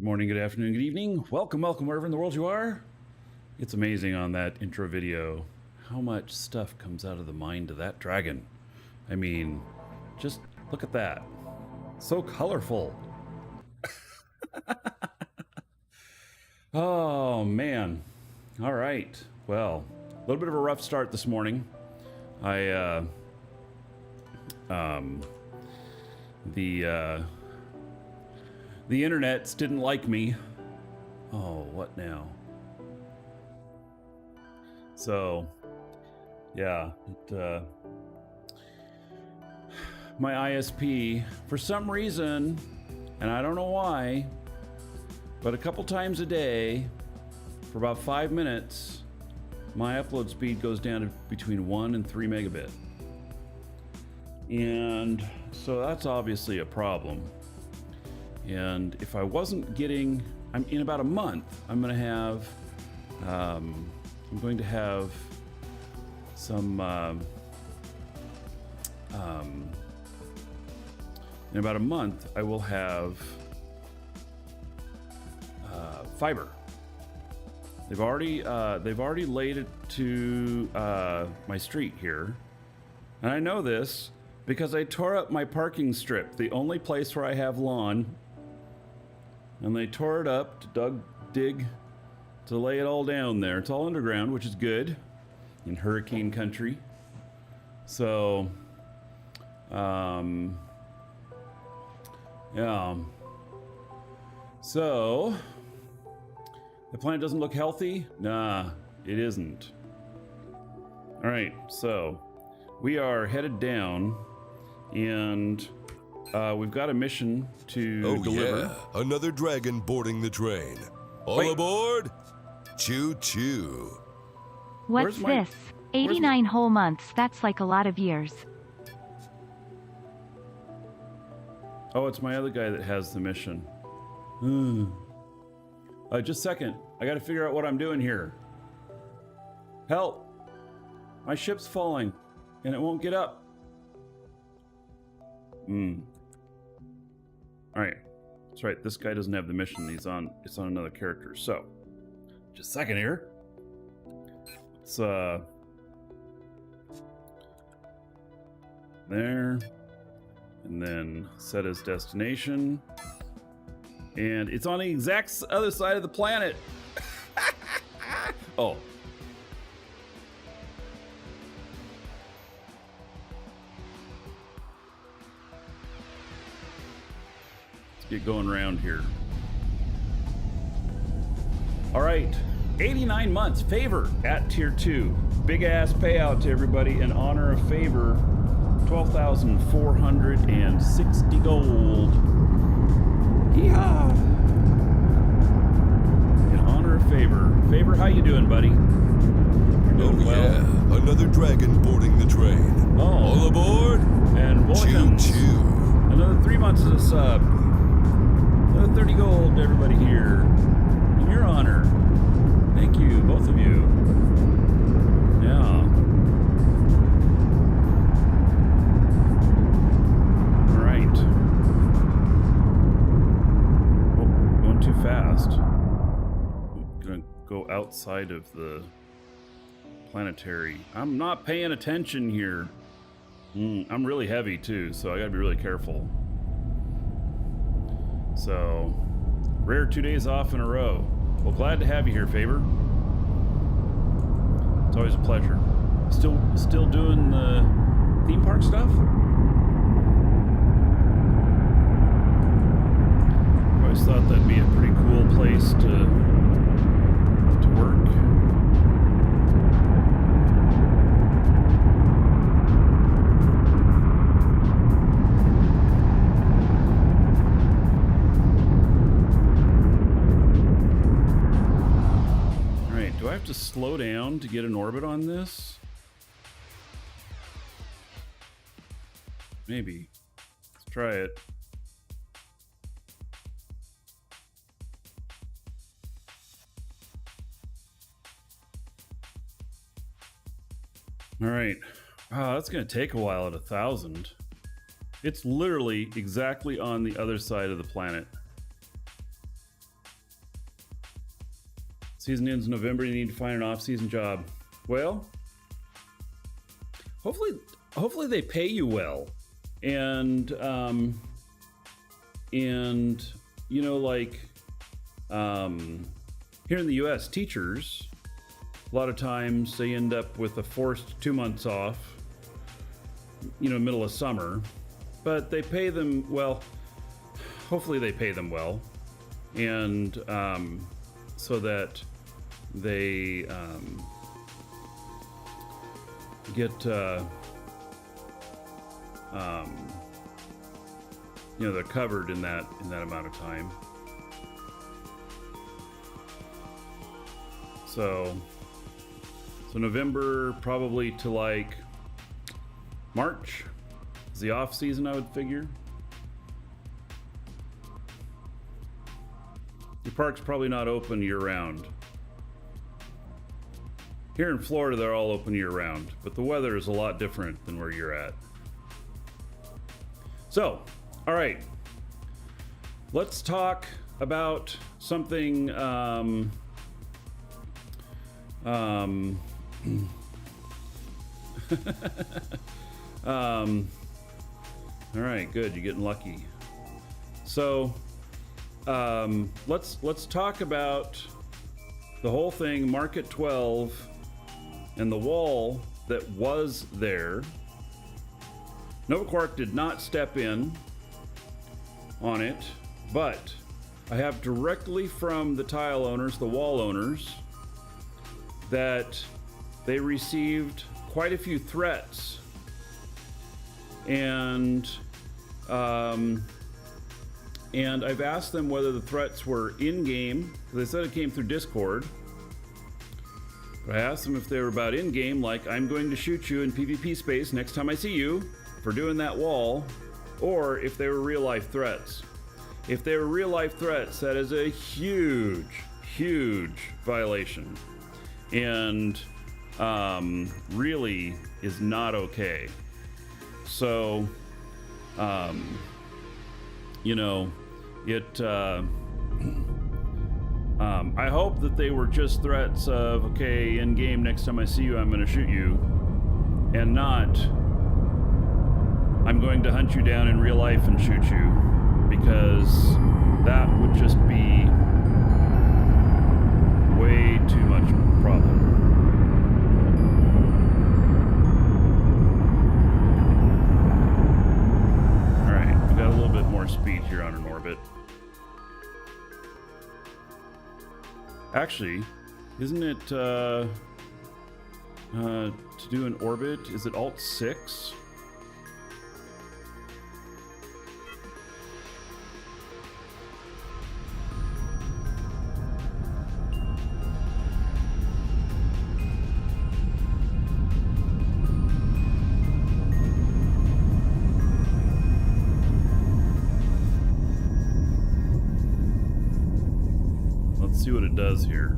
Good morning, good afternoon, good evening. Welcome, wherever in the world you are. It's amazing on that intro video how much stuff comes out of the mind of that dragon. I mean, just look at that. So colorful. Oh, man. All right. Well, a little bit of a rough start this morning. The internets didn't like me. Oh, what now? So, yeah, my ISP, for some reason, and I don't know why, but a couple times a day, for about 5 minutes, my upload speed goes down to between 1 and 3 megabit. And so that's obviously a problem. And if I wasn't getting, in about a month, I'm going to have some, in about a month, I will have fiber. They've already laid it to my street here, and I know this because I tore up my parking strip, the only place where I have lawn. And they tore it up to dig to lay it all down there. It's all underground, which is good in hurricane country. So, yeah. So, the planet doesn't look healthy? Nah, it isn't. All right, so we are headed down, and we've got a mission to deliver. Yeah, another dragon boarding the train. All aboard? Choo-choo. What's this? 89 whole months, that's like a lot of years. Oh, it's my other guy that has the mission. Just a second. I gotta figure out what I'm doing here. Help! My ship's falling, and it won't get up. Alright. That's right, this guy doesn't have the mission. It's on another character. So, just a second here. It's there. And then set as destination. And it's on the exact other side of the planet. Oh. Get going around here. All right, 89 months, favor at tier 2. Big ass payout to everybody in honor of favor. 12,460 gold. Yeehaw! In honor of favor. Favor, how you doing, buddy? Oh yeah, another dragon boarding the train. Oh. All aboard? And Choo-choo. Another 3 months as a sub. 30 gold to everybody here. In your honor. Thank you, both of you. Yeah. Alright. Oh, going too fast. I'm gonna go outside of the planetary. I'm not paying attention here. I'm really heavy too, so I gotta be really careful. So, rare 2 days off in a row. Well, glad to have you here, Favor. It's always a pleasure. Still doing the theme park stuff? I always thought that'd be a pretty cool place to work. Do I have to slow down to get an orbit on this? Maybe. Let's try it. All right. Wow, that's going to take a while at 1,000. It's literally exactly on the other side of the planet. Season ends in November. You need to find an off-season job. Well, hopefully they pay you well, and you know, like here in the U.S., teachers, a lot of times they end up with a forced 2 months off, you know, middle of summer, but they pay them well. Hopefully they pay them well, and so that they get you know, they're covered in that amount of time. So November probably to like March is the off season, I would figure. Your park's probably not open year round. Here in Florida, they're all open year round, but the weather is a lot different than where you're at. So, all right, let's talk about something all right, good, you're getting lucky. So let's talk about the whole thing, Market 12, and the wall that was there. NovaQuark did not step in on it, but I have directly from the tile owners, the wall owners, that they received quite a few threats, and I've asked them whether the threats were in-game. They said it came through Discord. But I asked them if they were about in-game, like I'm going to shoot you in PvP space next time I see you for doing that wall, or if they were real-life threats. If they were real-life threats, that is a huge, huge violation, and really is not okay. So, you know, it, I hope that they were just threats of, okay, in game, next time I see you, I'm going to shoot you, and not, I'm going to hunt you down in real life and shoot you, because that would just be way too much problem. All right, we got a little bit more speed here on an orbit. Actually, isn't it to do an orbit? Is it Alt 6? See what it does here.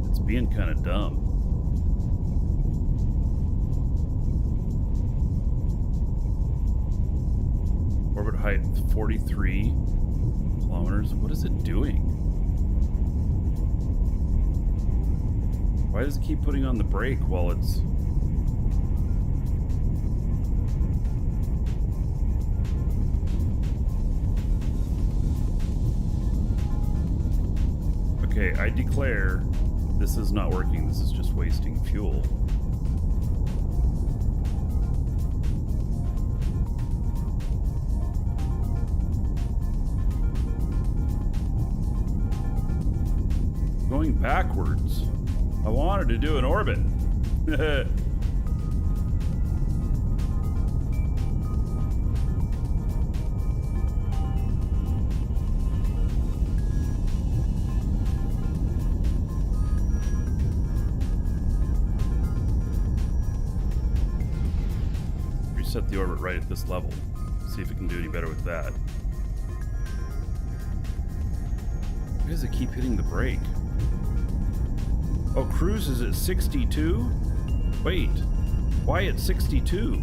It's being kind of dumb. Orbit height 43 kilometers. What is it doing? Why does it keep putting on the brake while it's... Okay, I declare this is not working. This is just wasting fuel. Going backwards. I wanted to do an orbit. Set the orbit right at this level. See if it can do any better with that. Why does it keep hitting the brake? Oh, cruise is at 62? Wait, why at 62?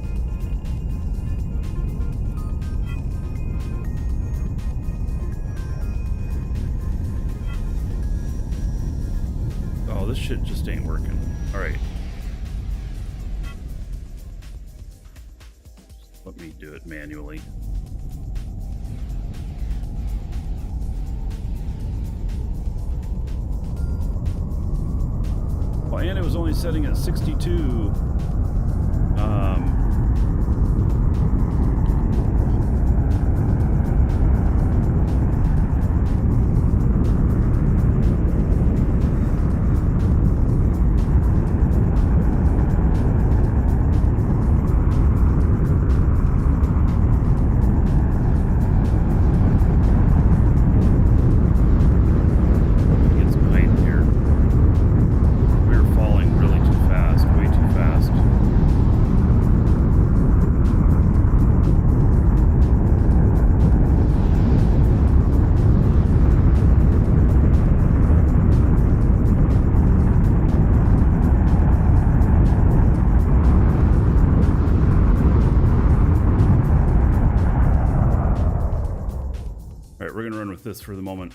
this shit just ain't working. All right. Let me do it manually. Well, and it was only setting at 62. It's behind here. We're falling really too fast, way too fast. All right, we're gonna run with this for the moment.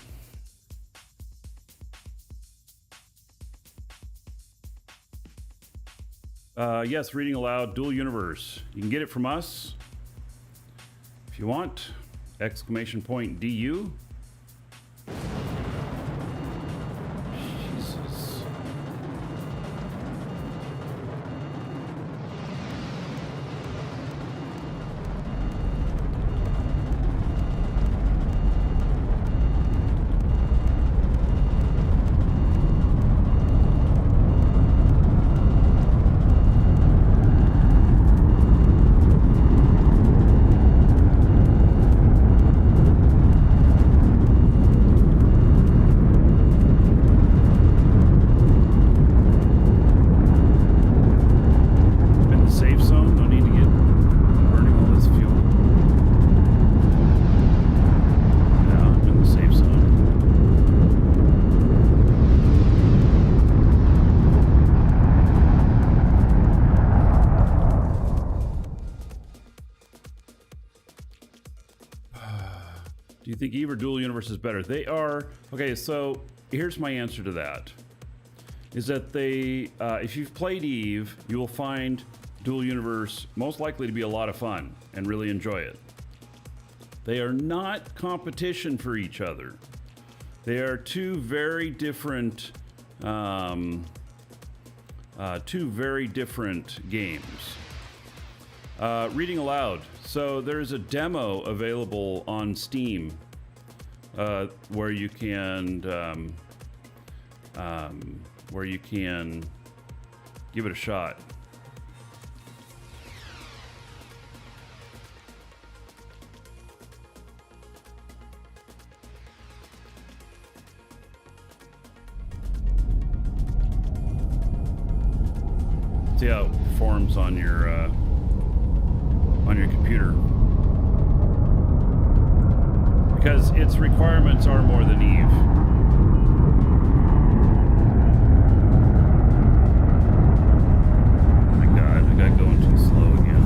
Yes, reading aloud, Dual Universe. You can get it from us if you want. Exclamation point DU. Jesus. In the safe zone, no need to get burning all this fuel. Now I'm in the safe zone. Do you think Eve or Dual Universe is better? They are. Okay, so here's my answer to that. Is that they, if you've played Eve, you will find Dual Universe most likely to be a lot of fun and really enjoy it. They are not competition for each other. They are two very different games. Reading aloud. So there's a demo available on Steam where you can give it a shot. See how it performs on your computer, because its requirements are more than Eve. Oh my God, I got going too slow again.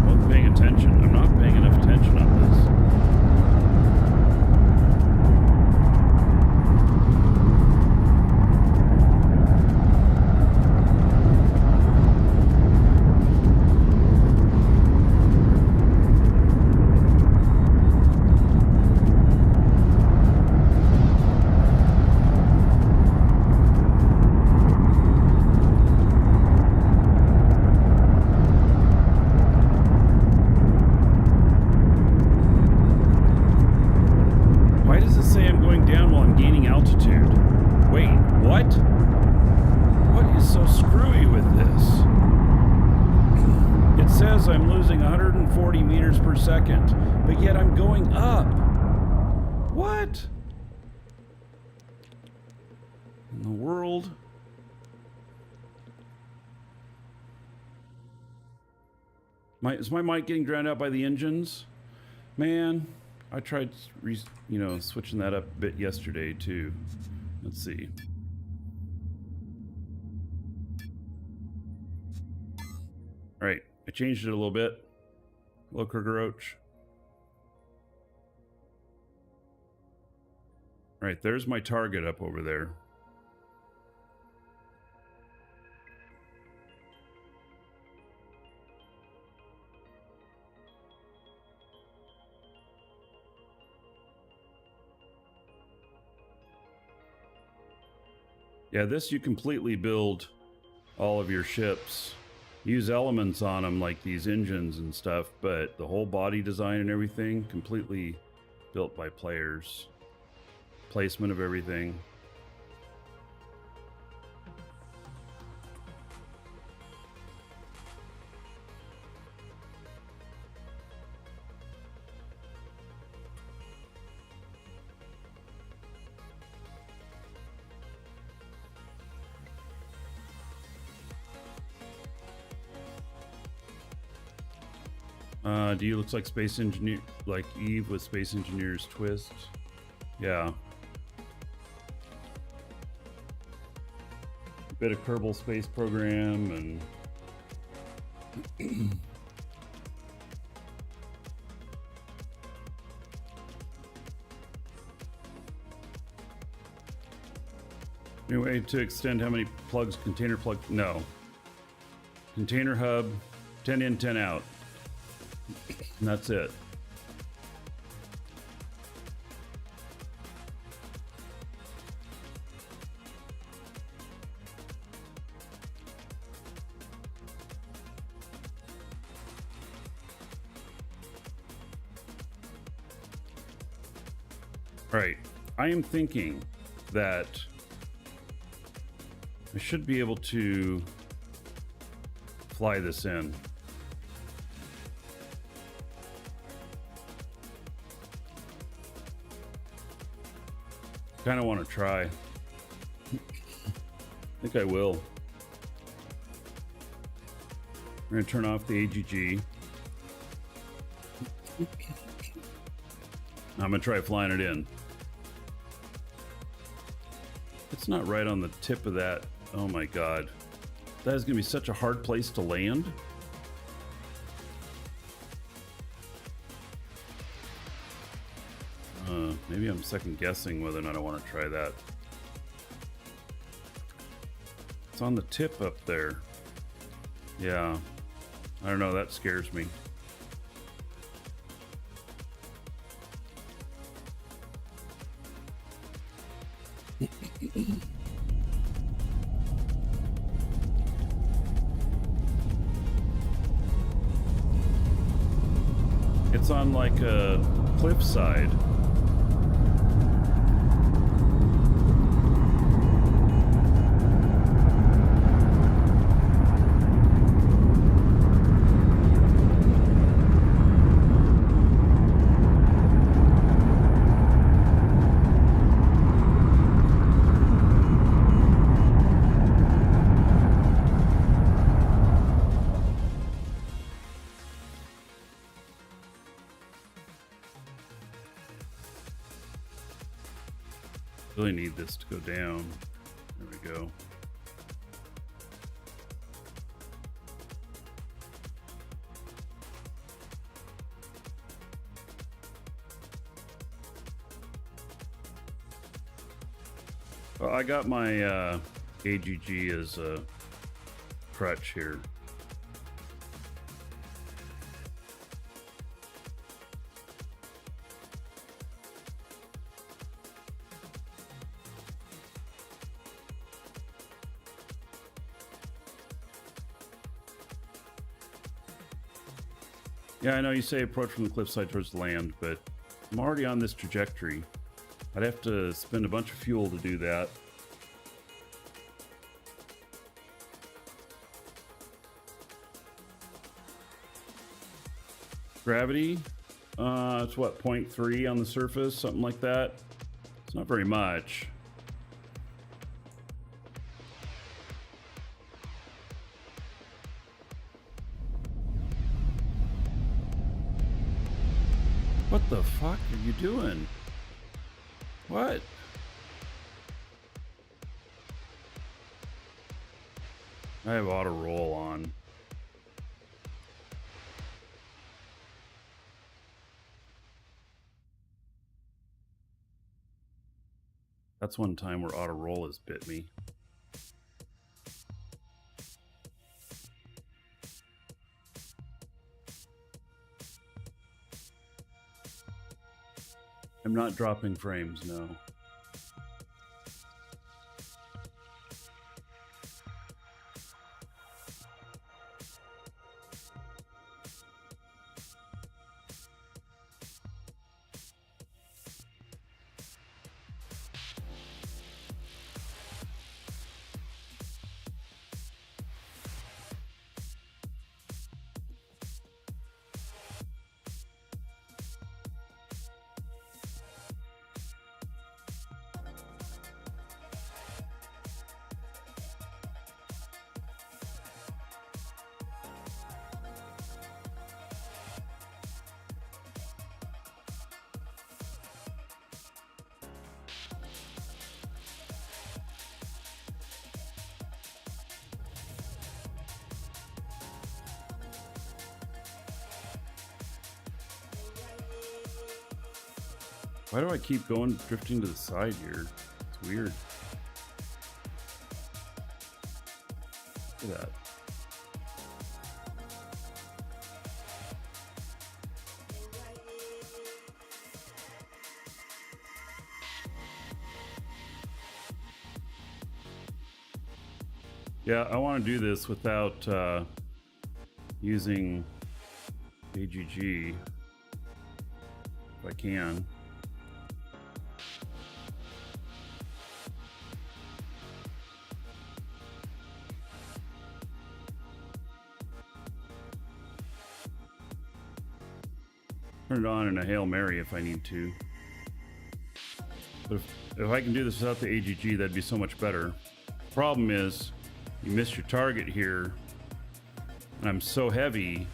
I wasn't paying attention. I'm not paying enough attention on this. Why does it say I'm going down while I'm gaining altitude? Wait, what? What is so screwy with this? It says I'm losing 140 meters per second, but yet I'm going up. What in the world? Is my mic getting drowned out by the engines? Man, I tried, switching that up a bit yesterday too. Let's see. All right, I changed it a little bit. Hello, Roach. All right, there's my target up over there. Yeah, this you completely build all of your ships. Use elements on them like these engines and stuff, but the whole body design and everything completely built by players. Placement of everything. Do you looks like Space Engineer, like Eve with Space Engineer's twist? Yeah. A bit of Kerbal Space Program and new way to extend how many plugs, container plug? No. Container hub, 10 in, 10 out. And that's it. Right. I am thinking that I should be able to fly this in. Kind of want to try. I think I will. We're going to turn off the AGG. I'm going to try flying it in. It's not right on the tip of that. Oh my god. That is going to be such a hard place to land. Maybe I'm second guessing whether or not I want to try that. It's on the tip up there. Yeah. I don't know, that scares me. It's on like a cliffside. Really need this to go down. There we go. Well, I got my AGG as a crutch here. Yeah, I know you say approach from the cliffside towards the land, but I'm already on this trajectory. I'd have to spend a bunch of fuel to do that. Gravity, it's what, 0.3 on the surface, something like that. It's not very much. What the fuck are you doing? What? I have auto roll on. That's one time where auto roll has bit me. I'm not dropping frames, no. Why do I keep going drifting to the side here? It's weird. Look at that. Yeah, I want to do this without using AGG if I can. Turn it on in a Hail Mary if I need to. But if I can do this without the AGG, that'd be so much better. Problem is, you miss your target here, and I'm so heavy.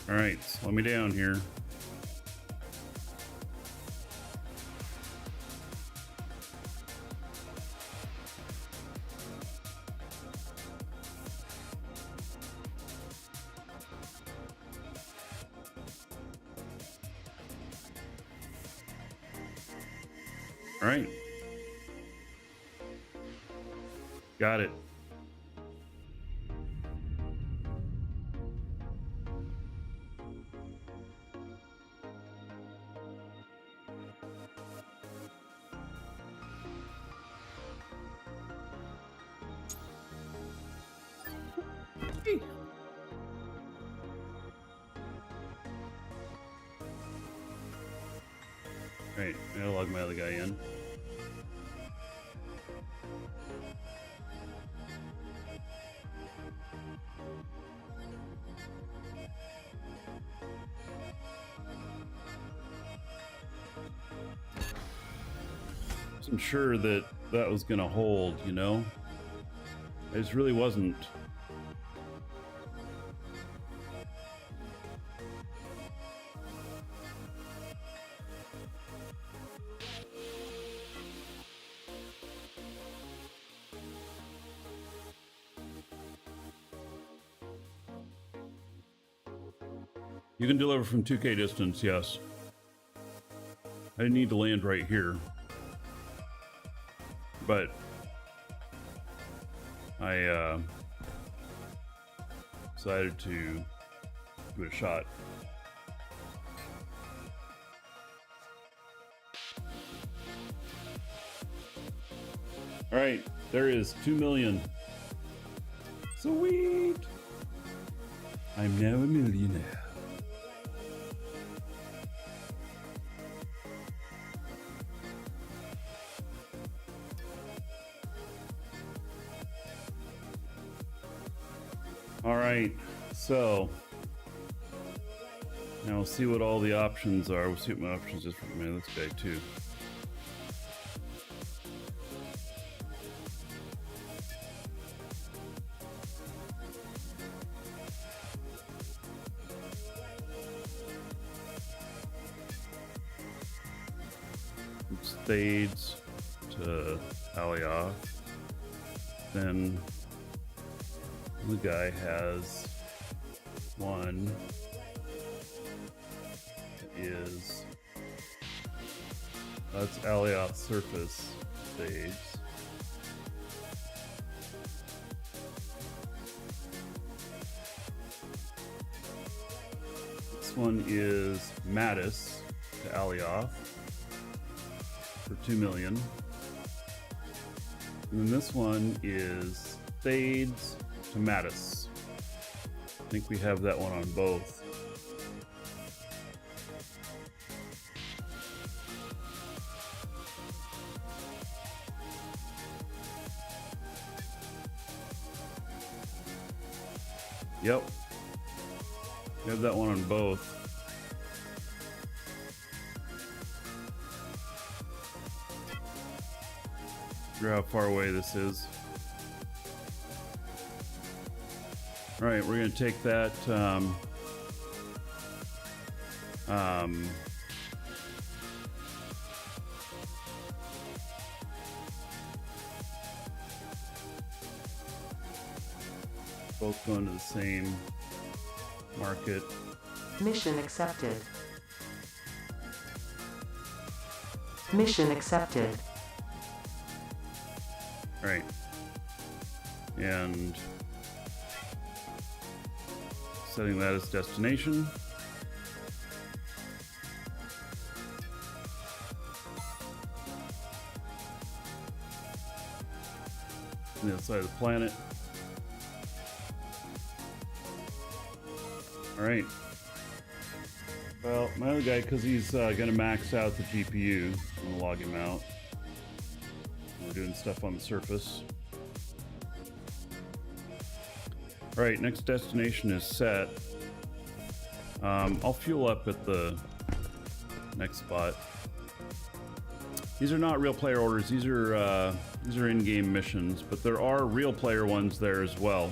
All right, slow me down here. All right. Got it. Right, I gotta log my other guy in. Wasn't sure that that was gonna hold, you know? I just really wasn't. You can deliver from 2K distance, yes. I didn't need to land right here. But I decided to give it a shot. All right, there is 2 million. Sweet. I'm now a millionaire. All right, so now we'll see what all the options are. We'll see what my options is for this guy too. Thades to Alioth. Then the guy has one that is, that's Alioth surface Thades. This one is Mattis to Alioth for 2 million. And then this one is Thades to Mattis. I think we have that one on both. Yep. We have that one on both. How far away this is. All right, we're going to take that both going to the same market. Mission accepted. Mission accepted. Right. And setting that as destination. On the other side of the planet. Alright. Well, my other guy, because he's going to max out the GPU, I'm going to log him out. We're doing stuff on the surface. All right, next destination is set. I'll fuel up at the next spot. These are not real player orders. These are in-game missions, but there are real player ones there as well.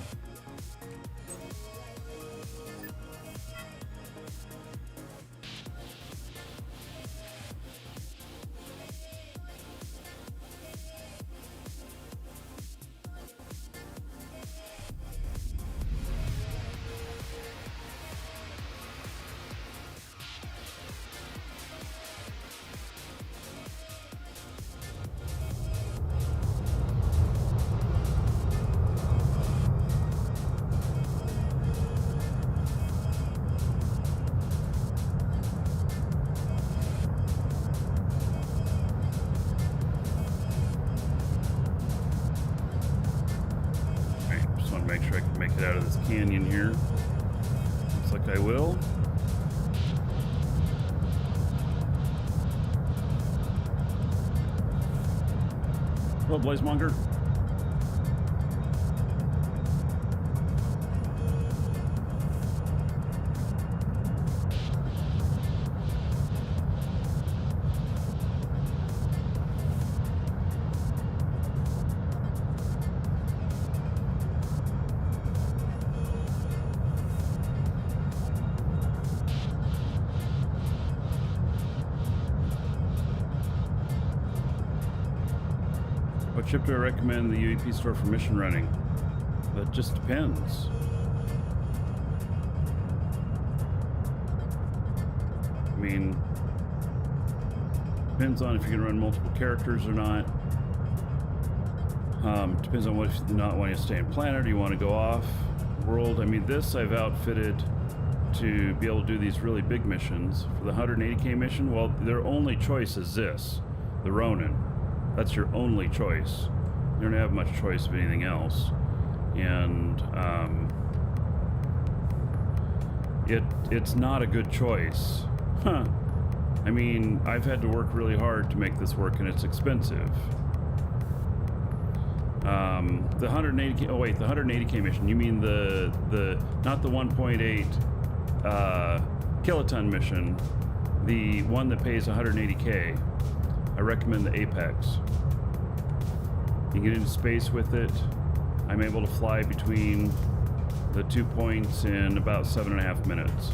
Make sure I can make it out of this canyon here. Looks like I will. Hello, Blazemonger. What ship do I recommend the UEP store for mission running? That just depends. I mean, depends on if you can run multiple characters or not. Depends on what if you not want to stay in planet or you want to go off world. I mean, this I've outfitted to be able to do these really big missions. For the 180k mission, well, their only choice is this, the Ronin. That's your only choice. You don't have much choice of anything else. And it's not a good choice. Huh. I mean, I've had to work really hard to make this work, and it's expensive. The 180k, oh wait, the 180k mission, you mean the not the 1.8 kiloton mission, the one that pays 180k. I recommend the Apex. You can get into space with it. I'm able to fly between the 2 points in about 7.5 minutes.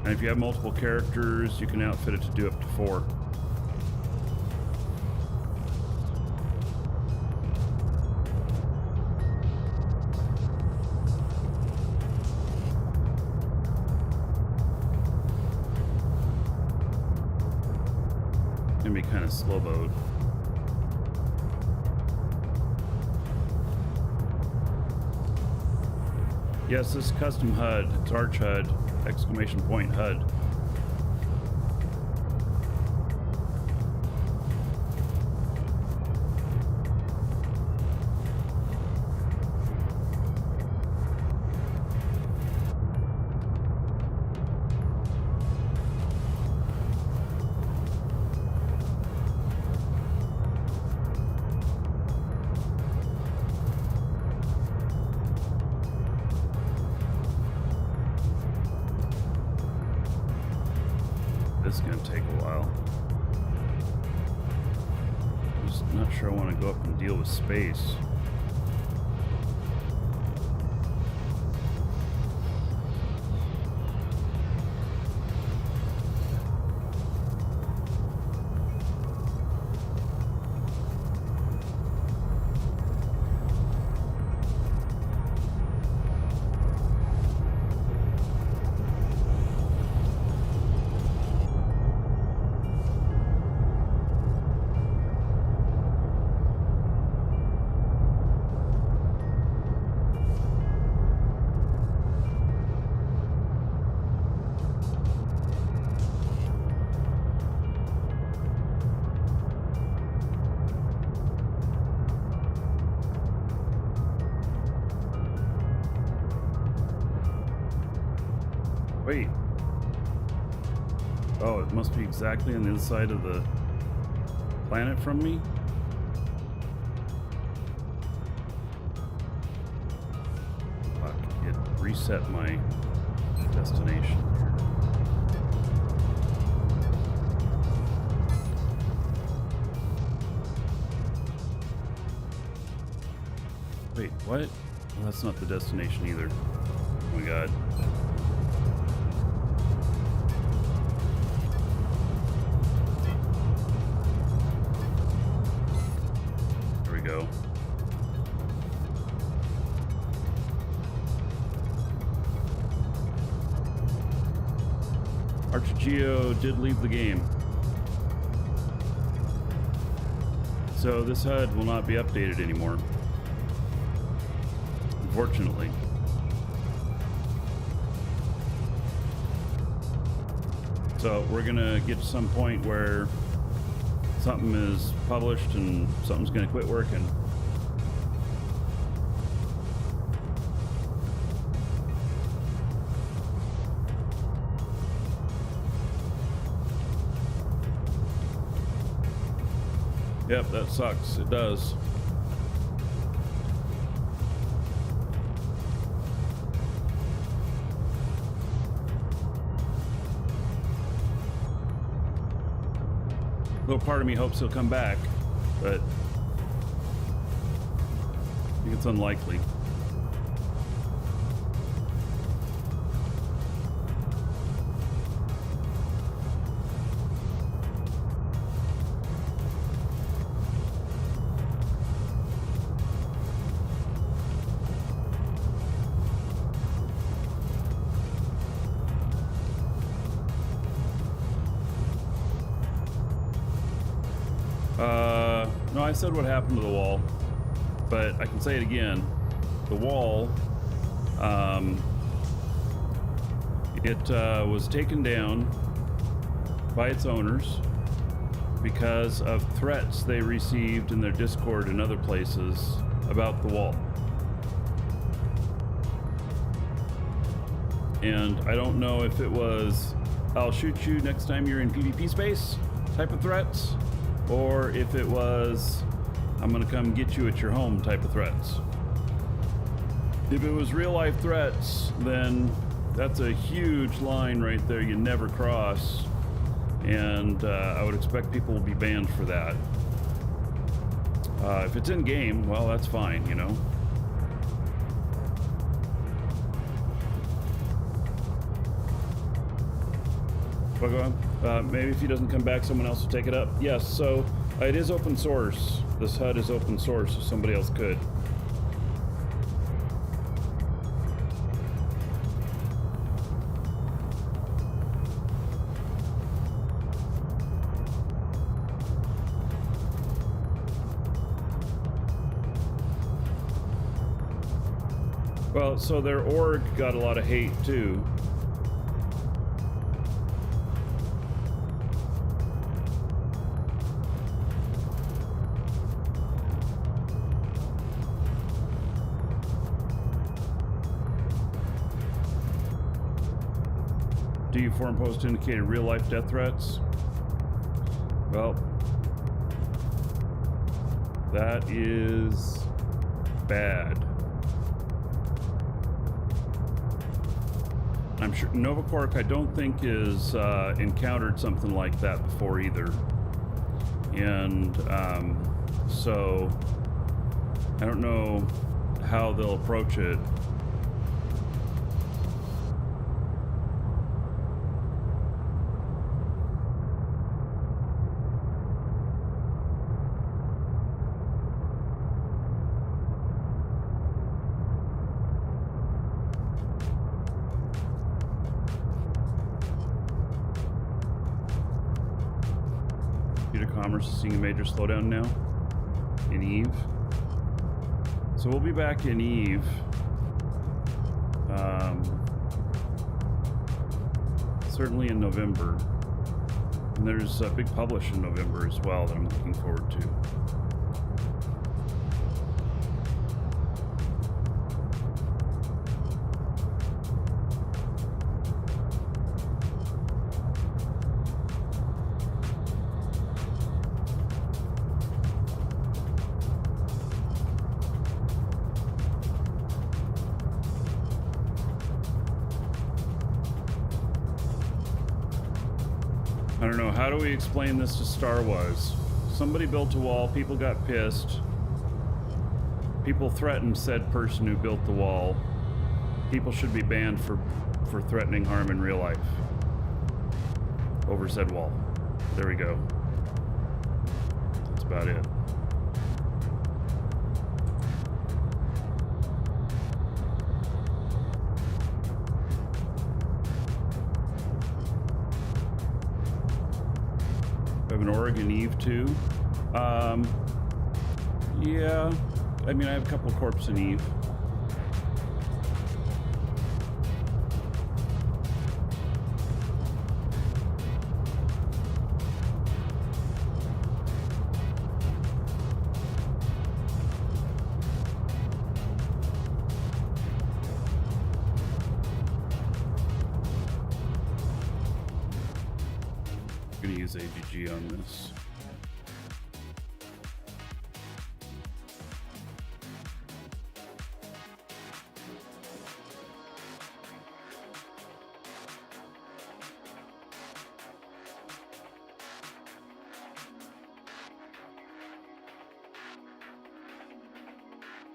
And if you have multiple characters, you can outfit it to do up to 4. It's gonna be kind of slow boat. Yes, this is custom HUD. It's Arch HUD, exclamation point HUD. This is going to take a while. I'm just not sure I want to go up and deal with space. Wait. Oh, it must be exactly on the other side of the planet from me? Fuck, it reset my destination here. Wait, what? Well, that's not the destination either. Oh my god. Go. Archegeo did leave the game. So this HUD will not be updated anymore. Unfortunately. So we're gonna get to some point where something is published and something's going to quit working. Yep, that sucks. It does. Little part of me hopes he'll come back, but I think it's unlikely. No, I said what happened to the wall, but I can say it again. The wall, it was taken down by its owners because of threats they received in their Discord and other places about the wall. And I don't know if it was, I'll shoot you next time you're in PvP space type of threats, or if it was, I'm gonna come get you at your home type of threats. If it was real life threats, then that's a huge line right there you never cross, and I would expect people will be banned for that. If it's in game, well, that's fine, you know. Well, go on. Maybe if he doesn't come back, someone else will take it up. Yes, so it is open source. This HUD is open source, so somebody else could. Well, so their org got a lot of hate too. Do you forum post indicated real life death threats? Well, that is bad. I'm sure Novacork, I don't think, is encountered something like that before either. And so I don't know how they'll approach it. Commerce is seeing a major slowdown now in Eve. So we'll be back in Eve. Certainly in November. And there's a big publish in November as well that I'm looking forward to. I don't know, how do we explain this to Star Wars? Somebody built a wall, people got pissed. People threatened said person who built the wall. People should be banned for threatening harm in real life. Over said wall. There we go. That's about it. I have an Oregon Eve too. Yeah. I mean, I have a couple of corps in Eve. I'm gonna use AGG on this.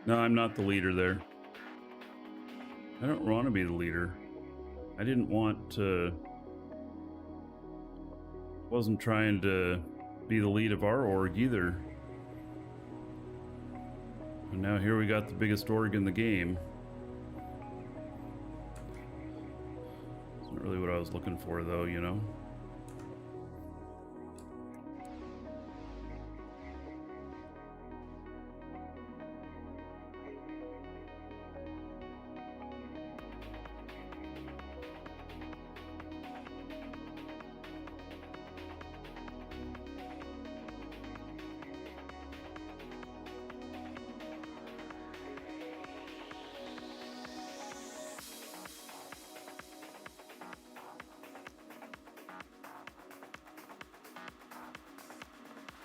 No, I'm not the leader there. I don't want to be the leader. I didn't want to... Wasn't trying to be the lead of our org either. And now here we got the biggest org in the game. It's not really what I was looking for though, you know?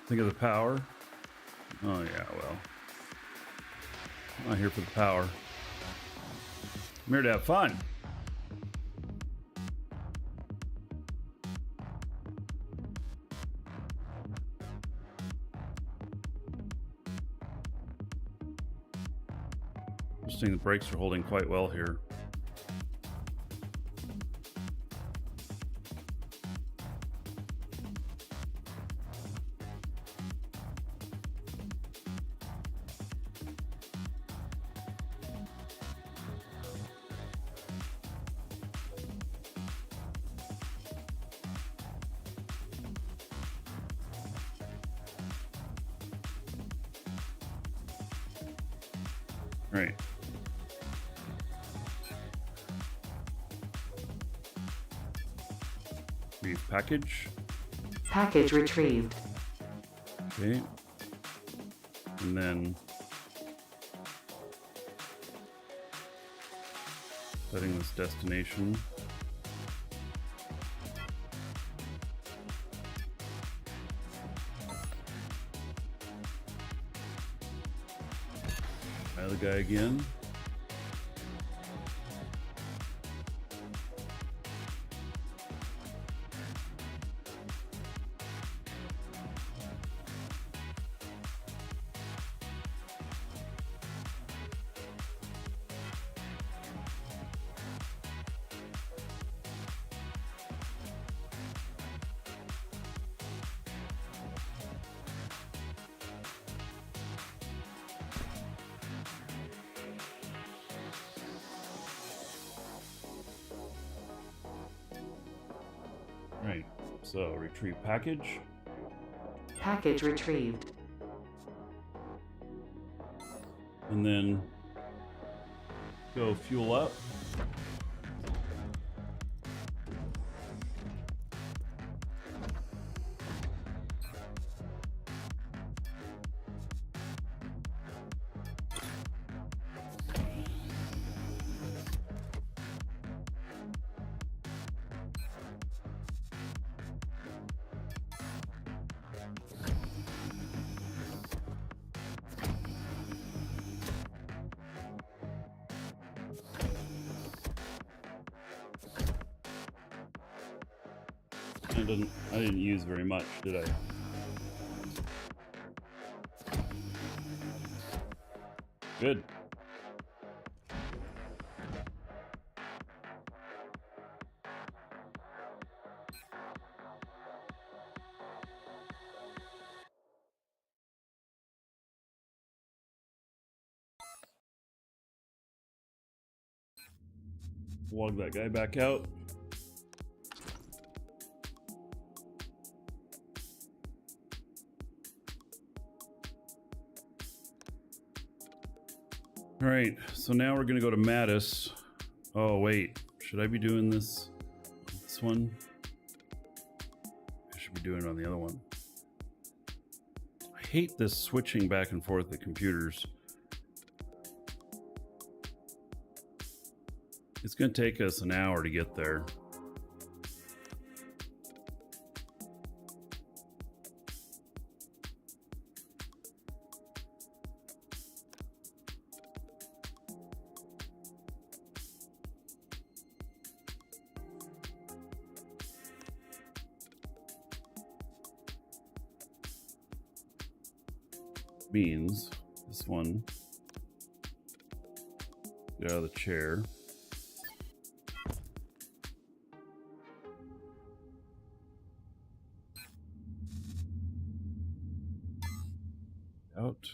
Think of the power. Oh yeah, well. I'm not here for the power. I'm here to have fun. Interesting, the brakes are holding quite well here. Right. Retrieve package. Package retrieved. Okay. And then setting this destination. Try the guy again. Right, so retrieve package. Package retrieved. And then go fuel up. I didn't use very much, did I? Good. Log that guy back out. All right, so now we're gonna go to Mattis. Oh wait, should I be doing this one? I should be doing it on the other one. I hate this switching back and forth the computers. It's gonna take us an hour to get there. Means this one, get out of the chair. Out.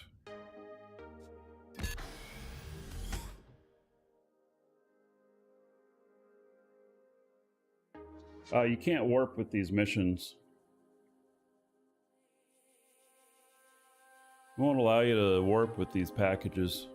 You can't warp with these missions. It won't allow you to warp with these packages.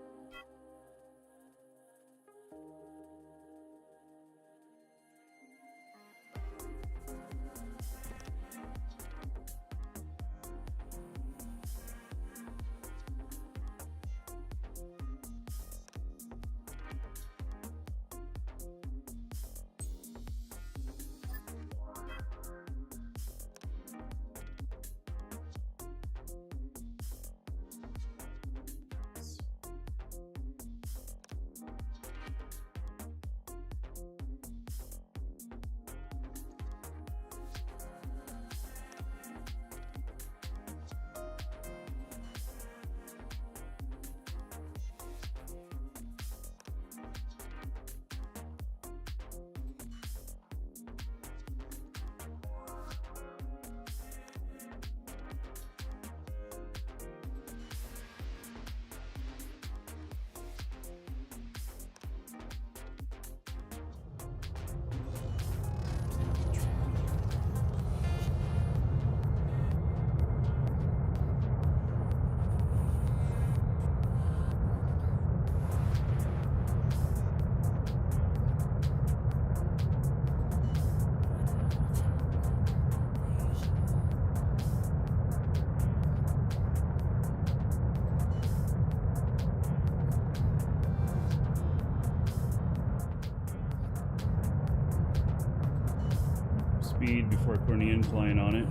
speed before I put any incline on it.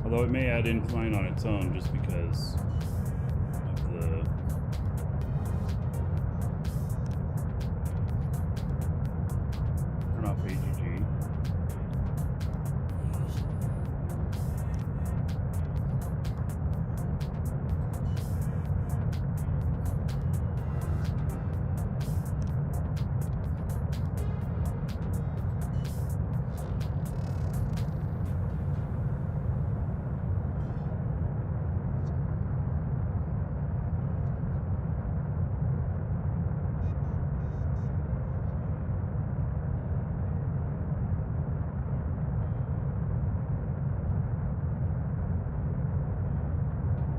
Although it may add incline on its own just because of the... Turn off AGG.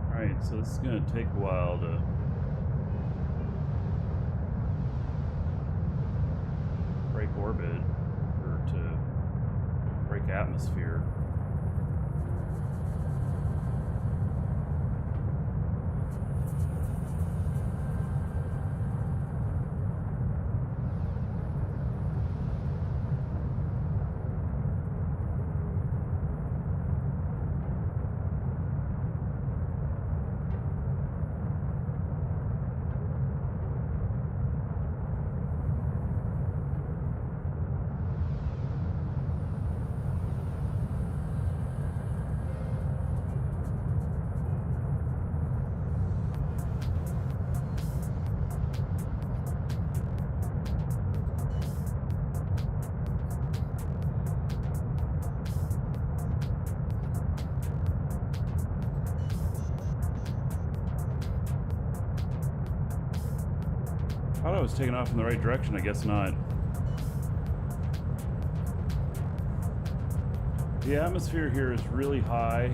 Alright, so this is going to take a while to break orbit, or to break atmosphere. I thought I was taking off in the right direction, I guess not. The atmosphere here is really high.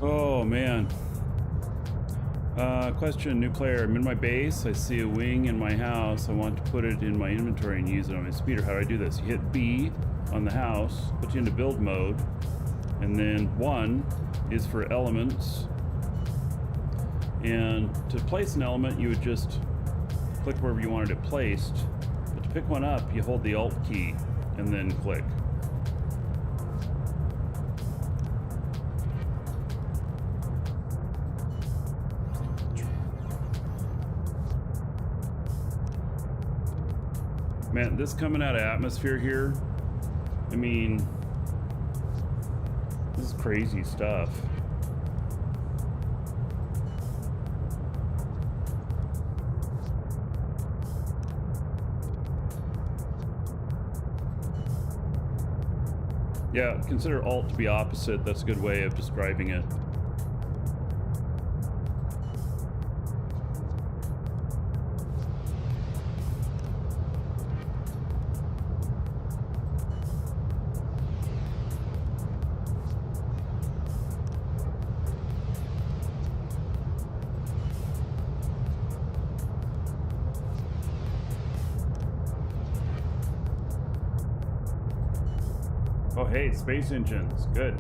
Oh man. Question, new player. I'm in my base. I see a wing in my house. I want to put it in my inventory and use it on my speeder. How do I do this? You hit B on the house, puts you into build mode, and then 1 is for elements. And to place an element, you would just click wherever you wanted it placed. But to pick one up, you hold the Alt key and then click. Man, this coming out of atmosphere here, I mean, this is crazy stuff. Yeah, consider Alt to be opposite. That's a good way of describing it. Oh, hey, space engines. Good.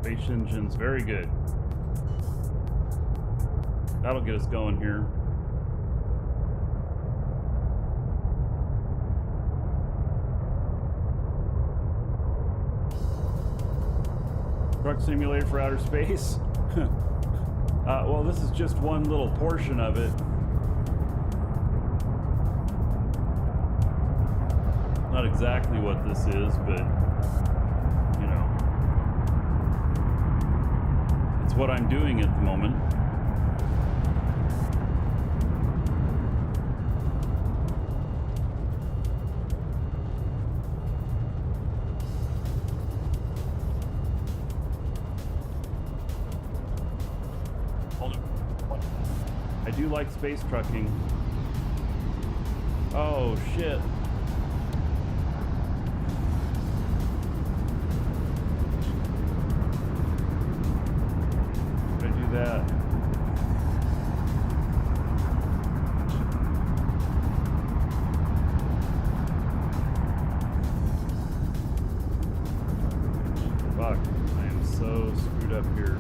Space engines, very good. That'll get us going here. Truck simulator for outer space? Well, this is just one little portion of it. Not exactly what this is, but you know, it's what I'm doing at the moment. I do like space trucking. Oh shit. Did I do that? Fuck, I am so screwed up here.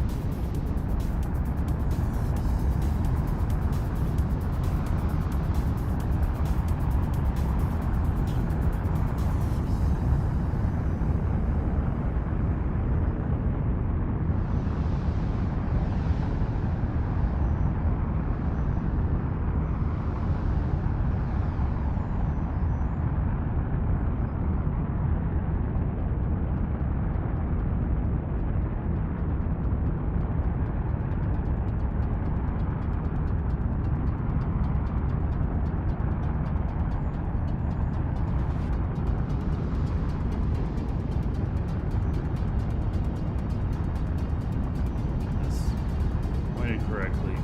Correctly.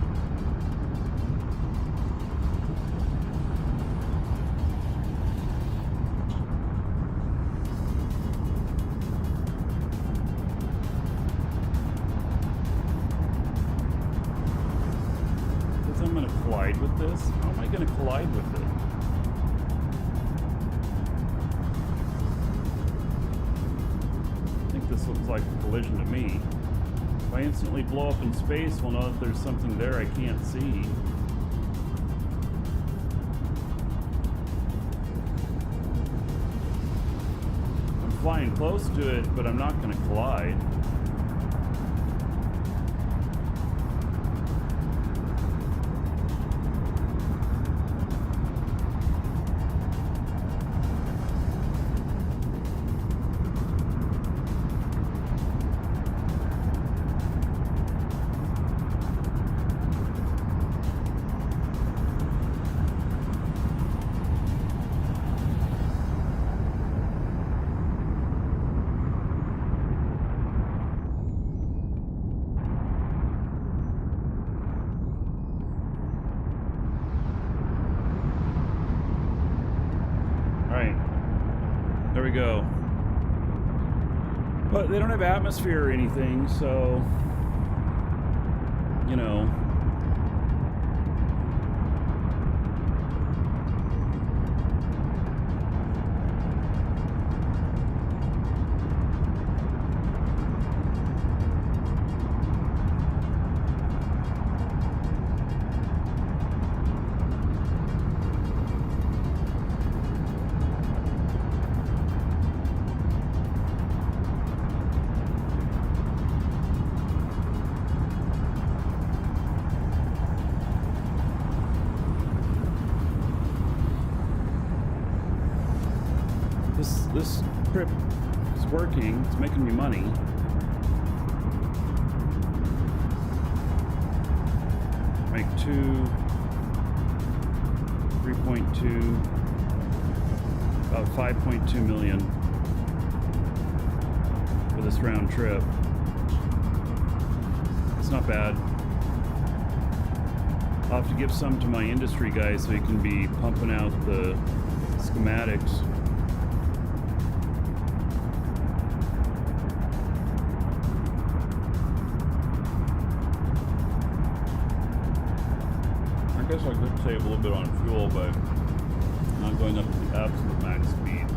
Because I'm going to collide with this? How am I going to collide with it? I think this looks like a collision to me. If I instantly blow up in space, we'll know that there's something there I can't see. I'm flying close to it, but I'm not going to collide. There we go. But they don't have atmosphere or anything, so, you know. This trip is working. It's making me money. Make 3.2, about 5.2 million for this round trip. It's not bad. I'll have to give some to my industry guys so he can be pumping out the schematics. I guess I could save a little bit on fuel, but not going up to the absolute max speed.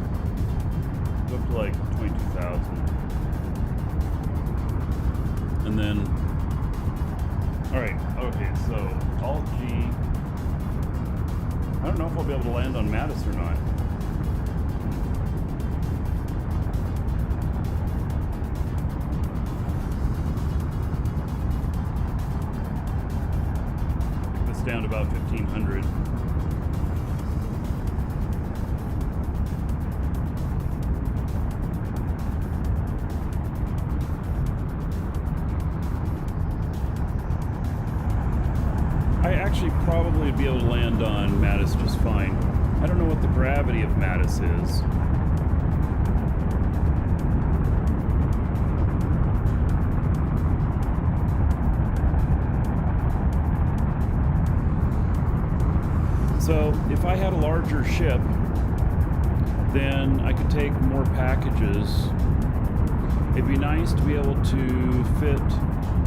Go up to like 22,000. And then, alright, okay, so Alt G. I don't know if I'll be able to land on Mattis or not. Down to about 1,500. actually probably be able to land on Mattis just fine. I don't know what the gravity of Mattis is. So if I had a larger ship, then I could take more packages. It'd be nice to be able to fit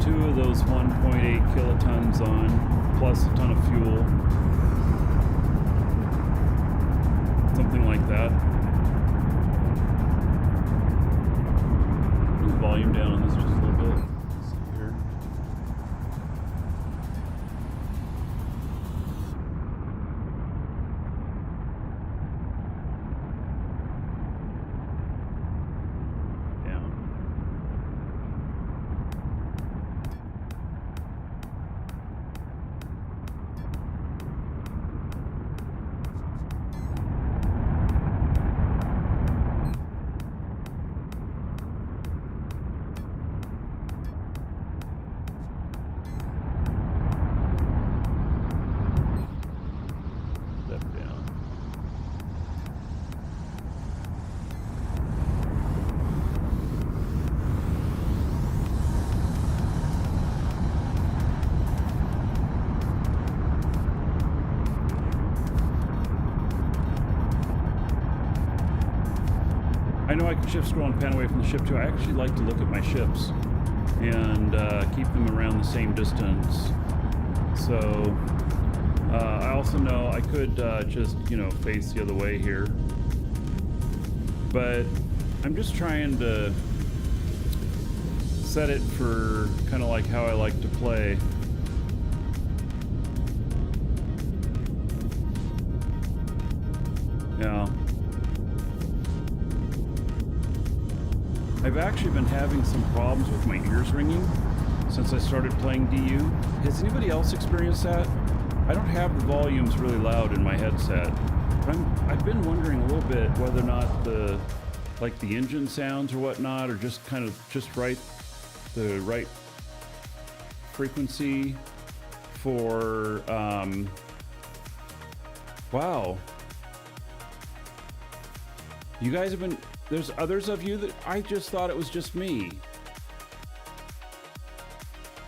2 of those 1.8 kilotons on, plus a ton of fuel. Something like that. Bring the volume down on this just a little bit. Let's see here. I know I can shift scroll and pan away from the ship too. I actually like to look at my ships and keep them around the same distance. So I also know I could just, face the other way here. But I'm just trying to set it for kind of like how I like to play. Yeah. I've actually been having some problems with my ears ringing since I started playing DU. Has anybody else experienced that? I don't have the volumes really loud in my headset. But I've been wondering a little bit whether or not the engine sounds or whatnot are just kind of the right frequency for wow. You guys have been, there's others of you that I just thought it was just me.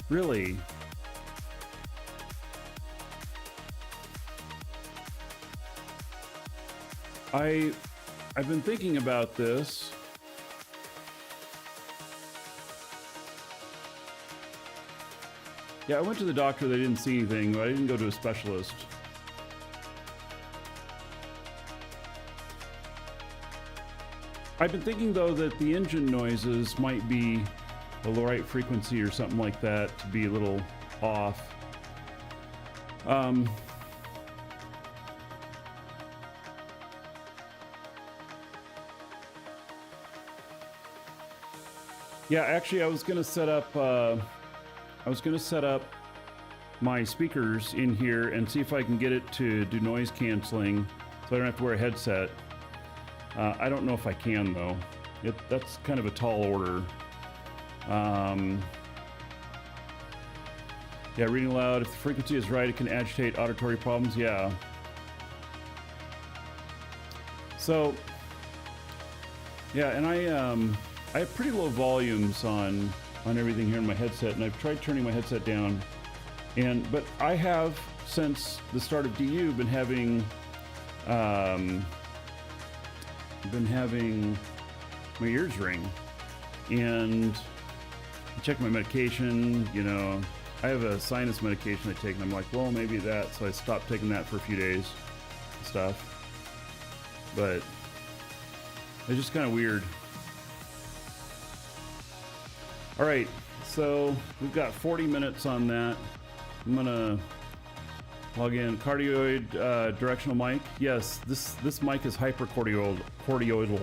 Really? I've been thinking about this. Yeah, I went to the doctor, they didn't see anything, but I didn't go to a specialist. I've been thinking though that the engine noises might be a low right frequency or something like that to be a little off. Yeah, actually I was gonna set up my speakers in here and see if I can get it to do noise canceling so I don't have to wear a headset. I don't know if I can though. That's kind of a tall order. Yeah, reading aloud. If the frequency is right, it can agitate auditory problems. Yeah. So, yeah, and I have pretty low volumes on everything here in my headset, and I've tried turning my headset down. But I have, since the start of DU, been having my ears ring, and I check my medication. I have a sinus medication I take, and I'm like, well, maybe that. So I stopped taking that for a few days and stuff. But it's just kind of weird. All right, so we've got 40 minutes on that. I'm gonna log in. Cardioid directional mic. Yes, this mic is hypercardioidal.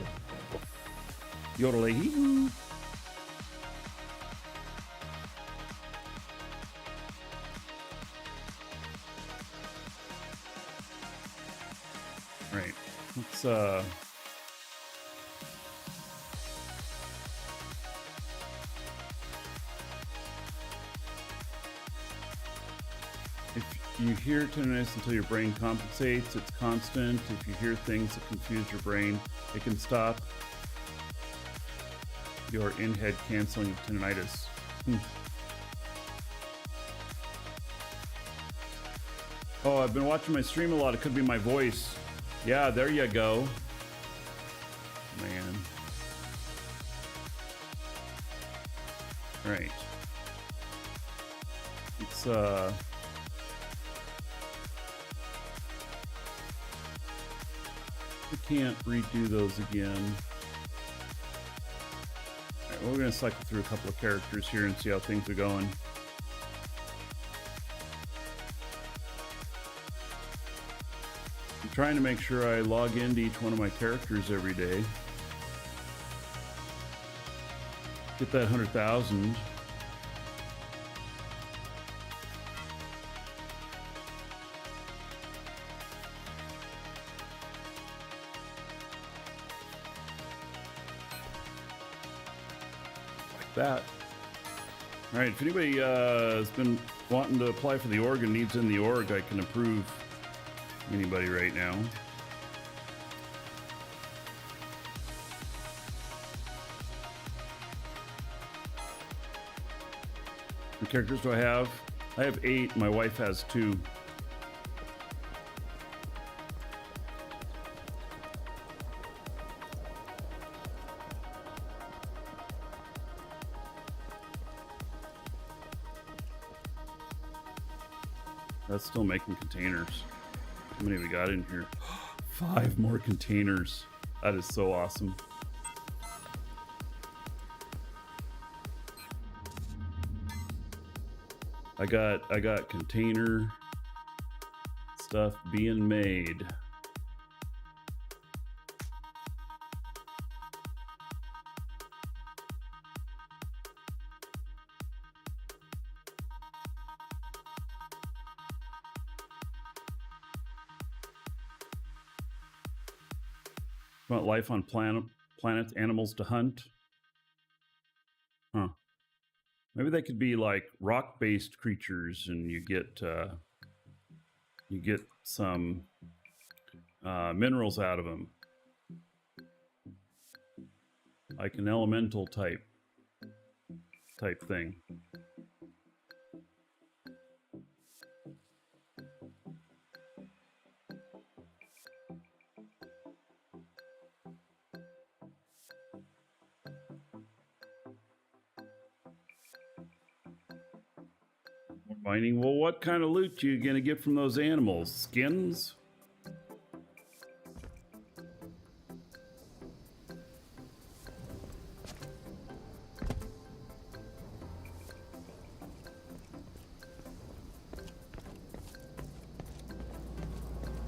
Yodeling. Right. Let's You hear tinnitus until your brain compensates. It's constant. If you hear things that confuse your brain, it can stop your in-head canceling of tinnitus. Oh, I've been watching my stream a lot. It could be my voice. Yeah, there you go. Man. Right. It's I can't redo those again. Alright, well, we're gonna cycle through a couple of characters here and see how things are going. I'm trying to make sure I log into each one of my characters every day. Get that 100,000. Like that. All right, if anybody has been wanting to apply for the org and needs in the org, I can approve anybody right now. What characters do I have? I have 8. My wife has 2. That's still making containers. How many we got in here? 5 more containers. That is so awesome. I got container stuff being made. Want life on planets, animals to hunt? Huh. Maybe they could be like rock-based creatures, and you get some minerals out of them, like an elemental type thing. Mining. Well, what kind of loot you gonna get from those animals? Skins?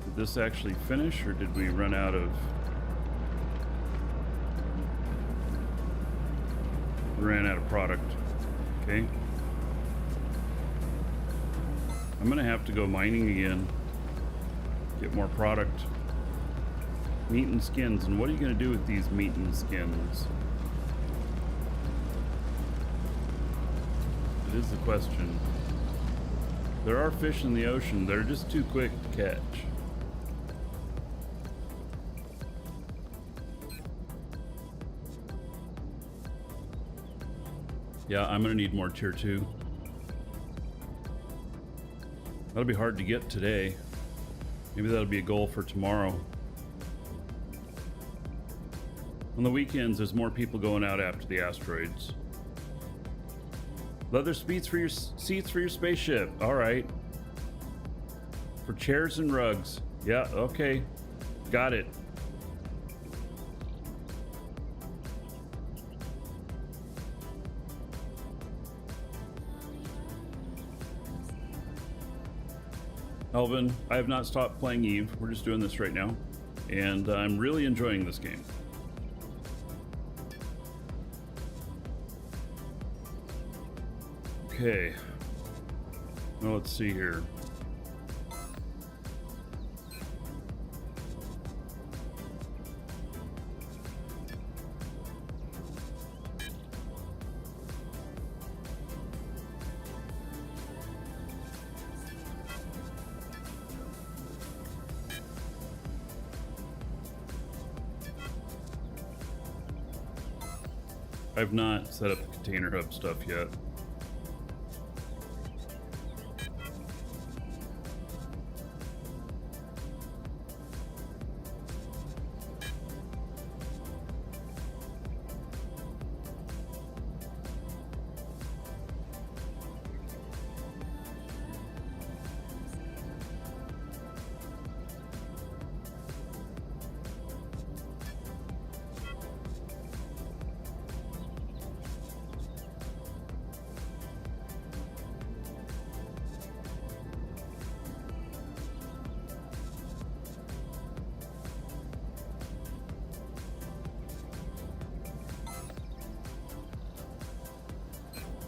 Did this actually finish, or did we run out of... We ran out of product. Okay. I'm gonna have to go mining again. Get more product. Meat and skins. And what are you gonna do with these meat and skins? It is the question. There are fish in the ocean. They're just too quick to catch. Yeah, I'm gonna need more tier 2. That'll be hard to get today. Maybe that'll be a goal for tomorrow. On the weekends, there's more people going out after the asteroids. Leather seats for your spaceship. All right. For chairs and rugs. Yeah, okay. Got it. Elvin, I have not stopped playing Eve. We're just doing this right now. And I'm really enjoying this game. Okay. Well, let's see here. I've not set up the container hub stuff yet.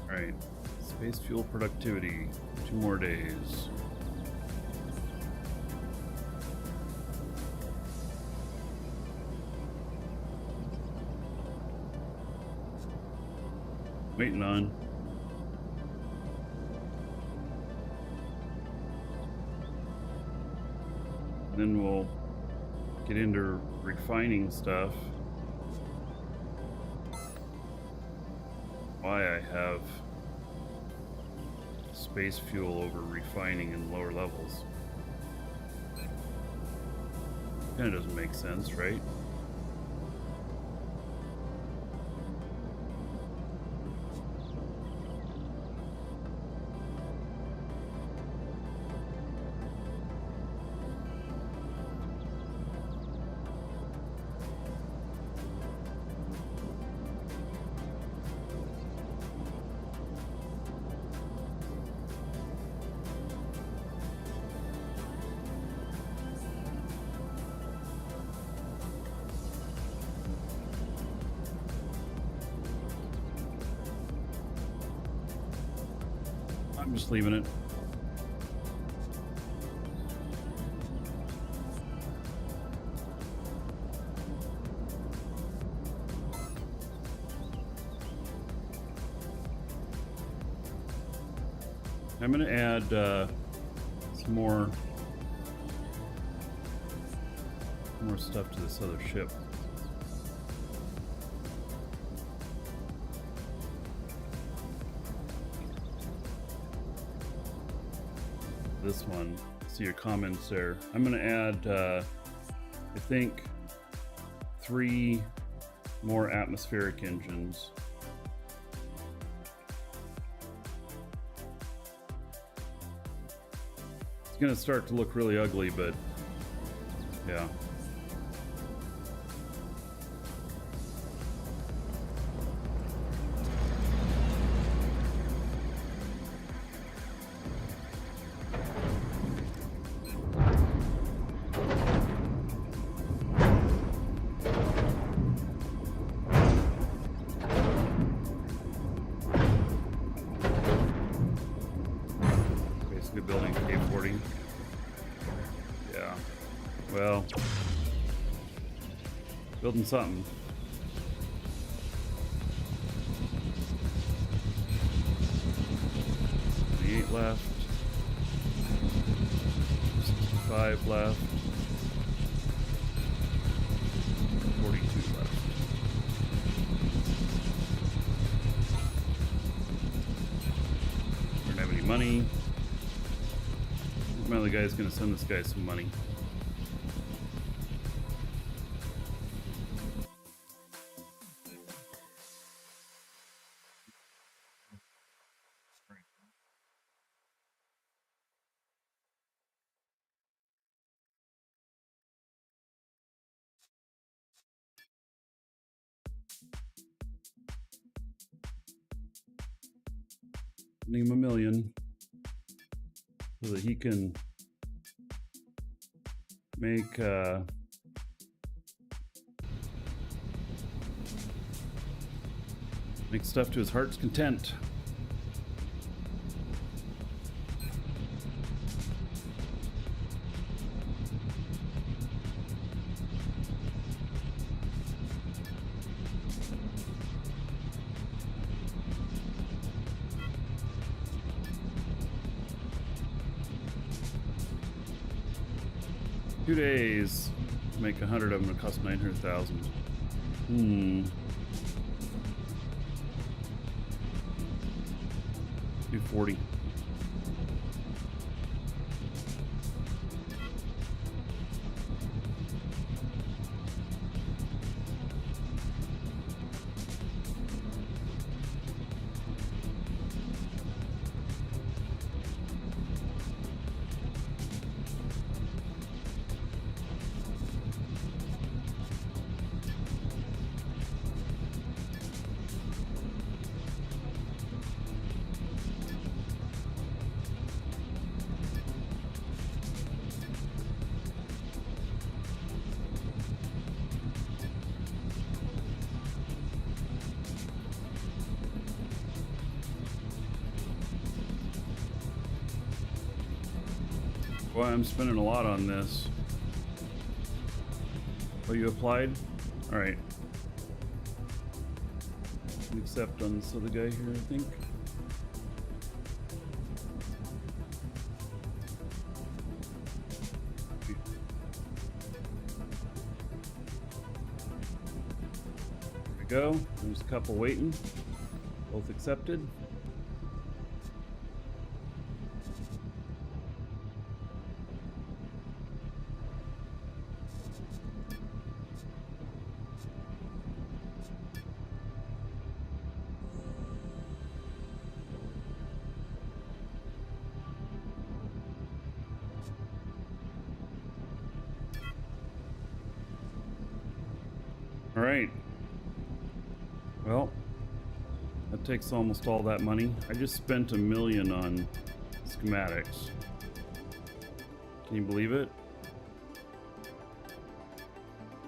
Alright, space fuel productivity, 2 more days. Waiting on. Then we'll get into refining stuff. Why I have space fuel over refining in lower levels. Kind of doesn't make sense, right? I'm just leaving it. I'm going to add some more stuff to this other ship. This one, see your comments there. I'm going to add, I think, 3 more atmospheric engines. It's going to start to look really ugly, but yeah. Building K40. Yeah. Well, building something. 28 left. 65 left. 42 left. Don't have any money. My other guy's gonna send this guy some money. Sending him $1 million so that he can make stuff to his heart's content. Two days, make 100 of them, it costs 900,000. 240. Boy, I'm spending a lot on this. Oh, you applied? All right. Accept on this other guy here, I think. There we go. There's a couple waiting. Both accepted. All right. Well, that takes almost all that money. I just spent $1 million on schematics. Can you believe it?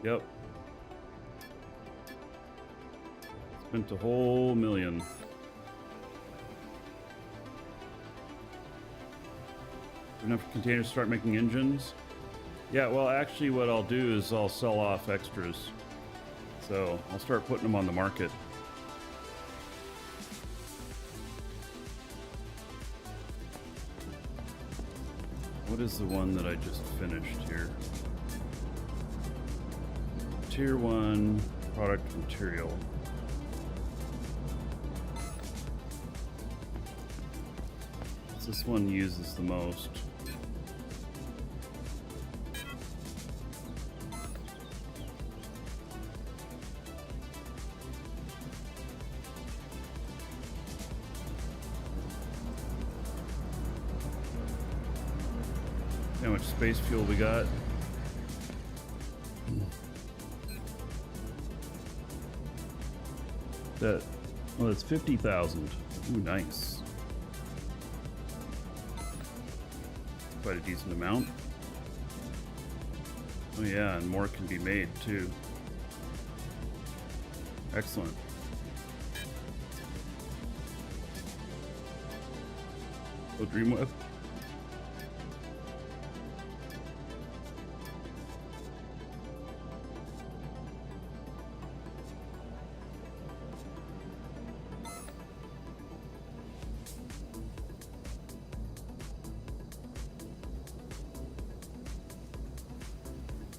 Yep. Spent a whole $1 million. Enough containers to start making engines? Yeah, well, actually what I'll do is I'll sell off extras. So I'll start putting them on the market. What is the one that I just finished here? Tier 1 product material. This one uses the most. How much space fuel we got? That, well, that's 50,000. Ooh, nice. Quite a decent amount. Oh yeah, and more can be made too. Excellent. Oh, Dreamweb.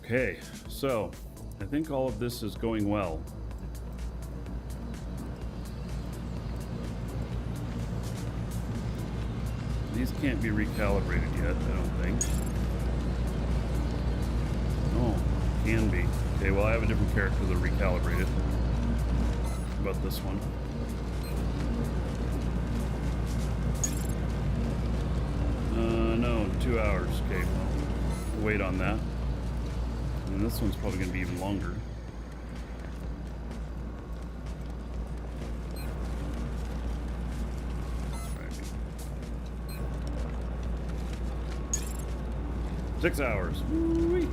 Okay, so I think all of this is going well. These can't be recalibrated yet, I don't think. Oh, can be. Okay, well I have a different character to recalibrate it. How about this one? No, 2 hours. Okay, well, we'll wait on that. And this one's probably going to be even longer. Right. 6 hours. Woo-wee.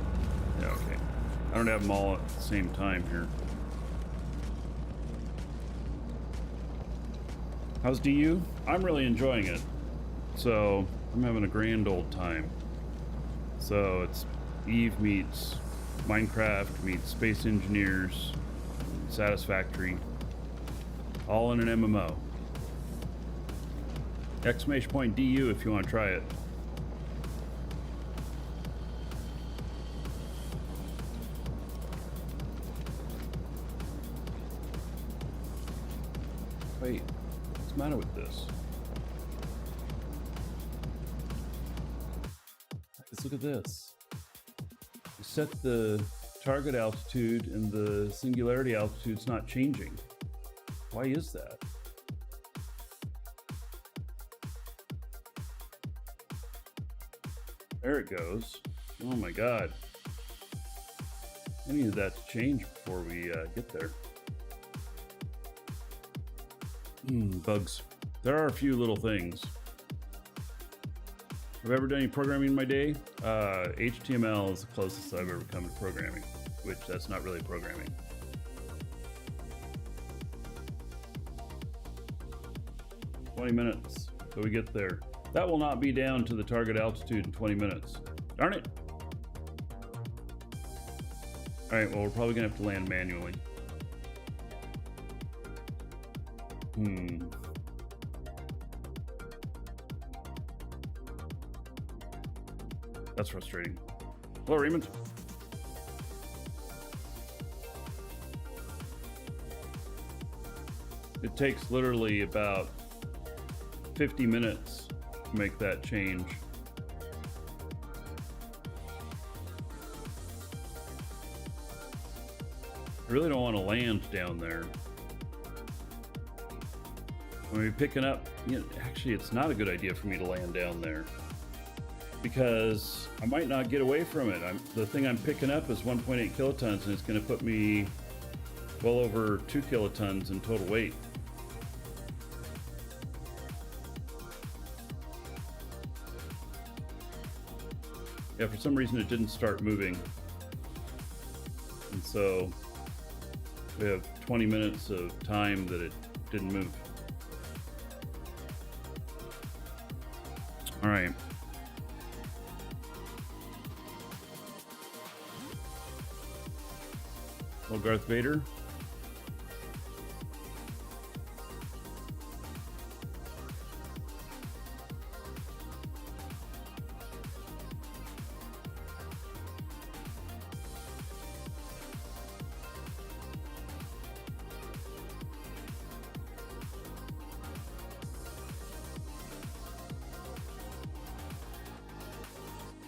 Yeah, okay. I don't have them all at the same time here. How's DU? I'm really enjoying it. So, I'm having a grand old time. So, it's Eve meets Minecraft meets Space Engineers, Satisfactory, all in an MMO. Exclamation point DU if you want to try it. Wait, what's the matter with this? Look at this. You set the target altitude and the singularity altitude's not changing. Why is that? There it goes. Oh my god. I needed that to change before we get there. Bugs. There are a few little things. Have I ever done any programming in my day? HTML is the closest I've ever come to programming, which that's not really programming. "20 minutes till we get there. That will not be down to the target altitude in 20 minutes. Darn it. All right, well, we're probably gonna have to land manually. That's frustrating. Hello, Raymond. It takes literally about 50 minutes to make that change. I really don't want to land down there. When we're picking up, actually it's not a good idea for me to land down there because I might not get away from it. The thing I'm picking up is 1.8 kilotons and it's going to put me well over 2 kilotons in total weight. Yeah, for some reason it didn't start moving. And so we have 20 minutes of time that it didn't move. All right. Well, Darth Vader.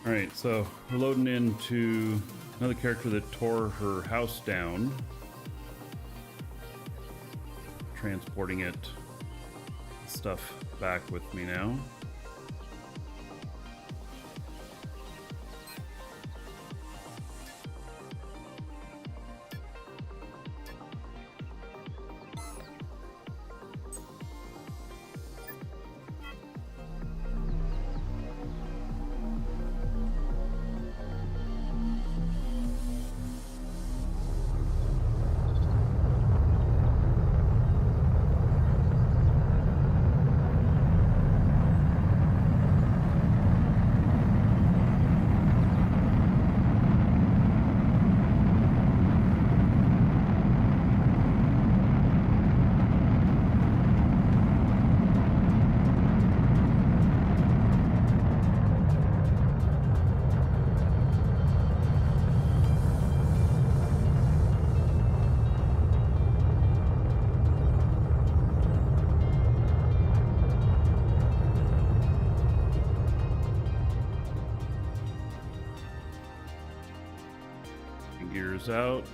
All right, so we're loading into another character that tore her house down. Transporting stuff back with me now. Gears out.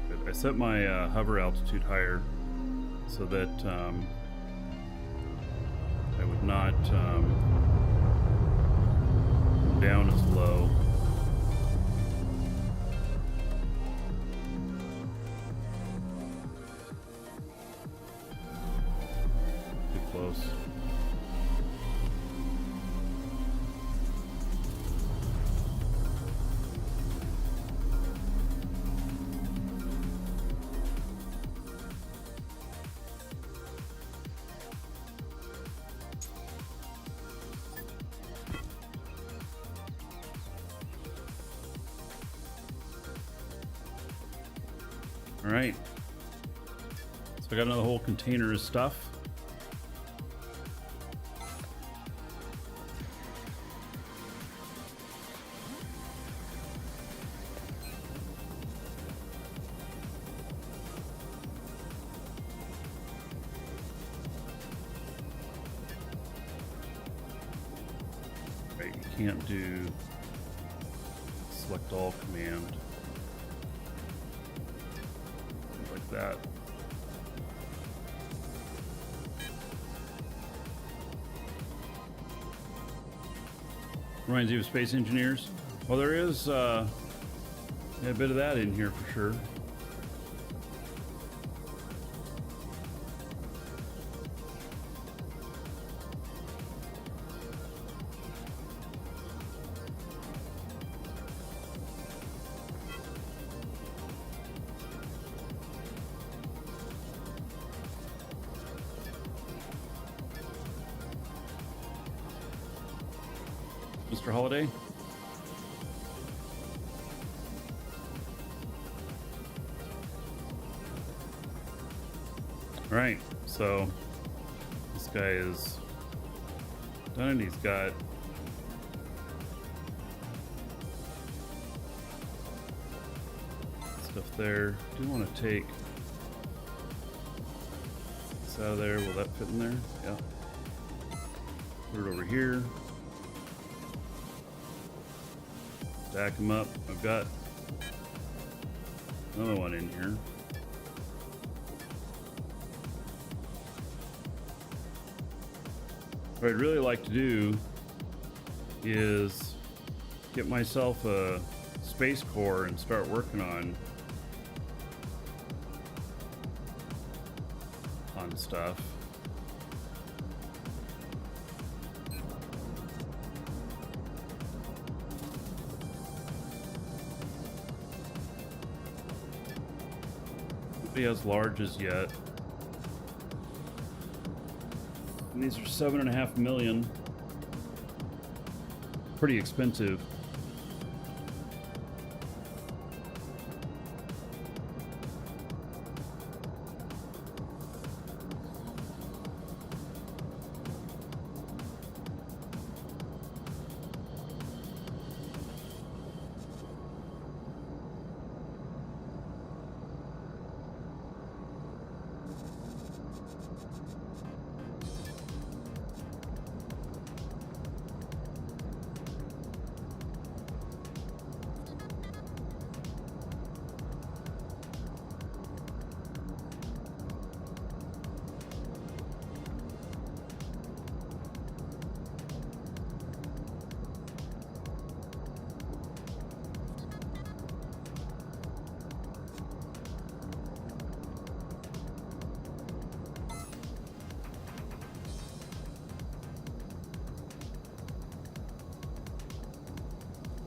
Good. I set my hover altitude higher so that I would not go down as low. Close. All right. So I got another whole container of stuff. Right, you can't do select all command. Things like that. Reminds you of Space Engineers. Well, there is a bit of that in here for sure. Mr. Holiday? Alright, so this guy is done and he's got stuff there. Do want to take this out of there. Will that fit in there? Yeah. Put it over here. Stack them up. I've got another one in here. What I'd really like to do is get myself a space core and start working on stuff. Nobody as large as yet. And these are 7.5 million. Pretty expensive.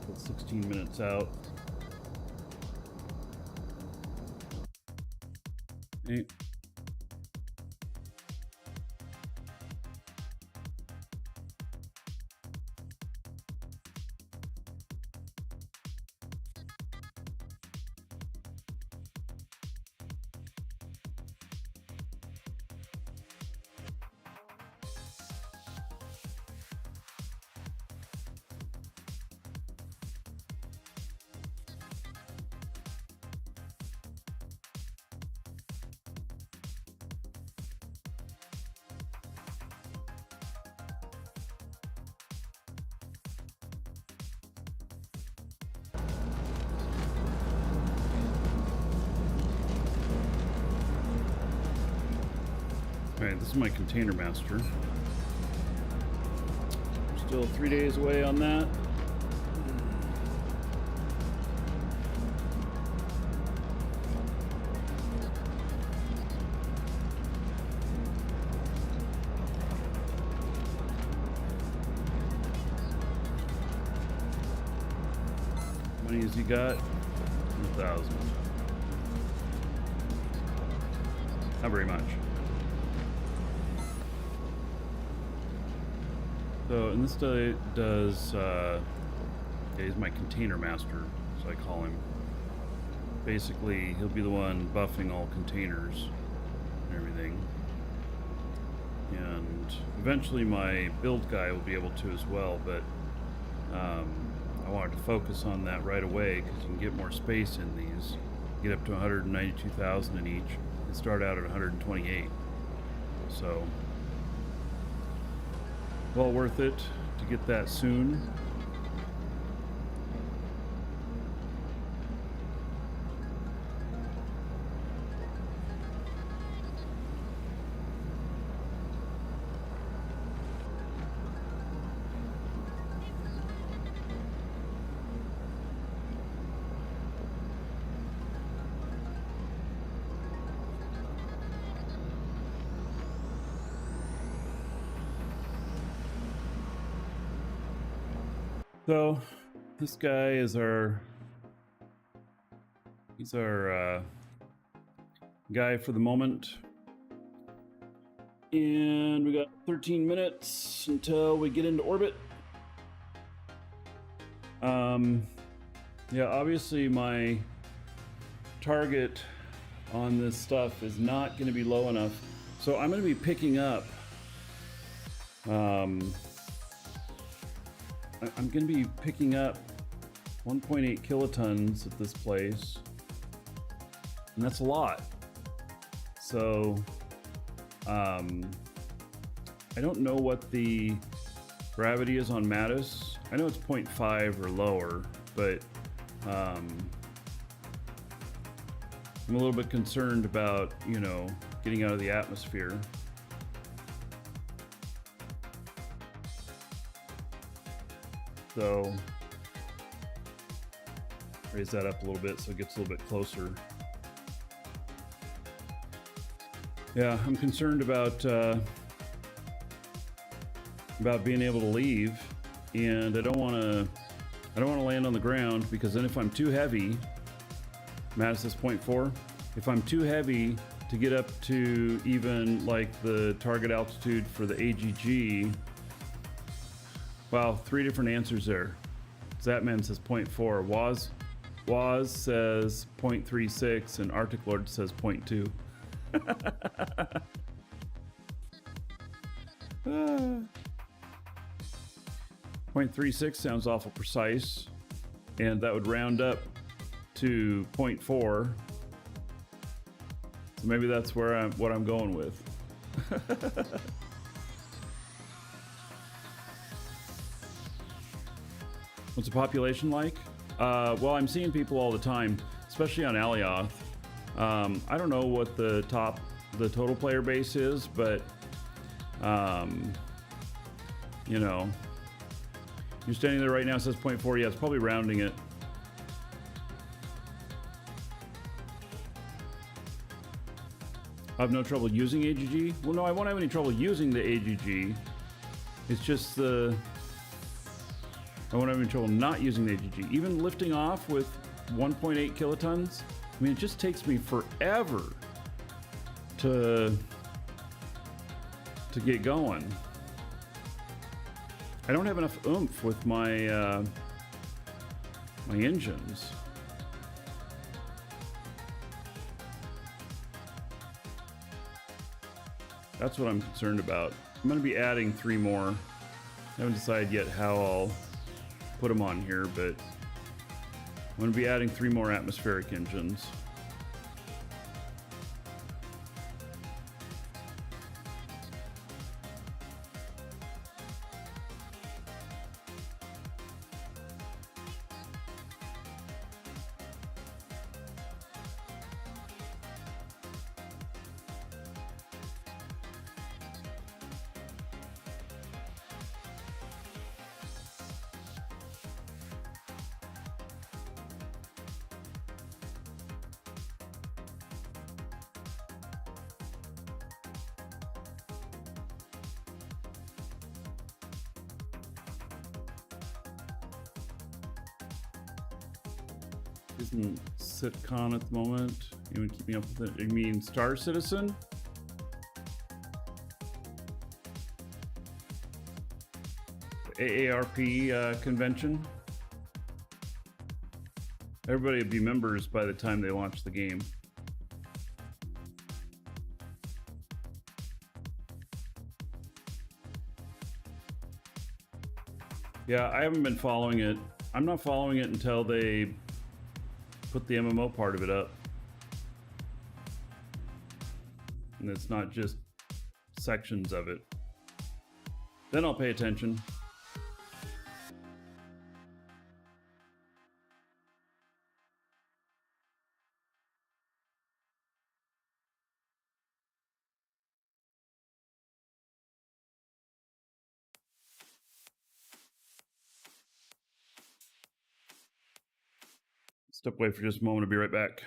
That's 16 minutes out. Okay. Alright, this is my container master. Still 3 days away on that. How many has he got? 1,000. Not very much. So, and this does, he's my container master, so I call him. Basically, he'll be the one buffing all containers and everything. And eventually my build guy will be able to as well, but I wanted to focus on that right away because you can get more space in these. Get up to 192,000 in each and start out at 128. So, well worth it to get that soon. So this guy is he's our guy for the moment. And we got 13 minutes until we get into orbit. Yeah, obviously my target on this stuff is not going to be low enough. So I'm going to be picking up I'm going to be picking up 1.8 kilotons at this place, and that's a lot. So I don't know what the gravity is on Mattis. I know it's 0.5 or lower, but I'm a little bit concerned about, you know, getting out of the atmosphere. So raise that up a little bit so it gets a little bit closer. Yeah, I'm concerned about being able to leave, and I don't want to land on the ground, because then if I'm too heavy, Mattis is 0.4. If I'm too heavy to get up to even like the target altitude for the AGG. Wow, 3 different answers there. Zatman says 0.4. Waz says 0.36, and Arctic Lord says 0.2. 0.36 sounds awful precise, and that would round up to 0.4. So maybe that's where what I'm going with. What's the population like? Well, I'm seeing people all the time, especially on Alioth. I don't know what the total player base is, but you know, you're standing there right now, it says 0.4. Yeah, it's probably rounding it. I have no trouble using AGG. Well, no, I won't have any trouble using the AGG. It's just I won't have any trouble not using the AGG. Even lifting off with 1.8 kilotons, I mean, it just takes me forever to get going. I don't have enough oomph with my my engines. That's what I'm concerned about. I'm going to be adding 3 more. I haven't decided yet how I'll put them on here, but I'm going to be adding 3 more atmospheric engines. Isn't Sitcon at the moment? You want to keep me up with it? You mean Star Citizen? The AARP convention? Everybody would be members by the time they launch the game. Yeah, I haven't been following it. I'm not following it until they put the MMO part of it up. And it's not just sections of it. Then I'll pay attention. Step away for just a moment. I'll be right back.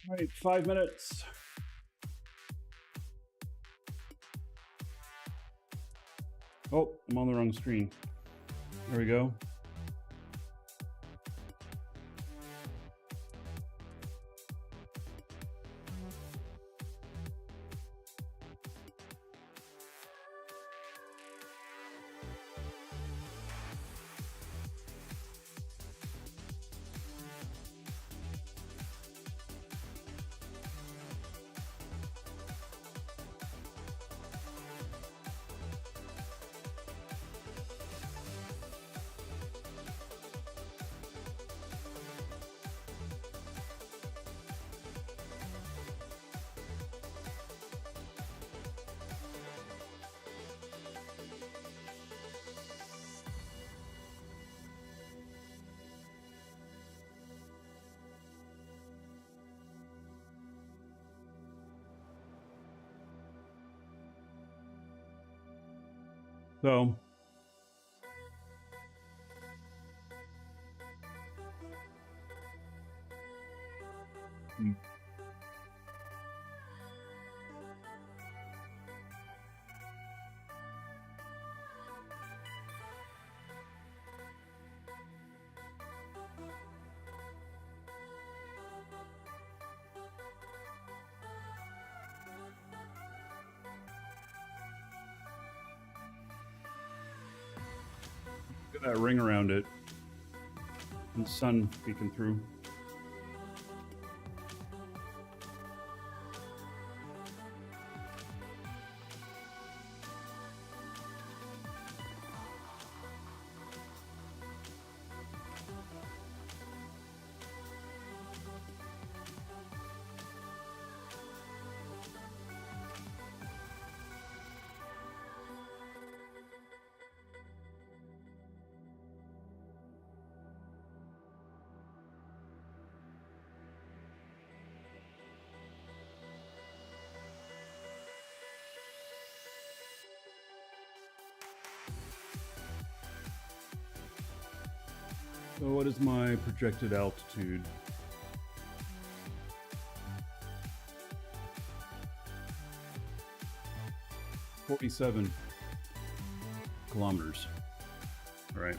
All right, 5 minutes. Oh, I'm on the wrong screen. There we go. So that ring around it. And the sun peeking through. So what is my projected altitude? .47 kilometers. All right.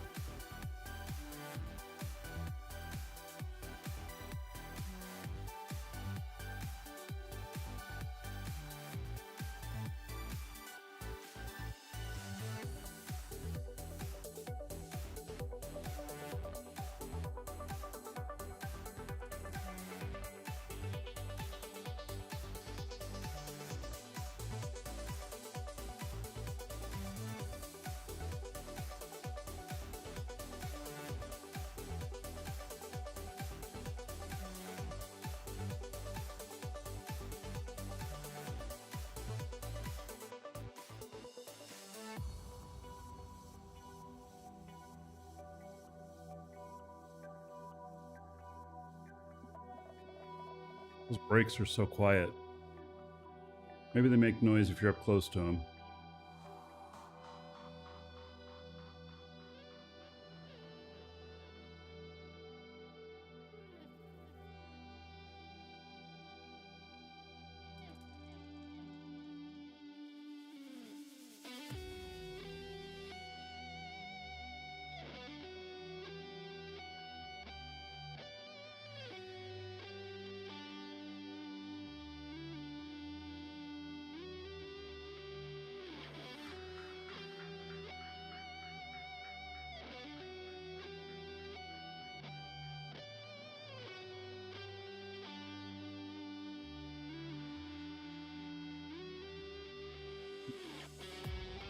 Those brakes are so quiet. Maybe they make noise if you're up close to them.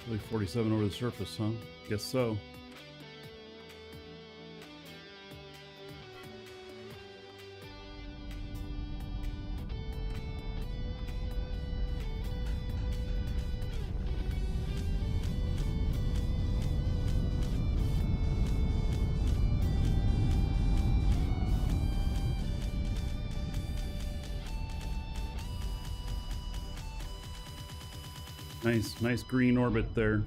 Really 47 over the surface, huh? Guess so. Nice green orbit there.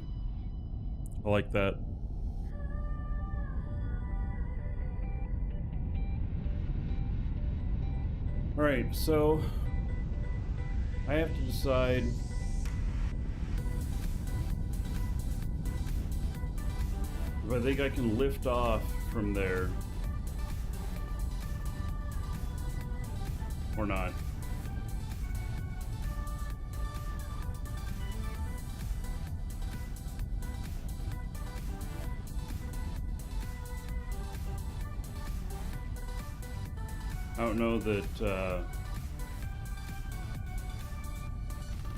I like that. All right, so I have to decide if I think I can lift off from there or not. I don't know that,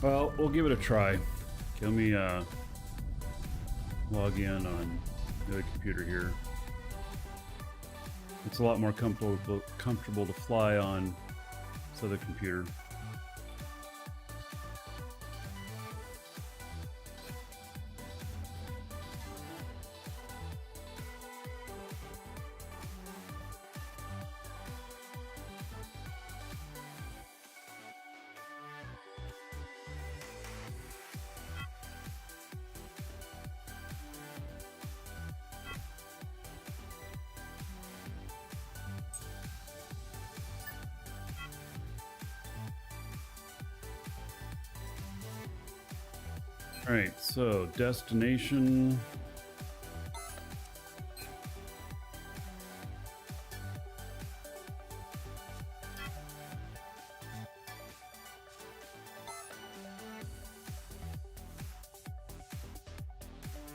well, we'll give it a try. Okay, let me log in on the other computer here. It's a lot more comfortable to fly on this other computer. All right, so destination.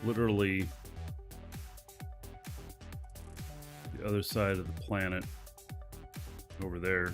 Literally other side of the planet over there.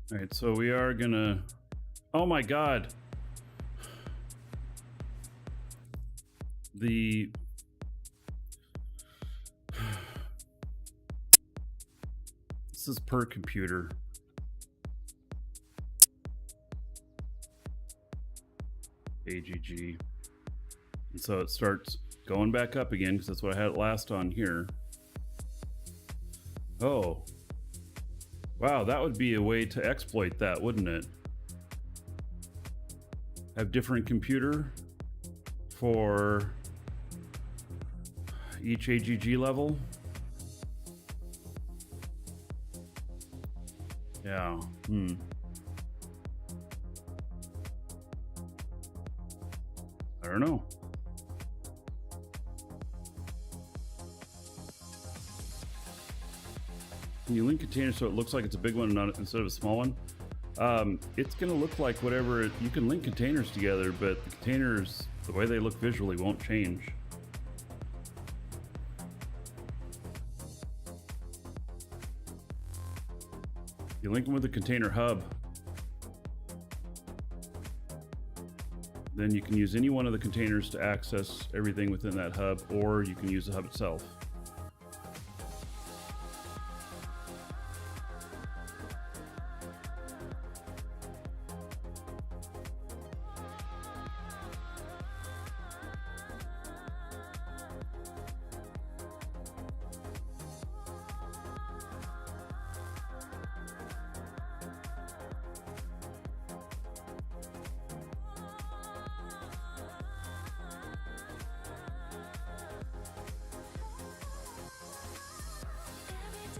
All right, so we are gonna, oh my God. This is per computer. AGG. And so it starts going back up again because that's what I had last on here. Oh. Wow, that would be a way to exploit that, wouldn't it? Have different computer for each AGG level. Yeah. I don't know. Can you link containers so it looks like it's a big one and not instead of a small one? It's going to look like whatever. You can link containers together, but the containers, the way they look visually, won't change. You link them with the container hub, then you can use any one of the containers to access everything within that hub, or you can use the hub itself.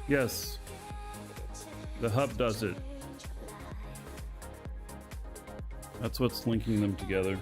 Yes, the hub does it. That's what's linking them together.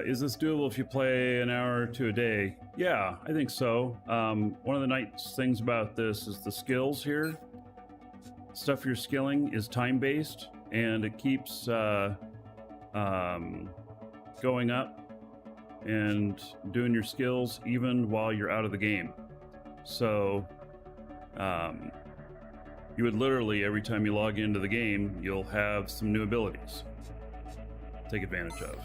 Is this doable if you play an hour or two a day? Yeah, I think so. One of the nice things about this is the skills here. Stuff you're skilling is time-based, and it keeps going up and doing your skills even while you're out of the game. So you would literally, every time you log into the game, you'll have some new abilities to take advantage of.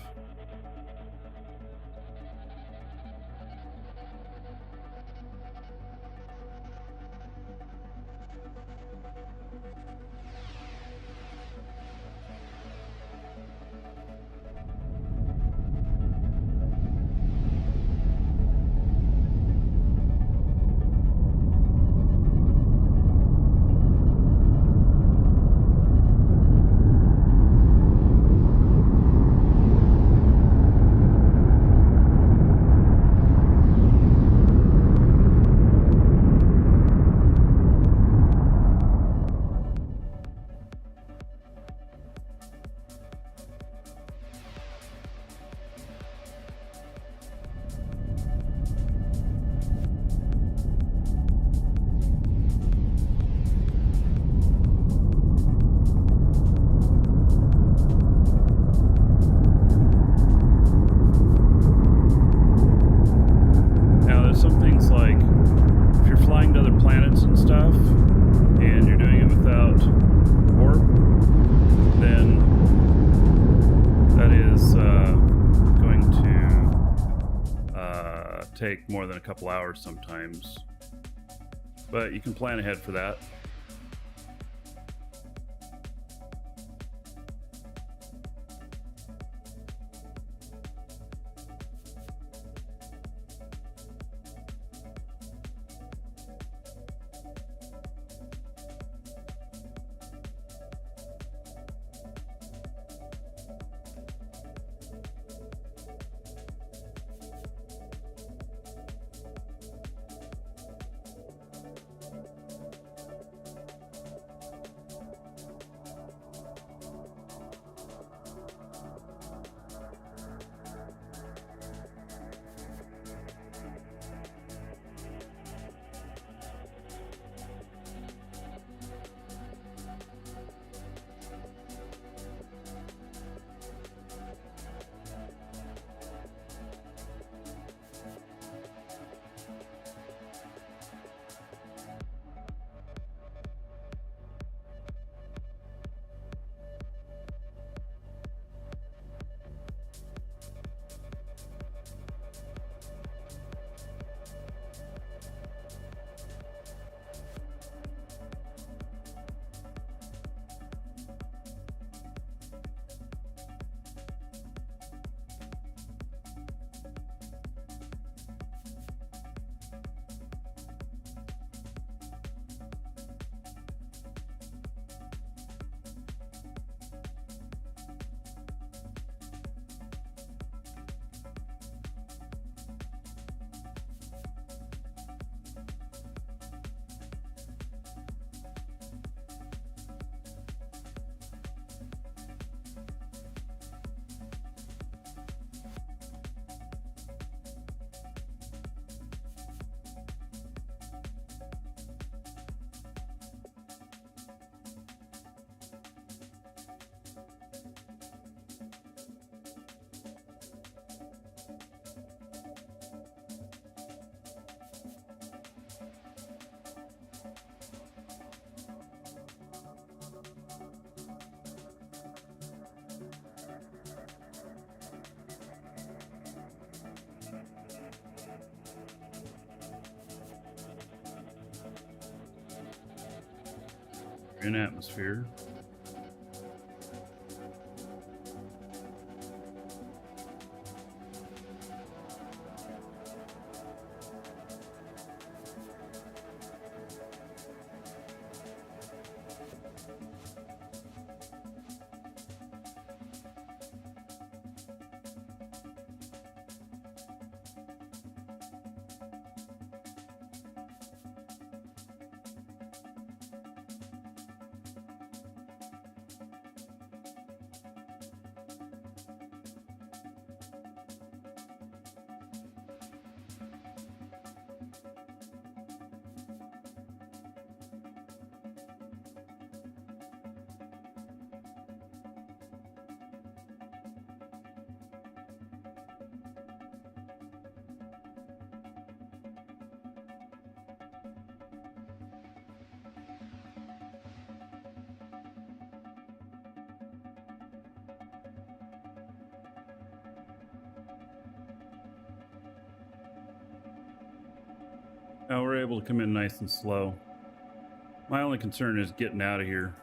take more than a couple hours sometimes, but you can plan ahead for that. In atmosphere. Now we're able to come in nice and slow. My only concern is getting out of here.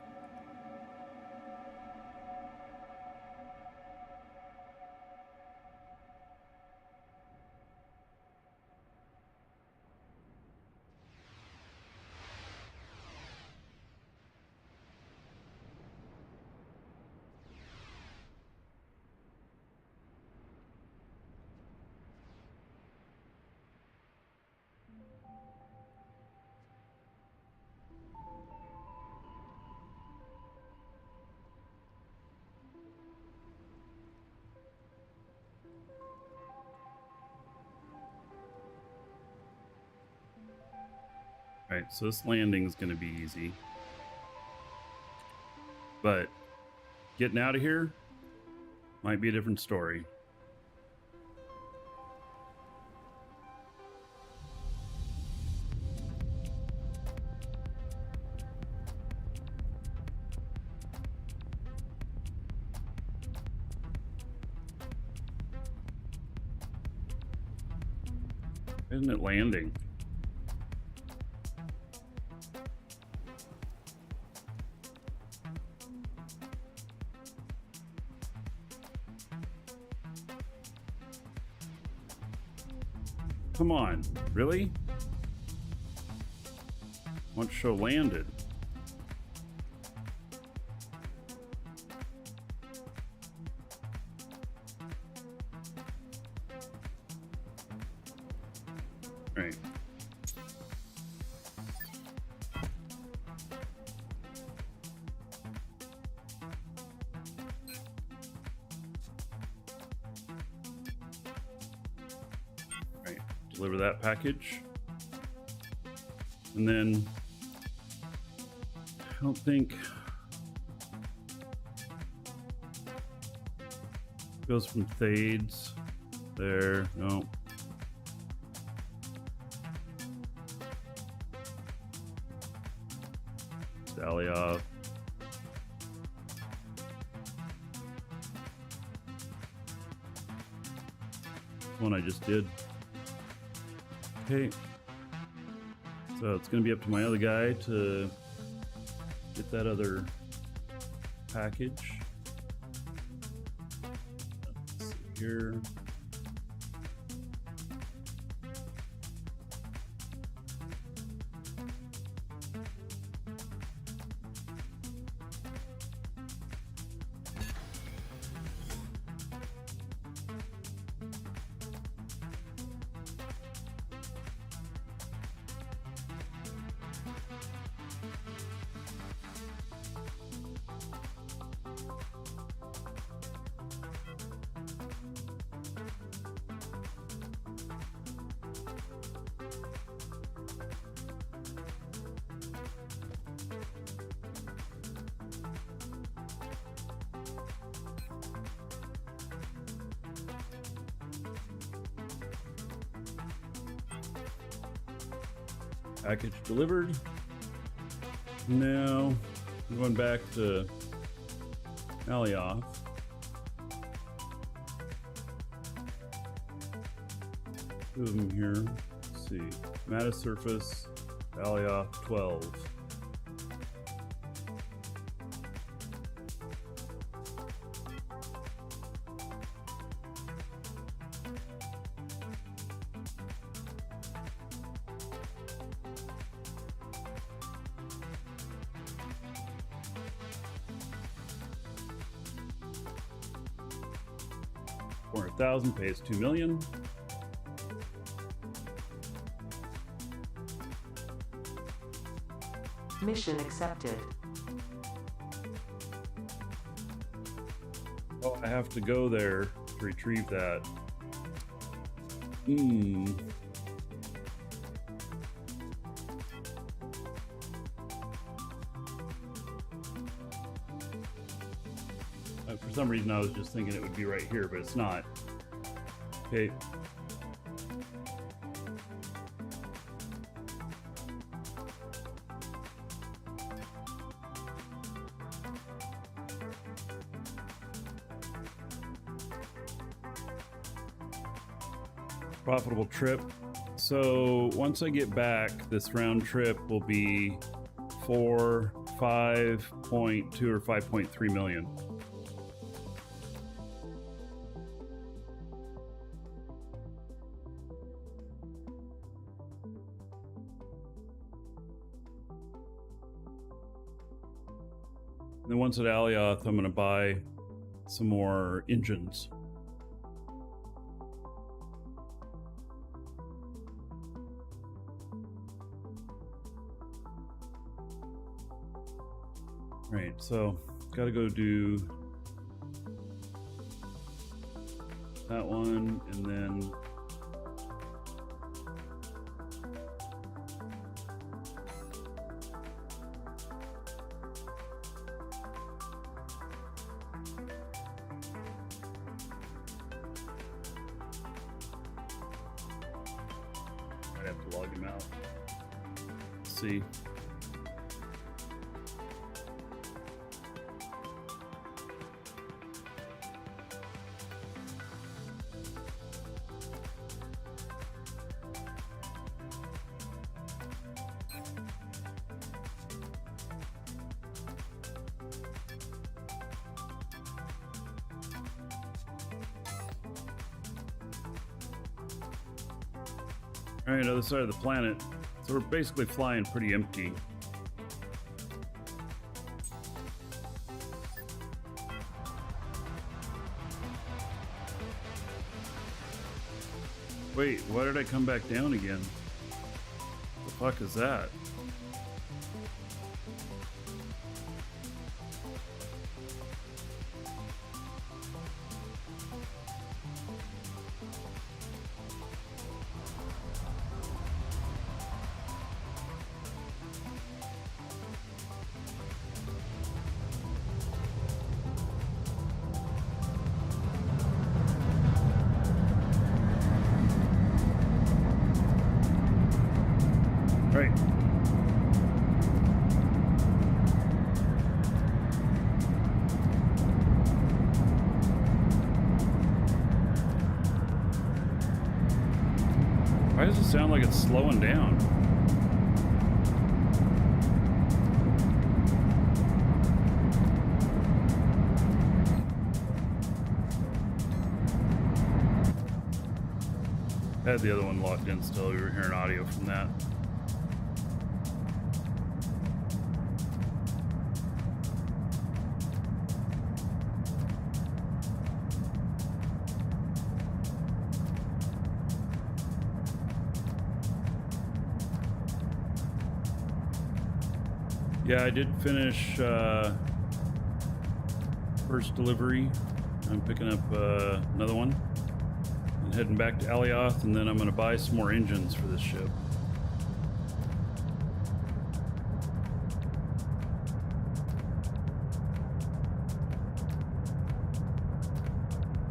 Right, so this landing is going to be easy. But getting out of here might be a different story. Isn't it landing? Come on, really? Want to show landed. Right. Right. Deliver that package. And then I don't think goes from Thades there. No. Dalia. One I just did. Okay. So it's going to be up to my other guy to get that other package. Let's see here. Package delivered. Now I'm going back to Alioth. Two of them here. Let's see. Mata Surface, Alioth 12. $400,000 pays $2 million. Mission accepted. Oh, I have to go there to retrieve that. For some reason I was just thinking it would be right here, but it's not. Okay. Profitable trip. So once I get back, this round trip will be 5.2 or 5.3 million. And then once at Alioth, I'm going to buy some more engines. Right, so got to go do that one, and then I'd have to log him out. Let's see. All right, other side of the planet. So we're basically flying pretty empty. Wait, why did I come back down again? The fuck is that? Right. Why does it sound like it's slowing down? I had the other one locked in still. We were hearing audio from that. Yeah, I did finish first delivery. I'm picking up another one and heading back to Alioth, and then I'm going to buy some more engines for this ship.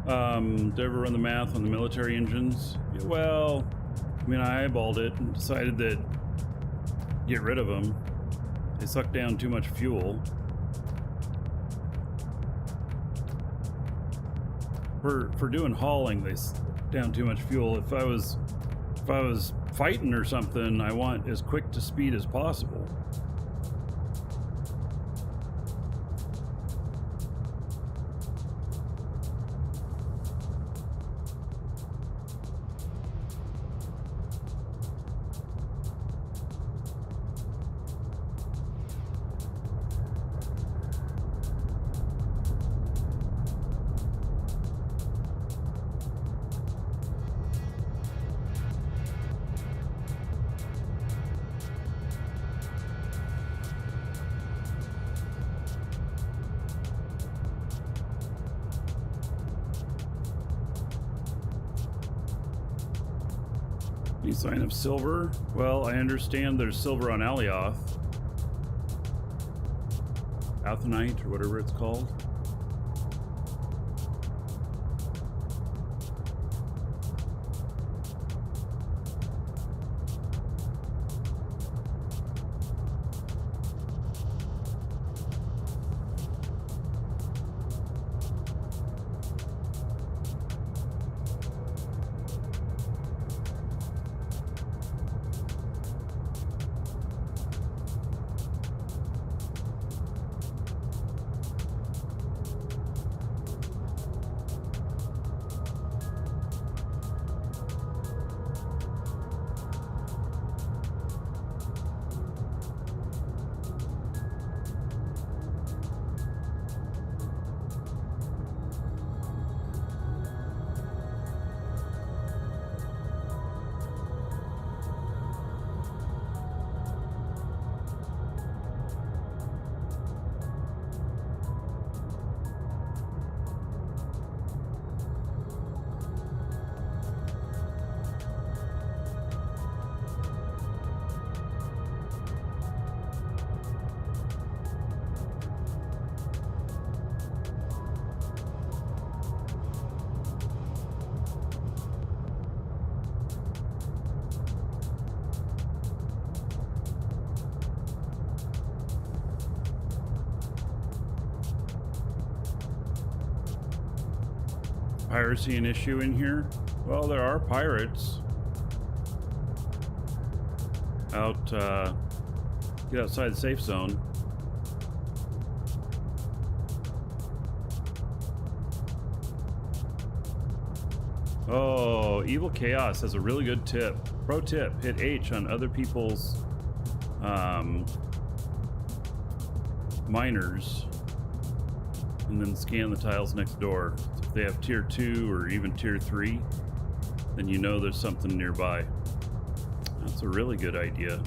Did I ever run the math on the military engines? Yeah, well, I mean, I eyeballed it and decided that get rid of them. They suck down too much fuel. For doing hauling, they suck down too much fuel. If I was fighting or something, I want as quick to speed as possible. Any sign of silver? Well, I understand there's silver on Alioth. Athenite, or whatever it's called. Piracy an issue in here? Well, there are pirates out, get outside the safe zone. Oh, Evil Chaos has a really good tip. Pro tip, hit H on other people's miners and then scan the tiles next door. So if they have tier 2 or even tier 3, then you know there's something nearby. That's a really good idea.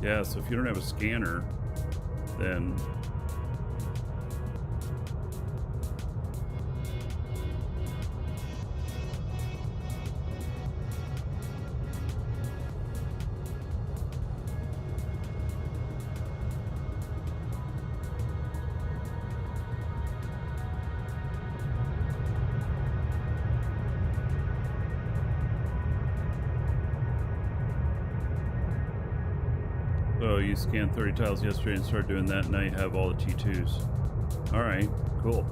Yeah, so if you don't have a scanner, then so you scanned 30 tiles yesterday and started doing that, and now you have all the T2s. All right, cool.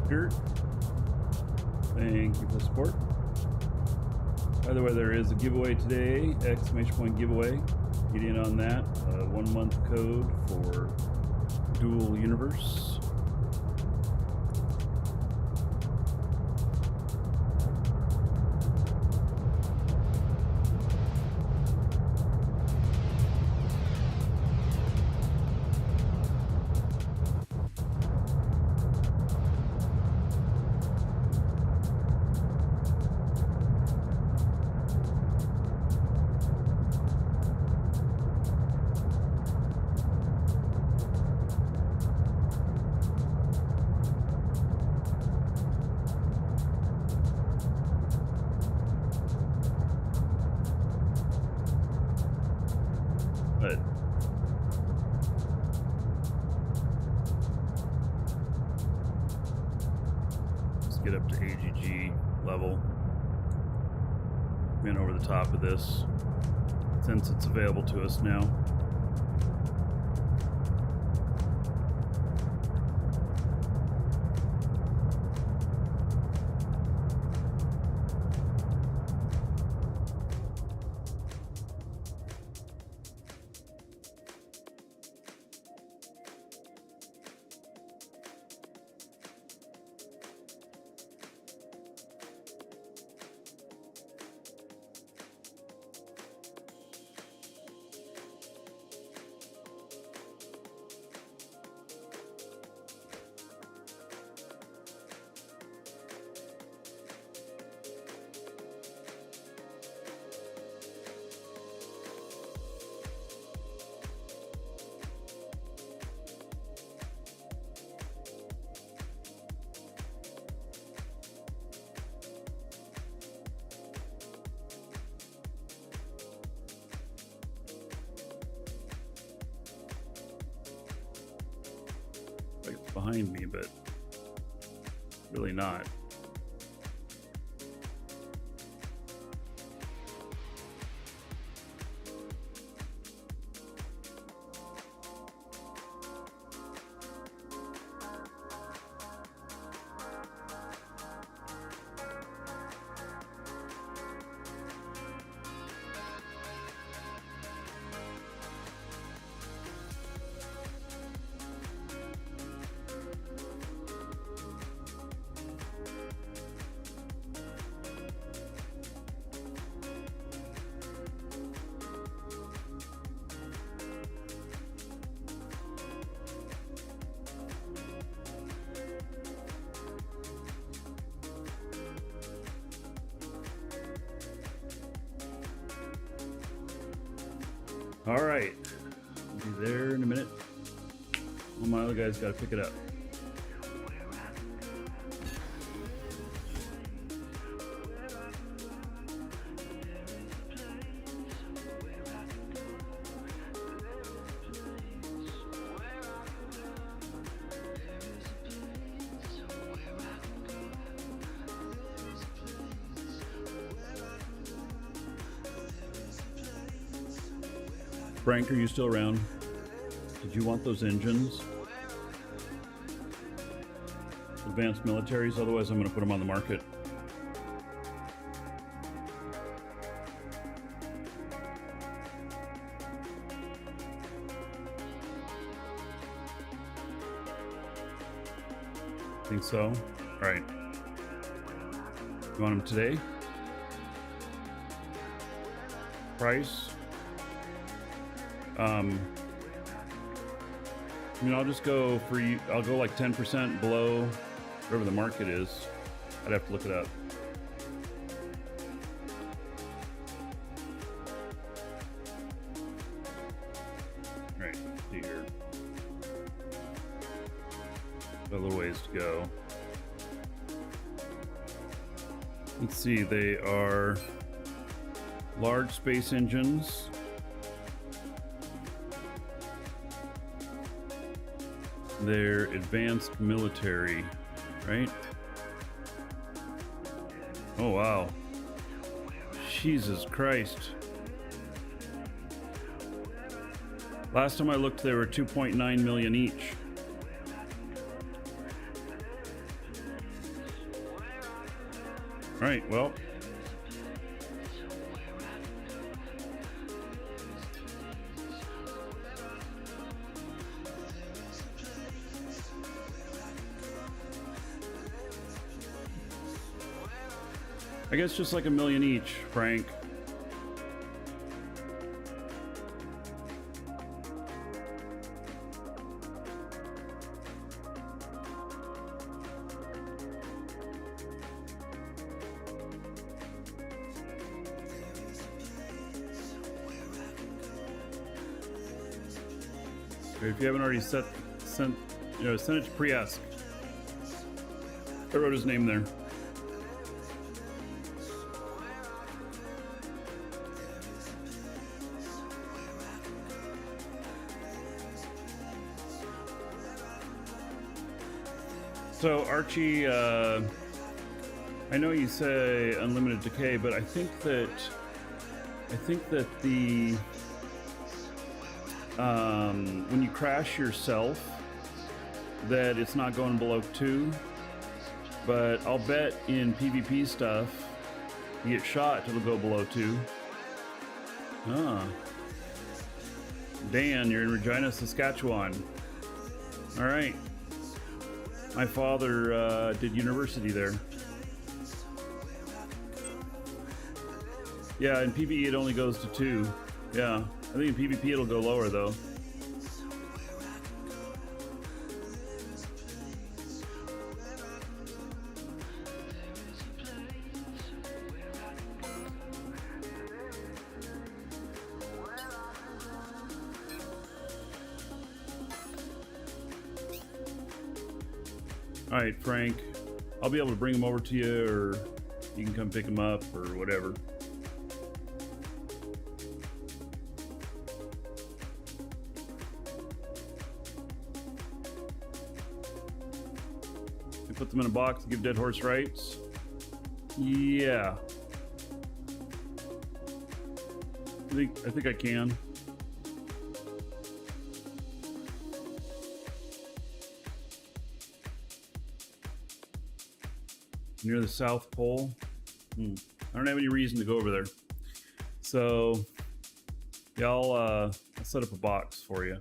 Dirt. Thank you for the support. By the way, there is a giveaway today, exclamation point giveaway. Get in on that. 1 month code for Dual Universe. But let's get up to AGG level. Been over the top of this since it's available to us now. Like it's behind me, but really not. All right, I'll be there in a minute. All my other guys got to pick it up. Frank, are you still around? Did you want those engines? Advanced militaries, otherwise I'm going to put them on the market. Think so? All right. You want them today? Price? I mean, I'll just go for you. I'll go like 10% below whatever the market is. I'd have to look it up. All right, let's see here. Got a little ways to go. Let's see, they are large space engines. They're advanced military, right? Oh, wow. Jesus Christ. Last time I looked, they were 2.9 million each. All right, well. I guess just like a million each, Frank. If you haven't already sent it to pre-ask. I wrote his name there. So Archie, I know you say unlimited decay, but I think that the when you crash yourself, that it's not going below 2. But I'll bet in PvP stuff, you get shot, it'll go below 2. Ah. Dan, you're in Regina, Saskatchewan. All right. My father did university there. Yeah, in PvE it only goes to 2. Yeah, I think in PvP it'll go lower though. All right, Frank, I'll be able to bring them over to you, or you can come pick them up, or whatever. You put them in a box and give Dead Horse rights? Yeah. I think I can. Near the South Pole. I don't have any reason to go over there. So, yeah, I'll set up a box for you.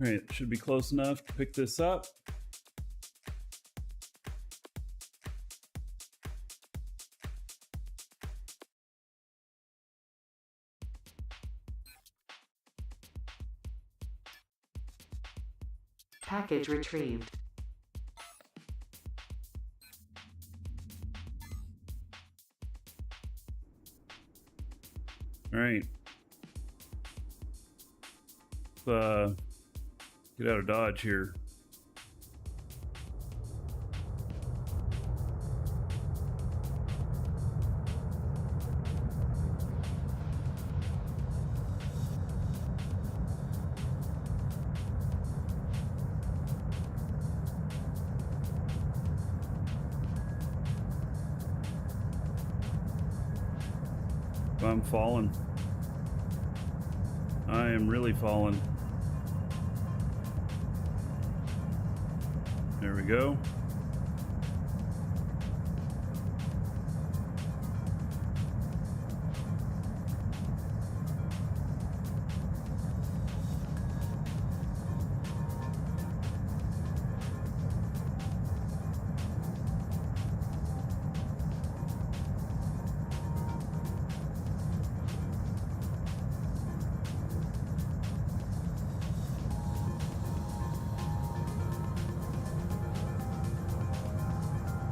All right, should be close enough to pick this up. Package retrieved. All right. Get out of Dodge here. I'm falling. I am really falling. There we go.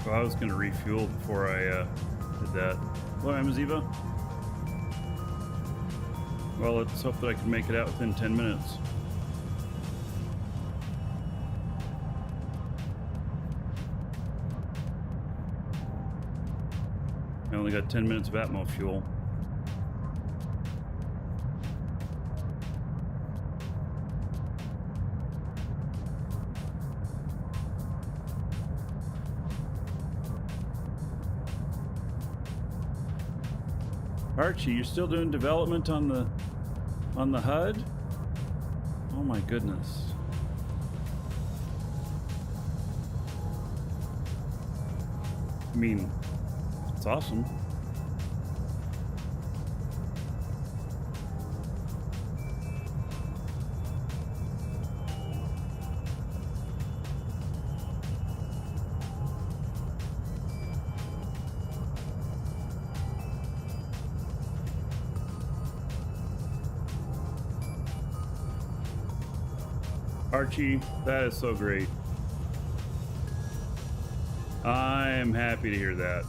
Well, I was going to refuel before I did that. What time is Eva? Well, let's hope that I can make it out within 10 minutes. I only got 10 minutes of Atmo fuel. Archie, you're still doing development on the HUD? Oh my goodness. I mean, it's awesome. Archie, that is so great. I am happy to hear that.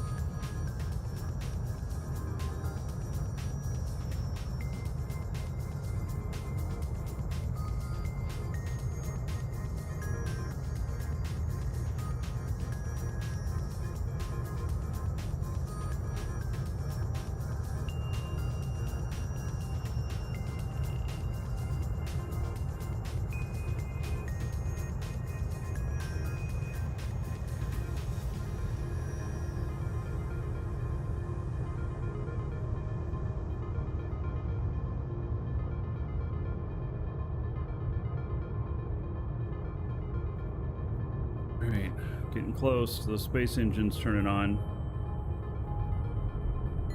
Alright, getting close. The space engine's turning on.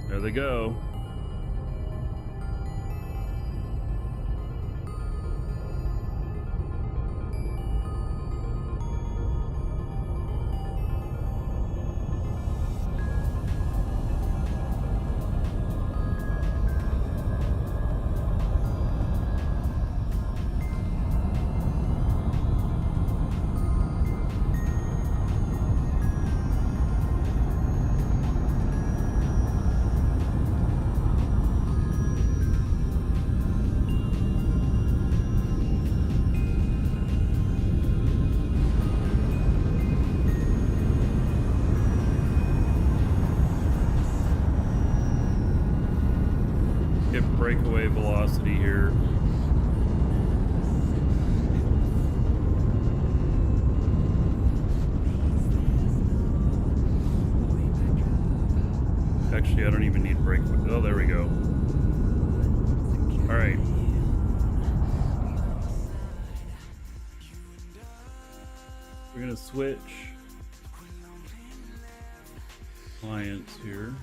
There they go. Get breakaway velocity here. Actually, I don't even need breakaway. Oh, there we go. All right. We're gonna switch clients here.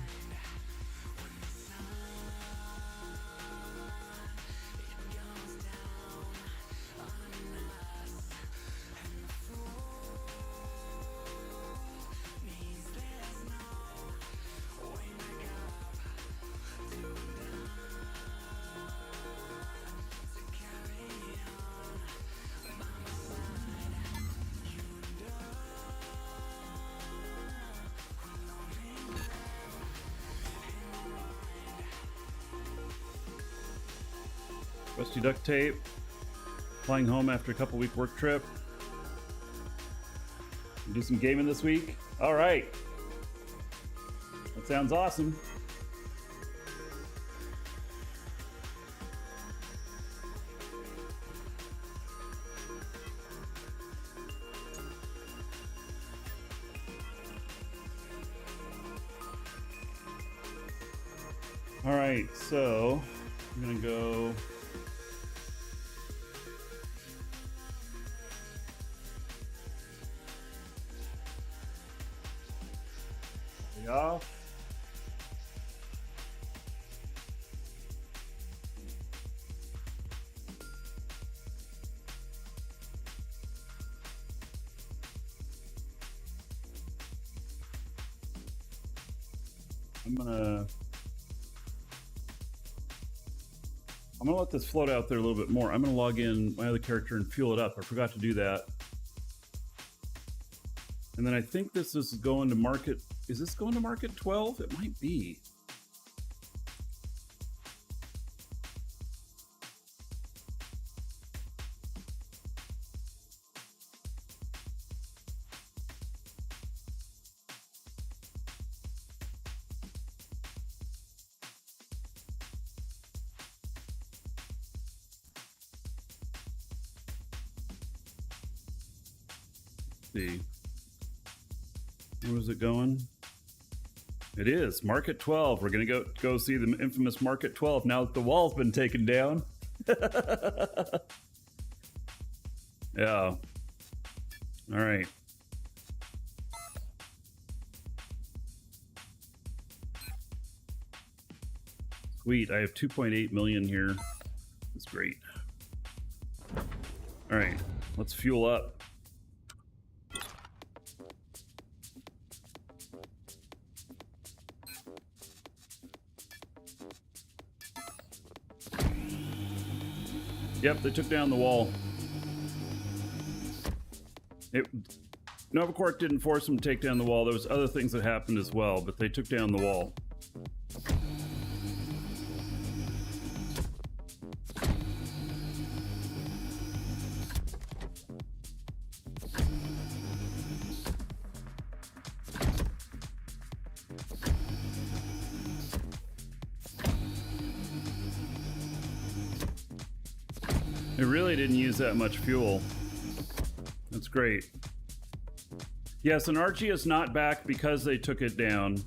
Rusty duct tape. Flying home after a couple week work trip. Do some gaming this week. All right. That sounds awesome. All right, so I'm gonna go. Off. I'm gonna let this float out there a little bit more. I'm gonna log in my other character and fuel it up. I forgot to do that. And then I think this is going to market. Is this going to market 12? It might be. See. Where was it going? It is Market 12. We're gonna go see the infamous Market 12 now that the wall's been taken down. Yeah. All right. Sweet. I have 2.8 million here. That's great. All right. Let's fuel up. Yep, they took down the wall. Nova Corp didn't force them to take down the wall. There was other things that happened as well, but they took down the wall. It really didn't use that much fuel. That's great. Yes, and Archie is not back because they took it down.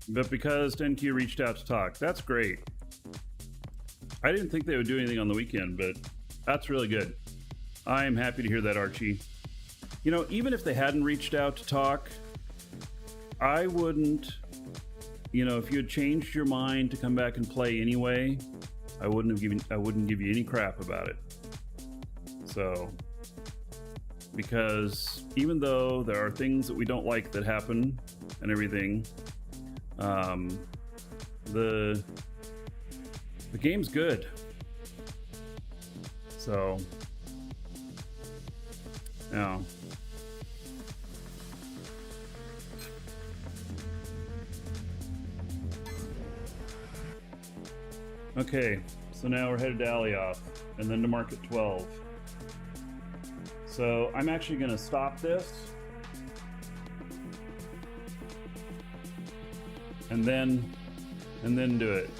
But because Denki reached out to talk. That's great. I didn't think they would do anything on the weekend, but that's really good. I am happy to hear that, Archie. You know, even if they hadn't reached out to talk, I wouldn't, you know, if you had changed your mind to come back and play anyway, I wouldn't give you any crap about it. So, because even though there are things that we don't like that happen and everything, the game's good. So, yeah. Okay, so now we're headed to Alioth, and then to Market 12. So I'm actually going to stop this, and then do it.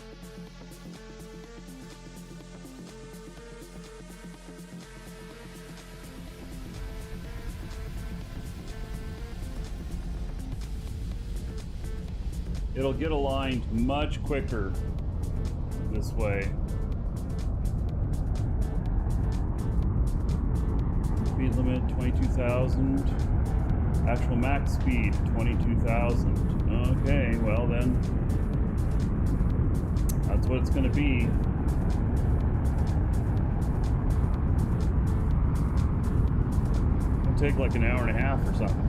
It'll get aligned much quicker this way. Speed limit 22,000. Actual max speed 22,000. Okay, well then, that's what it's going to be. It'll take like an hour and a half or something.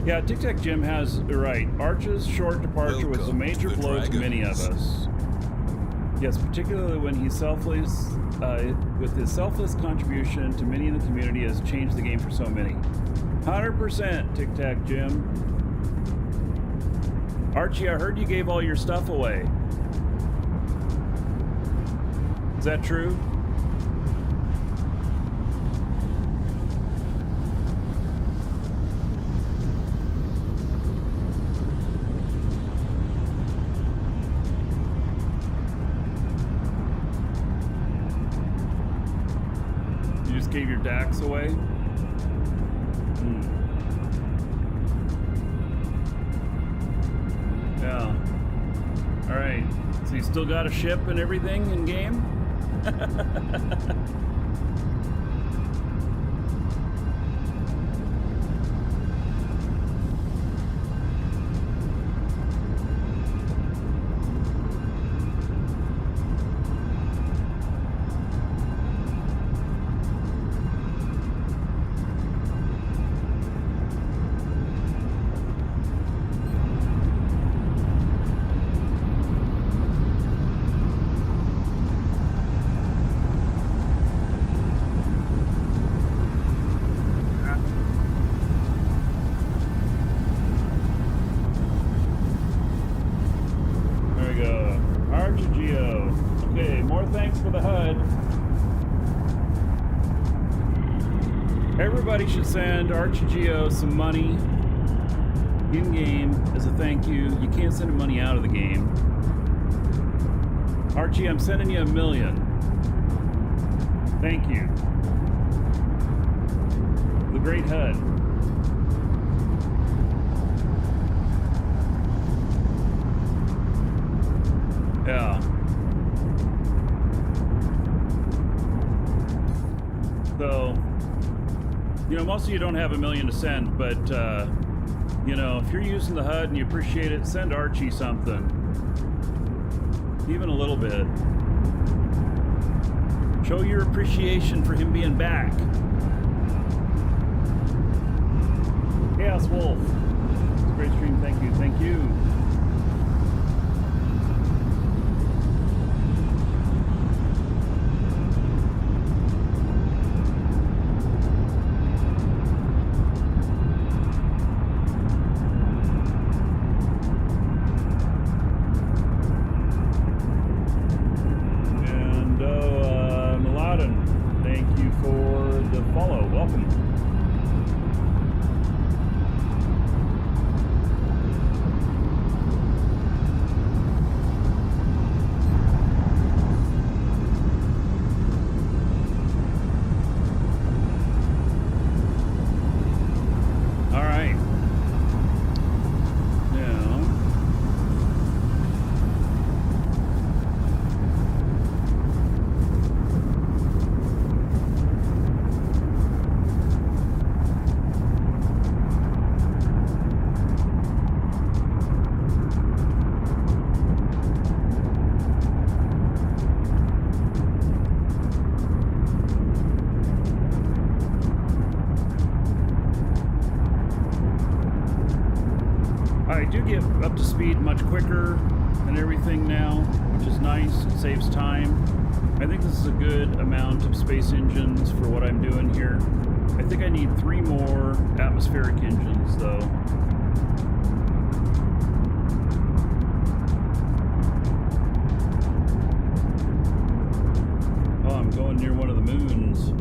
Yeah, Tic Tac Jim has right. Arch's short departure was a major blow to many of us. Yes, particularly when he with his selfless contribution to many in the community has changed the game for so many. 100% Tic Tac Jim. Archie, I heard you gave all your stuff away. Is that true? Gave your DAX away? Yeah. All right. So you still got a ship and everything in game? There we go. Archigeo. Okay, more thanks for the HUD. Everybody should send Archigeo some money in-game as a thank you. You can't send him money out of the game. Archie, I'm sending you $1 million. Thank you. The great HUD. Yeah. So, you know, most of you don't have $1 million to send, but, you know, if you're using the HUD and you appreciate it, send Archie something. Even a little bit. Show your appreciation for him being back. Chaos Wolf. It's a great stream. Thank you. Thank you. Up to speed much quicker and everything now, which is nice. It saves time. I think this is a good amount of space engines for what I'm doing here. I think I need 3 more atmospheric engines though. Oh, I'm going near one of the moons.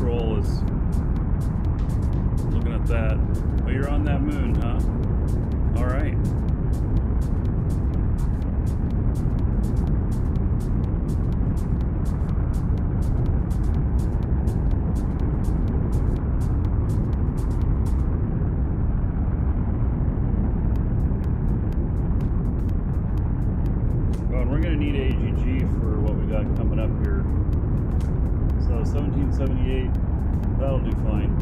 Roll is looking at that. Oh, you're on that moon, huh? All right. Oh, and we're gonna need AGG for what we got coming up here. So 1778, that'll do fine.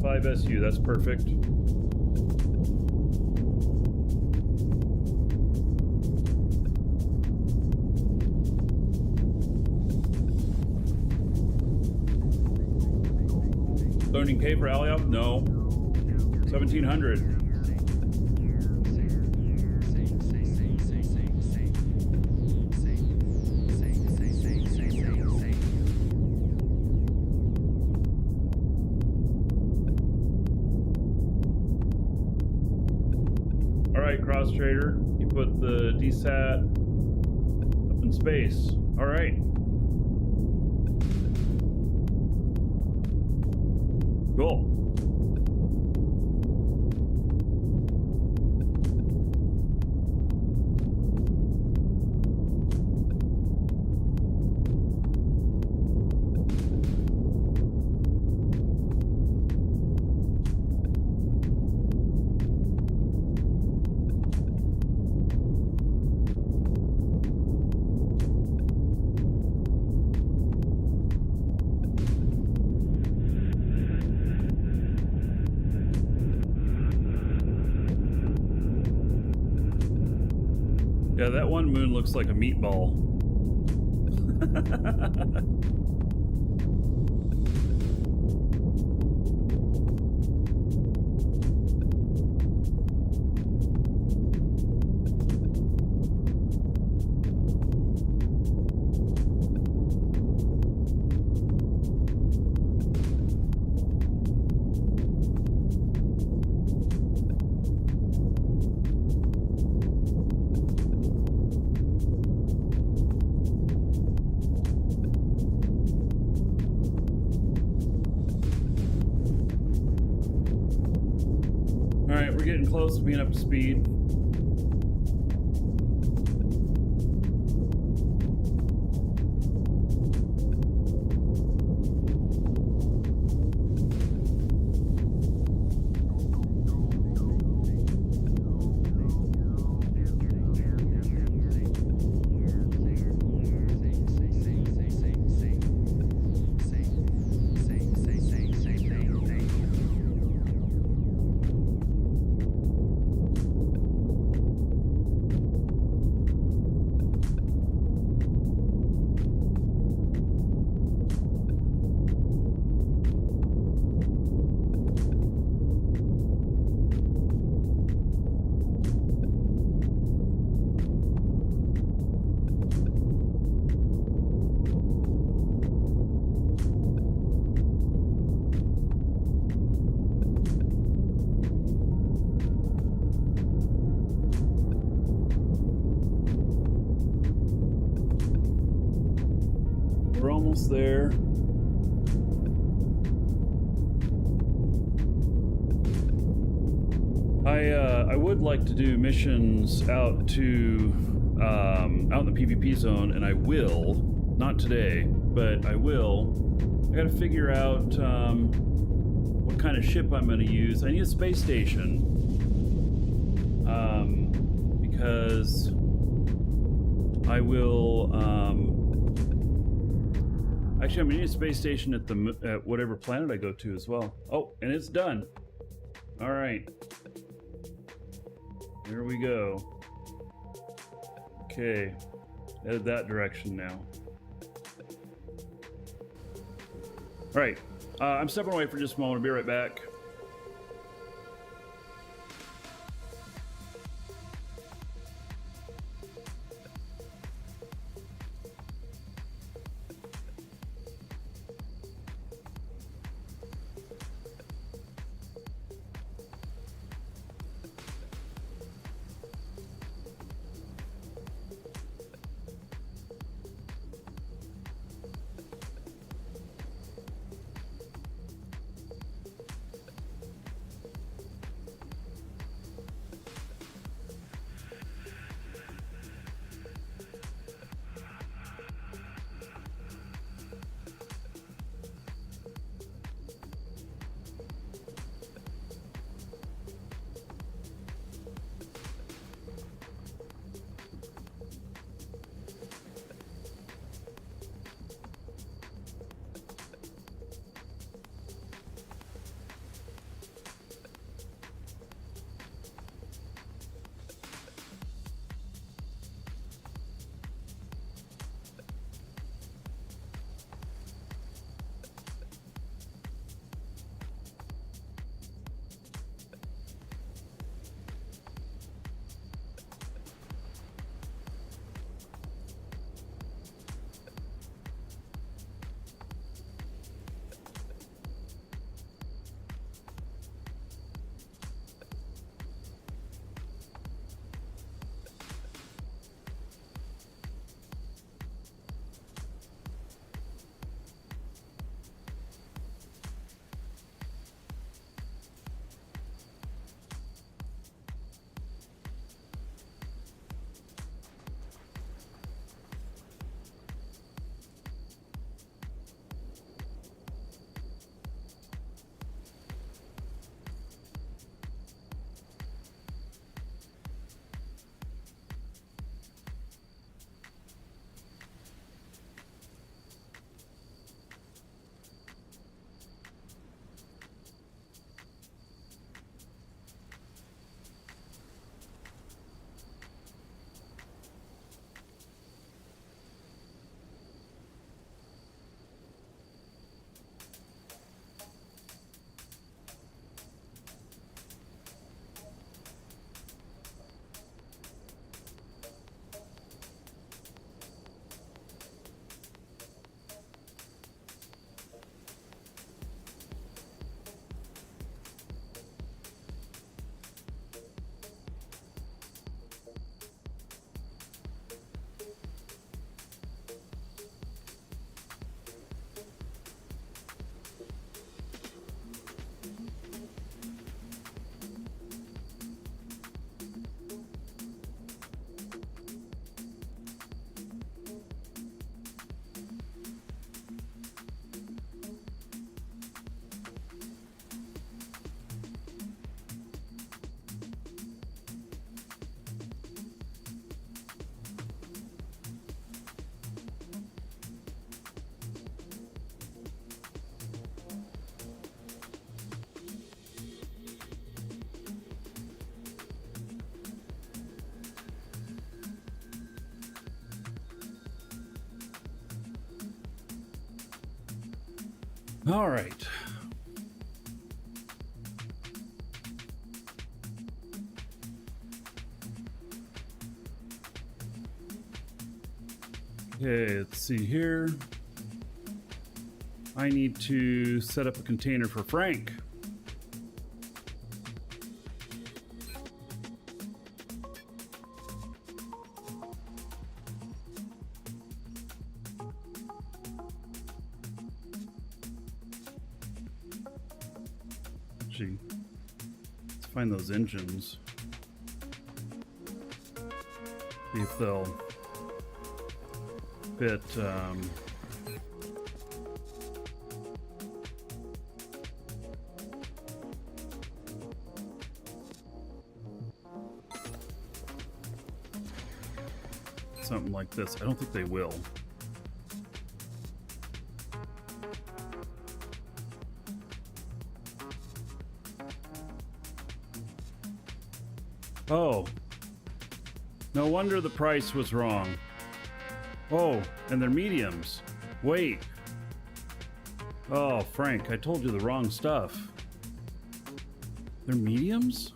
5SU, that's perfect. Learning K for Aliop? No. 1700. Alright, Cross Trader. You put the DSAT up in space. Alright. Cool. Yeah, that one moon looks like a meatball. Alright, we're getting close to being up to speed. We're almost there. I would like to do missions out to out in the PvP zone, and I will. Not today, but I will. I got to figure out what kind of ship I'm going to use. I need a space station because I will. Actually, I'm gonna need a space station at whatever planet I go to as well. Oh, and it's done. All right. Here we go. Okay, headed that direction now. All right, I'm stepping away for just a moment. I'll be right back. All right. Okay, let's see here. I need to set up a container for Frank. Actually, let's find those engines. See if they'll fit. Something like this. I don't think they will. Oh. No wonder the price was wrong. Oh, and they're mediums. Wait. Oh, Frank, I told you the wrong stuff. They're mediums?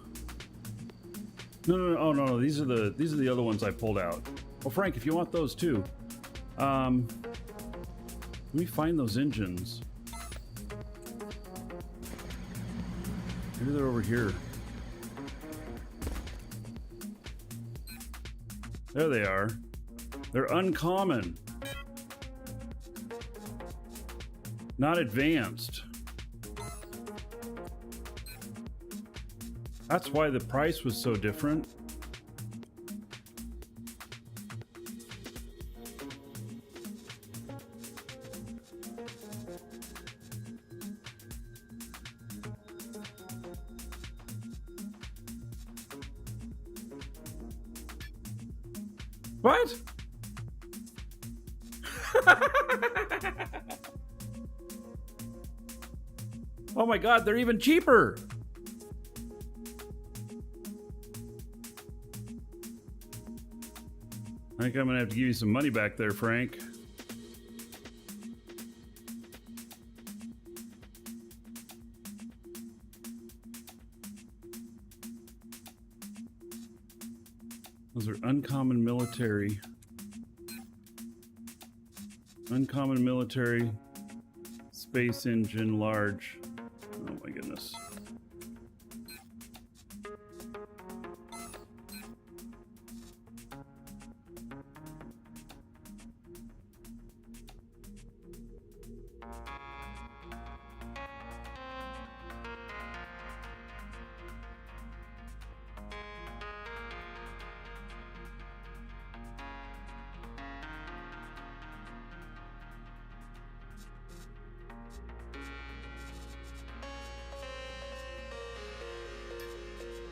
No. Oh, no. These are the other ones I pulled out. Oh, Frank, if you want those too. Let me find those engines. Maybe they're over here. There they are. They're uncommon. Not advanced. That's why the price was so different. What? Oh my God, they're even cheaper. I think I'm gonna have to give you some money back there, Frank. Those are uncommon military. Uncommon military. Space engine large. Oh my goodness.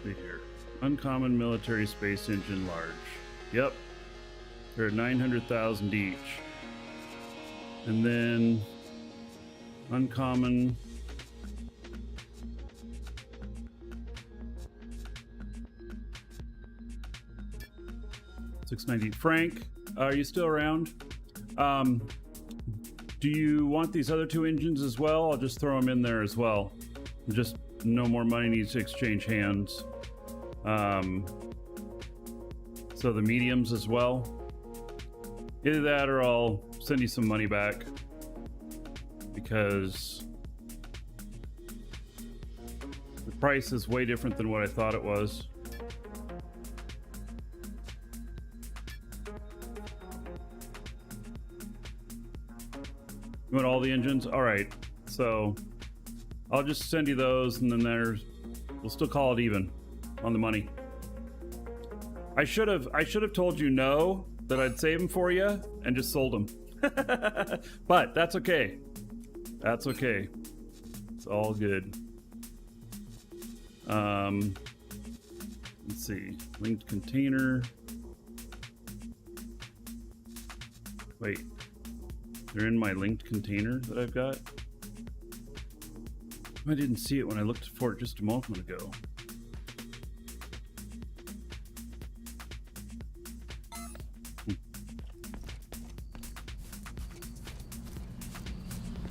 Here. Uncommon military space engine large. Yep. They're 900,000 each. And then uncommon $690. Frank, are you still around? Do you want these other two engines as well? I'll just throw them in there as well. Just no more money needs to exchange hands. So the mediums as well. Either that or I'll send you some money back because the price is way different than what I thought it was. You want all the engines? All right. So I'll just send you those and then we'll still call it even on the money. I should have told you no, that I'd save them for you and just sold them. But that's okay. That's okay. It's all good. Let's see. Linked container. Wait. They're in my linked container that I've got. I didn't see it when I looked for it just a moment ago.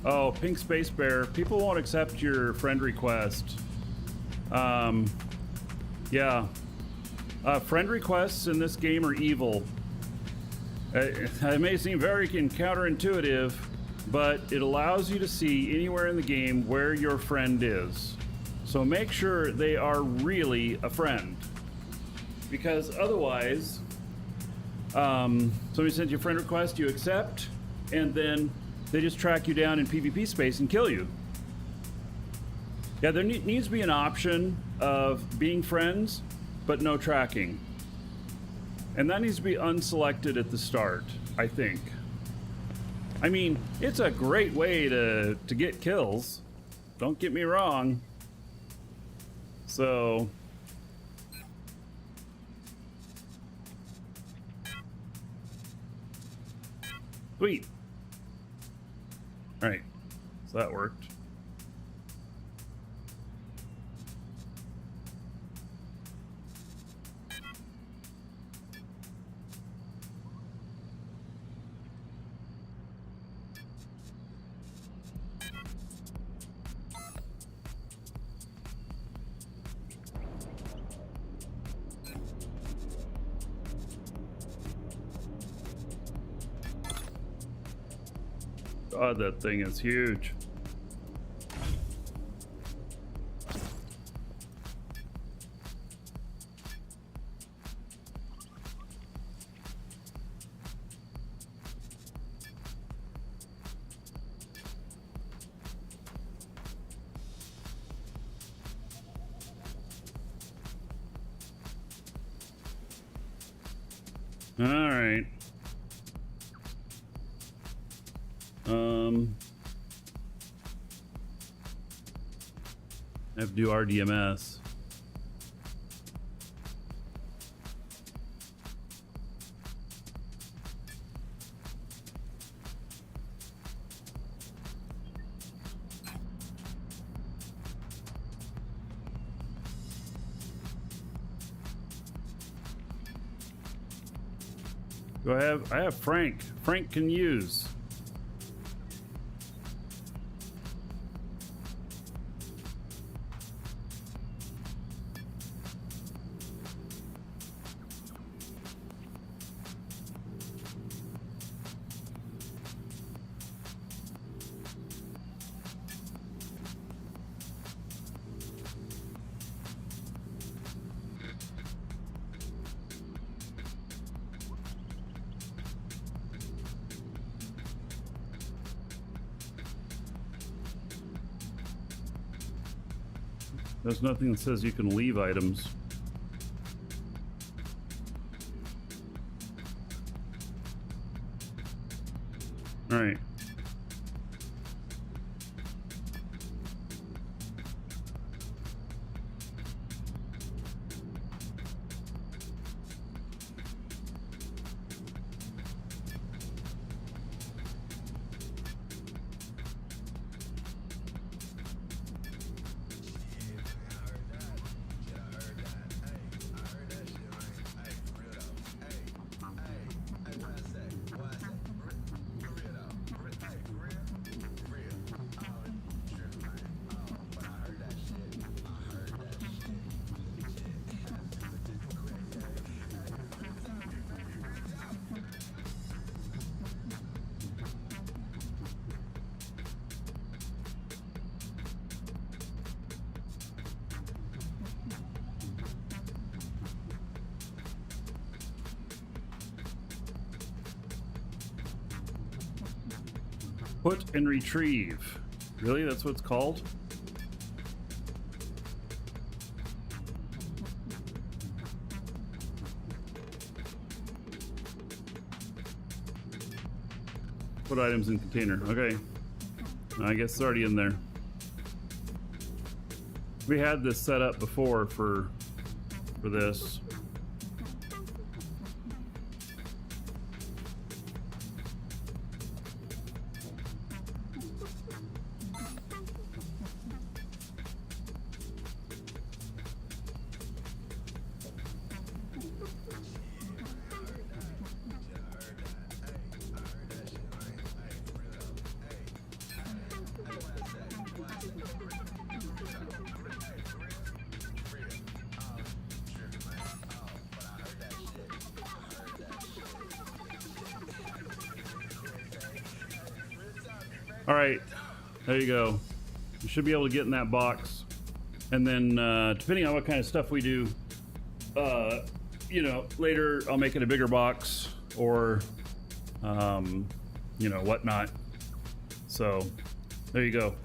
Oh, Pink Space Bear. People won't accept your friend request. Yeah. Friend requests in this game are evil. It may seem very counterintuitive, but it allows you to see anywhere in the game where your friend is. So make sure they are really a friend. Because otherwise, somebody sends you a friend request, you accept, and then they just track you down in PvP space and kill you. Yeah, there needs to be an option of being friends, but no tracking. And that needs to be unselected at the start, I think. I mean, it's a great way to get kills. Don't get me wrong. So... Sweet. Alright, so that worked. God, that thing is huge. All right. I have to do RDMS. Do I have Frank. Frank can use. There's nothing that says you can leave items. All right. Put and retrieve. Really? That's what it's called? Put items in container. Okay. I guess it's already in there. We had this set up before for this. All right, there you go. You should be able to get in that box. And then, depending on what kind of stuff we do, you know, later I'll make it a bigger box or, you know, whatnot. So, there you go.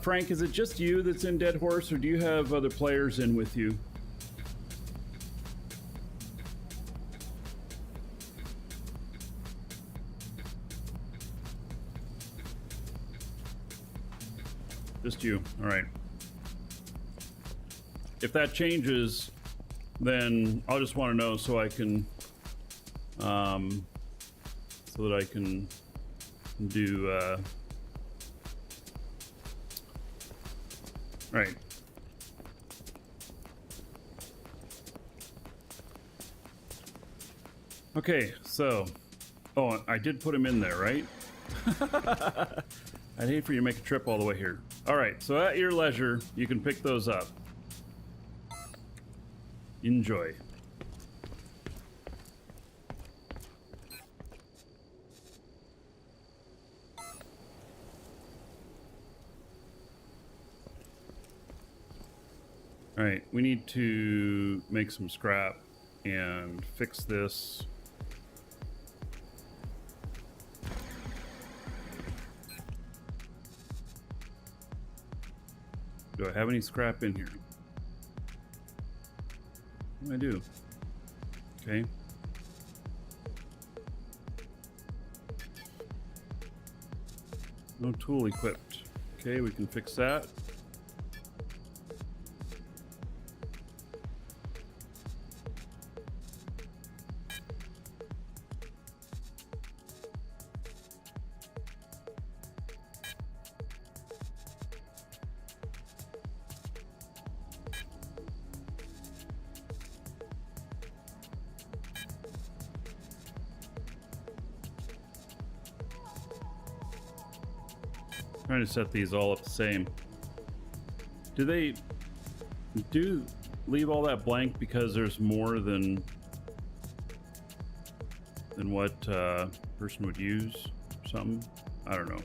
Frank, is it just you that's in Dead Horse, or do you have other players in with you? Just you. All right. If that changes, then I'll just want to know so I can, so that I can do, right. Okay, so, oh, I did put him in there, right? I'd hate for you to make a trip all the way here. All right, so at your leisure, you can pick those up. Enjoy. All right, we need to make some scrap and fix this. Do I have any scrap in here? I do. Okay. No tool equipped. Okay, we can fix that. Trying to set these all up the same. Do they leave all that blank because there's more than what person would use or something? I don't know.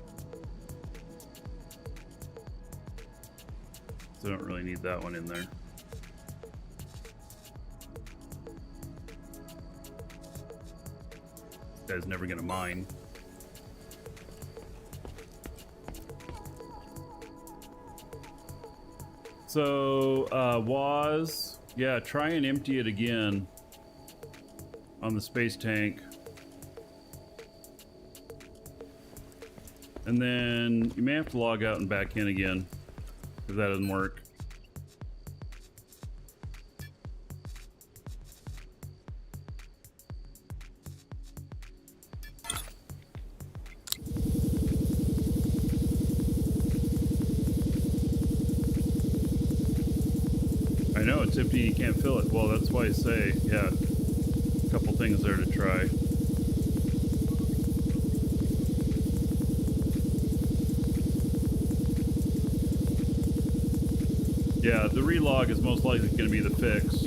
So I don't really need that one in there. This guy's never gonna mine. So, Waz, yeah, try and empty it again on the space tank. And then you may have to log out and back in again if that doesn't work. I know it's empty, you can't fill it. Well, that's why I say, yeah, a couple things there to try. Yeah, the relog is most likely going to be the fix.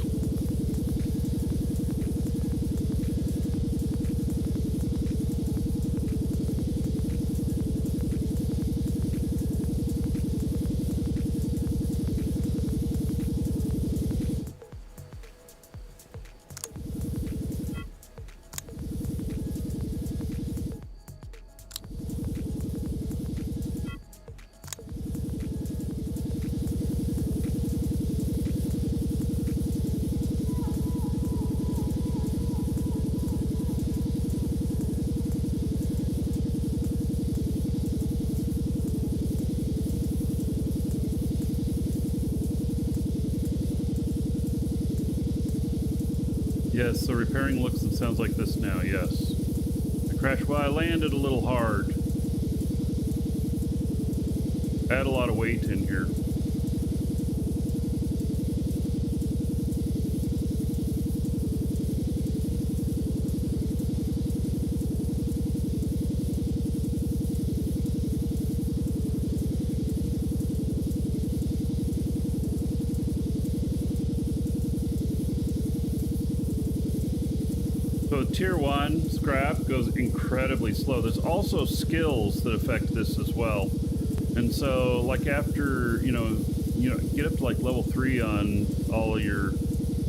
Yes, so repairing looks and sounds like this now, yes. I crashed while I landed a little hard. Add a lot of weight in here. So So tier 1 scrap goes incredibly slow. There's also skills that affect this as well. And so like after, you know, get up to like level 3 on all of your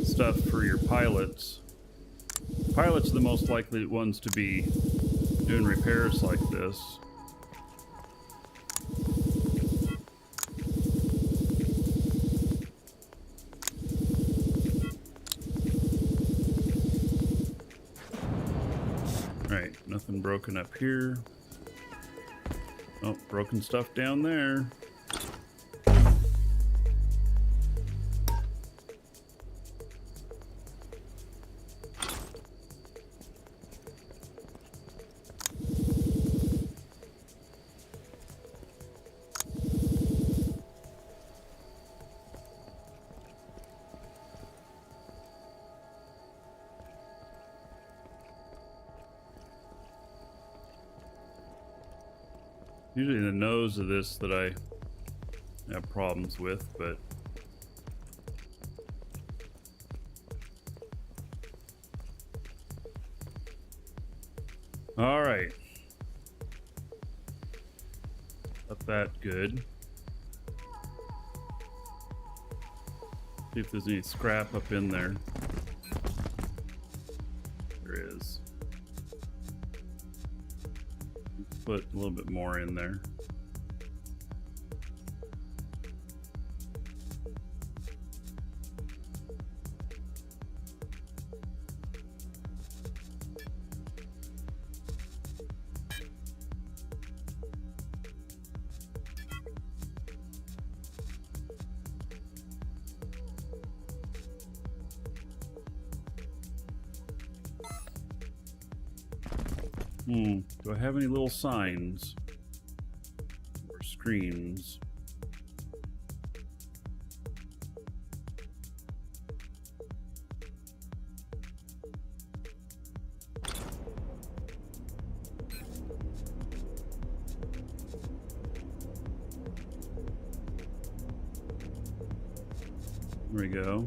stuff for your pilots. Pilots are the most likely ones to be doing repairs like this. Alright, nothing broken up here. Oh, broken stuff down there. Usually the nose of this that I have problems with, but all right. Not that good. See if there's any scrap up in there. There is. Put a little bit more in there. Do I have any little signs or screens? There we go.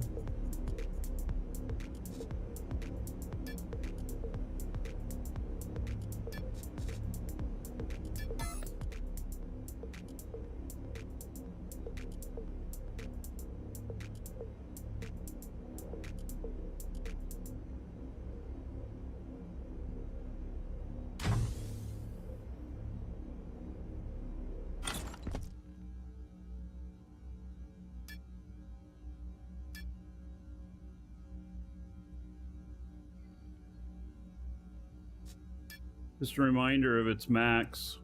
Just a reminder of its max.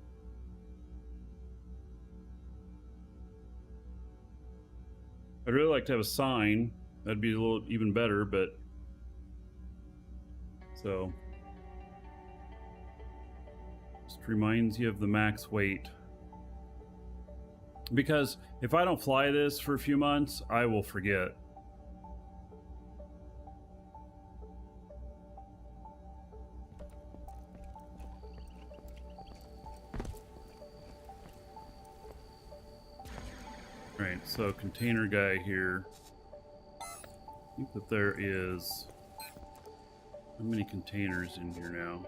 I'd really like to have a sign. That'd be a little even better, but so just reminds you of the max weight. Because if I don't fly this for a few months, I will forget. Alright, so container guy here. I think that there is... How many containers in here now?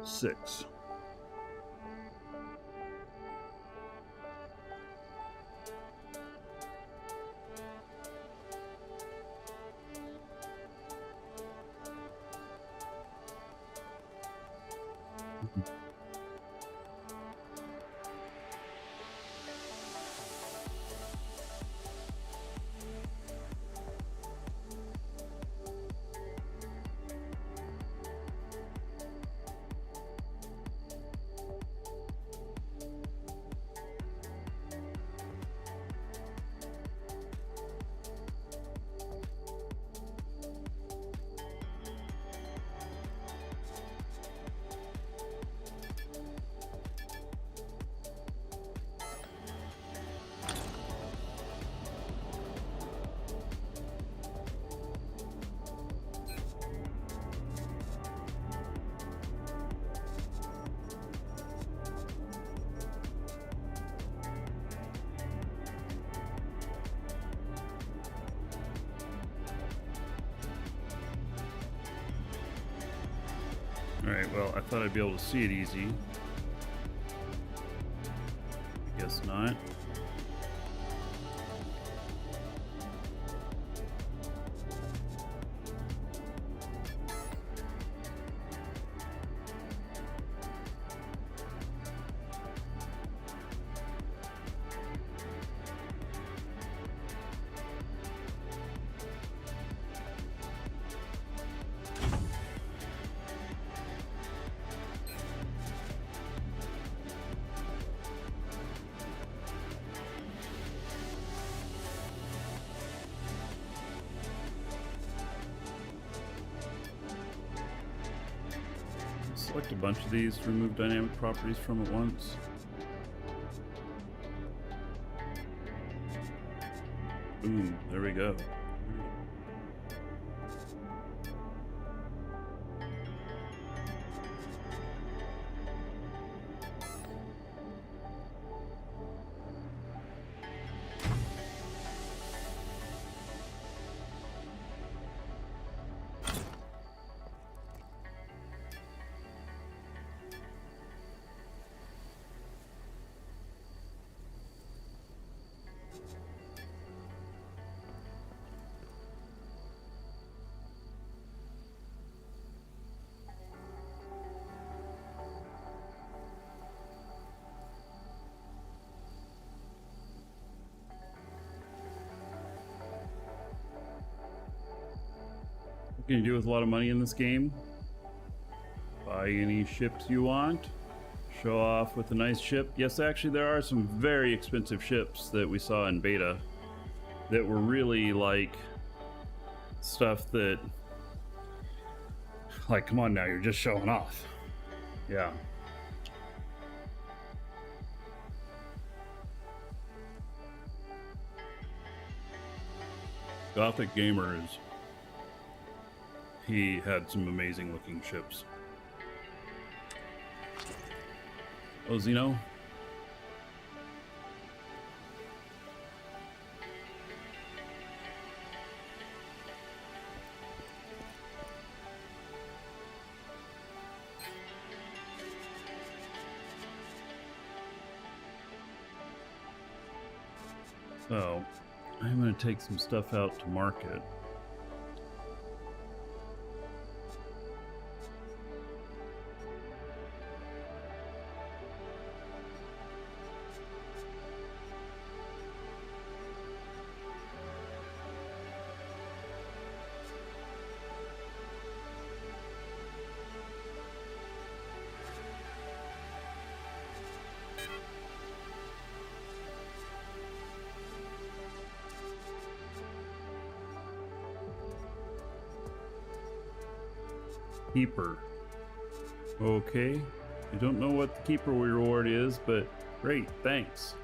Six. Alright, well, I thought I'd be able to see it easy. I guess not. Select a bunch of these to remove dynamic properties from at once. Boom, there we go. What can you do with a lot of money in this game? Buy any ships you want. Show off with a nice ship. Yes, actually there are some very expensive ships that we saw in beta that were really like stuff that, like, come on now, you're just showing off. Yeah. Gothic Gamers, he had some amazing looking ships. Oh, Zeno? So, I'm going to take some stuff out to market. Keeper. Okay. I don't know what the keeper reward is, but great, thanks.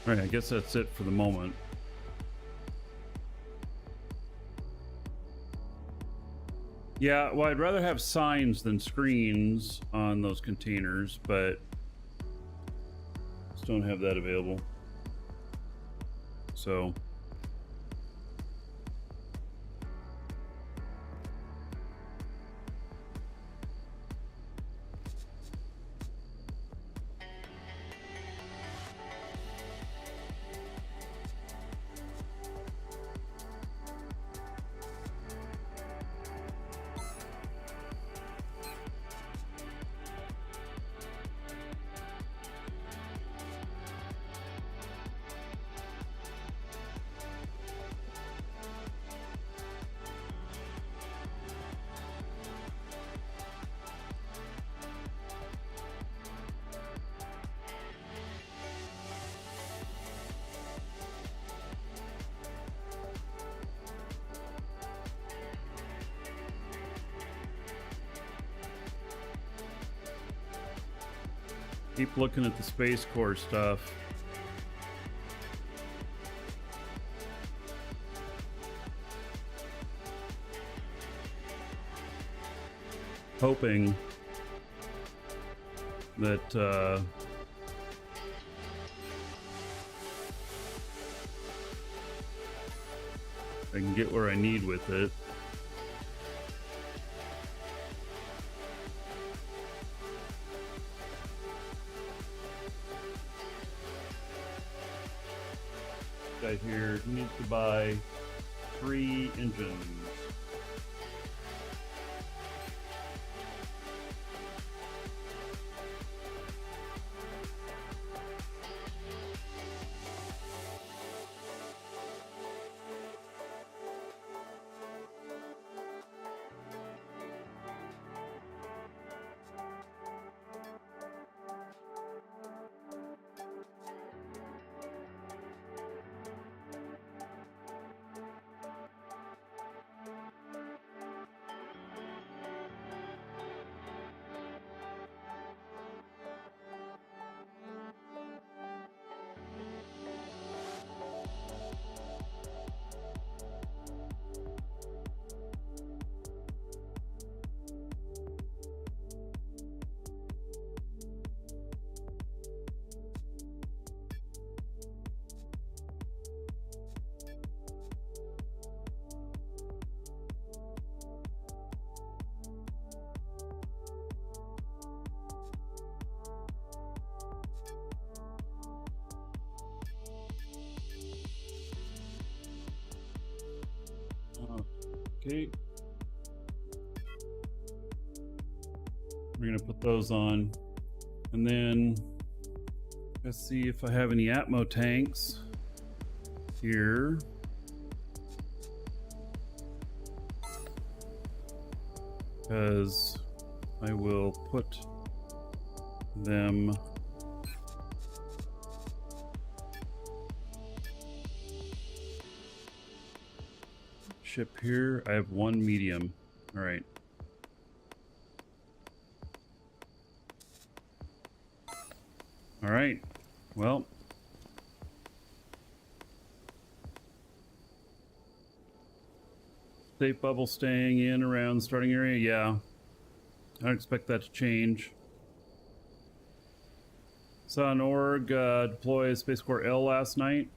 All right, I guess that's it for the moment. Yeah, well, I'd rather have signs than screens on those containers, but just don't have that available. So keep looking at the Space Corps stuff. hoping that I can get where I need with it. Guy here needs to buy 3 engines. Okay. We're gonna put those on, and then let's see if I have any Atmo tanks here. Because I will put them ship here. I have 1 medium. All right. All right. Well, safe bubble staying in around starting area. Yeah, I don't expect that to change. Saw an org deploy Space Corps L last night.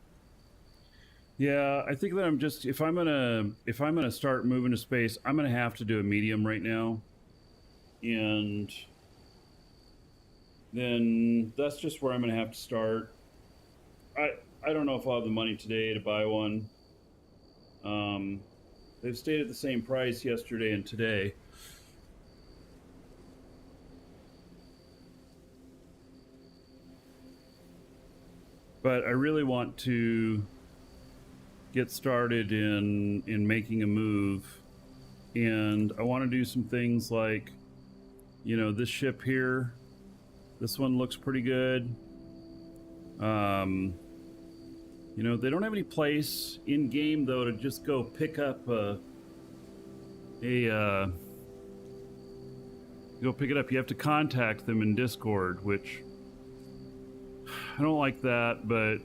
Yeah, I think that I'm just if I'm gonna start moving to space, I'm gonna have to do a medium right now, and then that's just where I'm gonna have to start. I don't know if I'll have the money today to buy one. They've stayed at the same price yesterday and today. But I really want to get started in making a move, and I want to do some things like, you know, this ship here, this one looks pretty good. You know, they don't have any place in game though to just go pick up go pick it up. You have to contact them in Discord, which I don't like that, but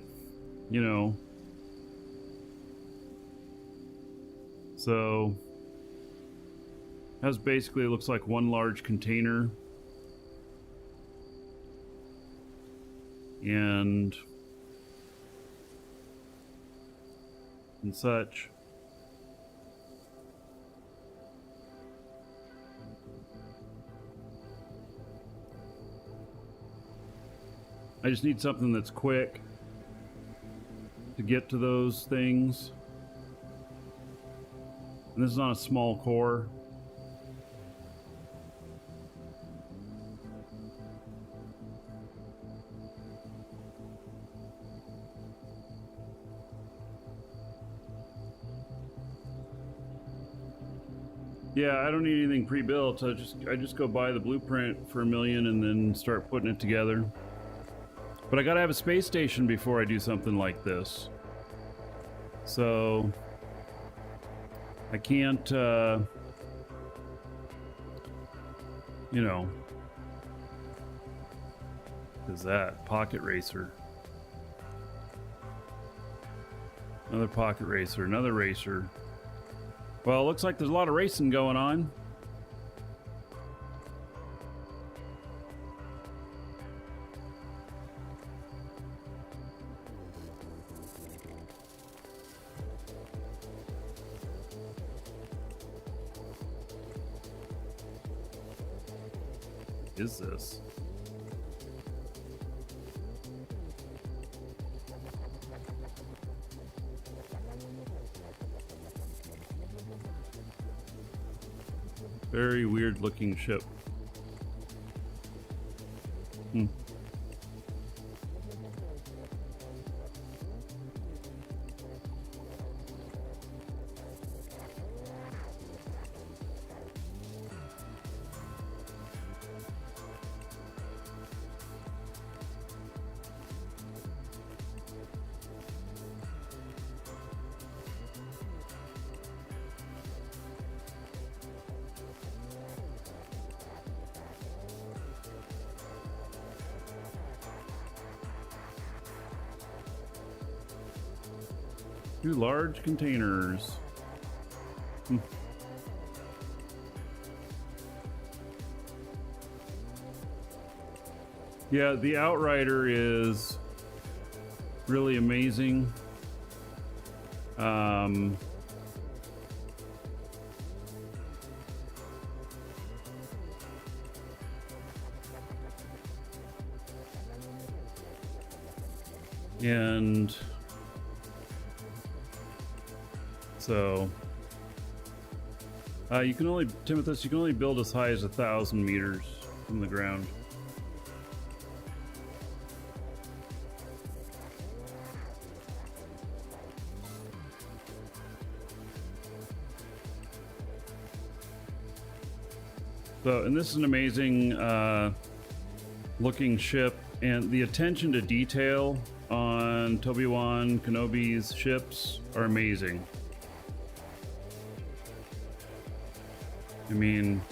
you know. So that's basically, it looks like one large container, and such. I just need something that's quick to get to those things. And this is on a small core. Yeah, I don't need anything pre-built. I just go buy the blueprint for $1 million and then start putting it together. But I gotta have a space station before I do something like this. So I can't, you know, is that pocket racer? Another pocket racer, another racer. Well, it looks like there's a lot of racing going on. is this? Very weird looking ship. Hmm. Two large containers. Hmm. Yeah, the Outrider is really amazing. And so you can only, Timothus, you can only build as high as 1,000 meters from the ground. So, and this is an amazing looking ship, and the attention to detail on Obi-Wan Kenobi's ships are amazing. I mean,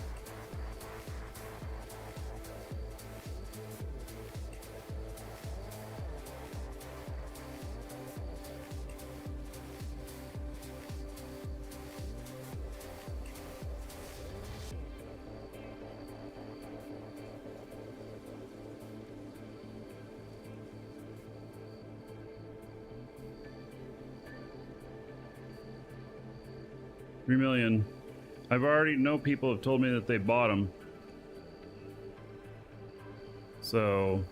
$3 million. I've already know people have told me that they bought them. So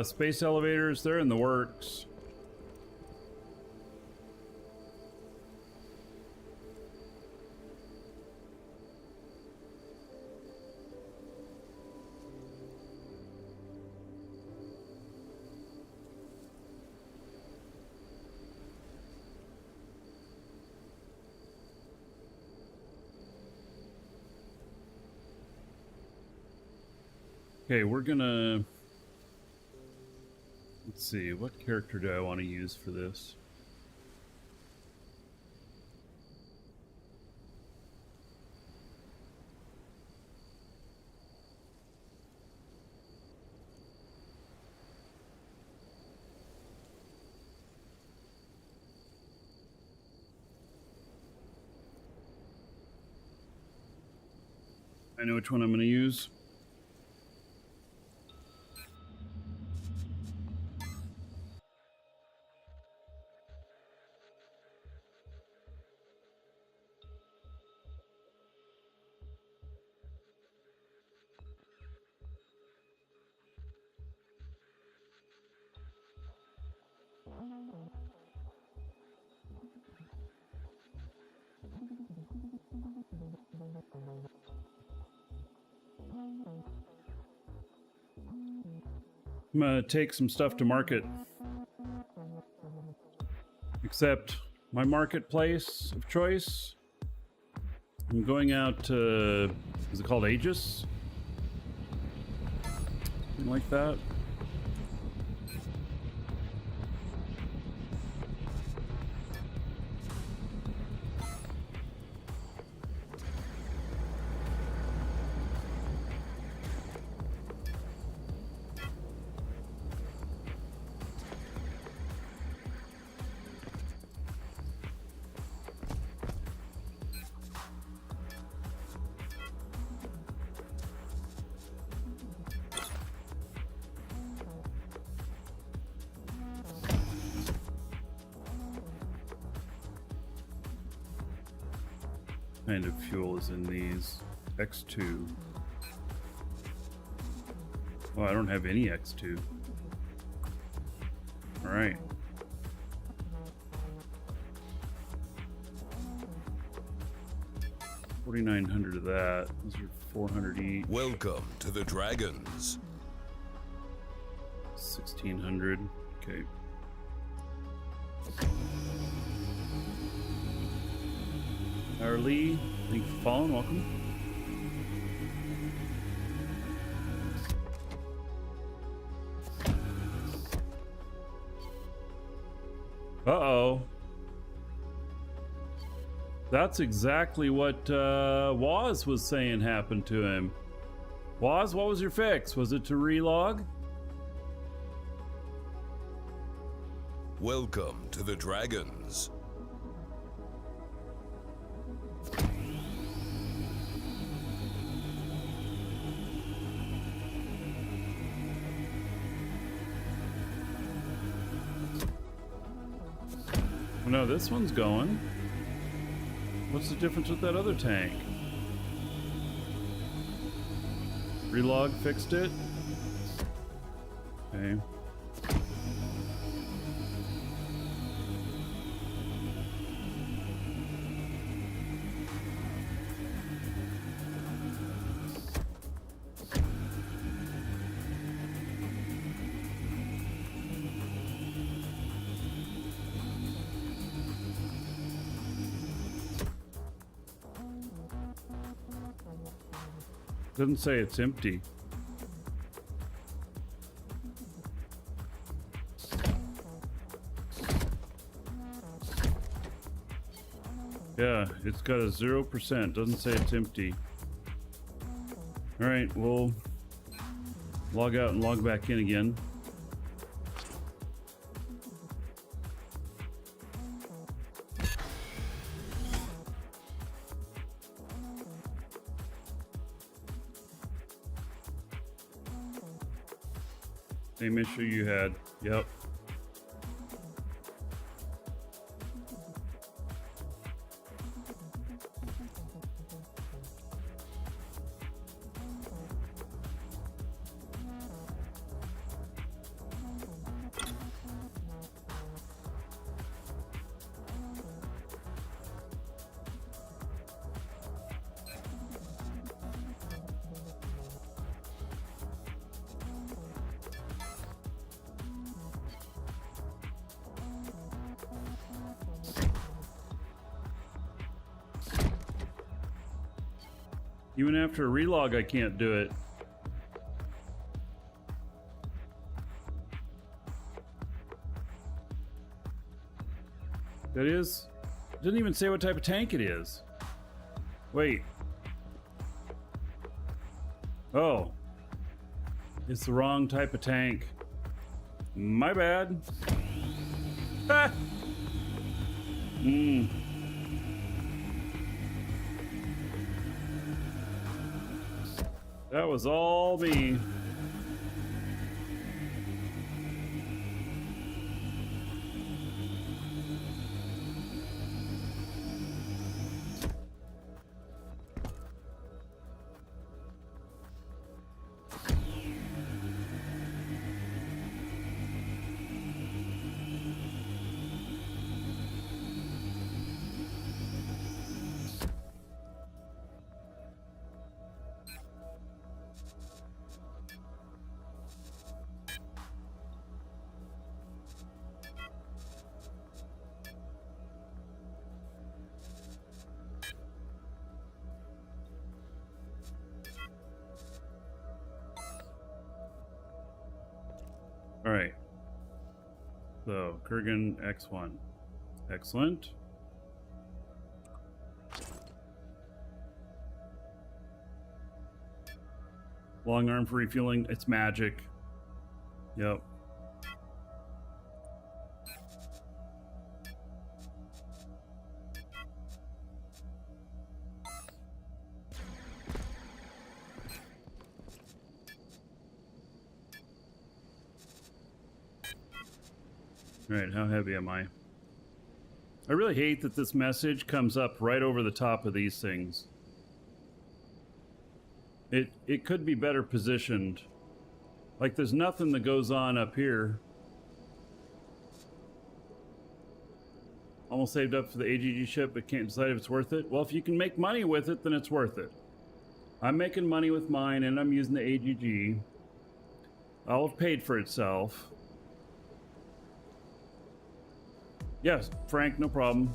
space elevators, they're in the works. Okay, we're gonna... Let's see, what character do I want to use for this? I know which one I'm going to use. I'm gonna take some stuff to market. Except my marketplace of choice, I'm going out to, is it called Aegis? Something like that. kind of fuel is in these? X2. Oh, I don't have any X2. All right. $4,900 of that. Those are 400 each. Welcome to the Dragons. 1,600. Okay. Lee, thank you for following. Welcome. Uh-oh. That's exactly what Waz was saying happened to him. Waz, what was your fix? Was it to relog? Welcome to the Dragons. Oh, no, this one's going. What's the difference with that other tank? Relog fixed it? Okay. Doesn't say it's empty. Yeah, it's got a 0%. Doesn't say it's empty. All right, we'll log out and log back in again. Same issue you had. Yep. Even after a relog, I can't do it. That is? It doesn't even say what type of tank it is. Wait. Oh. It's the wrong type of tank. My bad. Ah! That was all me. All right. So, Kurgan X1. Excellent. Long arm for refueling. It's magic. Yep. All right, how heavy am I? I really hate that this message comes up right over the top of these things. It could be better positioned. Like there's nothing that goes on up here. Almost saved up for the AGG ship, but can't decide if it's worth it. Well, if you can make money with it, then it's worth it. I'm making money with mine, and I'm using the AGG. All have paid for itself. Yes, Frank, no problem.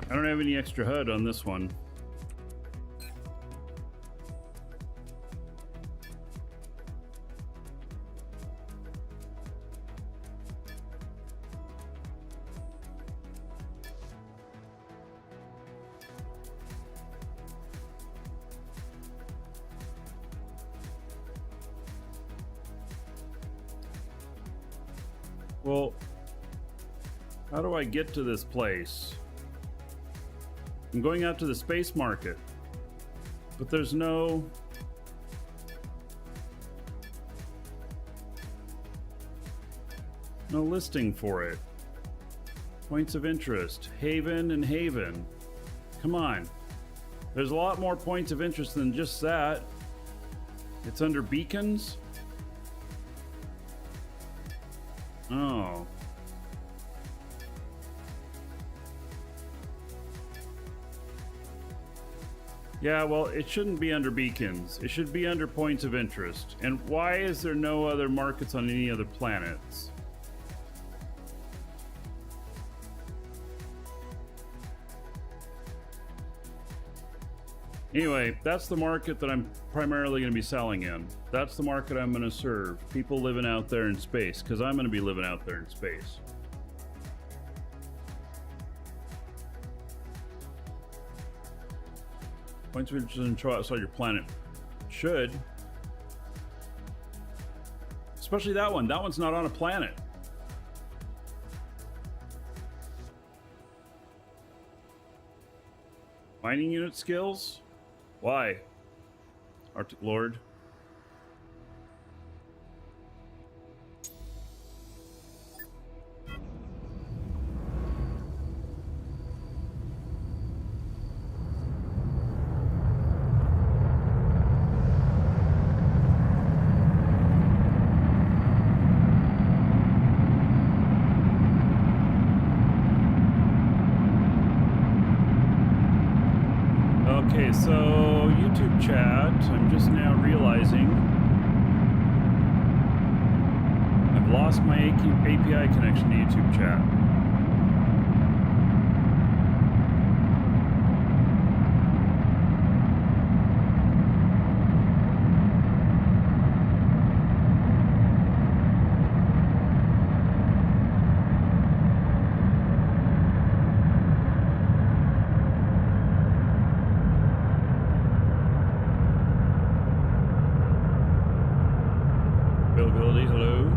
I don't have any extra HUD on this one. Well, how do I get to this place? I'm going out to the space market, but there's no listing for it. Points of interest, Haven and Haven. Come on. There's a lot more points of interest than just that. It's under beacons? Oh. Yeah, well, it shouldn't be under beacons. It should be under points of interest. And why is there no other markets on any other planets? Anyway, that's the market that I'm primarily going to be selling in. That's the market I'm going to serve. People living out there in space, because I'm going to be living out there in space. Points of interest in outside your planet. Should. Especially that one. That one's not on a planet. Mining unit skills? Why? Arctic Lord. Okay, so YouTube chat, I'm just now realizing I've lost my API connection to YouTube chat. Availability, hello.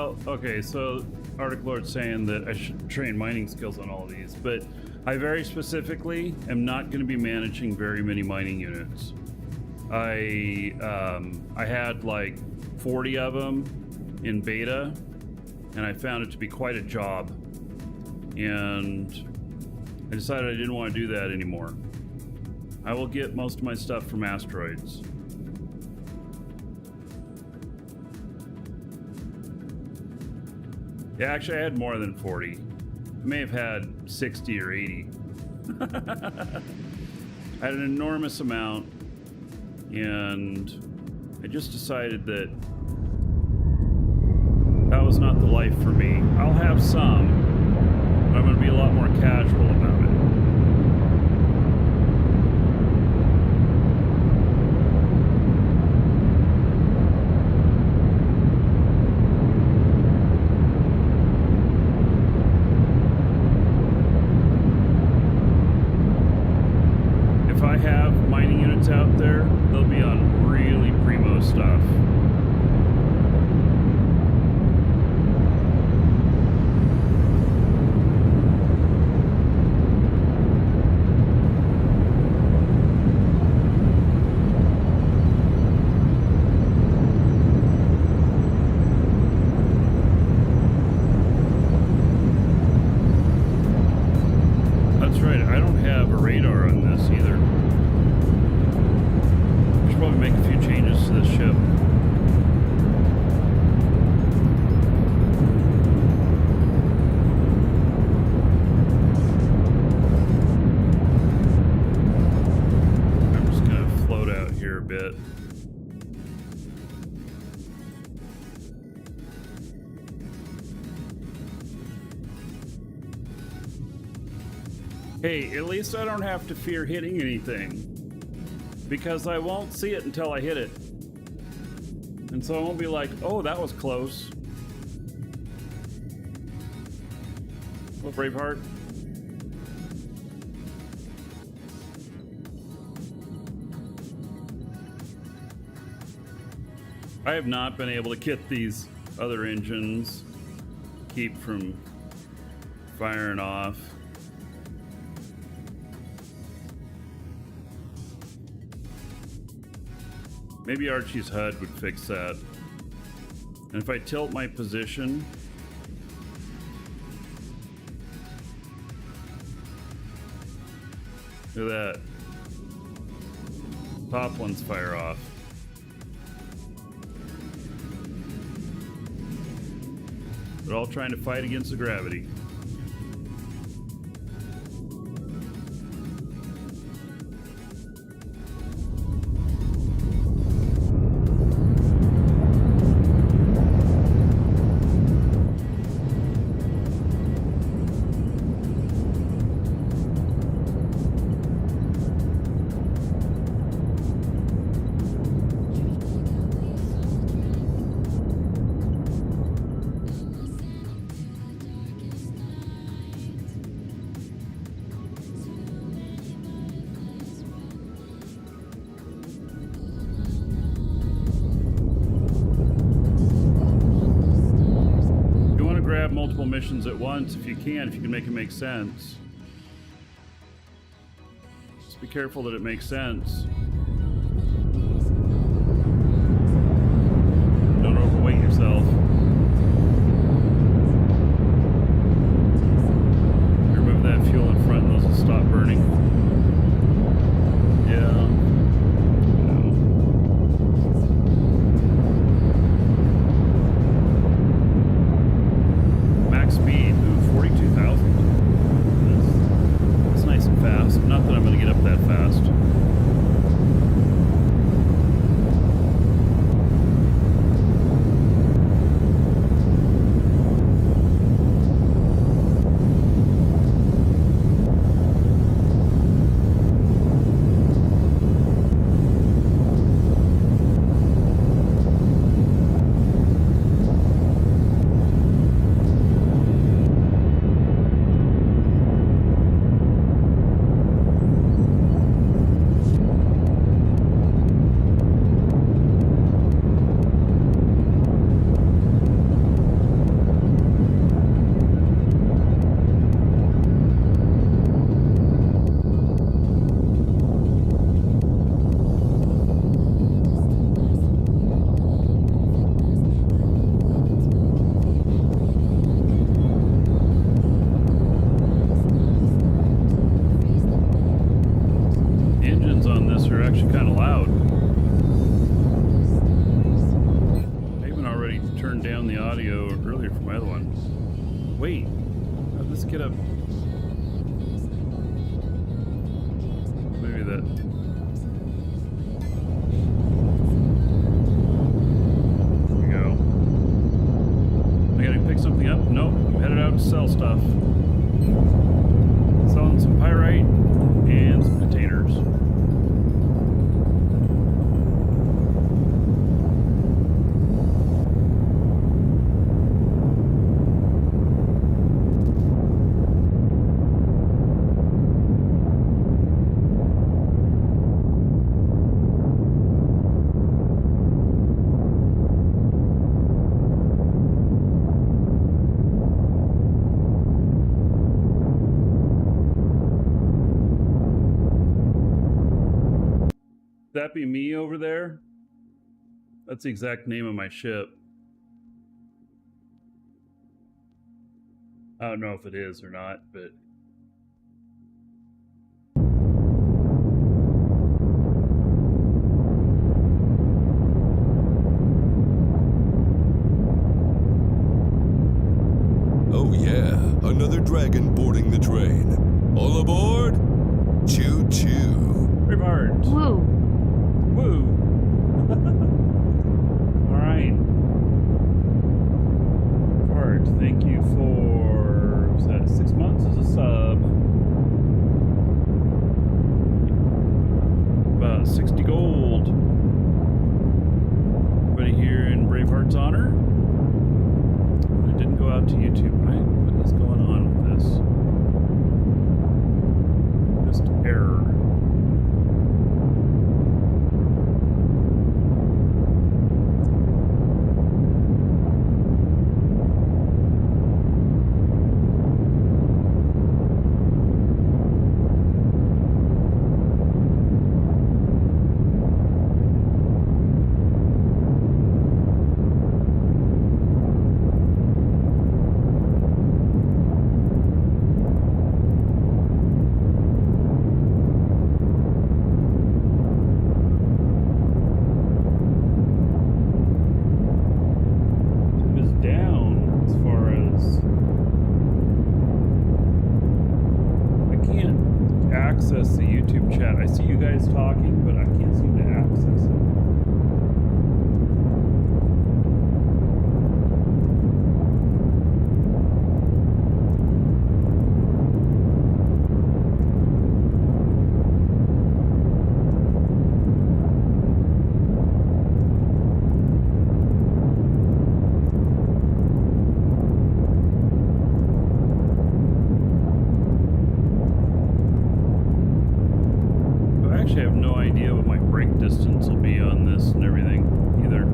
Well, okay, so Arctic Lord's saying that I should train mining skills on all of these, but I very specifically am not going to be managing very many mining units. I had like 40 of them in beta, and I found it to be quite a job, and I decided I didn't want to do that anymore. I will get most of my stuff from asteroids. Yeah, actually I had more than 40. I may have had 60 or 80. I had an enormous amount, and I just decided that that was not the life for me. I'll have some, but I'm going to be a lot more casual about it. If I have mining units out there, they'll be on really primo stuff. That's right, I don't have a radar on this either. I should probably make a few changes to this ship. I'm just gonna float out here a bit. Hey, at least I don't have to fear hitting anything, because I won't see it until I hit it. And so I won't be like, oh, that was close. What, Braveheart? I have not been able to get these other engines keep from firing off. Maybe Archie's HUD would fix that. And if I tilt my position, look at that. Top ones fire off. They're all trying to fight against the gravity. Multiple missions at once if you can make it make sense. Just be careful that it makes sense. Don't overweight yourself. Remove that fuel in front and those will stop burning. Yeah. Speed, ooh, 42,000. That's nice and fast. Not that I'm going to get up that fast. another one. Wait. How'd this get up? Maybe that. There we go. I gotta pick something up? Nope. I'm headed out to sell stuff. Selling some pyrite and some containers. That be me over there? That's the exact name of my ship. I don't know if it is or not, but... Oh yeah, another dragon boarding the train. All aboard! Choo-choo. Braveheart! Woo. Woo! Alright. Braveheart, thank you for... was that 6 months as a sub? About 60 gold. Everybody here in Braveheart's honor? It didn't go out to YouTube, right? What is going on with this? Just error. Access the YouTube chat. I see you guys talking, but I can't seem to access it. I have no idea what my brake distance will be on this and everything either.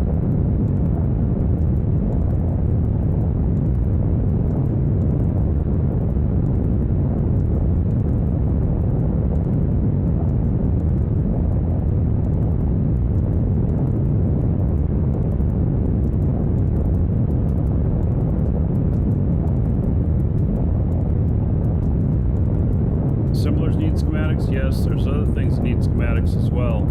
Assemblers need schematics? Yes, there's other things that need schematics as well.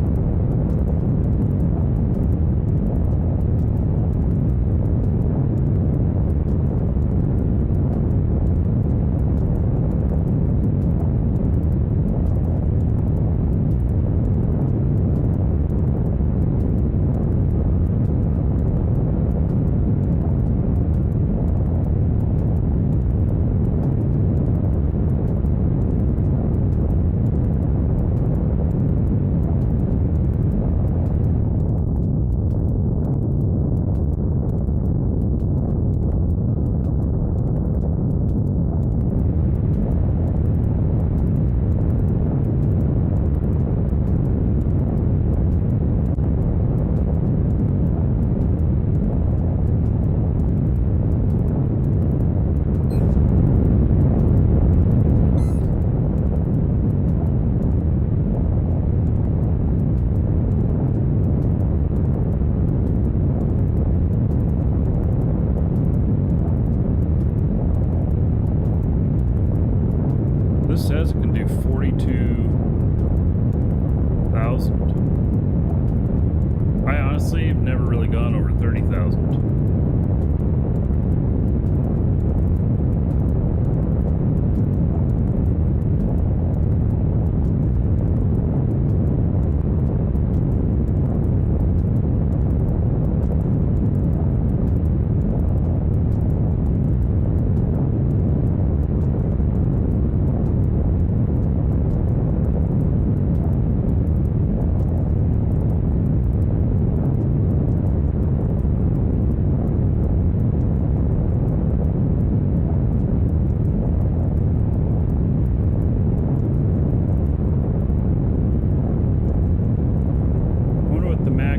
This says it can do 42,000. I honestly have never really gone over 30,000.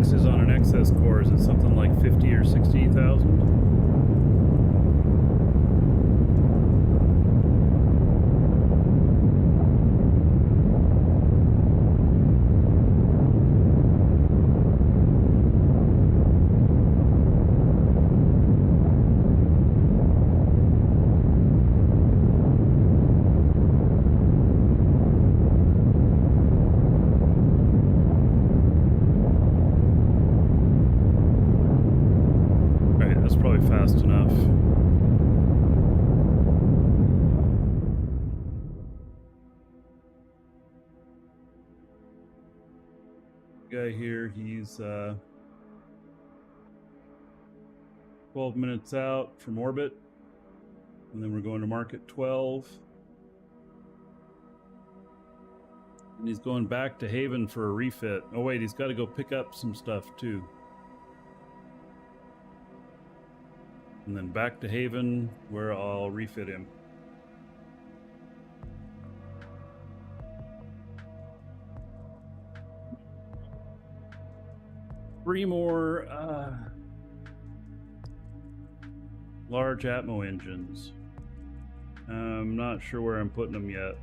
taxes on an excess core? Is it something like 50 or 60,000? That's probably fast enough. Guy here, he's 12 minutes out from orbit, and then we're going to market 12, and he's going back to Haven for a refit. Oh wait, he's got to go pick up some stuff too. And then back to Haven, where I'll refit him. Three more large Atmo engines. I'm not sure where I'm putting them yet.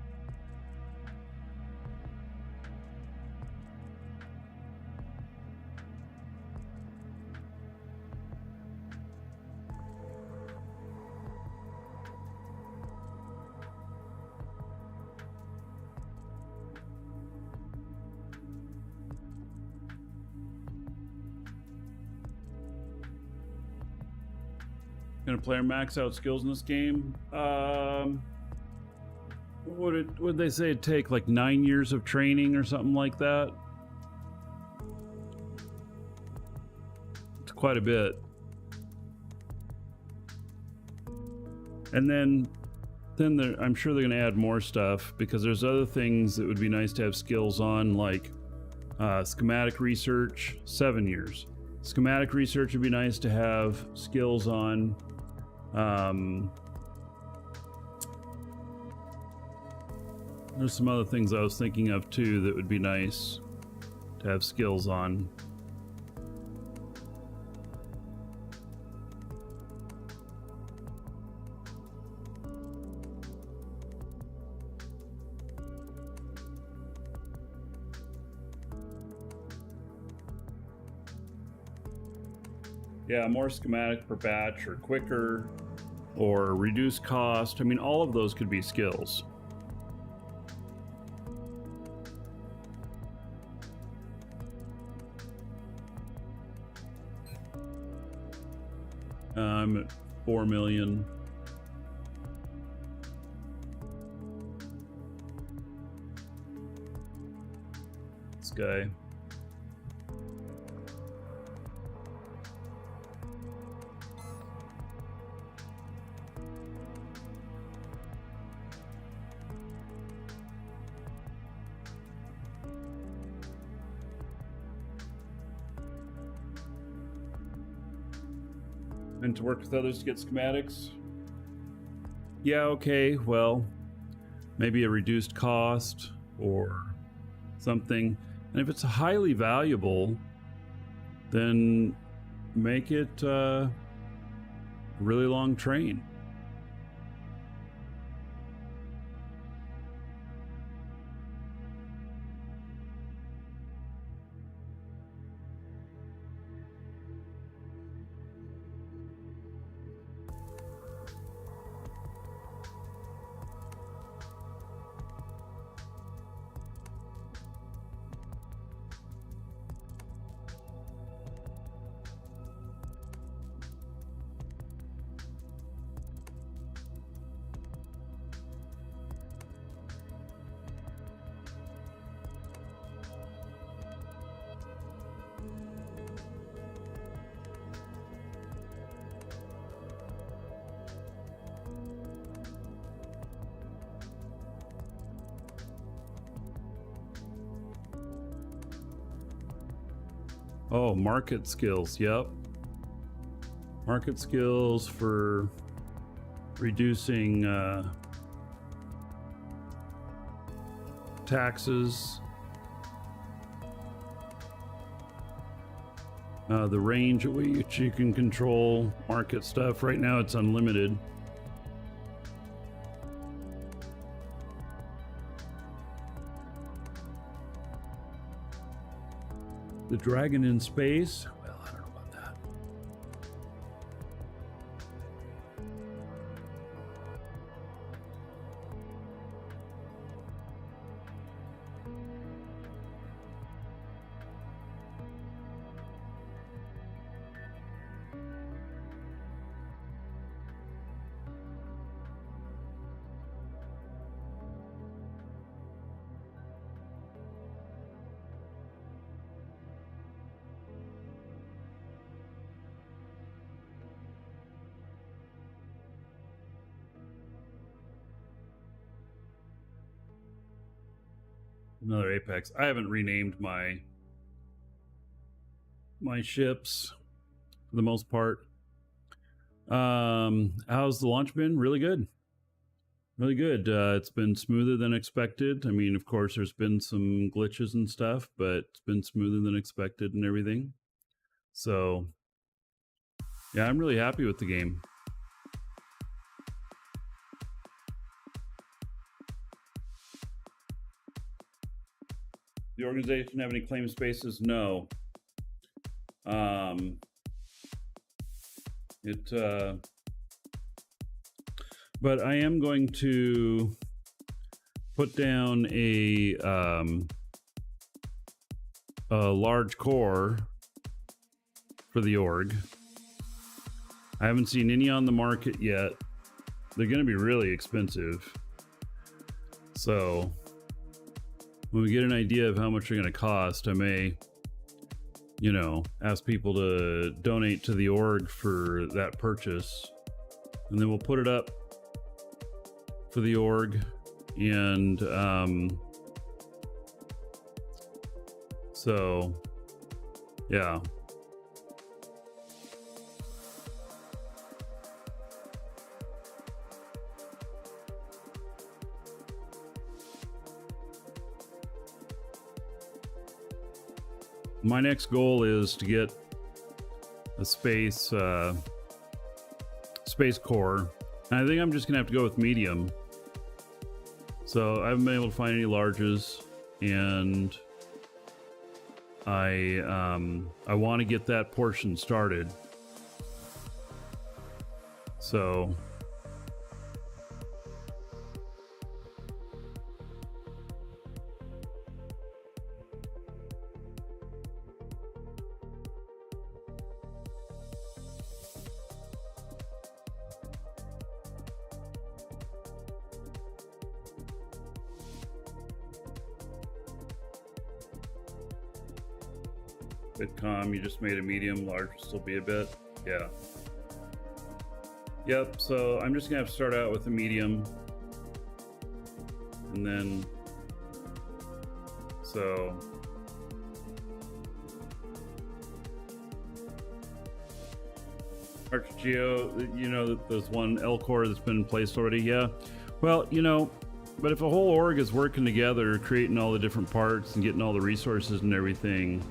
Gonna player max out skills in this game. Would they say it'd take like 9 years of training or something like that? It's quite a bit. And then I'm sure they're gonna add more stuff, because there's other things that would be nice to have skills on, like schematic research, 7 years. Schematic research would be nice to have skills on. There's some other things I was thinking of too that would be nice to have skills on. Yeah, more schematic per batch, or quicker, or reduced cost. I mean, all of those could be skills. I'm at 4 million. This guy. And to work with others to get schematics. Yeah, okay, well, maybe a reduced cost or something. And if it's highly valuable, then make it a really long train. Oh, market skills, yep. Market skills for reducing taxes. The range at which you can control market stuff. Right now it's unlimited. The dragon in space? Well, I don't know about that. Another Apex. I haven't renamed my ships for the most part. How's the launch been? Really good. Really good. It's been smoother than expected. I mean, of course, there's been some glitches and stuff, but it's been smoother than expected and everything. So, yeah, I'm really happy with the game. The organization have any claim spaces? No. But I am going to put down a large core for the org. I haven't seen any on the market yet. They're going to be really expensive. So when we get an idea of how much they're going to cost, I may, you know, ask people to donate to the org for that purchase. And then we'll put it up for the org. And so, yeah. My next goal is to get a space core. And I think I'm just gonna have to go with medium. So I haven't been able to find any larges, and I want to get that portion started. So Bitcom, you just made a medium, large will still be a bit. Yeah. Yep, so I'm just gonna have to start out with a medium. And then, so. ArchGeo, you know, there's one L core that's been placed already, yeah. Well, you know, but if a whole org is working together, creating all the different parts and getting all the resources and everything,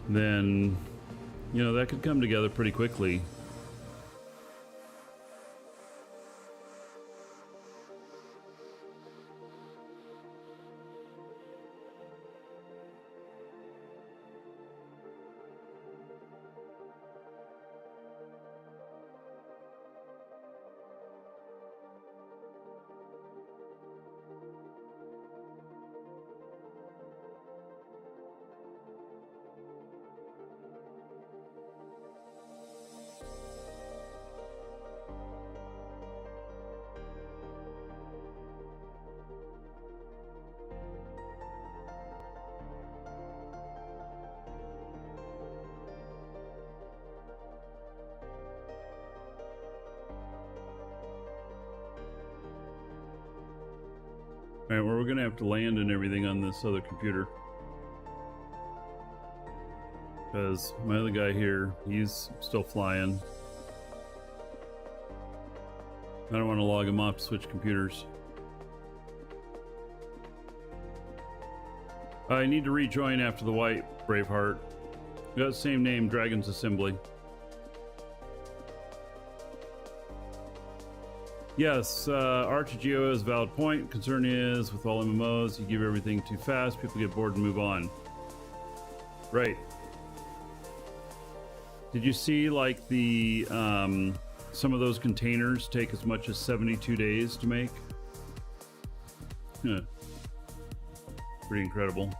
then, you know, that could come together pretty quickly. All right, well, we're gonna have to land and everything on this other computer, because my other guy here, he's still flying. I don't want to log him off to switch computers. I need to rejoin after the white, Braveheart. We got the same name, Dragon's Assembly. Yes, RTGO is a valid point. Concern is, with all MMOs, you give everything too fast, people get bored and move on. Right. Did you see, like, the, some of those containers take as much as 72 days to make? Huh. Pretty incredible.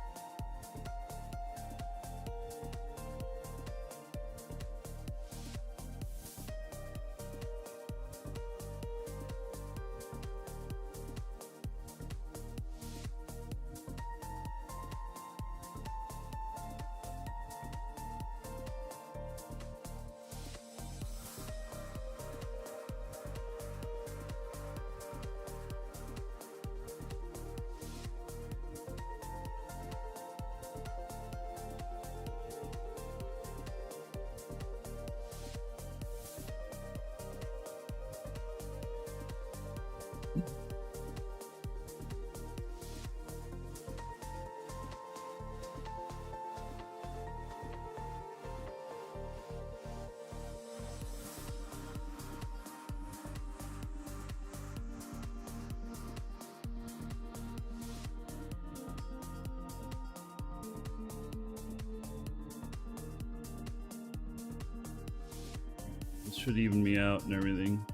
This should even me out and everything.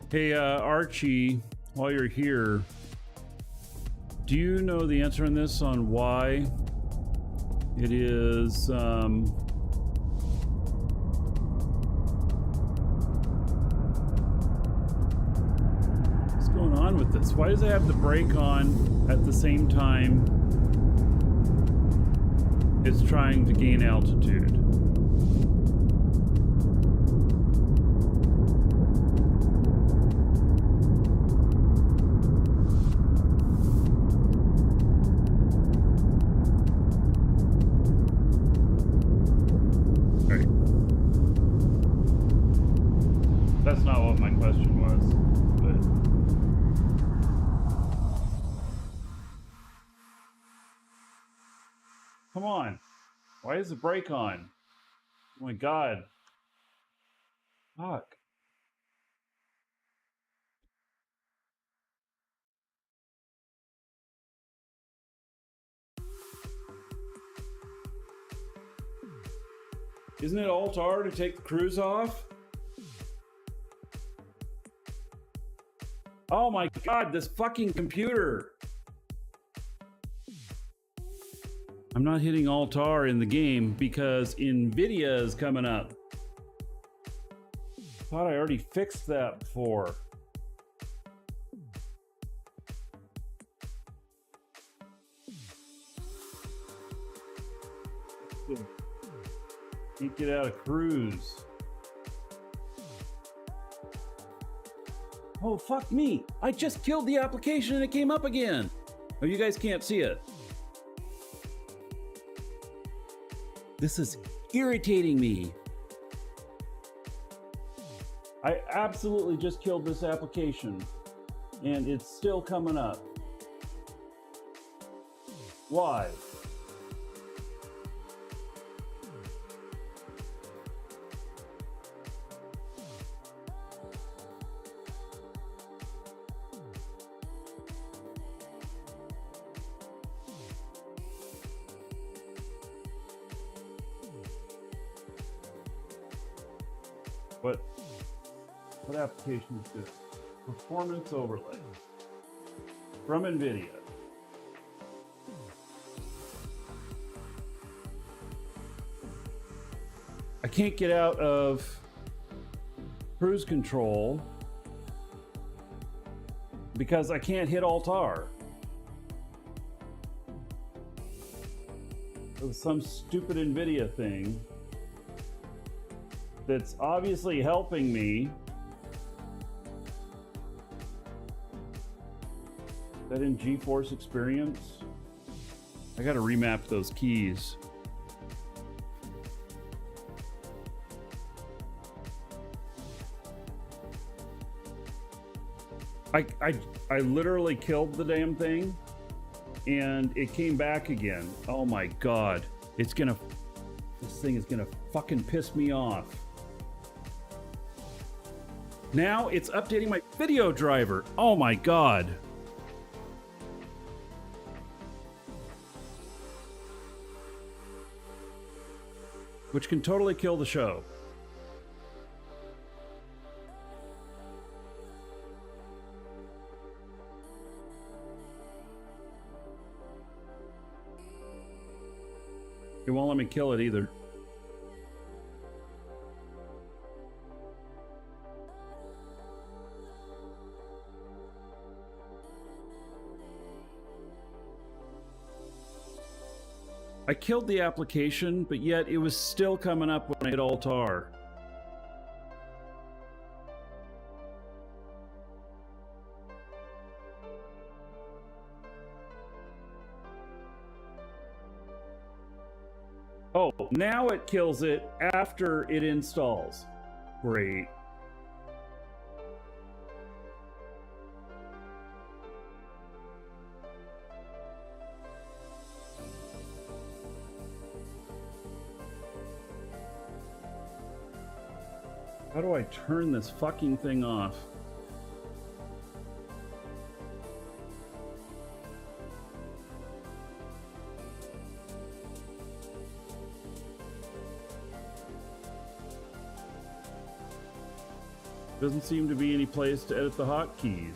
Hey, Archie, while you're here, do you know the answer on this, on why it is, what's going on with this? Why does it have the brake on at the same time it's trying to gain altitude? That's not what my question was, but come on. Why is the brake on? Oh my god. Fuck. Isn't it Alt-R to take the cruise off? Oh my god, this fucking computer! I'm not hitting Alt-R in the game because NVIDIA is coming up. Thought I already fixed that before. Can't get out of cruise. Oh, fuck me. I just killed the application and it came up again. Oh, you guys can't see it. This is irritating me. I absolutely just killed this application and it's still coming up. Why? What application is this? Performance overlay from NVIDIA. I can't get out of cruise control because I can't hit Alt-R. It was some stupid NVIDIA thing that's obviously helping me, that in GeForce Experience? I gotta remap those keys. I literally killed the damn thing and it came back again. Oh my god. This thing is gonna fucking piss me off. Now it's updating my video driver. Oh my god. Which can totally kill the show. It won't let me kill it either. I killed the application, but yet it was still coming up when I hit Alt-R. Oh, now it kills it after it installs. Great. How do I turn this fucking thing off? Doesn't seem to be any place to edit the hotkeys.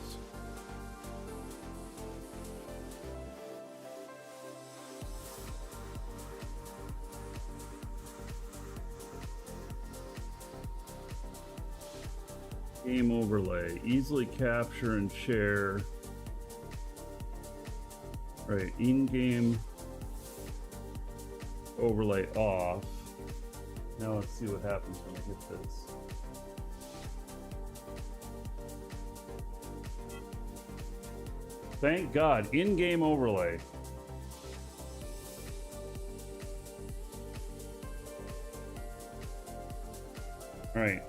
Game overlay, easily capture and share. Right, in-game overlay off. Now let's see what happens when I hit this. Thank God, in-game overlay. All right.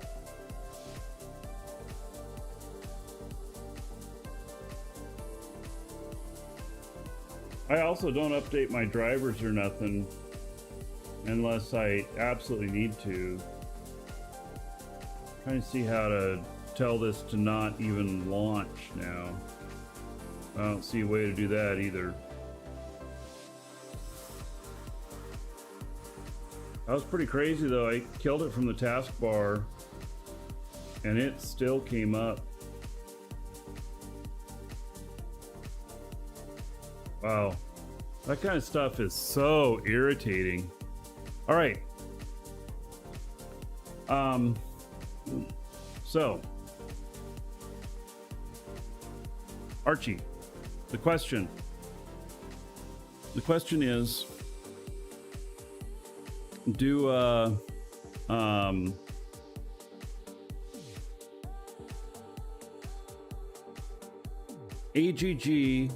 I also don't update my drivers or nothing unless I absolutely need to. Trying to see how to tell this to not even launch now. I don't see a way to do that either. That was pretty crazy though. I killed it from the taskbar and it still came up. Wow. That kind of stuff is so irritating. All right. So Archie, the question is, do AGG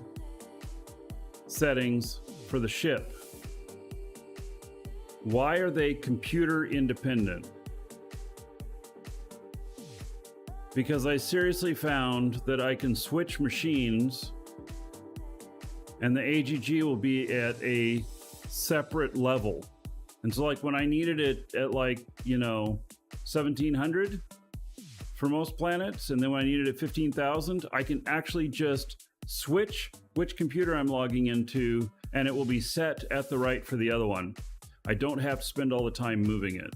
settings for the ship, why are they computer independent? Because I seriously found that I can switch machines and the AGG will be at a separate level. And so like when I needed it at like, 1700 for most planets, and then when I needed it at 15,000, I can actually just switch which computer I'm logging into and it will be set at the right for the other one. I don't have to spend all the time moving it.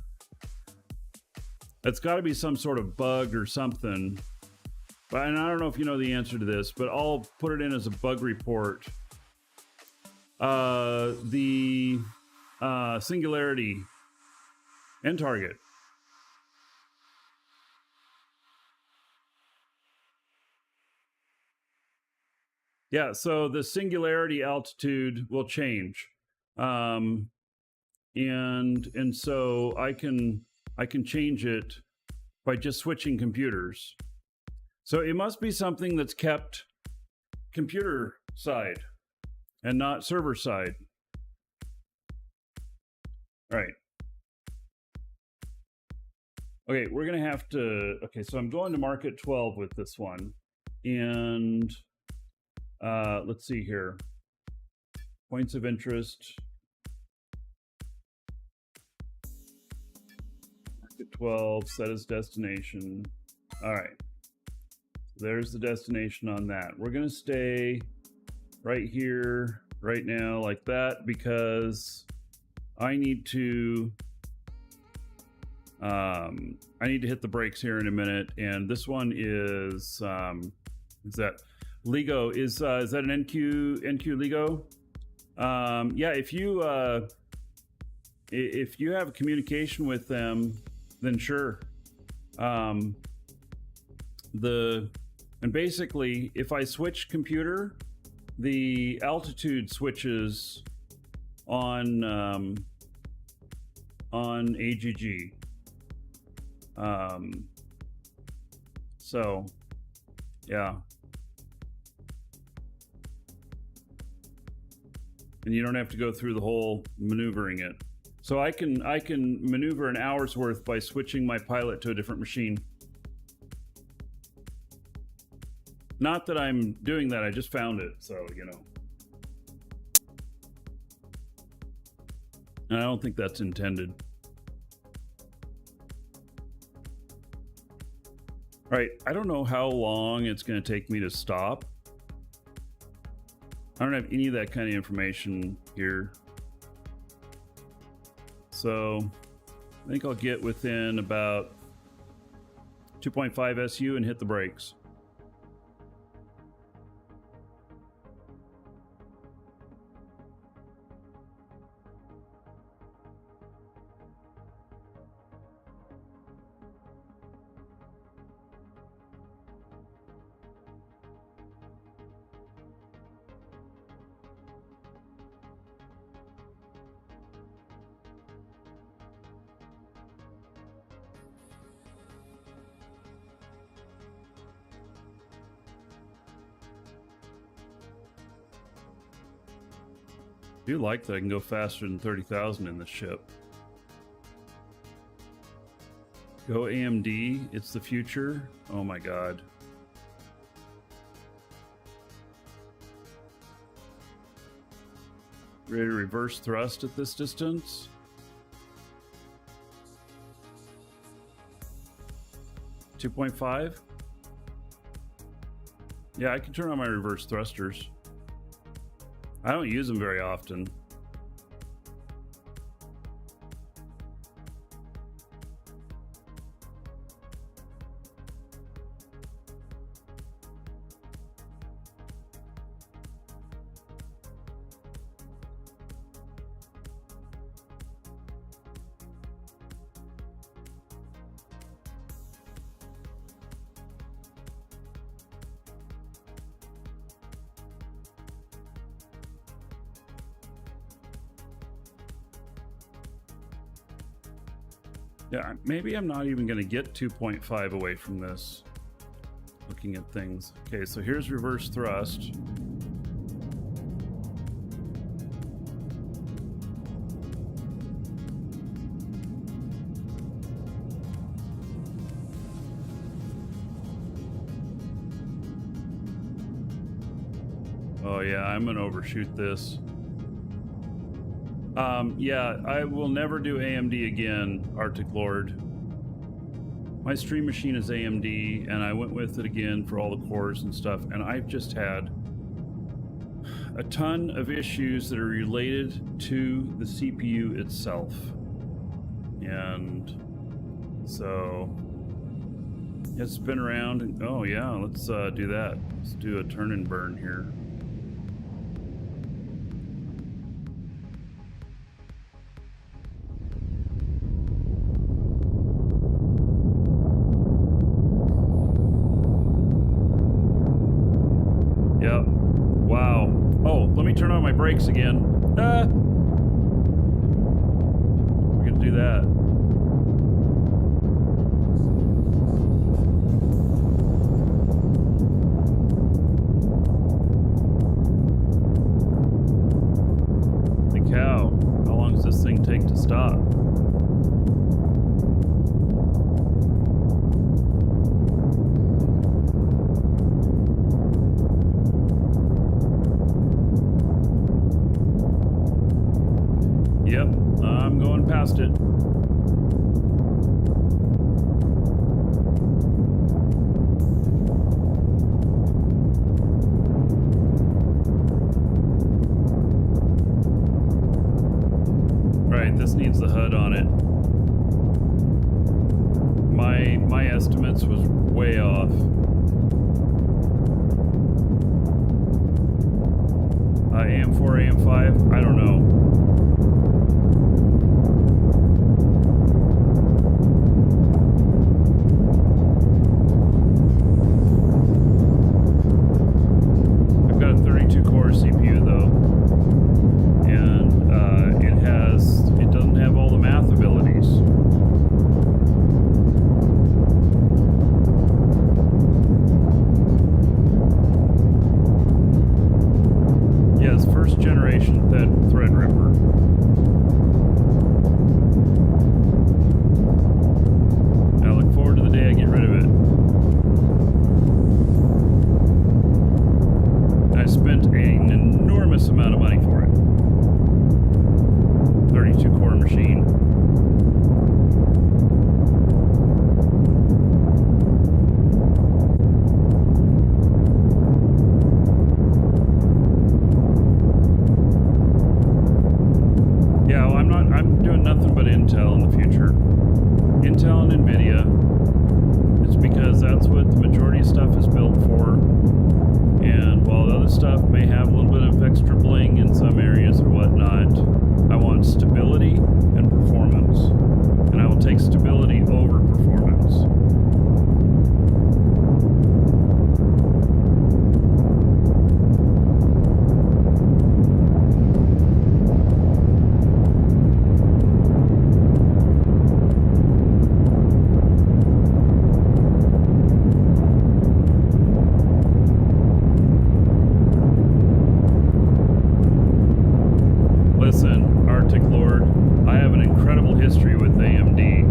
It's got to be some sort of bug or something. And I don't know if you know the answer to this, but I'll put it in as a bug report. The singularity end target. Yeah, so the singularity altitude will change. And so I can change it by just switching computers. So it must be something that's kept computer side and not server side. All right. Okay, we're going to have to... Okay, so I'm going to market 12 with this one. And let's see here. Points of interest. Market 12, set as destination. All right. There's the destination on that. We're going to stay right here, right now, like that, because I need to hit the brakes here in a minute. And this one is that Lego? Is that an NQ Lego? Yeah, if you have communication with them, then sure. And basically, if I switch computer, the altitude switches on AGG. So yeah. And you don't have to go through the whole maneuvering it. So I can maneuver an hour's worth by switching my pilot to a different machine. Not that I'm doing that, I just found it, so you know. And I don't think that's intended. All right, I don't know how long it's going to take me to stop. I don't have any of that kind of information here. So I think I'll get within about 2.5 SU and hit the brakes. I do like that I can go faster than 30,000 in this ship. Go AMD, it's the future. Oh my god. Ready to reverse thrust at this distance? .5? Yeah, I can turn on my reverse thrusters. I don't use them very often. Yeah, maybe I'm not even going to get 2.5 away from this. Looking at things. Okay, so here's reverse thrust. Oh yeah, I'm going to overshoot this. Yeah, I will never do AMD again, Arctic Lord. My stream machine is AMD, and I went with it again for all the cores and stuff, and I've just had a ton of issues that are related to the CPU itself. And so it's spin around, and oh yeah, let's do that. Let's do a turn and burn here. Turn on my brakes again. We're gonna do that. past it. Right, this needs the HUD on it. My estimates was way off. AM4, AM5, I don't know. I've got a 32 core CPU though, and it doesn't have all the math abilities. Yes, first generation Threadripper. I look forward to the day I get rid of it. I spent an enormous amount of money for it. 32 core machine. Yeah, well, I'm doing nothing but Intel in the future. Intel and NVIDIA. It's because that's what the majority of stuff is built for. And while the other stuff may have a little bit of extra bling in some areas or whatnot, I want stability and performance. And I will take stability over performance. Listen, Arctic Lord, I have an incredible history with AMD.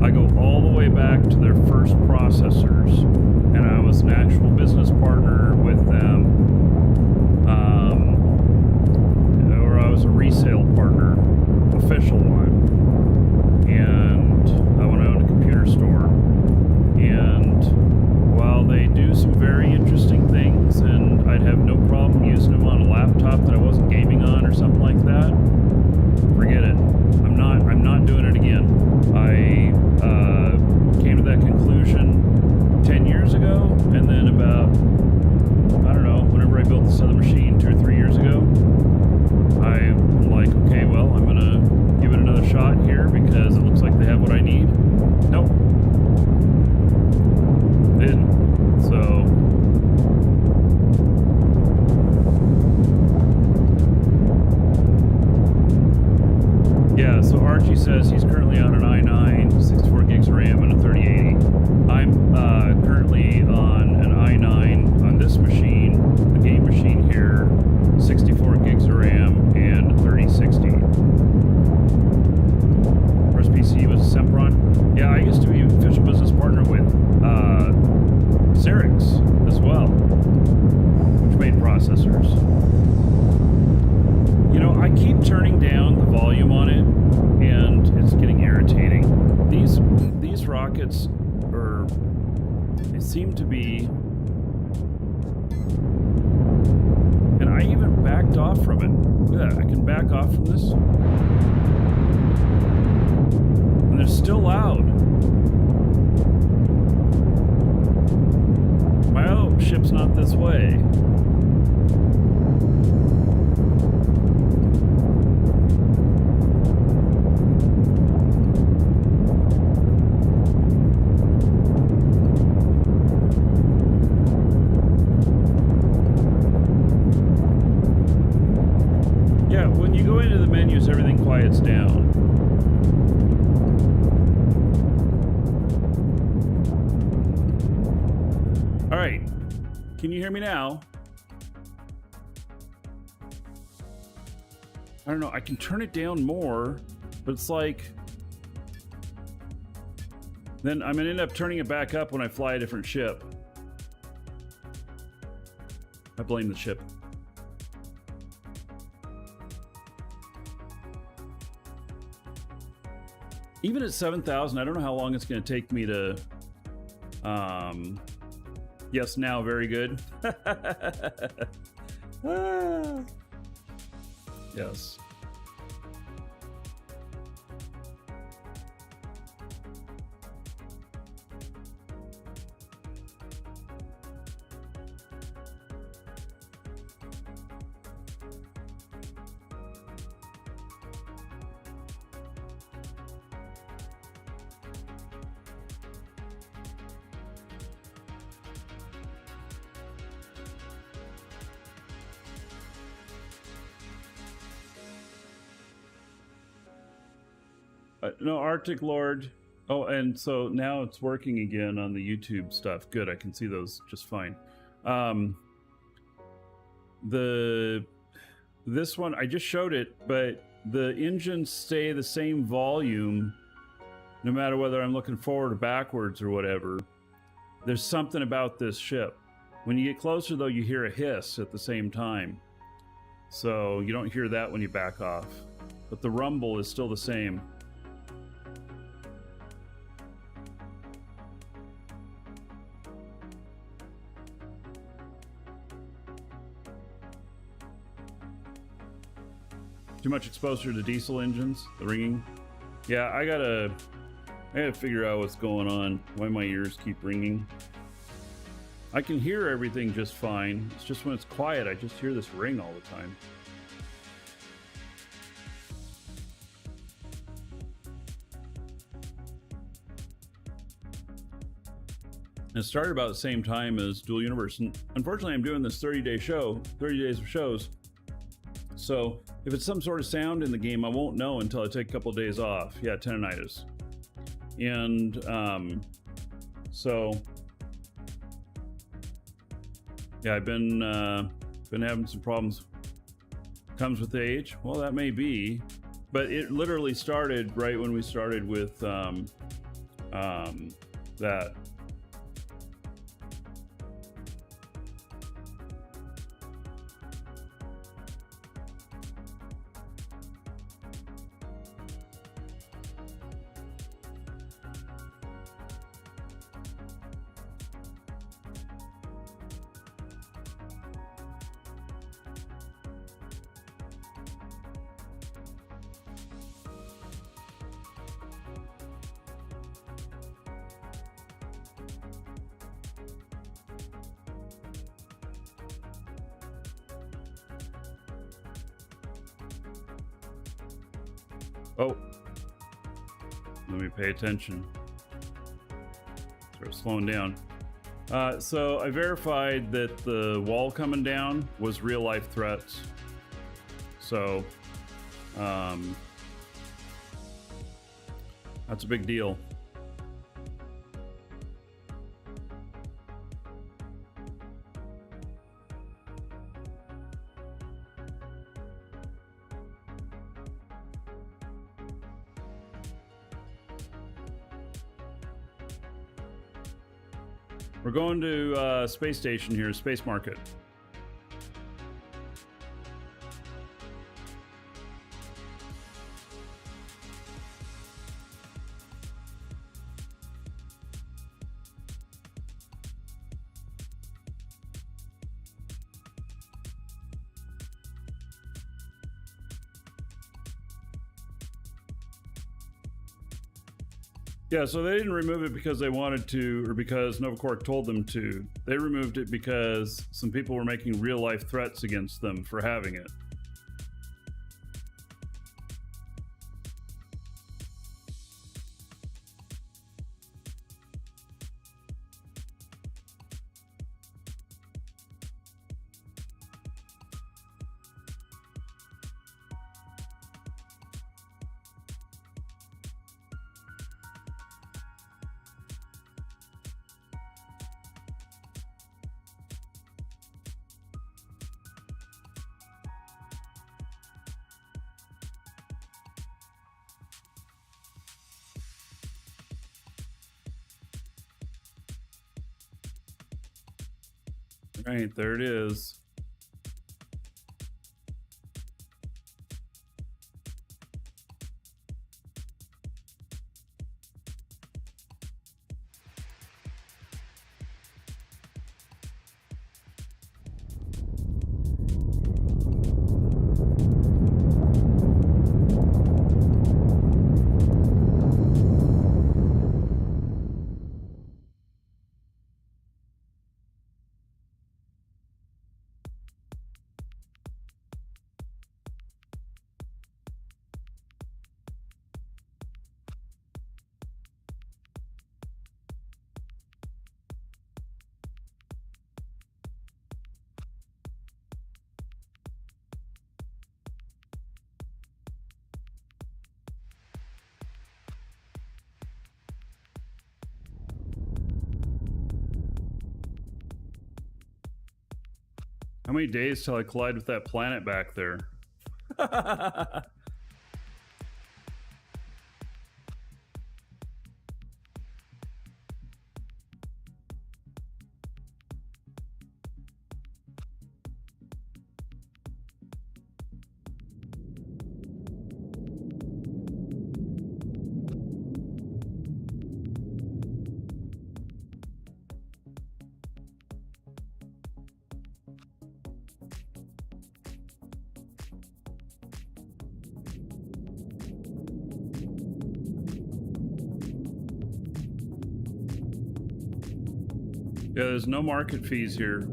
I go all the way back to their first processors, and I was an actual business partner with them, or I was a resale partner, official one, and when I owned a computer store. And while they do some very interesting things, and I'd have no problem using them on a laptop that I wasn't gaming on or something like that, forget it. I'm not doing it again. I came to that conclusion 10 years ago, and then about, I don't know, whenever I built this other machine 2 or 3 years ago, I'm like, okay, well, I'm gonna give it another shot here because it looks like they have what I need. Nope. They didn't. So yeah, so Archie says he's currently on an i9, 64 gigs of RAM, and a 3080. I'm currently on an i9 on this machine, the game machine here, 64 gigs of RAM and a 3060. First PC was a Sempron. Yeah, I used to be an official business partner with Xerix as well, which made processors. You know, I keep turning down the volume on it, and it's getting irritating. These rockets they seem to be, and I even backed off from it. Look at that, I can back off from this, and they're still loud. My other ship's not this way. Yeah, when you go into the menus, everything quiets down. All right, can you hear me now? I don't know, I can turn it down more, but it's like, then I'm gonna end up turning it back up when I fly a different ship. I blame the ship. Even at 7,000, I don't know how long it's going to take me to. Yes, now very good. Yes. No, Arctic Lord. Oh, and so now it's working again on the YouTube stuff. Good, I can see those just fine. This one I just showed it, but the engines stay the same volume no matter whether I'm looking forward or backwards or whatever. There's something about this ship. When you get closer, though, you hear a hiss at the same time. So you don't hear that when you back off. But the rumble is still the same. Too much exposure to diesel engines, the ringing. Yeah, I gotta figure out what's going on, why my ears keep ringing. I can hear everything just fine. It's just when it's quiet, I just hear this ring all the time. And it started about the same time as Dual Universe. And unfortunately, I'm doing this 30-day show, 30 days of shows. So if it's some sort of sound in the game, I won't know until I take a couple of days off. Yeah, tendonitis. And so yeah, I've been having some problems. Comes with age. Well, that may be, but it literally started right when we started with that. Oh, let me pay attention. Start slowing down. So I verified that the wall coming down was real life threats. So that's a big deal. We're going to space station here, space market. Yeah, so they didn't remove it because they wanted to, or because Novacork told them to. They removed it because some people were making real-life threats against them for having it. Right, there it is. many days till I collide with that planet back there? Yeah, there's no market fees here.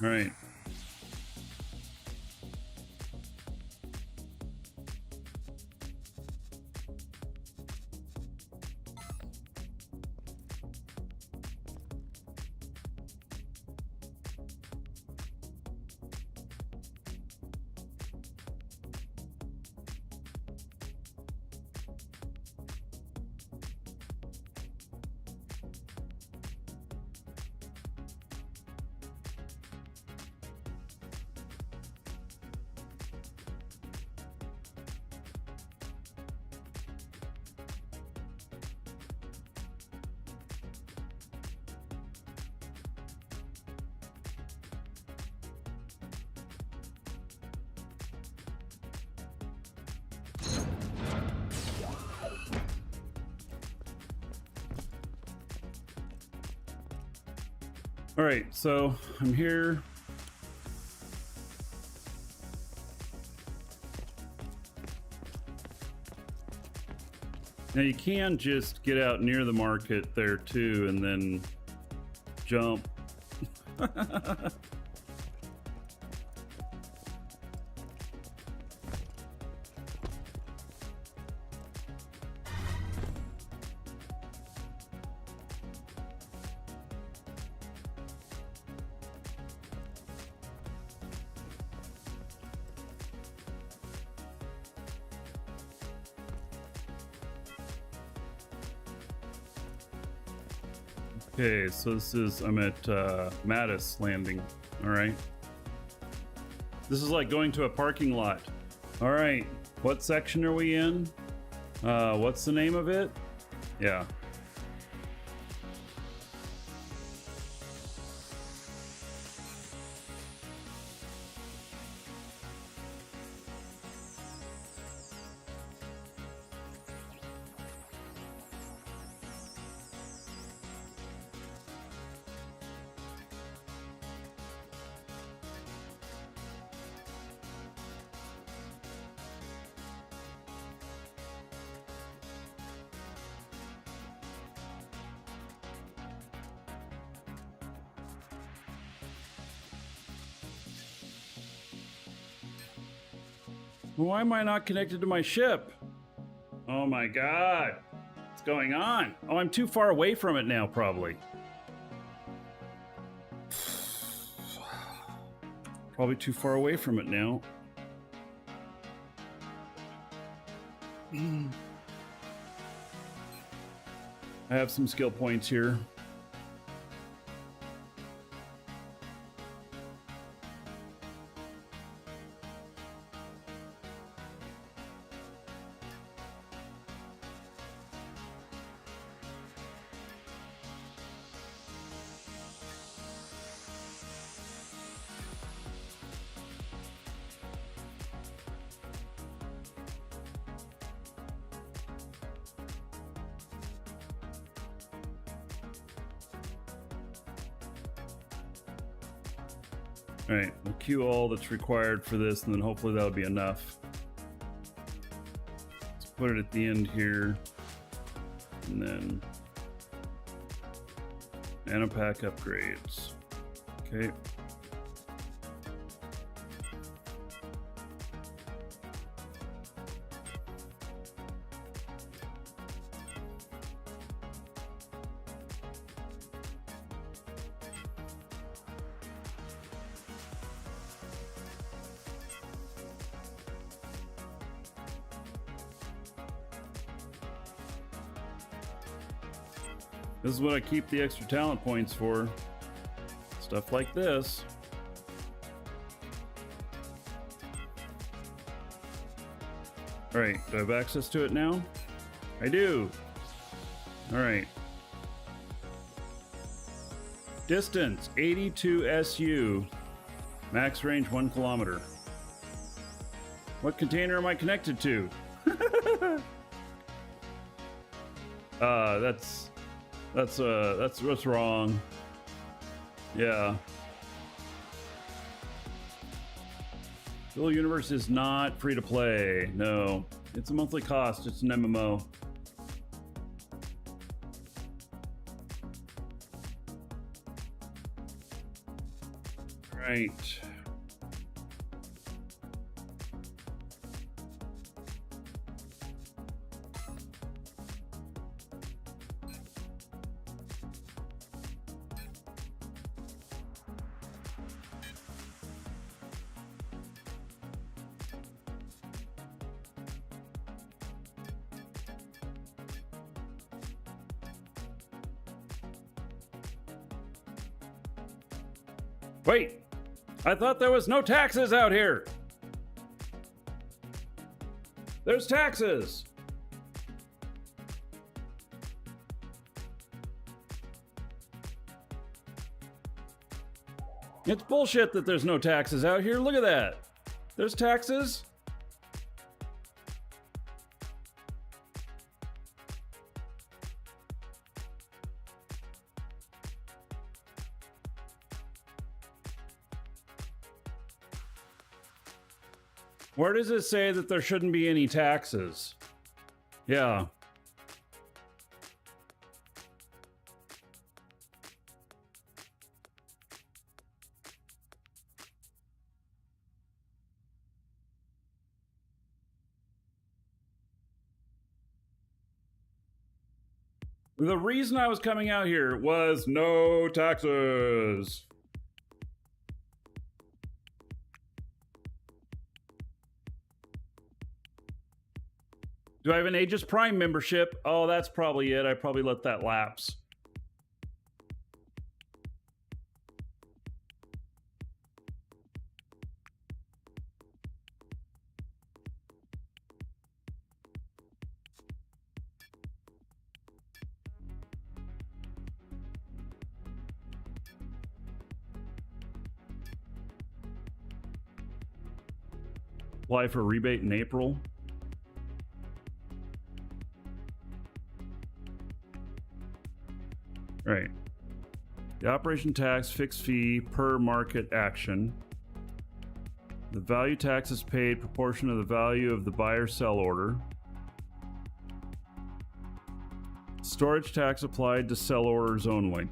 All right. All right, so I'm here. Now you can just get out near the market there too and then jump. Okay, so I'm at Mattis Landing. All right. This is like going to a parking lot. All right, what section are we in? What's the name of it? Yeah. Why am I not connected to my ship? Oh my god. What's going on? Oh, I'm too far away from it now, probably. Probably too far away from it now. I have some skill points here. All right, we'll queue all that's required for this, and then hopefully that'll be enough. Let's put it at the end here, and then nanopack upgrades. Okay. This is what I keep the extra talent points for. Stuff like this. Alright, do I have access to it now? I do! Alright. Distance, 82 SU. Max range, 1 kilometer. What container am I connected to? That's what's wrong. Yeah. Dual Universe is not free to play. No, it's a monthly cost. It's an MMO. Right. Wait, I thought there was no taxes out here. There's taxes. It's bullshit that there's no taxes out here. Look at that. There's taxes. Where does it say that there shouldn't be any taxes? Yeah. The reason I was coming out here was no taxes. Do I have an Aegis Prime membership? Oh, that's probably it. I probably let that lapse. Apply for a rebate in April. Right. The operation tax fixed fee per market action. The value tax is paid proportion of the value of the buyer sell order. Storage tax applied to sell orders only.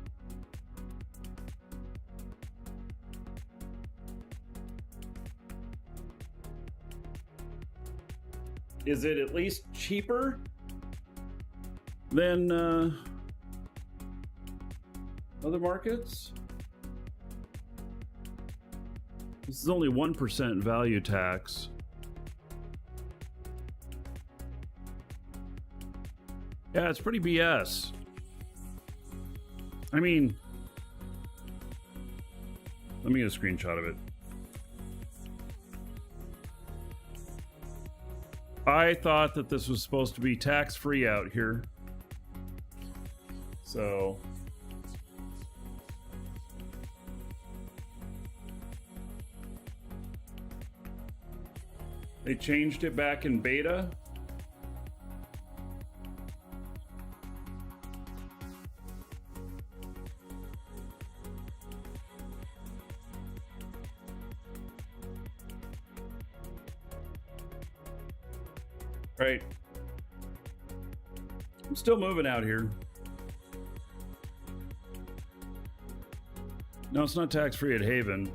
Is it at least cheaper than other markets? This is only 1% value tax. Yeah, it's pretty BS. I mean, let me get a screenshot of it. I thought that this was supposed to be tax-free out here. So they changed it back in beta. Right. I'm still moving out here. No, it's not tax-free at Haven.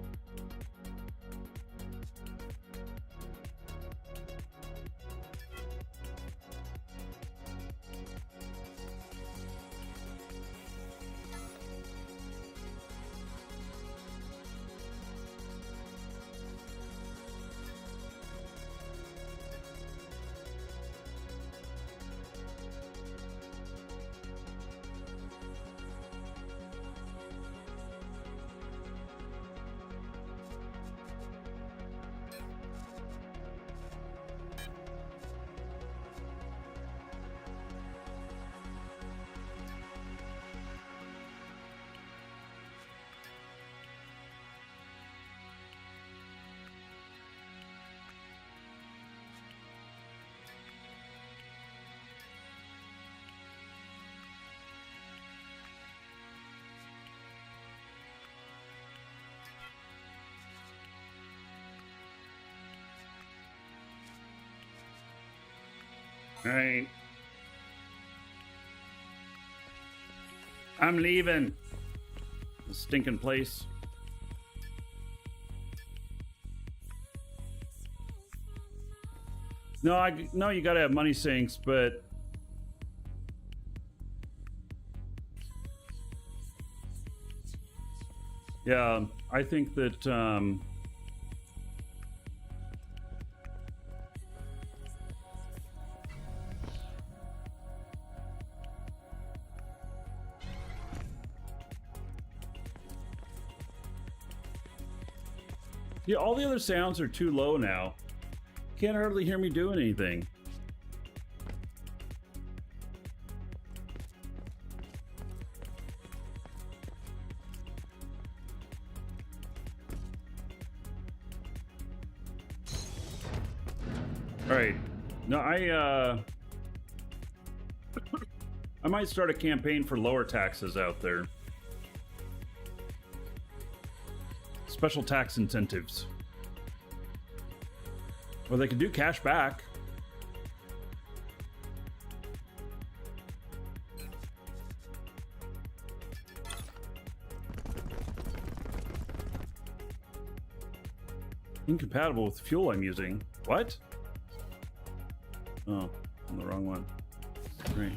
Alright. I'm leaving. This stinking place. No, you gotta have money sinks, but yeah, I think that yeah, all the other sounds are too low now. Can't hardly hear me doing anything. All right. No, I might start a campaign for lower taxes out there. Special tax incentives. Or they could do cash back. Incompatible with the fuel I'm using. What? Oh, I'm the wrong one. Great.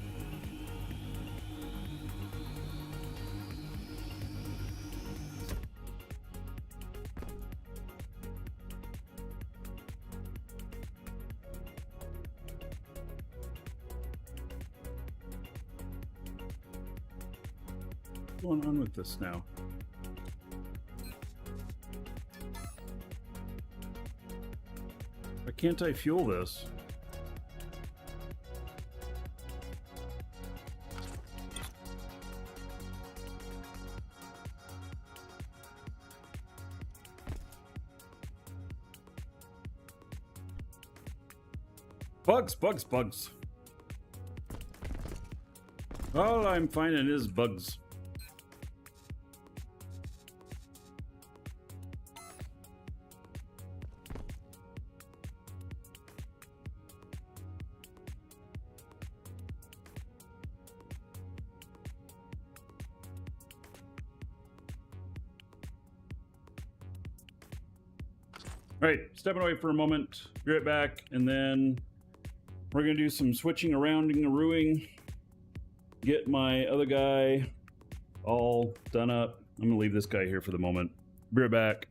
What's going on with this now? Why can't I fuel this? Bugs. All I'm finding is bugs. All right, stepping away for a moment. Be right back, and then we're gonna do some switching around and arooing. Get my other guy all done up. I'm gonna leave this guy here for the moment. Be right back.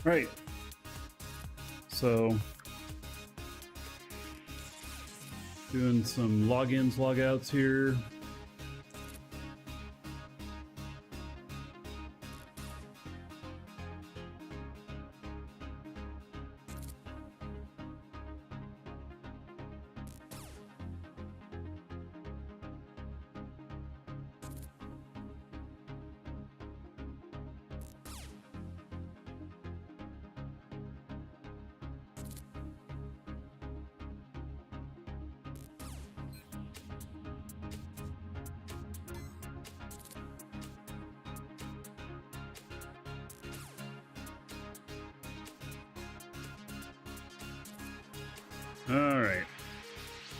Right. So, doing some logins, logouts here. All right.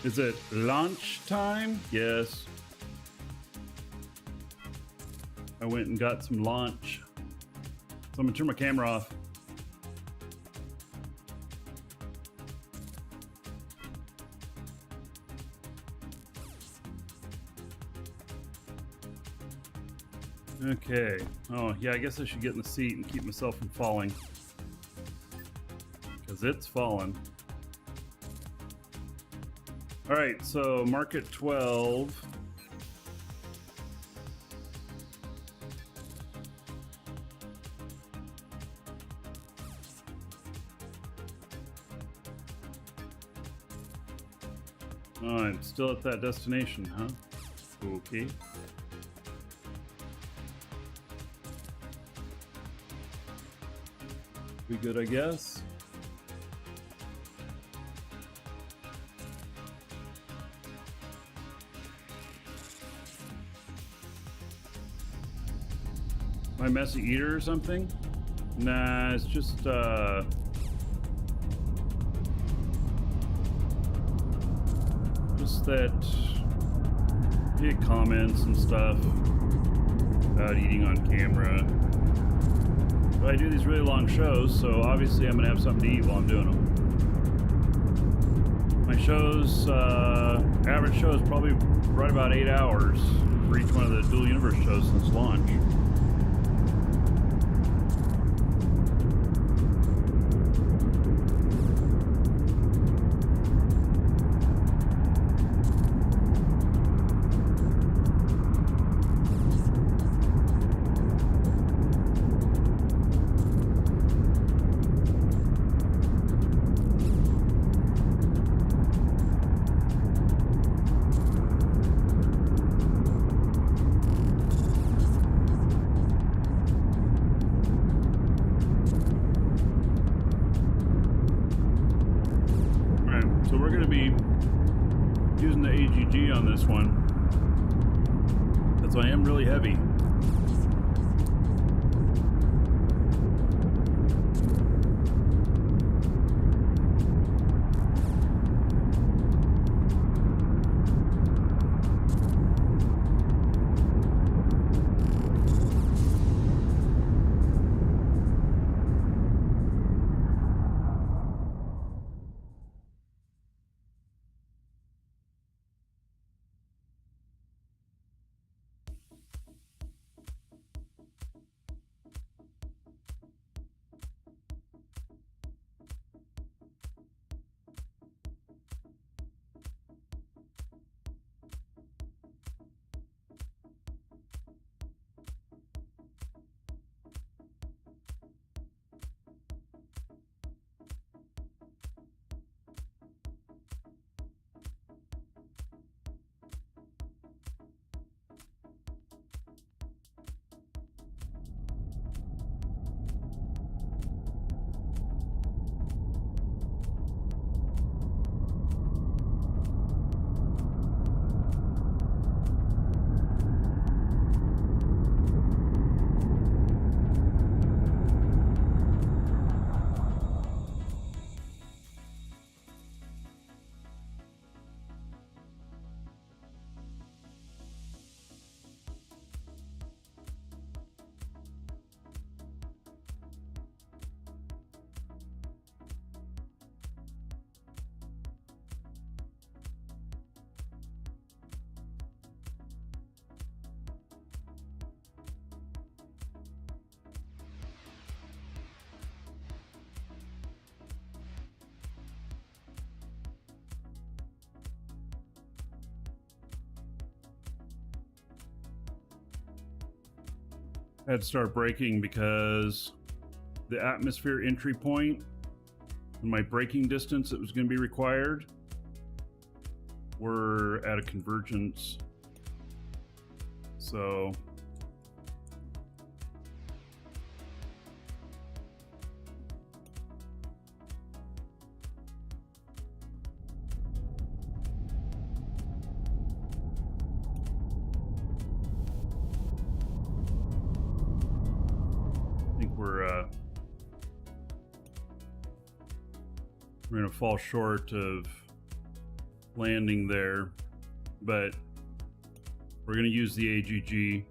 Is it launch time? Yes. I went and got some launch. So I'm gonna turn my camera off. Okay. Oh, yeah, I guess I should get in the seat and keep myself from falling. Because it's falling. All right, so market 12. Oh, I'm still at that destination, huh? Okay. Be good, I guess. My messy eater or something? Nah, it's just that you get comments and stuff about eating on camera. But I do these really long shows, so obviously I'm gonna have something to eat while I'm doing them. My shows, average show is probably right about 8 hours for each one of the dual universe shows since launch. So we're going to be using the AGG on this one, because I am really heavy. I had to start braking because the atmosphere entry point and my braking distance that was going to be required were at a convergence. So I think we're going to fall short of landing there, but we're going to use the AGG.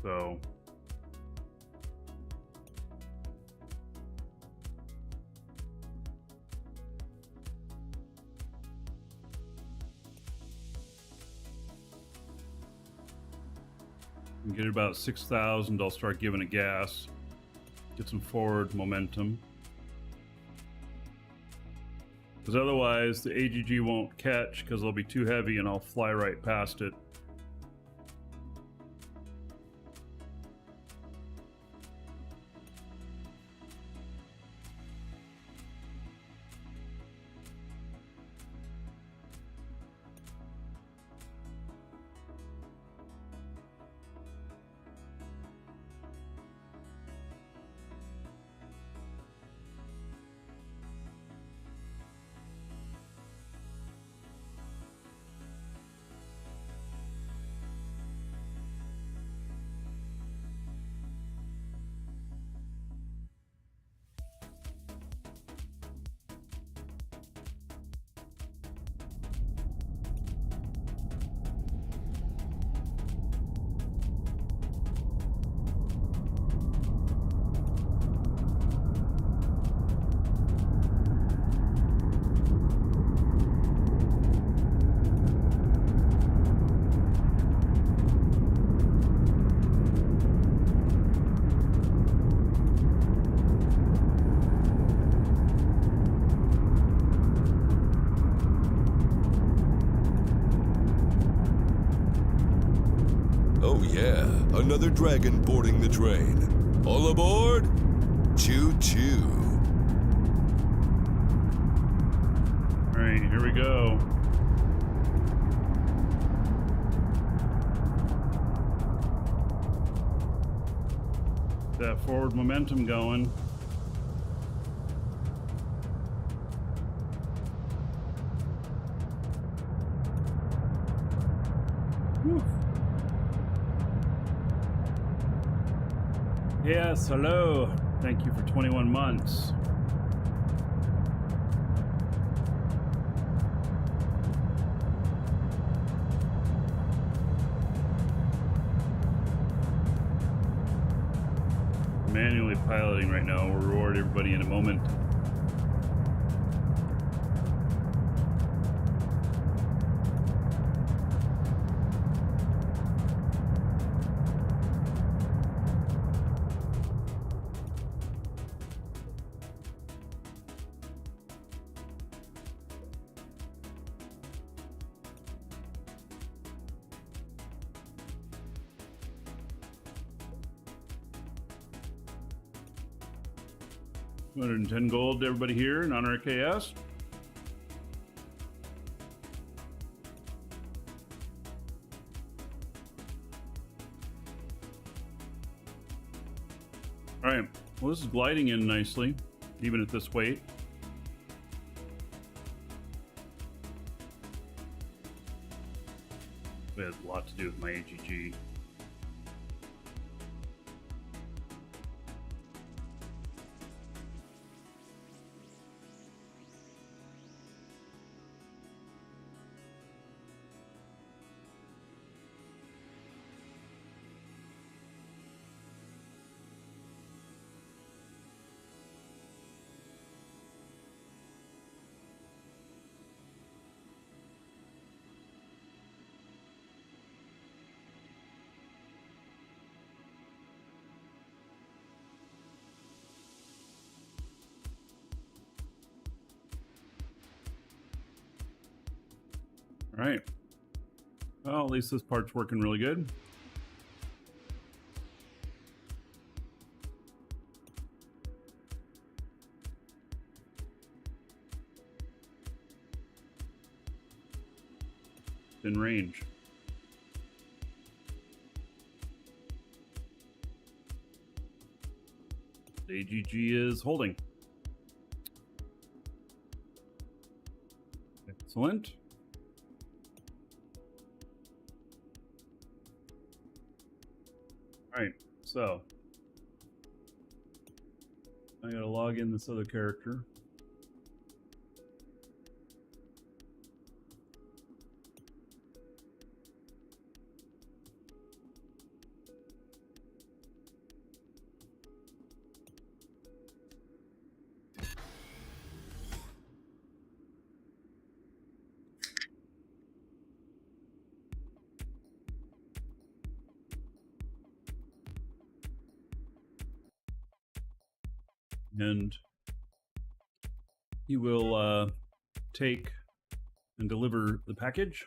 So and get about 6,000, I'll start giving it gas, get some forward momentum. Because otherwise the AGG won't catch because it'll be too heavy and I'll fly right past it. Oh yeah, another dragon boarding the train. All aboard! Choo-choo. All right, here we go. That forward momentum going. Whew. Yes, hello. Thank you for 21 months. Manually piloting right now. We'll reward everybody in a moment. $210 gold to everybody here in honor of KS. All right, well, this is gliding in nicely, even at this weight. It has a lot to do with my AGG. All right. Well, at least this part's working really good. in range. AGG is holding. Excellent. All right, so I gotta log in this other character. And he will take and deliver the package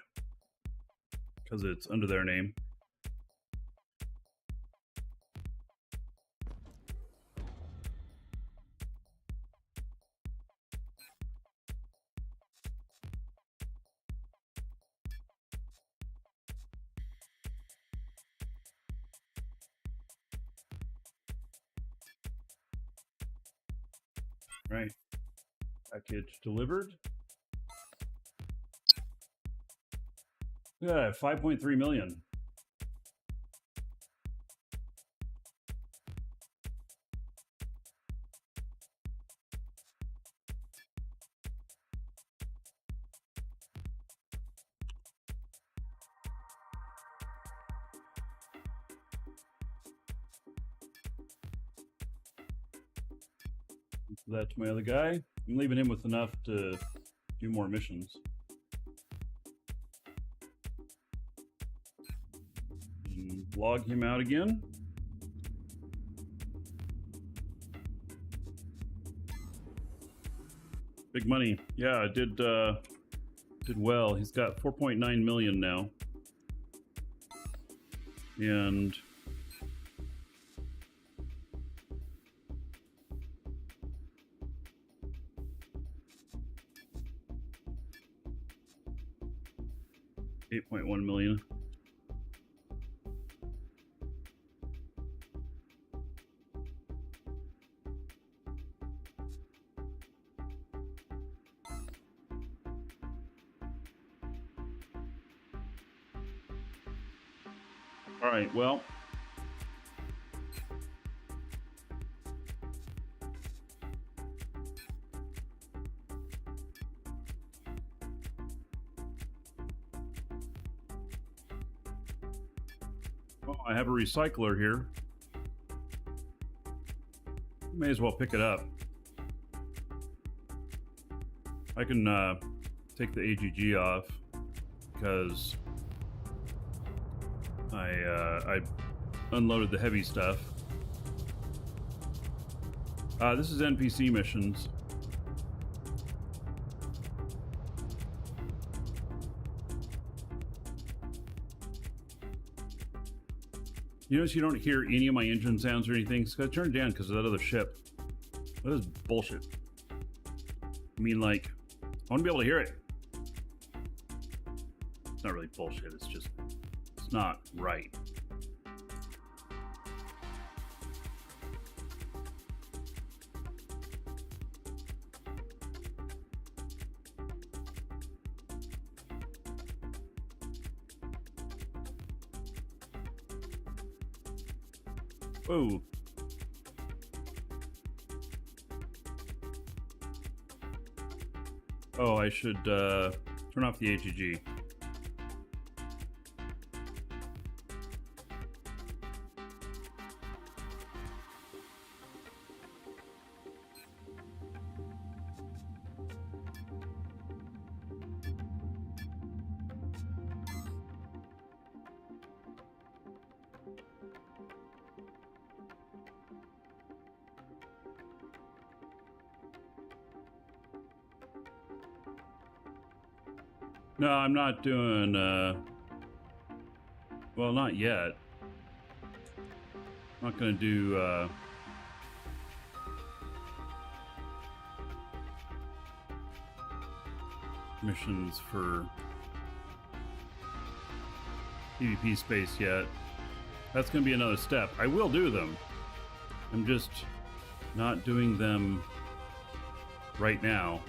because it's under their name. Right. Package delivered. Look at that, 5.3 million. That to my other guy. I'm leaving him with enough to do more missions. And log him out again. Big money. Yeah, did well. He's got 4.9 million now. And $8.1 million. All right, well, I have a recycler here. May as well pick it up. I can take the AGG off because I unloaded the heavy stuff. This is NPC missions. You notice you don't hear any of my engine sounds or anything? It's gotta turn it down because of that other ship. That is bullshit. I mean, like, I want to be able to hear it. It's not really bullshit, it's just, it's not right. Whoa. Oh, I should turn off the AGG. No, I'm not doing, well, not yet. I'm not gonna do, missions for PvP space yet. That's going to be another step. I will do them. I'm just not doing them right now.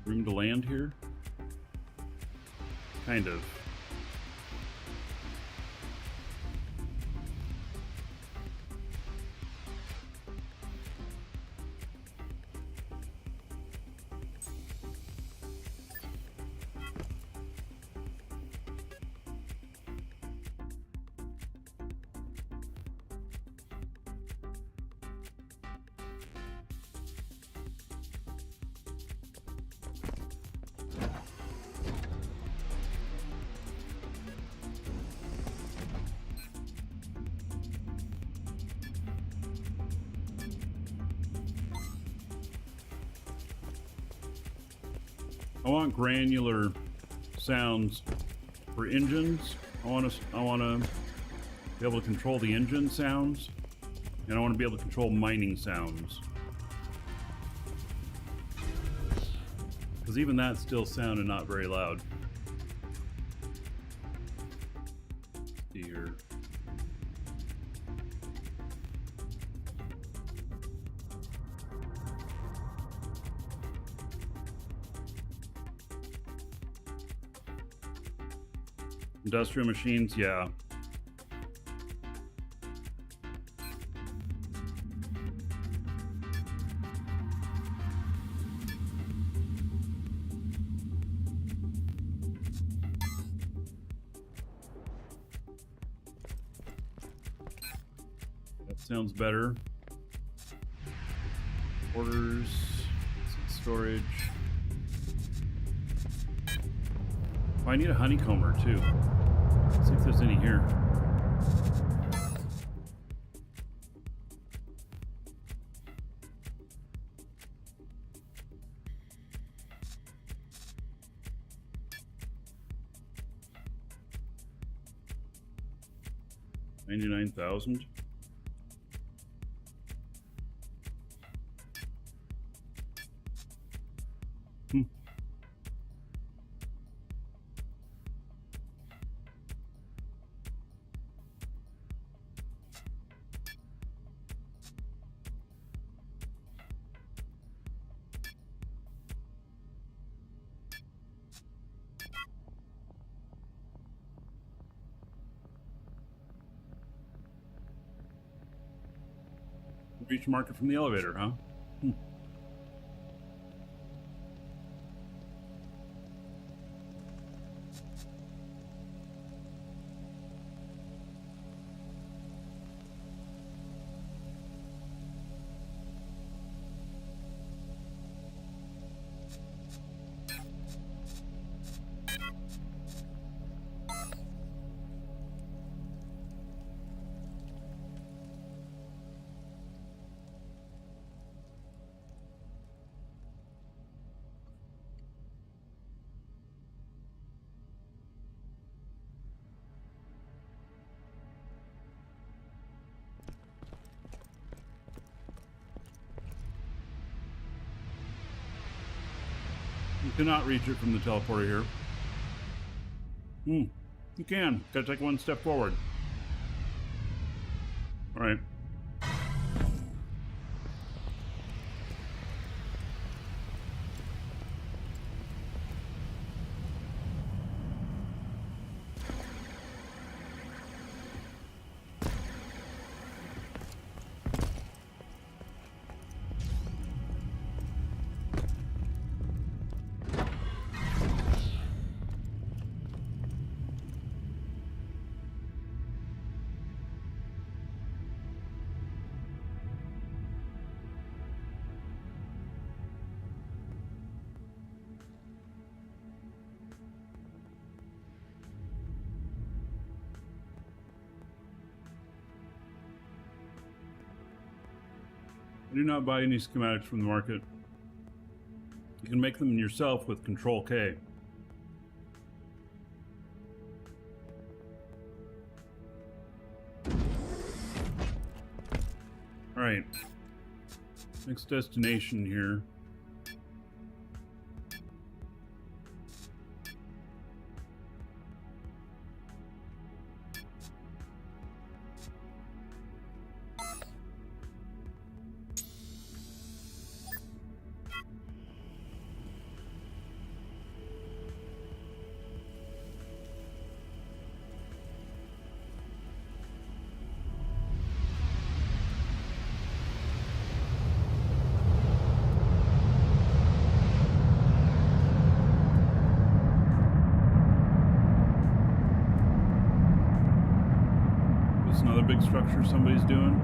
Room to land here? Kind of. I want granular sounds for engines. I want to be able to control the engine sounds, and I want to be able to control mining sounds. Because even that still sounded not very loud. Here. Industrial machines, yeah. That sounds better. Orders, storage. Oh, I need a honeycomber too. Let's see if there's any here. $99,000. Reach market from the elevator, huh? You cannot reach it from the teleporter here. You can. Gotta take one step forward. All right. I do not buy any schematics from the market. You can make them yourself with Control K. Alright. Next destination here. Another big structure somebody's doing.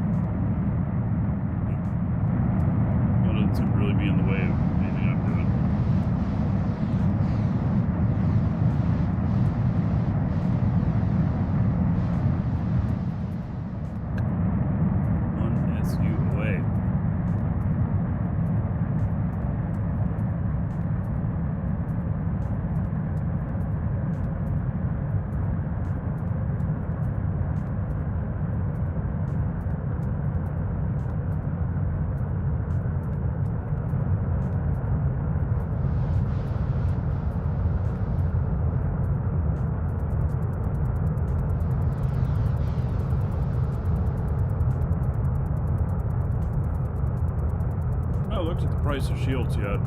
Well, it doesn't seem to really be in the way of anything I'm doing. One SU away. I looked at the price of shields yet.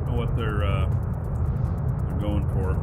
Know what they're going for.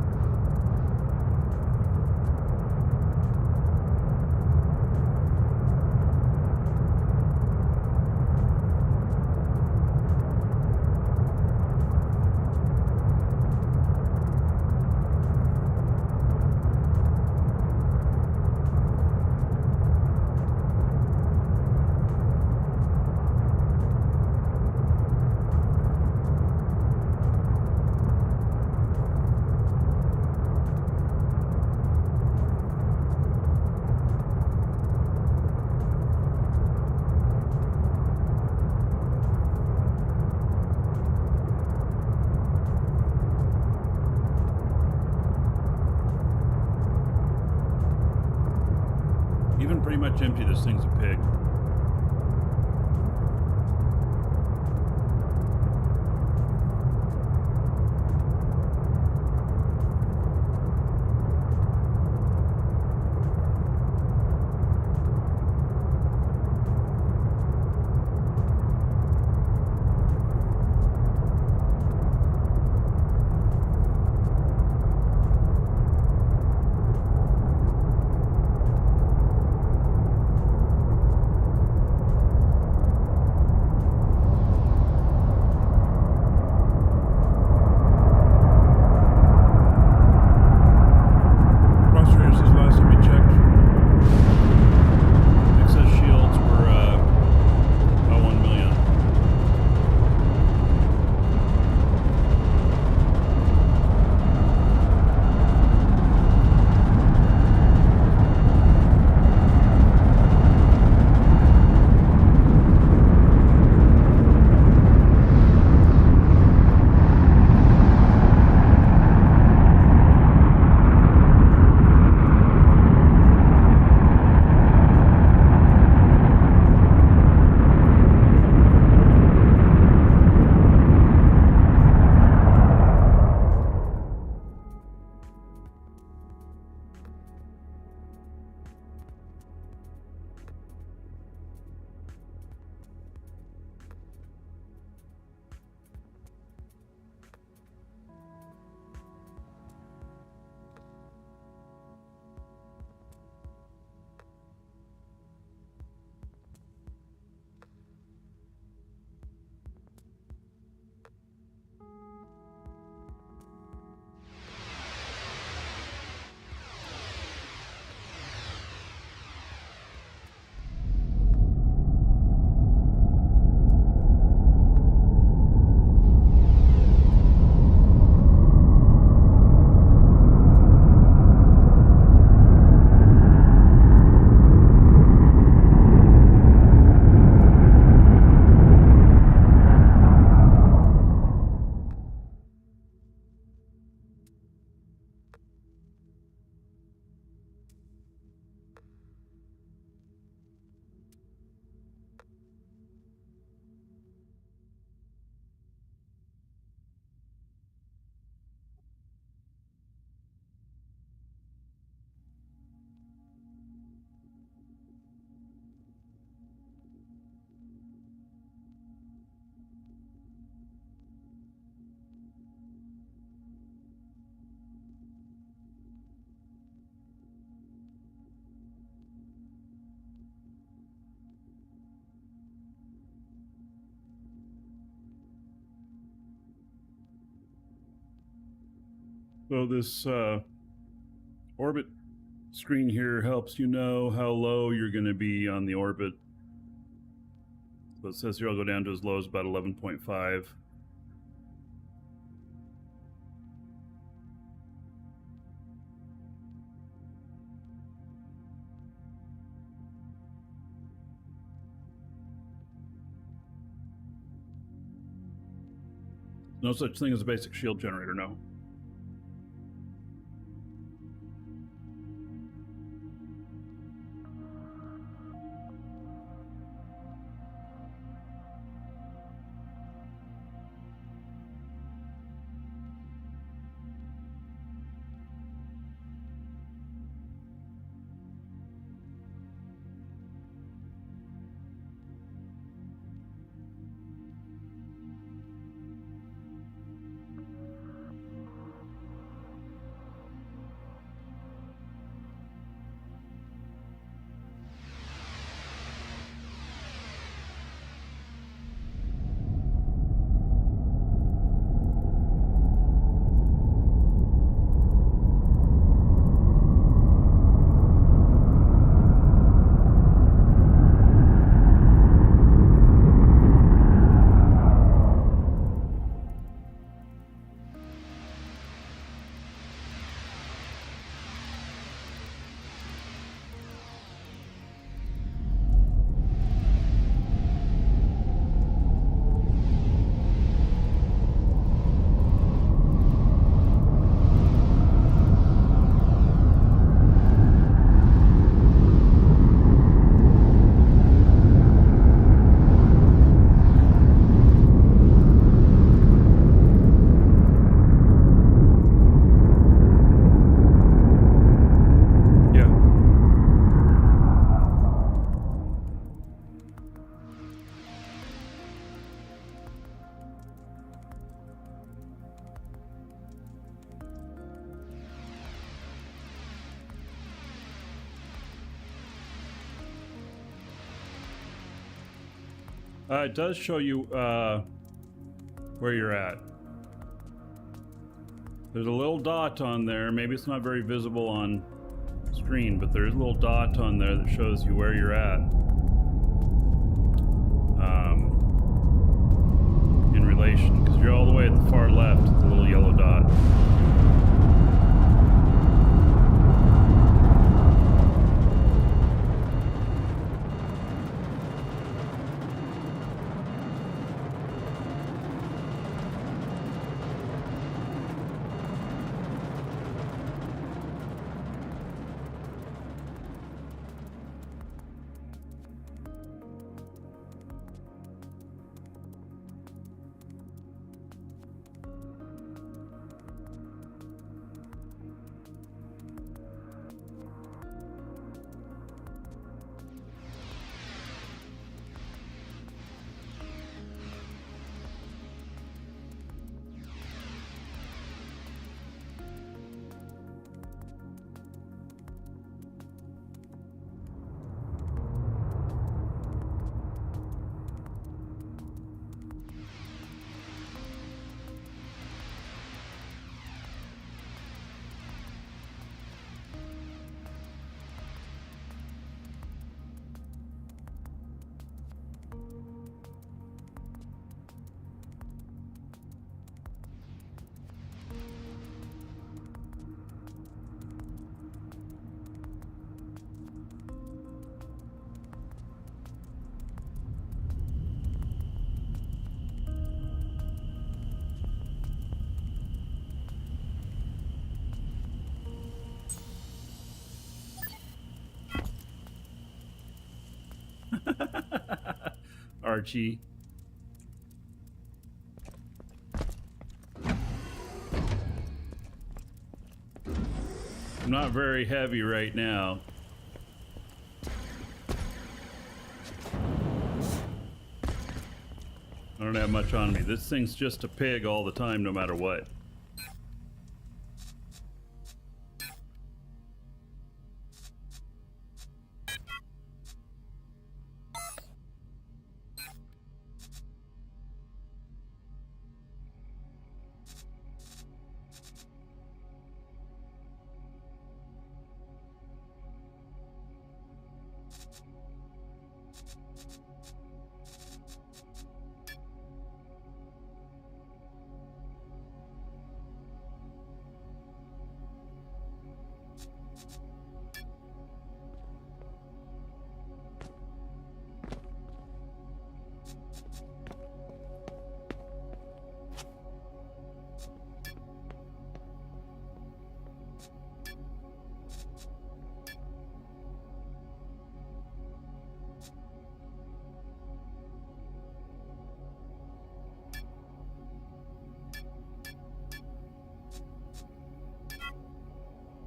Even pretty much empty, this thing's a pig. So this orbit screen here helps you know how low you're going to be on the orbit. So it says here I'll go down to as low as about 11.5. No such thing as a basic shield generator, no. It does show you where you're at. There's a little dot on there. Maybe it's not very visible on screen, but there's a little dot on there that shows you where you're at in relation, because you're all the way at the far left, the little yellow dot. Archie. I'm not very heavy right now. I don't have much on me. This thing's just a pig all the time, no matter what.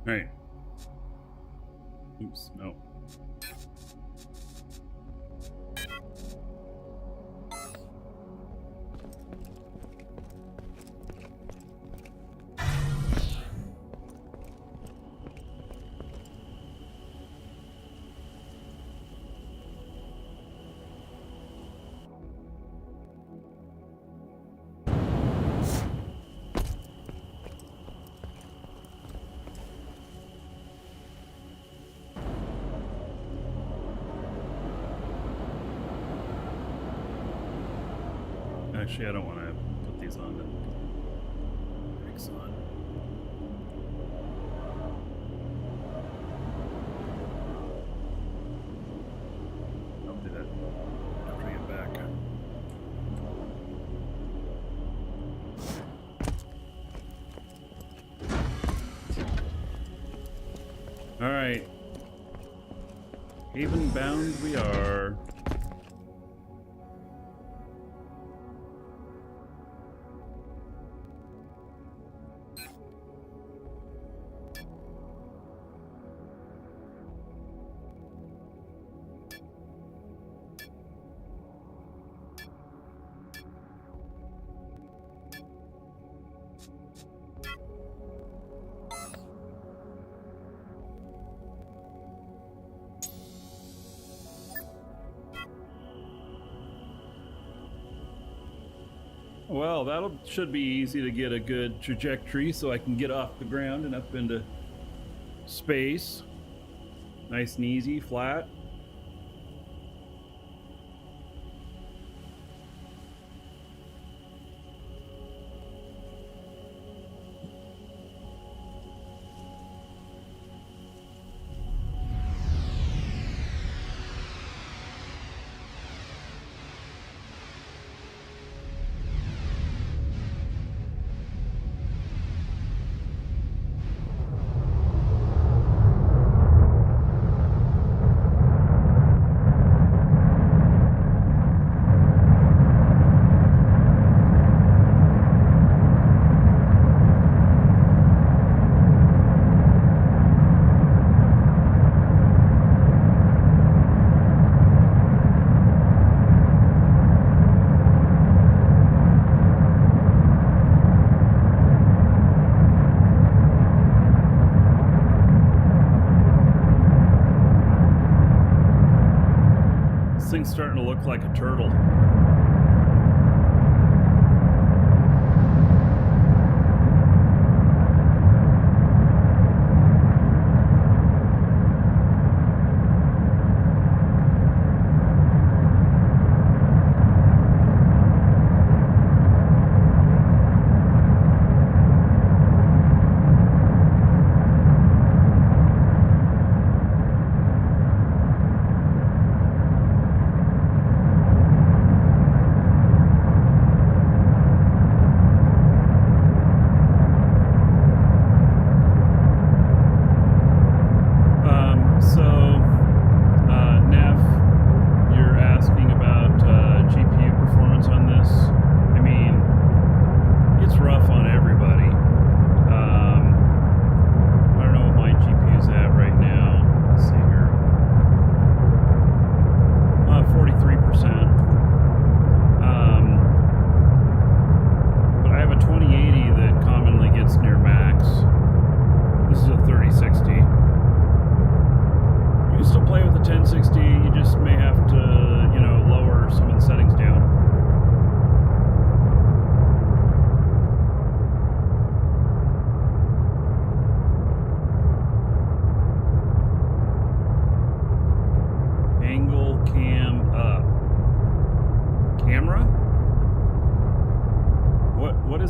Right. Oops, no. Actually, I don't want to put these on the brakes on. I'll do that after we get back. All right. Haven bound we are. Well, that'll should be easy to get a good trajectory so I can get off the ground and up into space. Nice and easy, flat. This thing's starting to look like a turtle.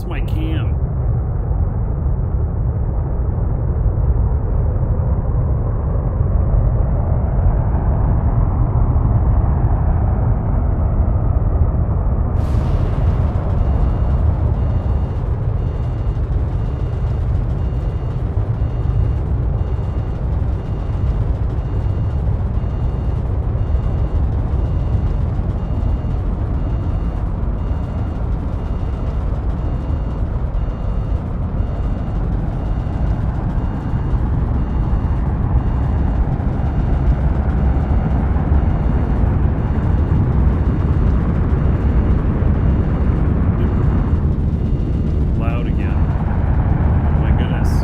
Where's my cam? Loud again. My goodness.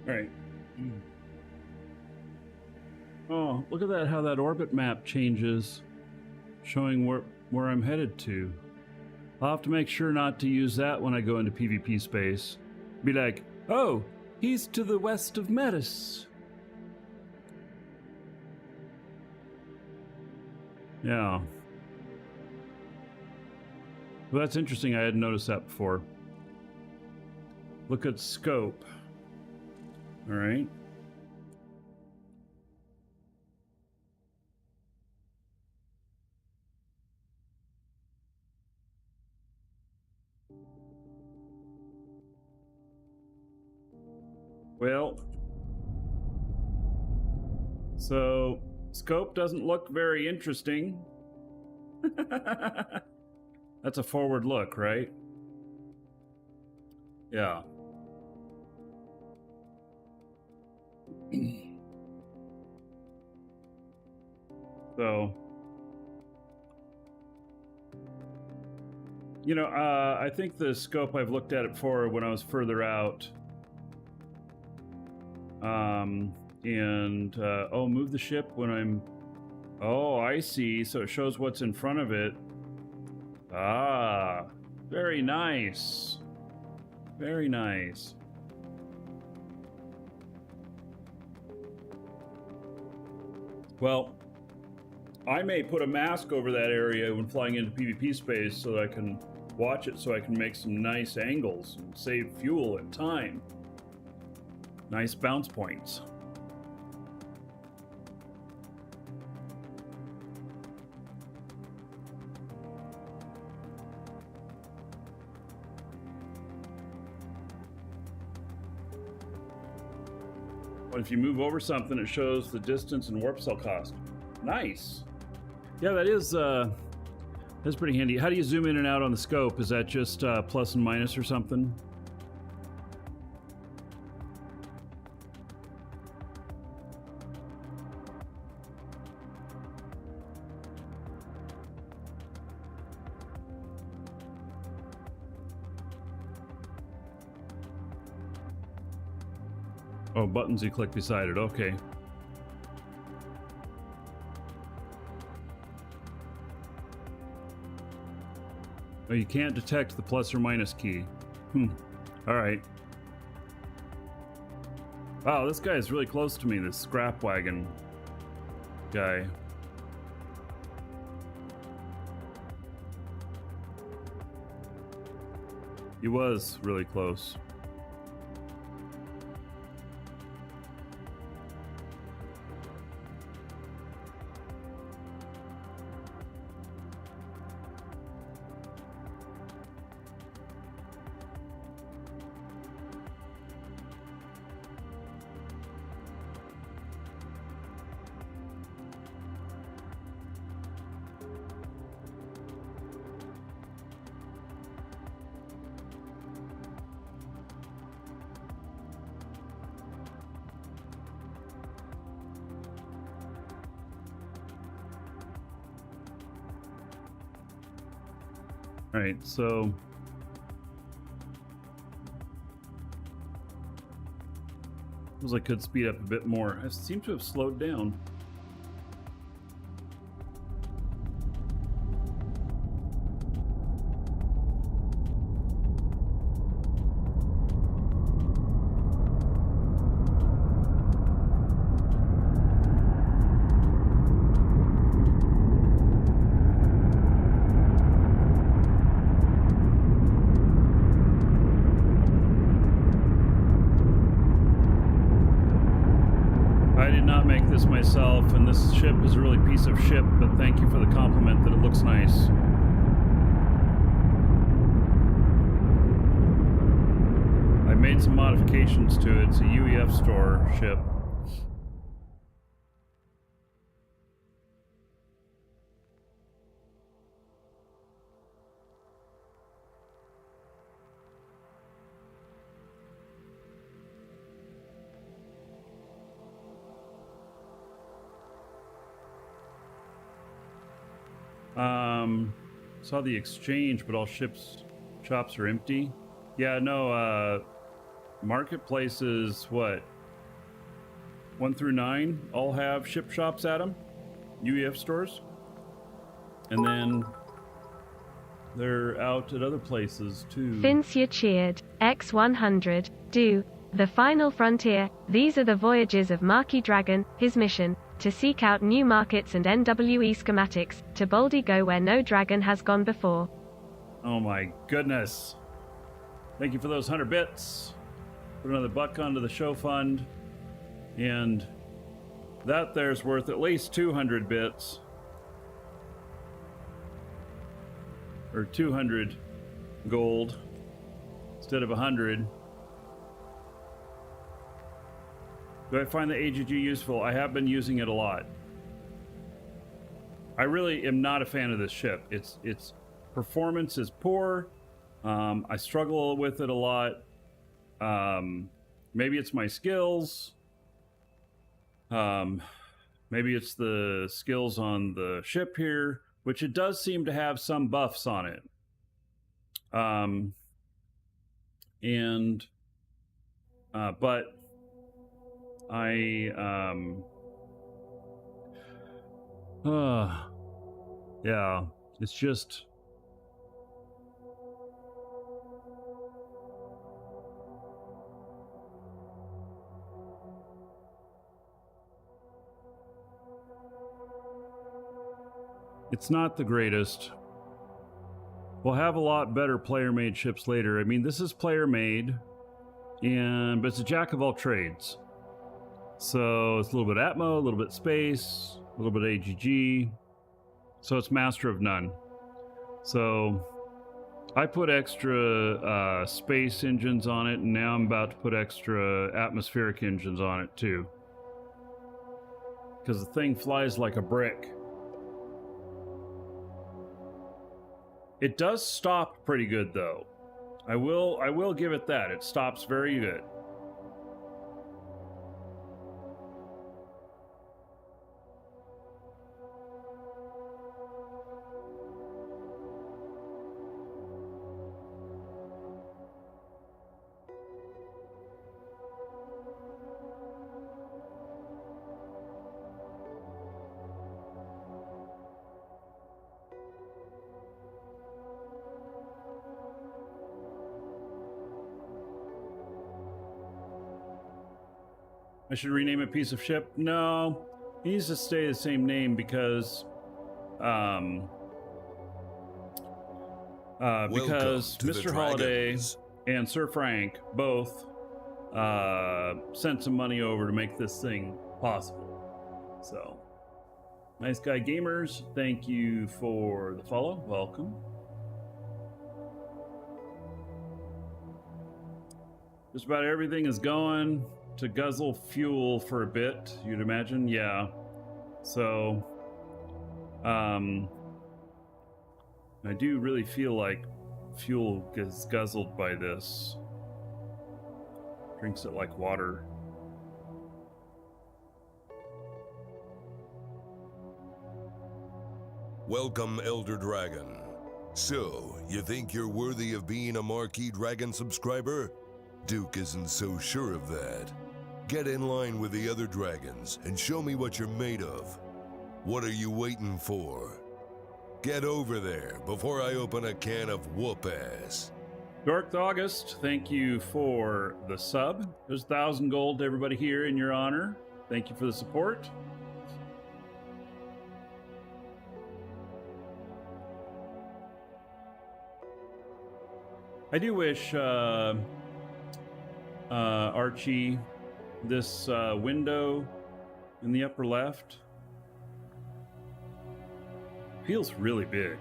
All right. Oh, look at that, how that orbit map changes, showing where I'm headed to. I'll have to make sure not to use that when I go into PvP space. Be like, oh, he's to the west of Metis. Yeah. Well, that's interesting. I hadn't noticed that before. Look at scope. All right. Well, so scope doesn't look very interesting. That's a forward look, right? Yeah. So, you know, I think the scope, I've looked at it before when I was further out. Oh, move the ship when I'm... Oh, I see. So it shows what's in front of it. Ah, very nice. Very nice. Well, I may put a mask over that area when flying into PvP space so that I can watch it, so I can make some nice angles and save fuel and time. Nice bounce points. But if you move over something, it shows the distance and warp cell cost. Nice. Yeah, that's pretty handy. How do you zoom in and out on the scope? Is that just plus and minus or something? Oh, buttons you click beside it. Okay. Oh, you can't detect the plus or minus key. Alright. Wow, this guy is really close to me, this scrap wagon guy. He was really close. Alright, so feels like could speed up a bit more. I seem to have slowed down. Myself, and this ship is a really piece of ship, but thank you for the compliment that it looks nice. I made some modifications to it. It's a UEF store ship. Saw the exchange, but all shops are empty. Yeah, no, marketplaces, what? 1 through 9 all have ship shops at them, UEF stores. And then they're out at other places too. Finsia cheered. X100. Do. The Final Frontier. These are the voyages of Marquis Dragon, his mission. To seek out new markets and NWE schematics, to boldly go where no dragon has gone before. Oh my goodness. Thank you for those 100 bits. Put another buck onto the show fund. And that there's worth at least 200 bits. Or 200 gold instead of 100. Do I find the AGG useful? I have been using it a lot. I really am not a fan of this ship. Its performance is poor. I struggle with it a lot. Maybe it's my skills. Maybe it's the skills on the ship here, which it does seem to have some buffs on it. But yeah, it's just it's not the greatest. We'll have a lot better player-made ships later. I mean, this is player-made, but it's a jack of all trades. So it's a little bit Atmo, a little bit space, a little bit AGG. So it's master of none. So I put extra space engines on it, and now I'm about to put extra atmospheric engines on it too. Because the thing flies like a brick. It does stop pretty good though. I will give it that. It stops very good. I should rename it Piece of Ship. No, he needs to stay the same name because Mr. Holiday and Sir Frank both sent some money over to make this thing possible. So, Nice Guy Gamers, thank you for the follow. Welcome. Just about everything is going to guzzle fuel for a bit, you'd imagine. Yeah. So, I do really feel like fuel gets guzzled by this. Drinks it like water. Welcome, Elder Dragon. So, you think you're worthy of being a Marquee Dragon subscriber? Duke isn't so sure of that. Get in line with the other dragons and show me what you're made of. What are you waiting for? Get over there before I open a can of whoop-ass. Dork August, thank you for the sub. There's 1,000 gold to everybody here in your honor. Thank you for the support. I do wish Archie, this window in the upper left feels really big.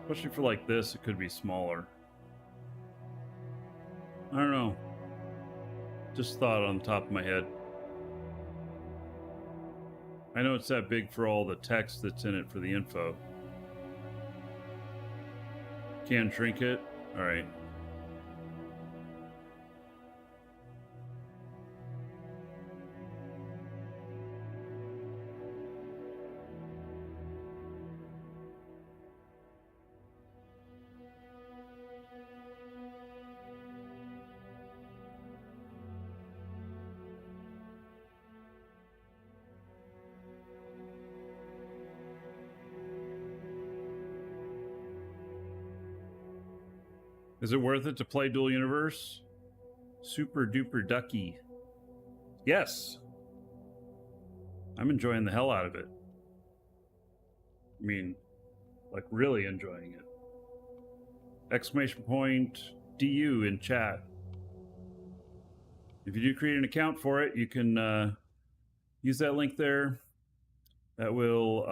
Especially for like this, it could be smaller. I don't know. Just thought on the top of my head. I know it's that big for all the text that's in it for the info. Can shrink it? Alright. Is it worth it to play Dual Universe? Super duper ducky. Yes. I'm enjoying the hell out of it. I mean, like really enjoying it. Exclamation point DU in chat. If you do create an account for it, you can use that link there. That will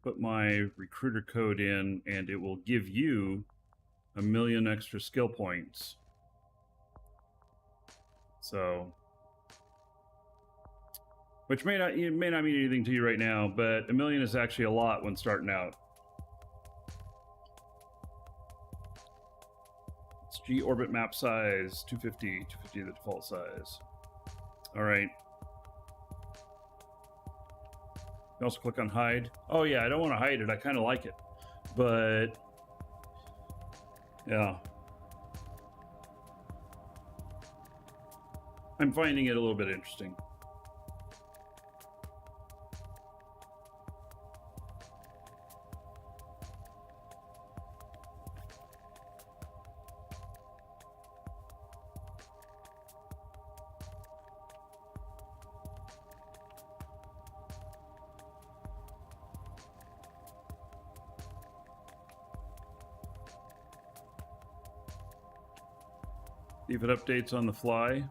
put my recruiter code in, and it will give you 1,000,000 extra skill points. So, which may not mean anything to you right now, but 1,000,000 is actually a lot when starting out. It's G orbit map size 250, 250 the default size. All right. You also click on hide. Oh yeah, I don't want to hide it. I kind of like it, but yeah. I'm finding it a little bit interesting. See if it updates on the fly.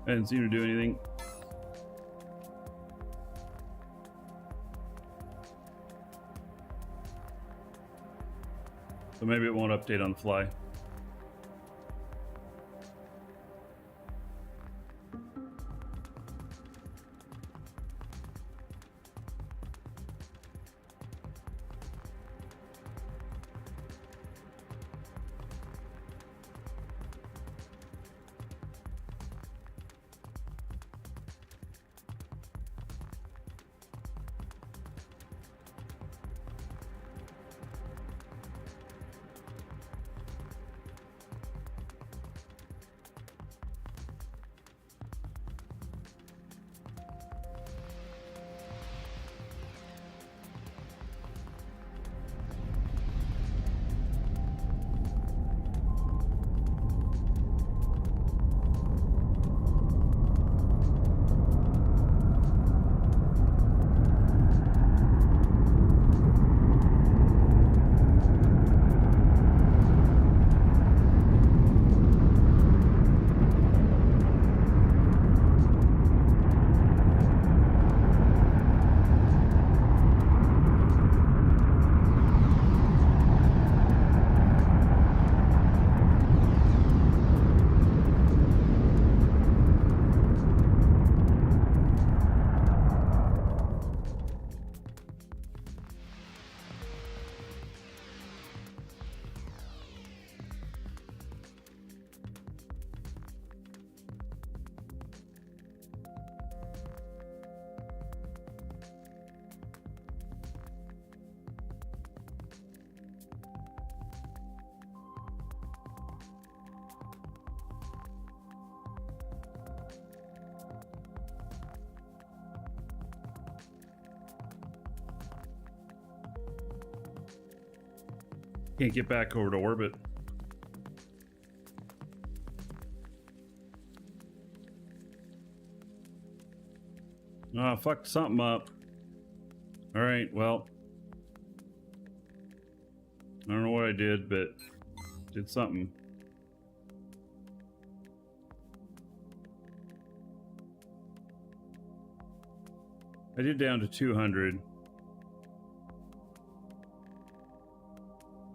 I didn't seem to do anything. So maybe it won't update on the fly. Can't get back over to orbit. Oh, fucked something up. Alright, well. I don't know what I did, but did something. I did down to 200.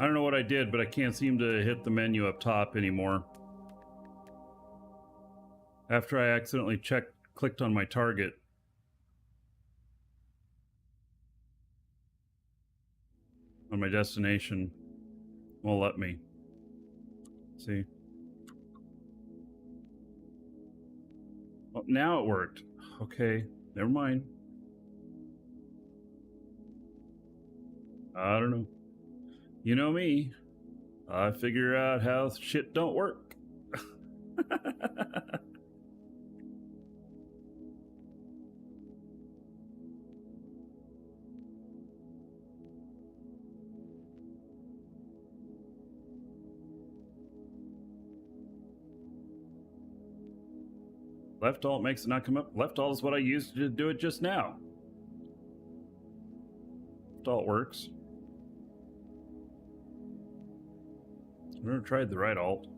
I don't know what I did, but I can't seem to hit the menu up top anymore. After I accidentally clicked on my target. On my destination. Won't let me. See? Oh, now it worked. Okay, never mind. I don't know. You know me. I figure out how shit don't work. Left alt makes it not come up. Left alt is what I used to do it just now. Left alt works. I've never tried the right alt.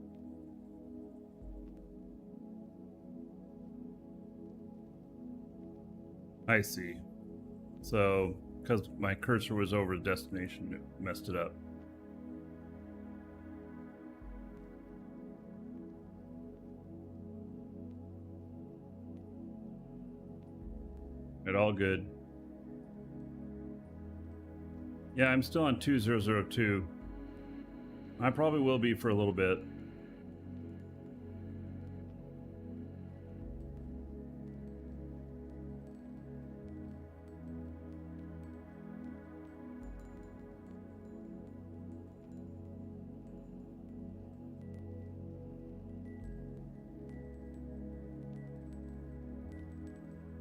I see. So, because my cursor was over the destination, it messed it up. It all good. Yeah, I'm still on 2002. I probably will be for a little bit.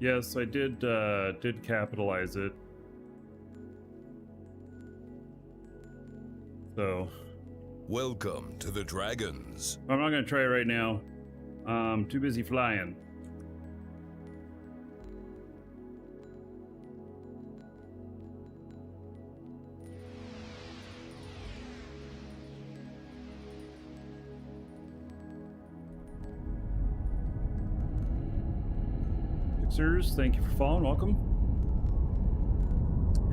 Yes, I did capitalize it. So. Welcome to the Dragons. I'm not gonna try it right now. Too busy flying. Fixers, thank you for following. Welcome.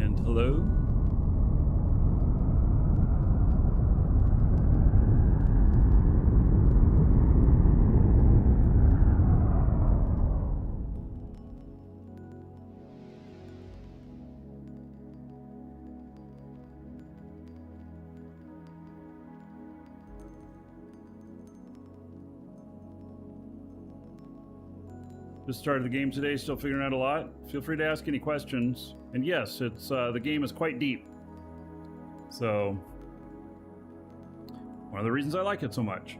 And hello. Just started the game today, still figuring out a lot. Feel free to ask any questions. And yes, it's the game is quite deep. So, one of the reasons I like it so much.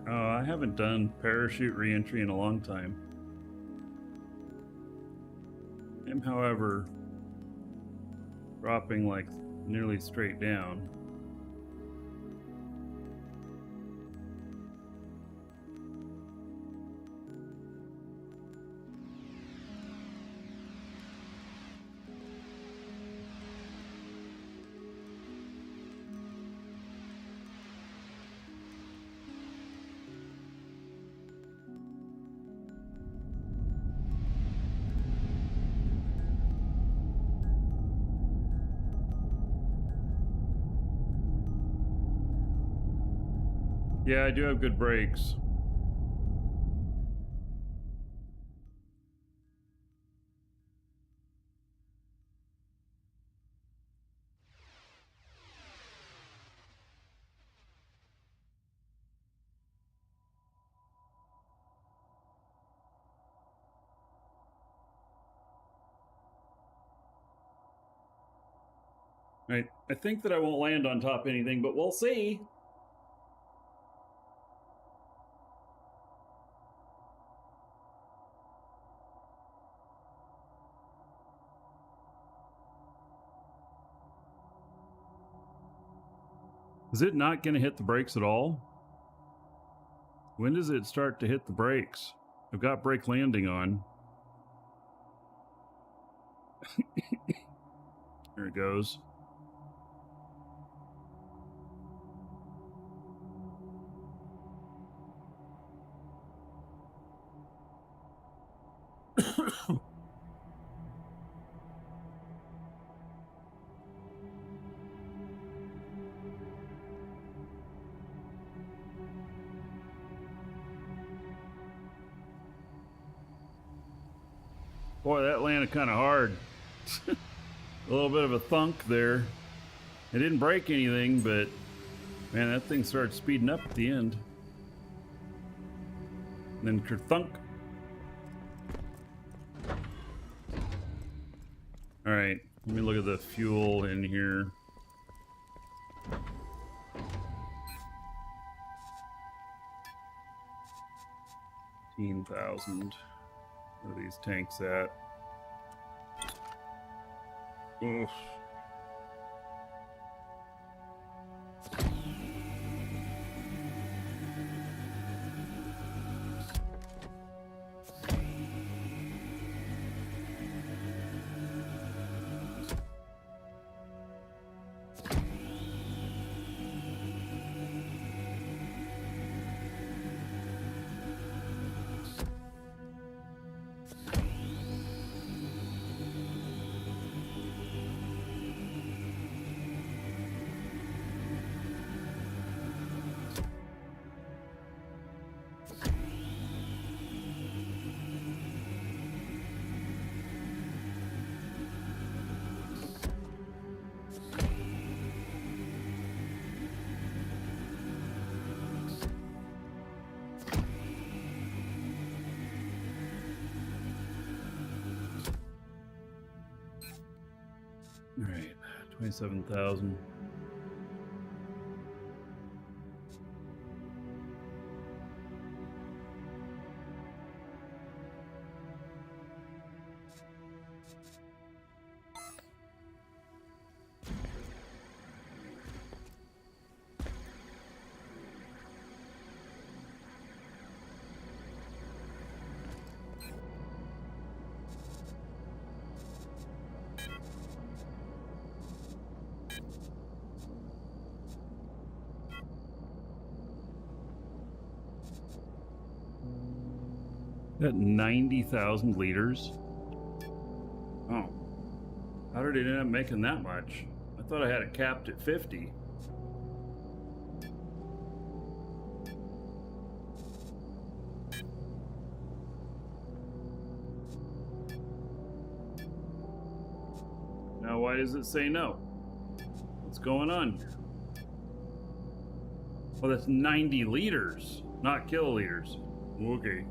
I haven't done parachute reentry in a long time. I'm, however, dropping like nearly straight down. Yeah, I do have good brakes. I think that I won't land on top of anything, but we'll see. Is it not going to hit the brakes at all? When does it start to hit the brakes? I've got brake landing on. There it goes. Boy, that landed kind of hard. A little bit of a thunk there. It didn't break anything, but man, that thing started speeding up at the end. And then kerthunk. All right, let me look at the fuel in here. $15,000. Where are these tanks at? Oof. All right, 27,000. At 90,000 liters. Oh, how did it end up making that much? I thought I had it capped at 50. Now, why does it say no? What's going on here? Oh, that's 90 liters, not kiloliters. Okay.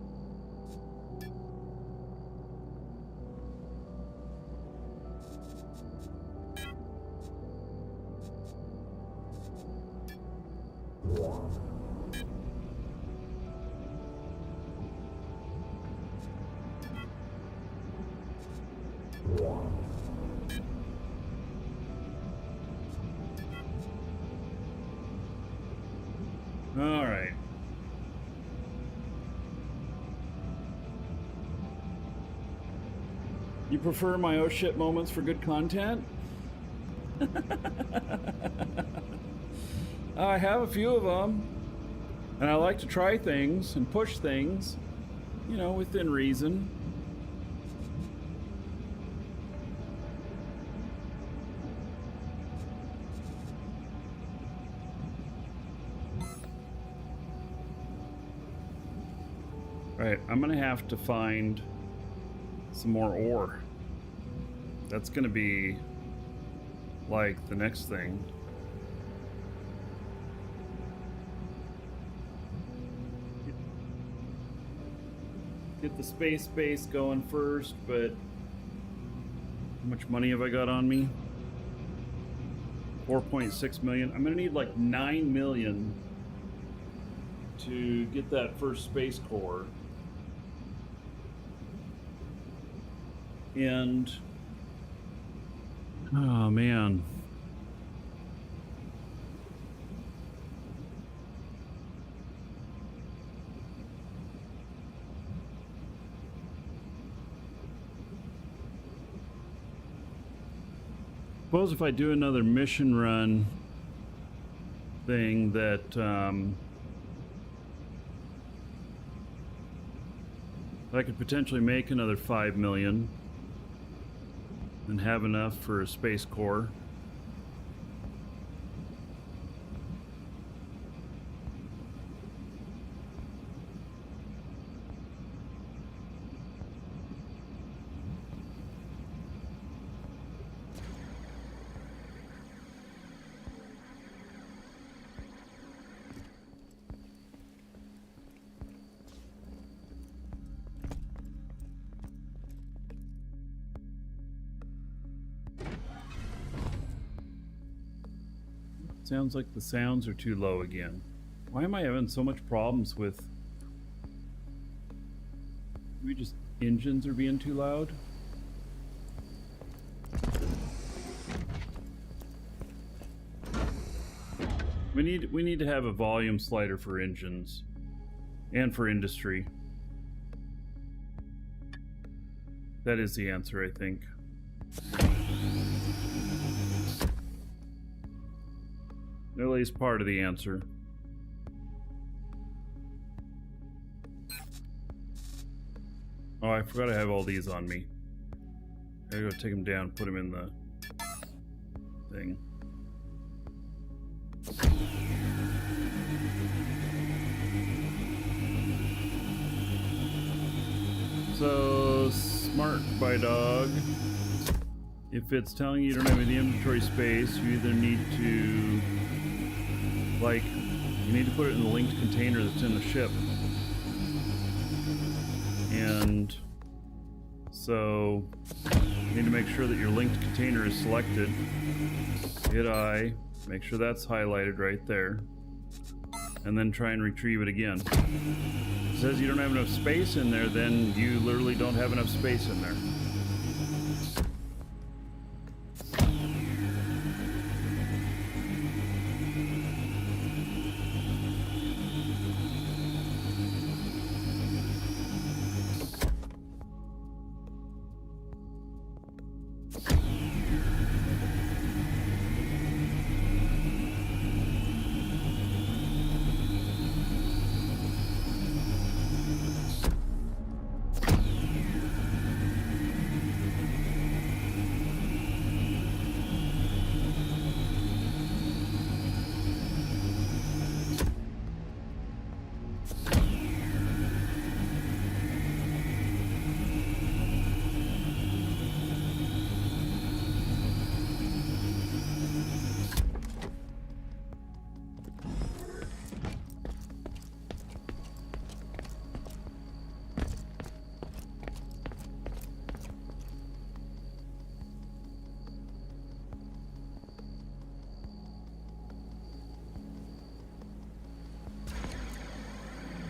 All right. You prefer my oh shit moments for good content? I have a few of them, and I like to try things and push things, you know, within reason. Right, I'm gonna have to find some more ore. That's gonna be like the next thing. Get the space base going first, but how much money have I got on me? 4.6 million. I'm gonna need like 9 million to get that first space core. And oh man. Suppose if I do another mission run thing that I could potentially make another 5 million and have enough for a space core. Sounds like the sounds are too low again. Why am I having so much problems with... Maybe just engines are being too loud? We need to have a volume slider for engines and for industry. That is the answer, I think. At least part of the answer. Oh, I forgot I have all these on me. I gotta go take them down, put them in the thing. So, smart by dog. If it's telling you don't have any inventory space, you either need to, like, you need to put it in the linked container that's in the ship. And so, you need to make sure that your linked container is selected. Hit I, make sure that's highlighted right there. And then try and retrieve it again. If it says you don't have enough space in there, then you literally don't have enough space in there.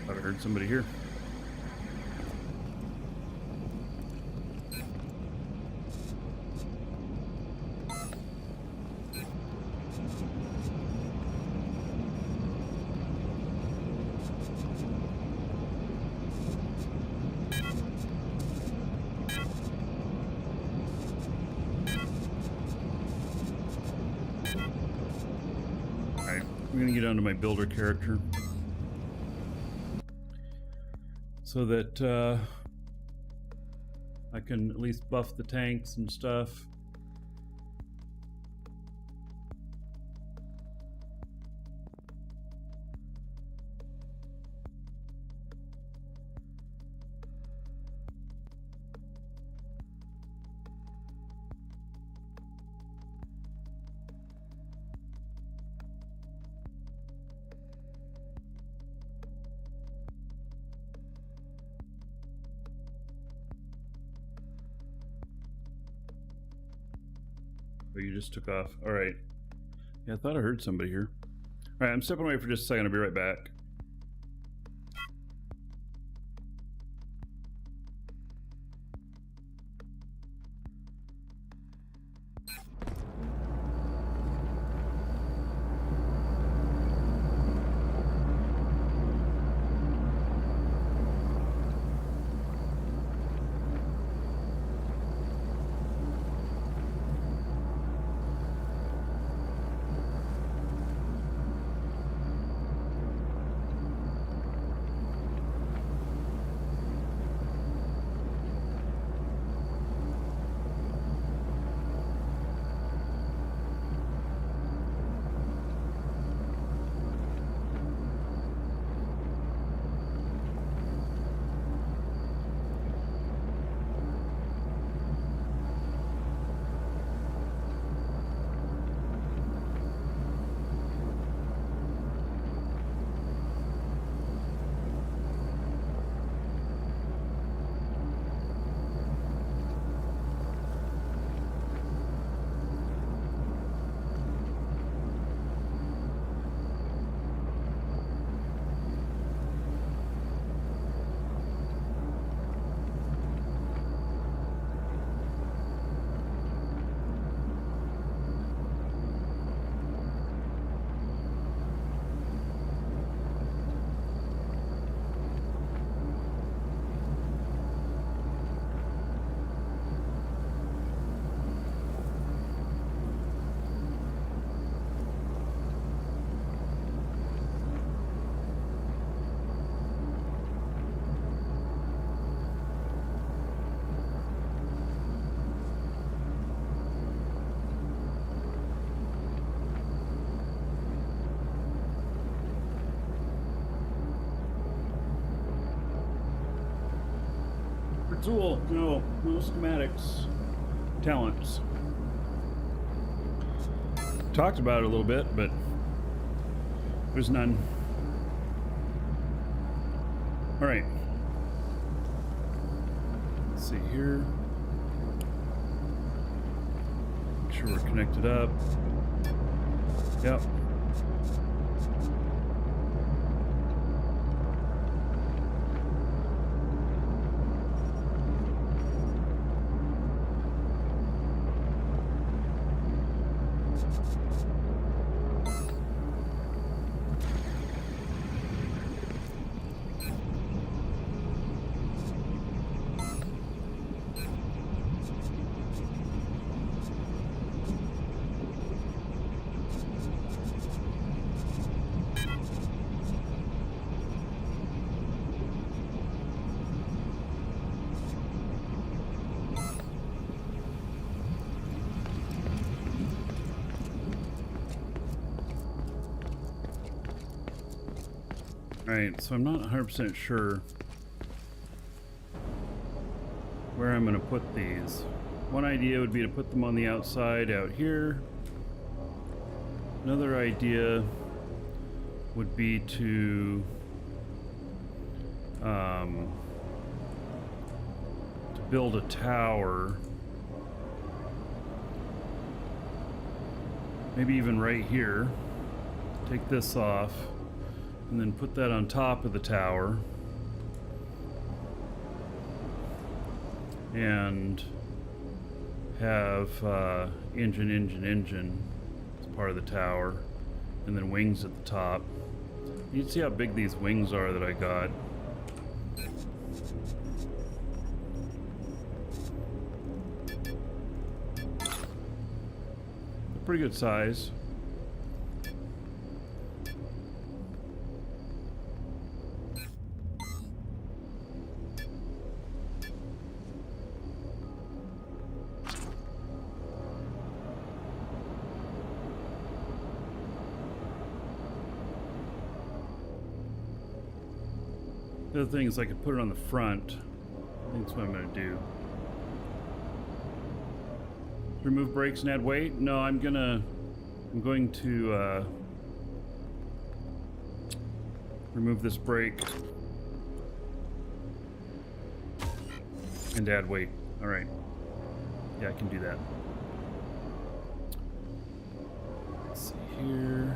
Thought I heard somebody here. Alright, I'm gonna get onto my builder character. So that I can at least buff the tanks and stuff. Oh, you just took off. All right. Yeah, I thought I heard somebody here. All right, I'm stepping away for just a second. I'll be right back. Tool, no schematics. Talents. Talked about it a little bit, but there's none. All right. Let's see here. Make sure we're connected up. Yep. Alright, so I'm not 100% sure where I'm going to put these. One idea would be to put them on the outside out here. Another idea would be to build a tower. Maybe even right here. Take this off. And then put that on top of the tower. And have engine as part of the tower. And then wings at the top. You can see how big these wings are that I got. They're pretty good size. The other thing is I could put it on the front. I think that's what I'm going to do. Remove brakes and add weight? No, I'm going to remove this brake and add weight. All right. Yeah, I can do that. here.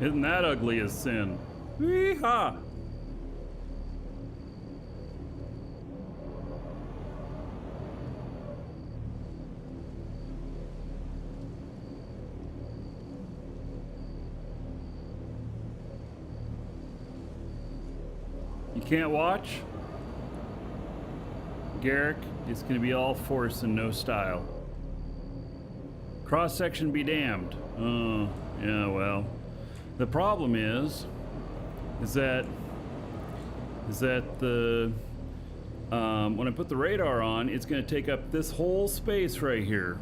Isn't that ugly as sin? Wee-ha! You can't watch? Garrick, it's gonna be all force and no style. Cross section be damned. Oh, yeah, well. The problem is that the when I put the radar on, it's going to take up this whole space right here.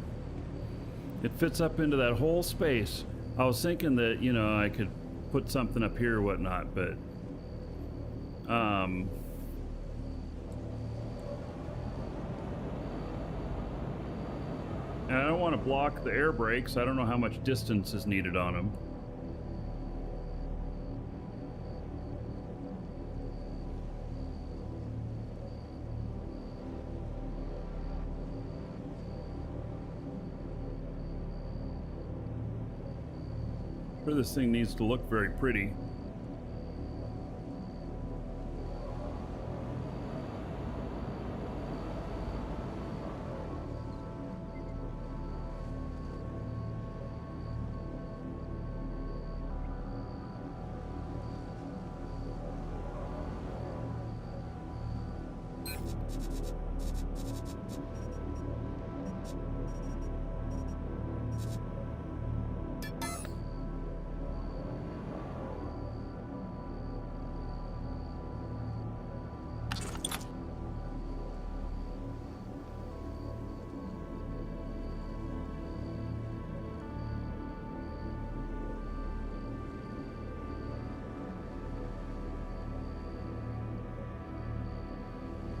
It fits up into that whole space. I was thinking that, you know, I could put something up here or whatnot, but and I don't want to block the air brakes. I don't know how much distance is needed on them. This thing needs to look very pretty.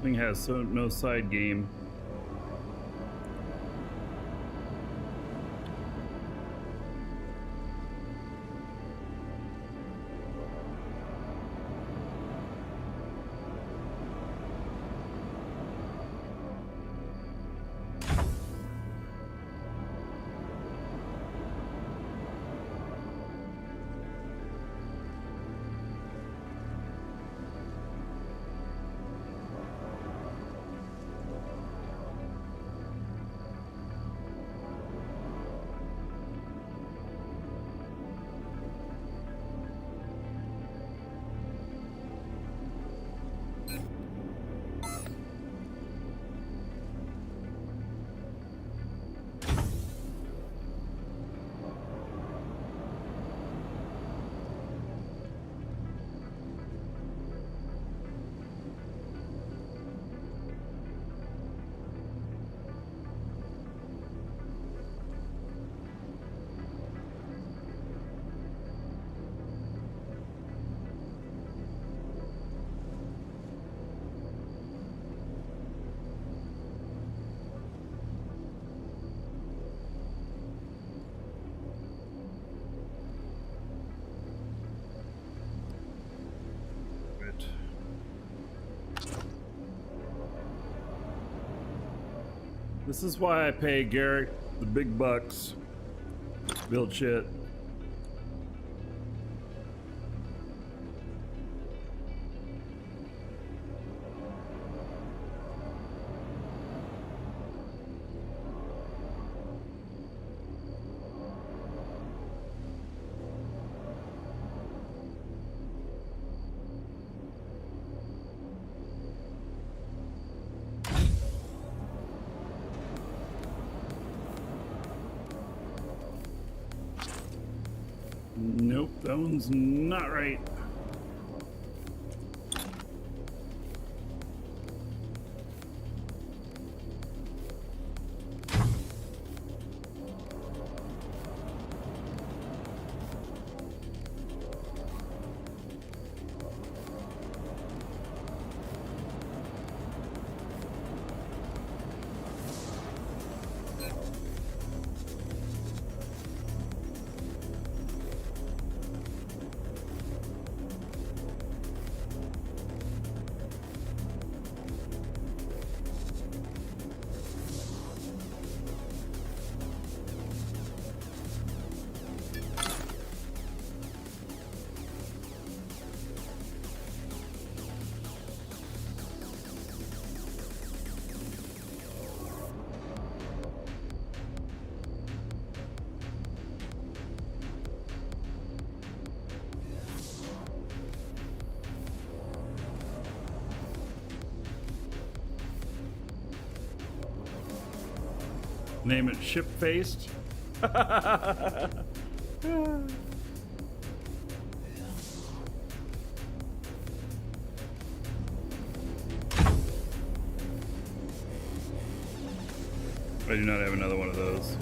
Thing has no side game. This is why I pay Garrett the big bucks. Build shit. Nope, that one's not right. Name it Ship-Faced. I do not have another one of those.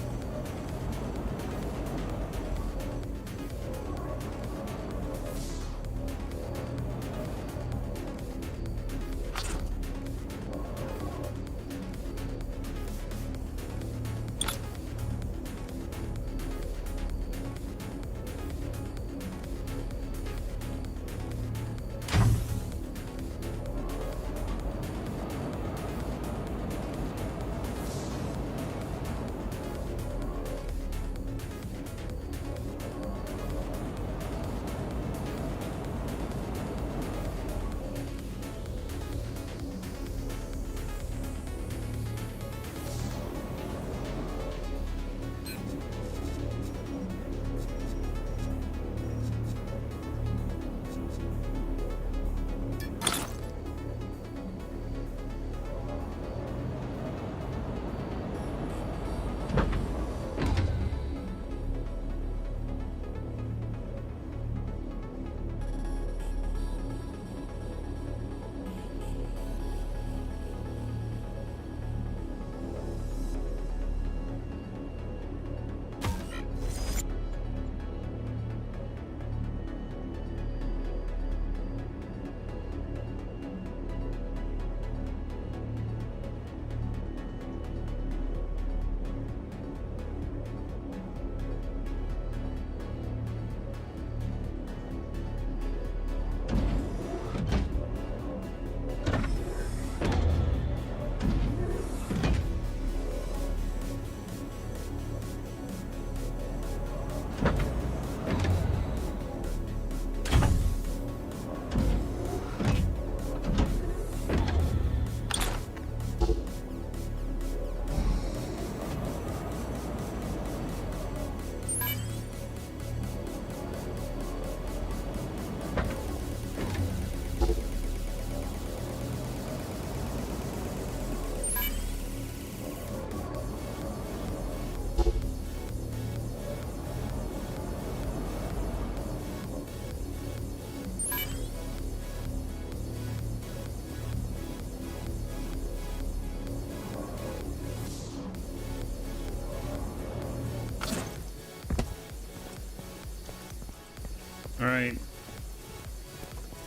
Alright.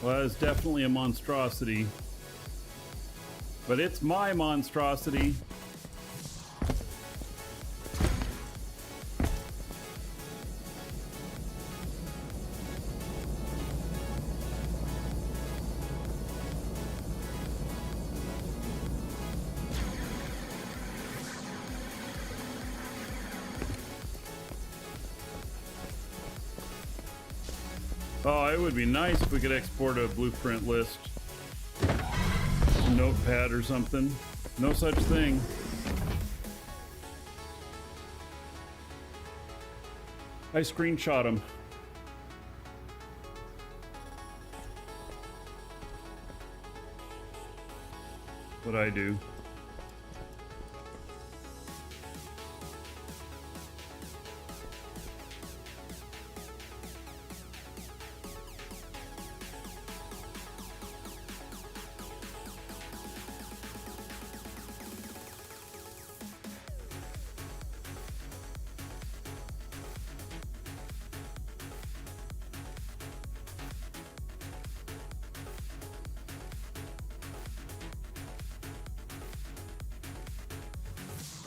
Well, that is definitely a monstrosity. But it's my monstrosity. Oh, it would be nice if we could export a blueprint list. Notepad or something. No such thing. I screenshot them. What I do.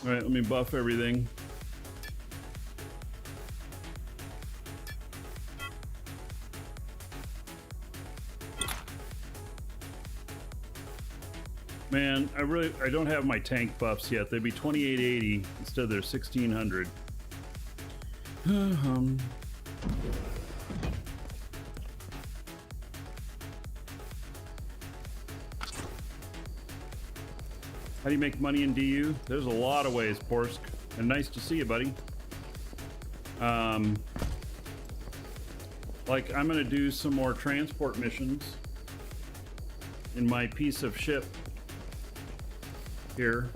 All right, let me buff everything. Man, I don't have my tank buffs yet. They'd be 2880 instead of their 1600. How do you make money in DU? There's a lot of ways, Porsk. And nice to see you, buddy. Like, I'm gonna do some more transport missions in my piece of ship here.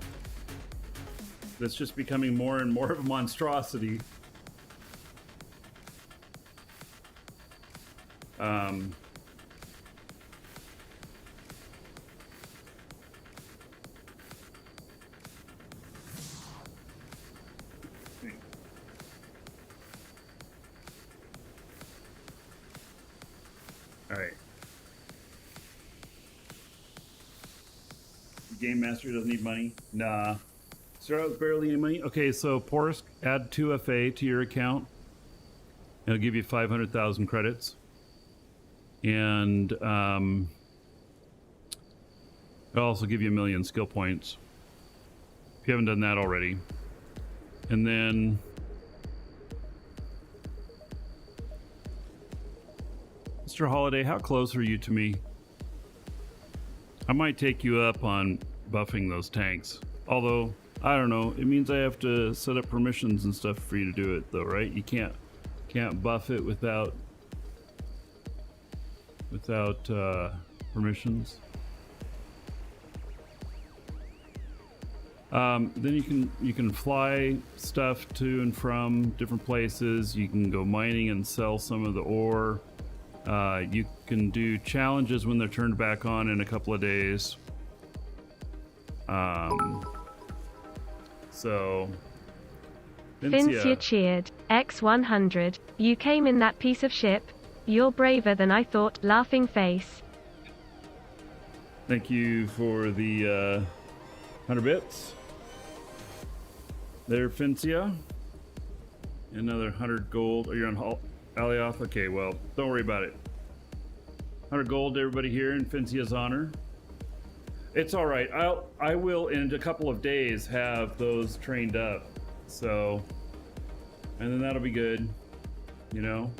That's just becoming more and more of a monstrosity. Alright. Game Master doesn't need money? Nah. Start out with barely any money? Okay, so Porsk, add 2FA to your account. It'll give you 500,000 credits. And it'll also give you 1 million skill points. If you haven't done that already. And then Mr. Holiday, how close are you to me? I might take you up on buffing those tanks. Although, I don't know, it means I have to set up permissions and stuff for you to do it though, right? You can't buff it without permissions. Then you can fly stuff to and from different places. You can go mining and sell some of the ore. You can do challenges when they're turned back on in a couple of days. So Vincia cheered. X100. You came in that piece of ship. You're braver than I thought. Laughing face. Thank you for the 100 bits. There, Fincia. Another 100 gold. Oh, you're on Alioth? Okay, well, don't worry about it. 100 gold to everybody here in Fincia's honor. It's all right. I will in a couple of days have those trained up. So, and then that'll be good, you know.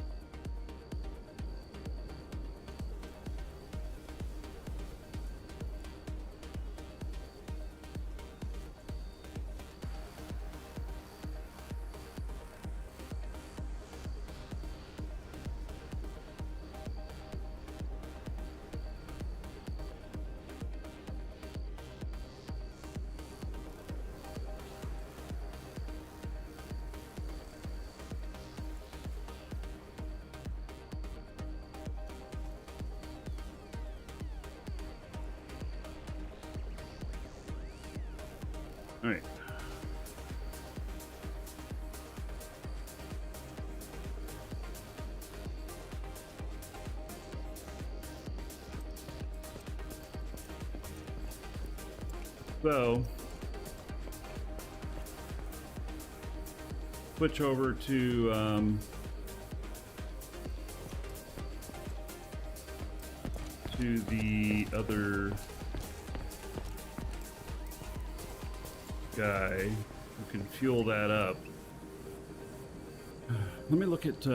All right. So, switch over to the other guy who can fuel that up. Let me look at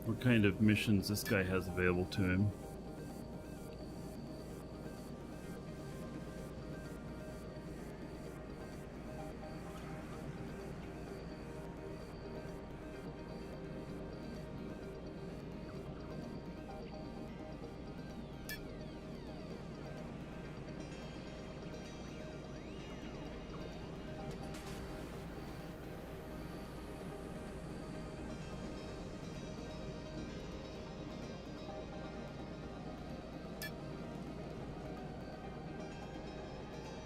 what kind of missions this guy has available to him.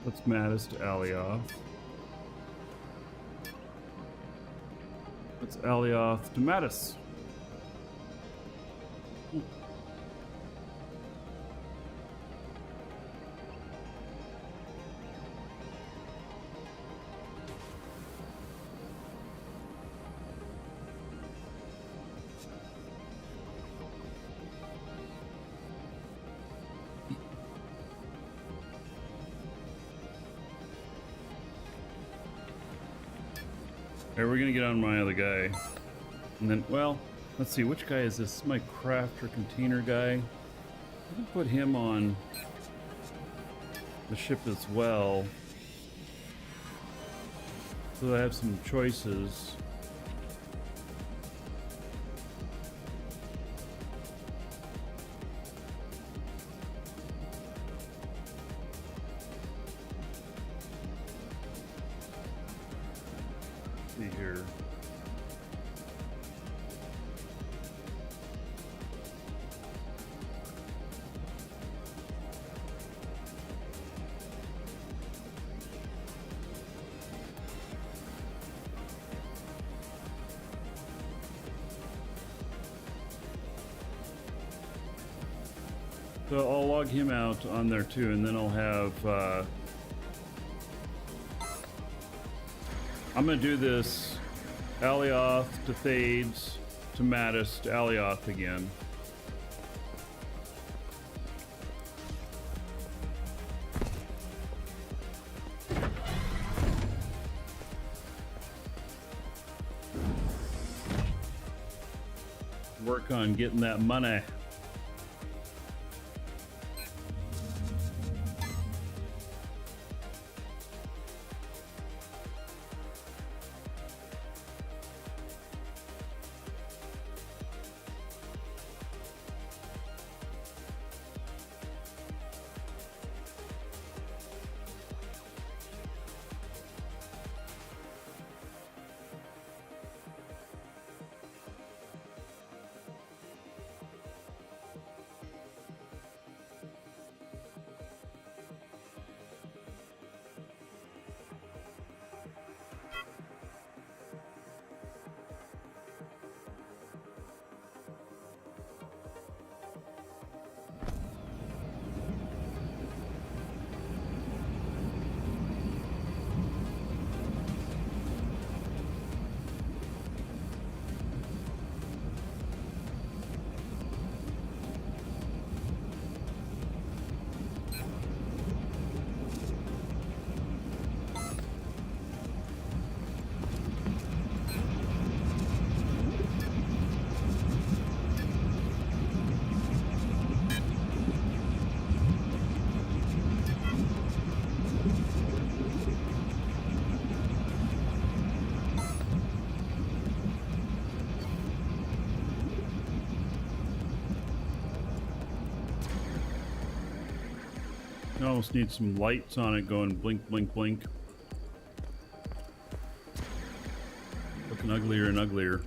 What's Mattis to Alioth? What's Alioth to Mattis? Alright, we're gonna get on my other guy. And then, well, let's see, which guy is this? This is my crafter container guy. I can put him on the ship as well. So I have some choices. See here. So I'll log him out on there too, and then I'll have I'm gonna do this Alioth to Thades to Mattis to Alioth again. Work on getting that money. I almost need some lights on it going blink, blink, blink. Looking uglier and uglier.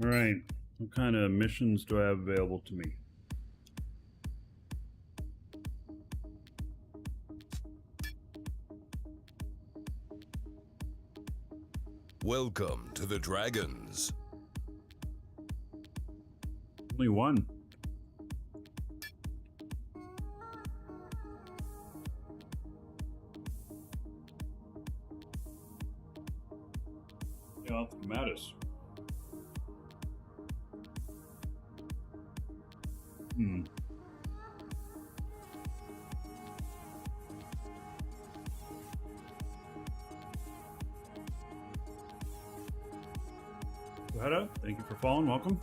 Alright, what kind of missions do I have available to me? Welcome to the Dragons. Only one. Yeah, I'll come at us. Hedda, thank you for following. Welcome.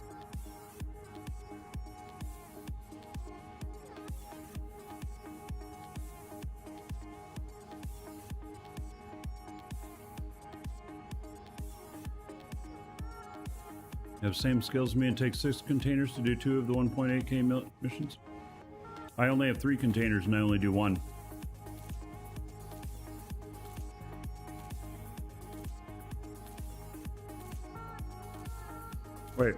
You have same skills as me and take 6 containers to do 2 of the 1.8k missions? I only have 3 containers and I only do 1. Wait.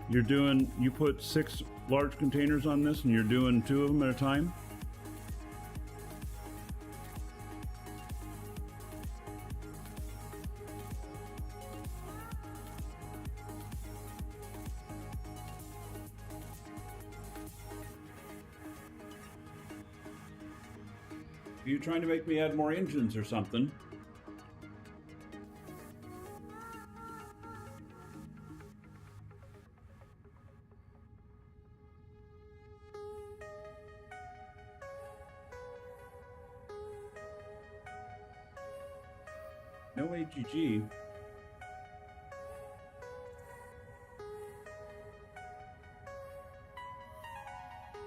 You put 6 large containers on this and you're doing 2 of them at a time? Are you trying to make me add more engines or something? No AGG.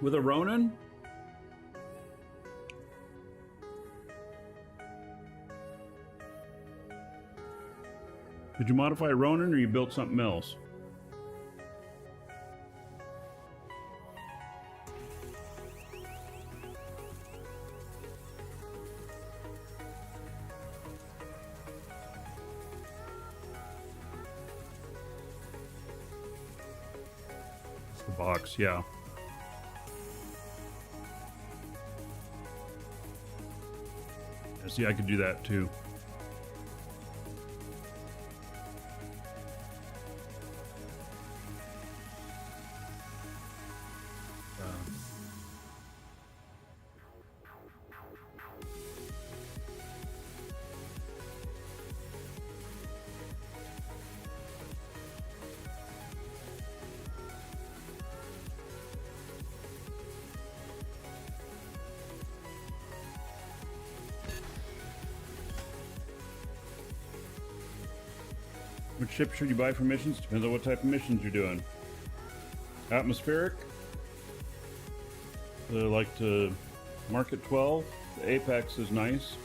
With a Ronin? Did you modify Ronin or you built something else? The box, yeah. See, I could do that too. Which ship should you buy for missions? Depends on what type of missions you're doing. Atmospheric. I like to Market 12. The Apex is nice.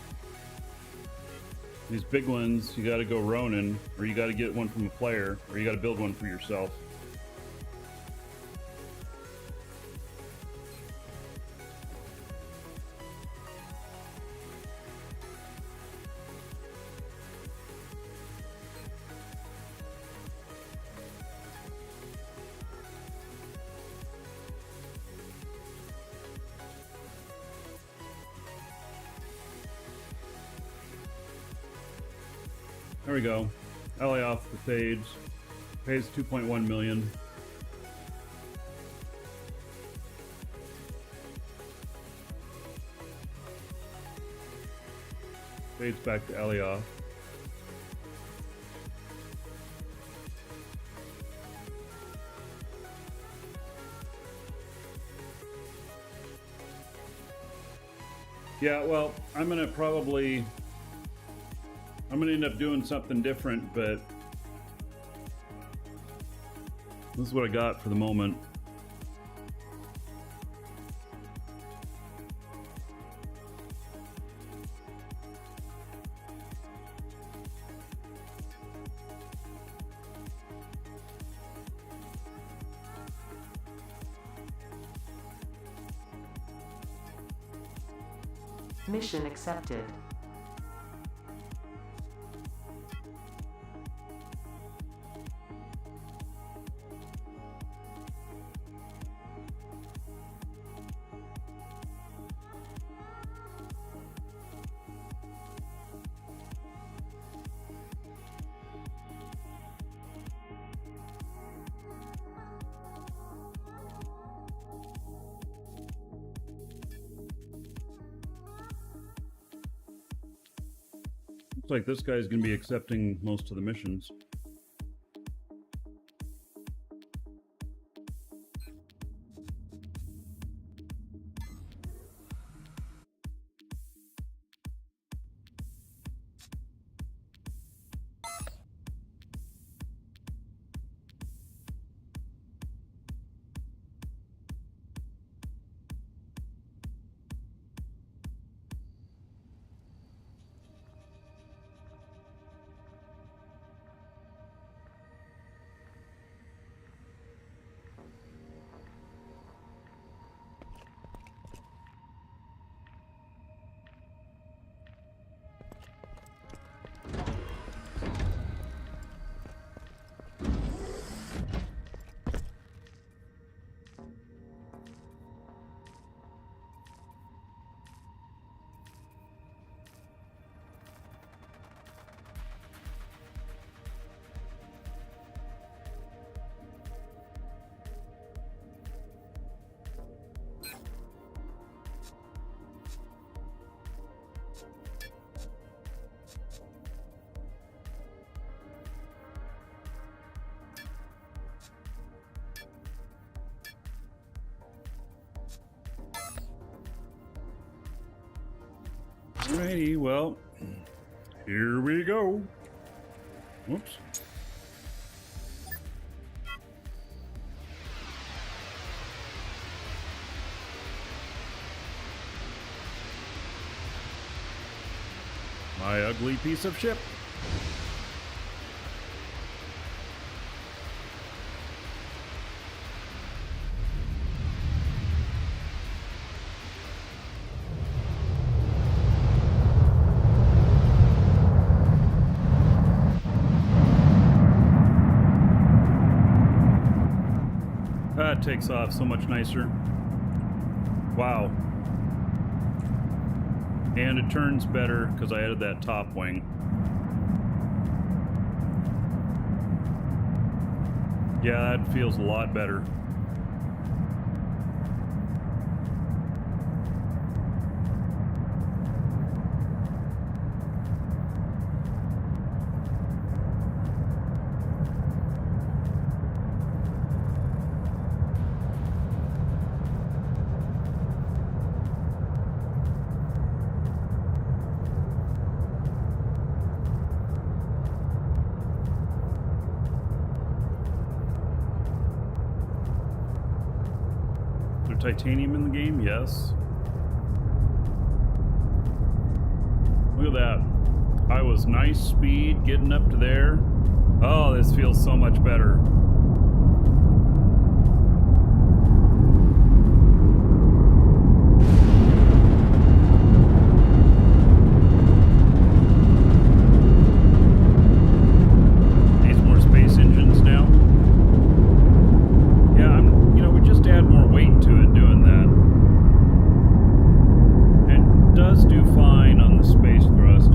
These big ones, you gotta go Ronin, or you gotta get one from a player, or you gotta build one for yourself. There we go. LA off the fades. Pays 2.1 million. Fades back to Elioth. Yeah, well, I'm gonna end up doing something different, but this is what I got for the moment. Mission accepted. Looks like this guy's going to be accepting most of the missions. Alrighty, well, here we go. Whoops. My ugly piece of ship. That takes off so much nicer. Wow. And it turns better because I added that top wing. Yeah, that feels a lot better. Titanium in the game? Yes. Look at that. I was nice speed getting up to there. Oh, this feels so much better. Needs more space engines now. Yeah, we just add more weight to it doing that. It does do fine on the space thrust.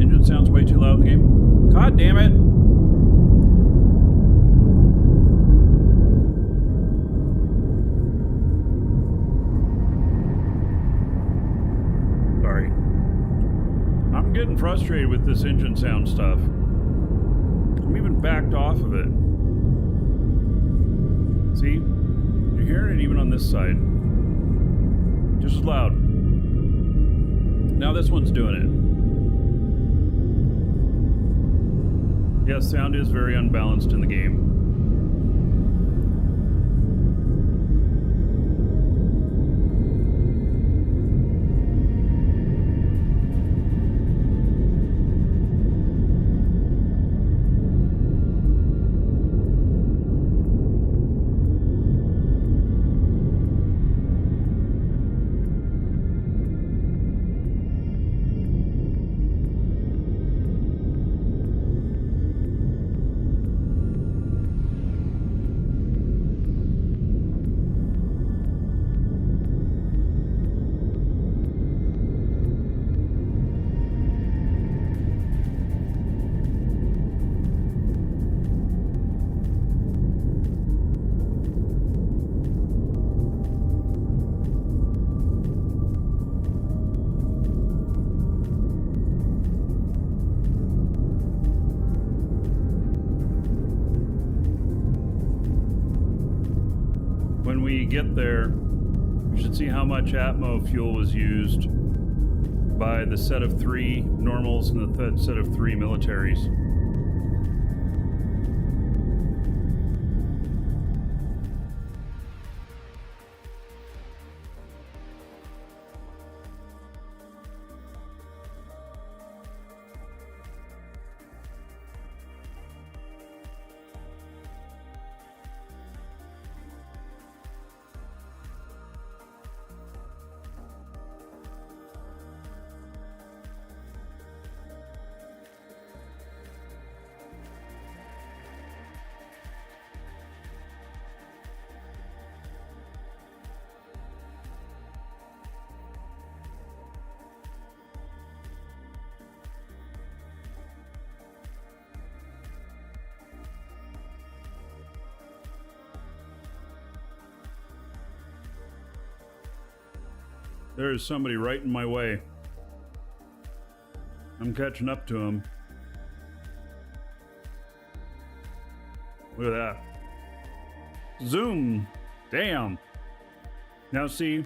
Engine sounds way too loud in the game. God damn it! I'm getting frustrated with this engine sound stuff. I'm even backed off of it. See? You're hearing it even on this side. Just as loud. Now this one's doing it. Yes, sound is very unbalanced in the game. when we get there, we should see how much Atmo fuel was used by the set of 3 normals and the set of 3 militaries. There is somebody right in my way. I'm catching up to him. Look at that. Zoom. Damn. Now see,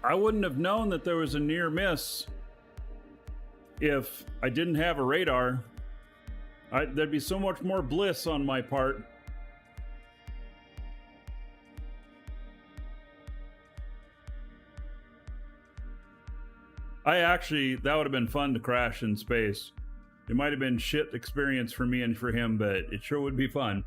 I wouldn't have known that there was a near miss if I didn't have a radar. There'd be so much more bliss on my part. That would have been fun to crash in space. It might have been shit experience for me and for him, but it sure would be fun.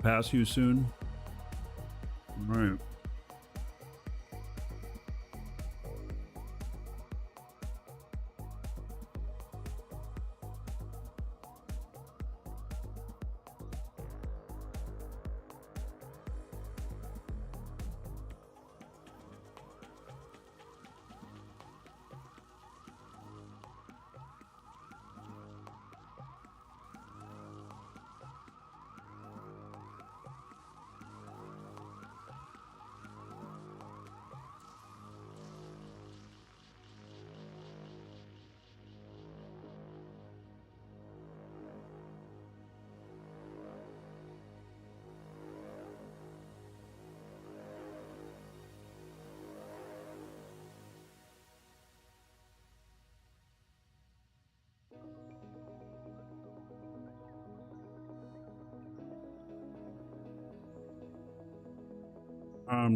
Pass you soon. All right.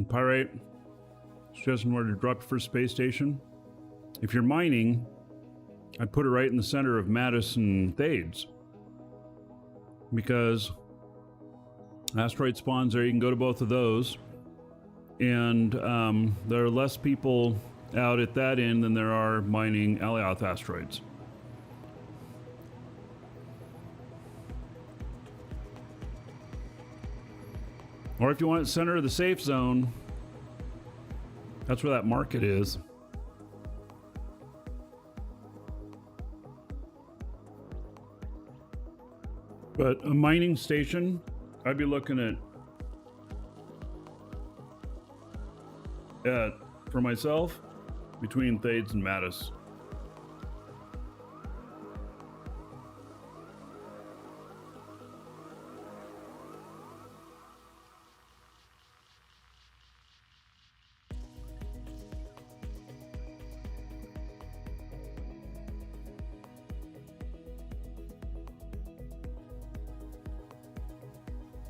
Pirate, suggesting where to drop your first space station. If you're mining, I'd put it right in the center of Mattis and Thades, because asteroid spawns there. You can go to both of those, and there are less people out at that end than there are mining Alioth asteroids. Or if you want it center of the safe zone, that's where that market is. But a mining station, I'd be looking at for myself, between Thades and Mattis.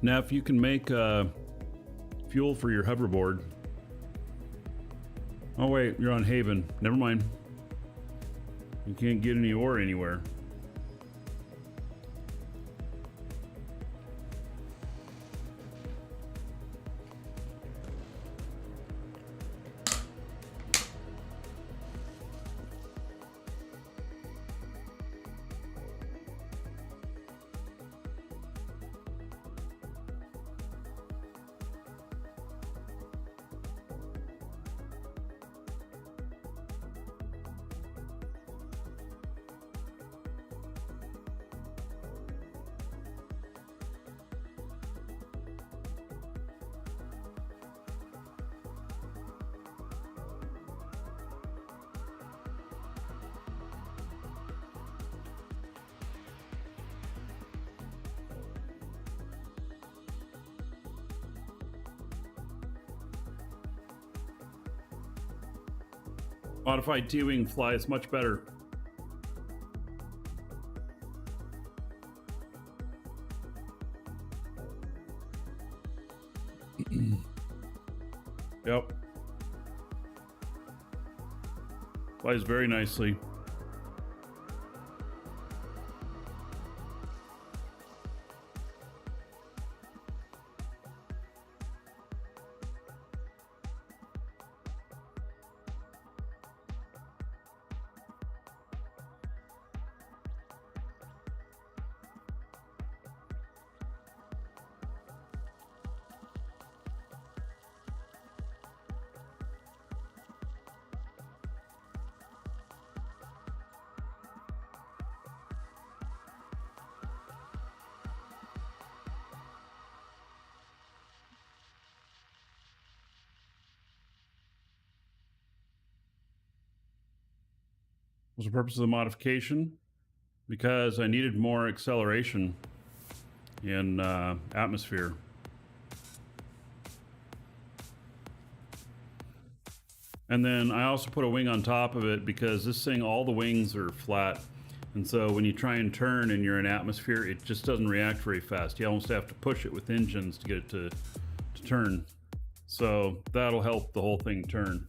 Now, if you can make fuel for your hoverboard. Oh wait, you're on Haven. Never mind. You can't get any ore anywhere. Modified T-Wing flies much better. Yep. Flies very nicely. Was the purpose of the modification? Because I needed more acceleration in atmosphere. And then I also put a wing on top of it because this thing, all the wings are flat. And so when you try and turn and you're in atmosphere, it just doesn't react very fast. You almost have to push it with engines to get it to turn. So that'll help the whole thing turn.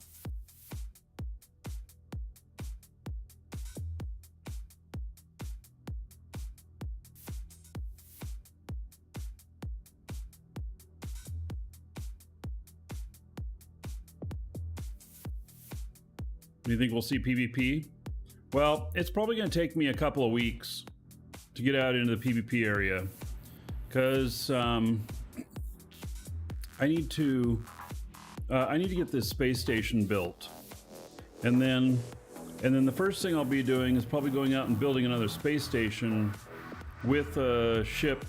Do you think we'll see PvP? Well, it's probably going to take me a couple of weeks to get out into the PvP area because I need to get this space station built, and then the first thing I'll be doing is probably going out and building another space station with a ship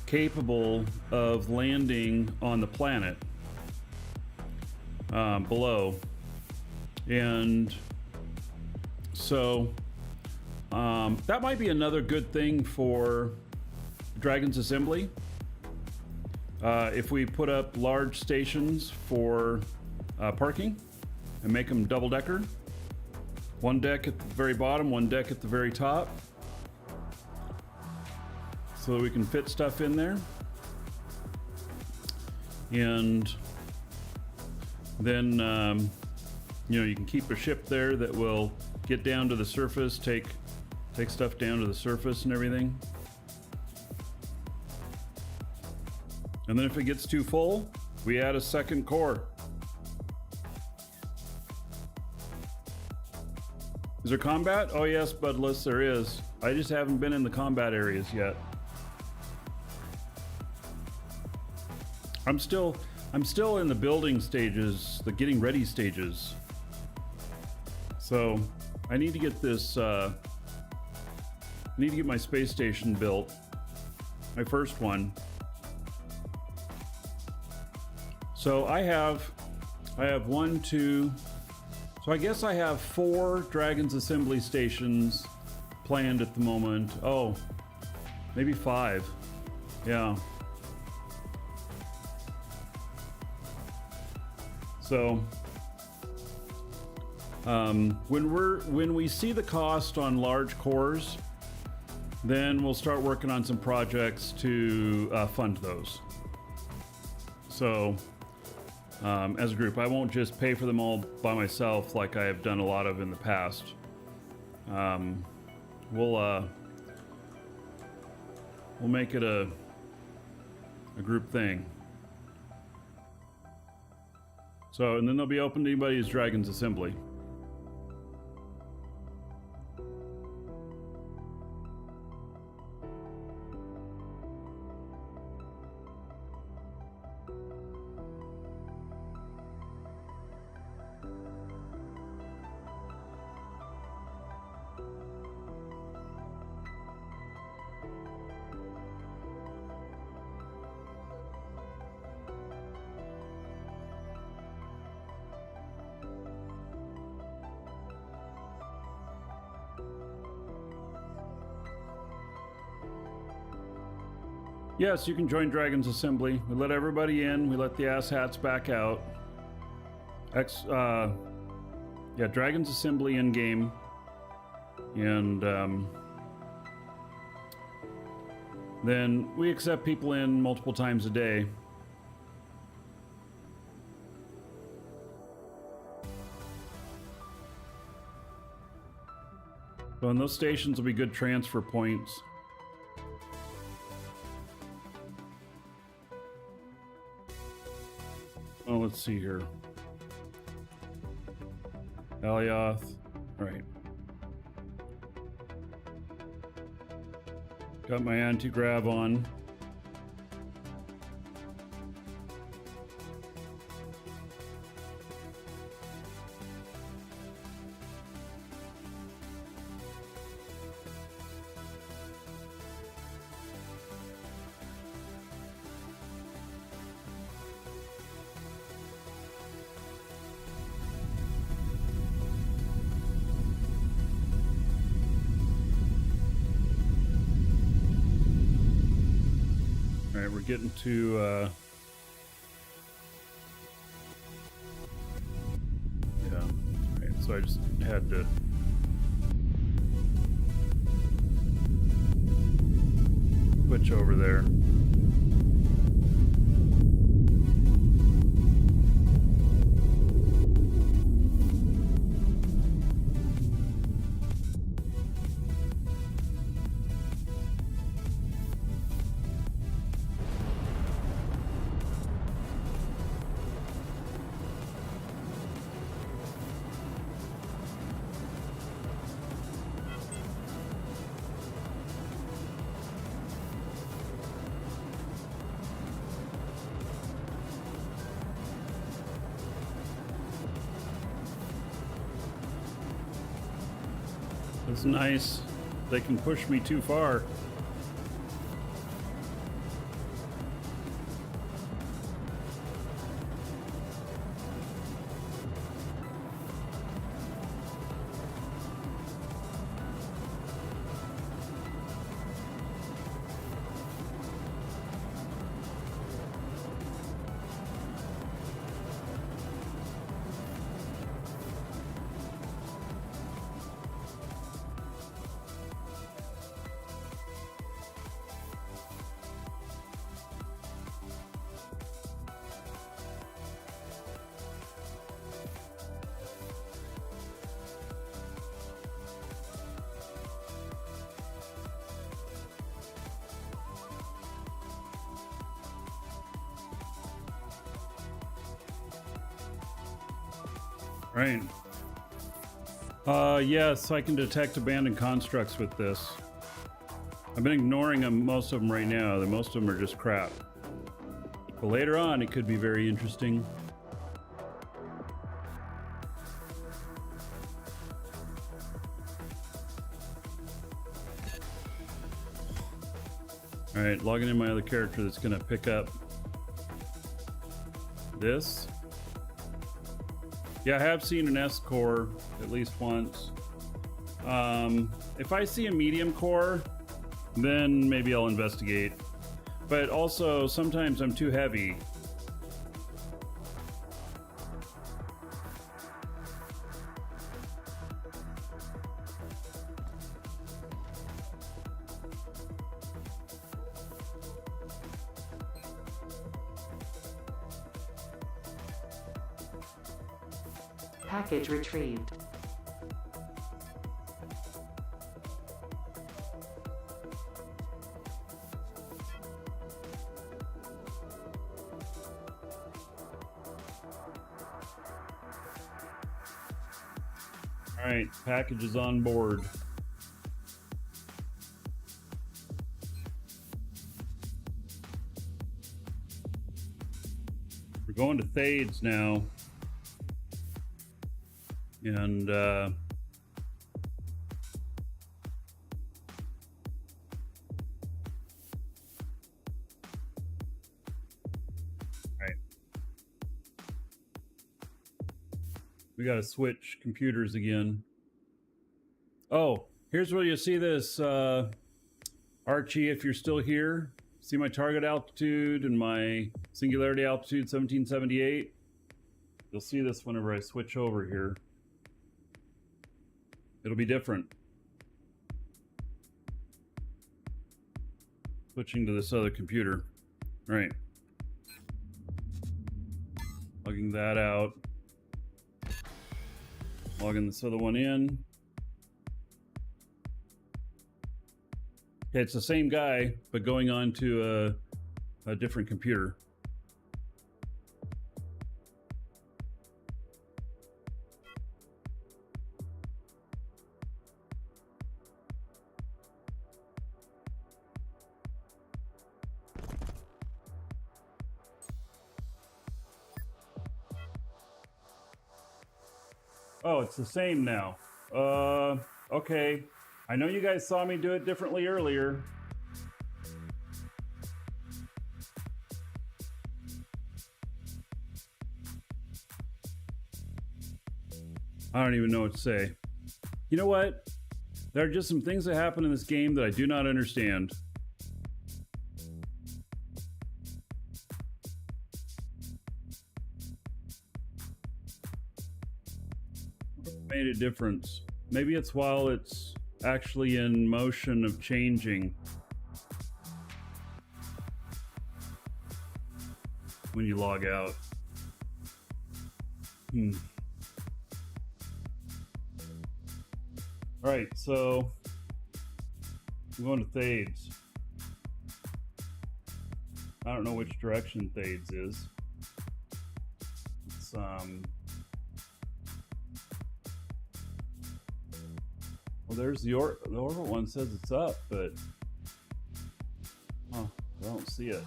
capable of landing on the planet below. And so that might be another good thing for Dragon's Assembly. If we put up large stations for parking and make them double-decker. One deck at the very bottom, one deck at the very top. So that we can fit stuff in there. And then you can keep a ship there that will get down to the surface, take stuff down to the surface and everything. And then if it gets too full, we add a second core. Is there combat? Oh yes, Budless, there is. I just haven't been in the combat areas yet. I'm still in the building stages, the getting ready stages. So I need to get this. I need to get my space station built. My first one. So I have 1, 2. So I guess I have 4 Dragon's Assembly stations planned at the moment. Oh, maybe 5. Yeah. So when we see the cost on large cores, then we'll start working on some projects to fund those. So as a group, I won't just pay for them all by myself like I have done a lot of in the past. We'll make it a group thing. So, and then they'll be open to anybody who's Dragon's Assembly. Yes, you can join Dragon's Assembly. We let everybody in. We let the asshats back out. Yeah, Dragon's Assembly in game, and then we accept people in multiple times a day. So, and those stations will be good transfer points. Oh, let's see here. Alioth. Right. Got my anti-grav on. We're getting to yeah, right, so I just had to switch over there. It's nice. They can push me too far. Right. Yes, I can detect abandoned constructs with this. I've been ignoring them, most of them right now. Most of them are just crap. But later on, it could be very interesting. All right, logging in my other character that's going to pick up this. Yeah, I have seen an S core at least once. If I see a medium core, then maybe I'll investigate. But also, sometimes I'm too heavy. Package retrieved. All right, package is on board. We're going to Thades now. And right. We got to switch computers again. Oh, here's where you see this, Archie, if you're still here. See my target altitude and my singularity altitude, 1778. You'll see this whenever I switch over here. It'll be different. Switching to this other computer. All right. Logging that out. Logging this other one in. Okay, it's the same guy, but going on to a different computer. Oh, it's the same now. Okay. I know you guys saw me do it differently earlier. I don't even know what to say. You know what? There are just some things that happen in this game that I do not understand. Made a difference. Maybe it's while it's actually in motion of changing. When you log out. Alright, so I'm going to Thades. I don't know which direction Thades is. It's well, there's the orbit one says it's up, but I don't see it.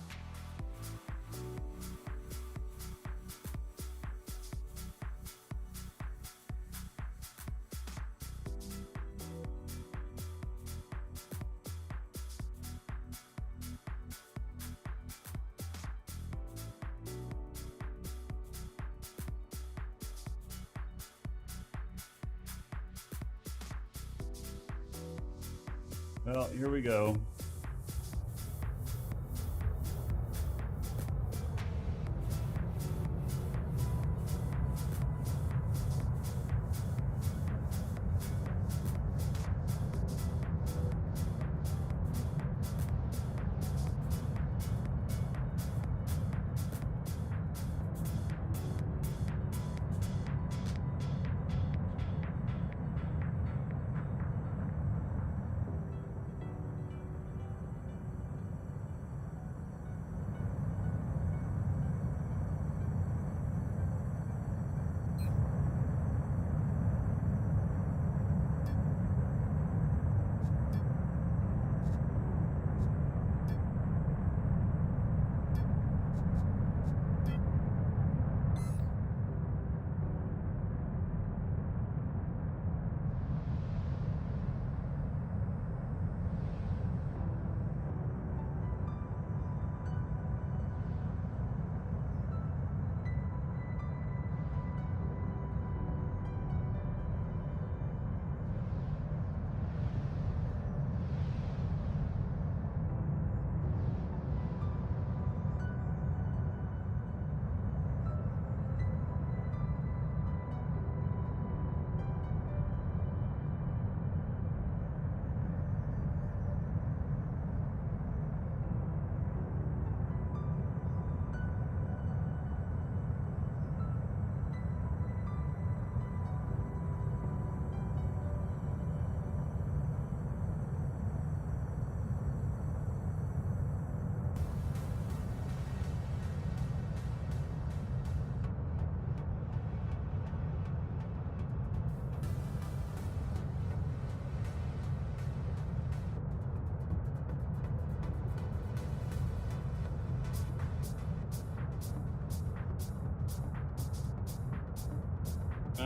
Well, here we go.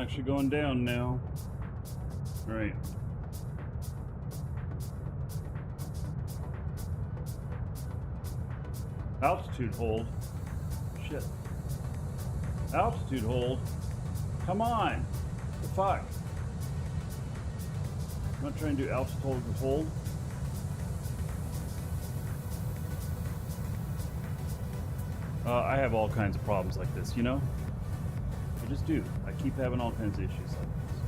Actually going down now. All right. Altitude hold. Shit. Altitude hold. Come on. The fuck. I'm not trying to do altitude hold. I have all kinds of problems like this, you know? I just do. I keep having all kinds of issues like this.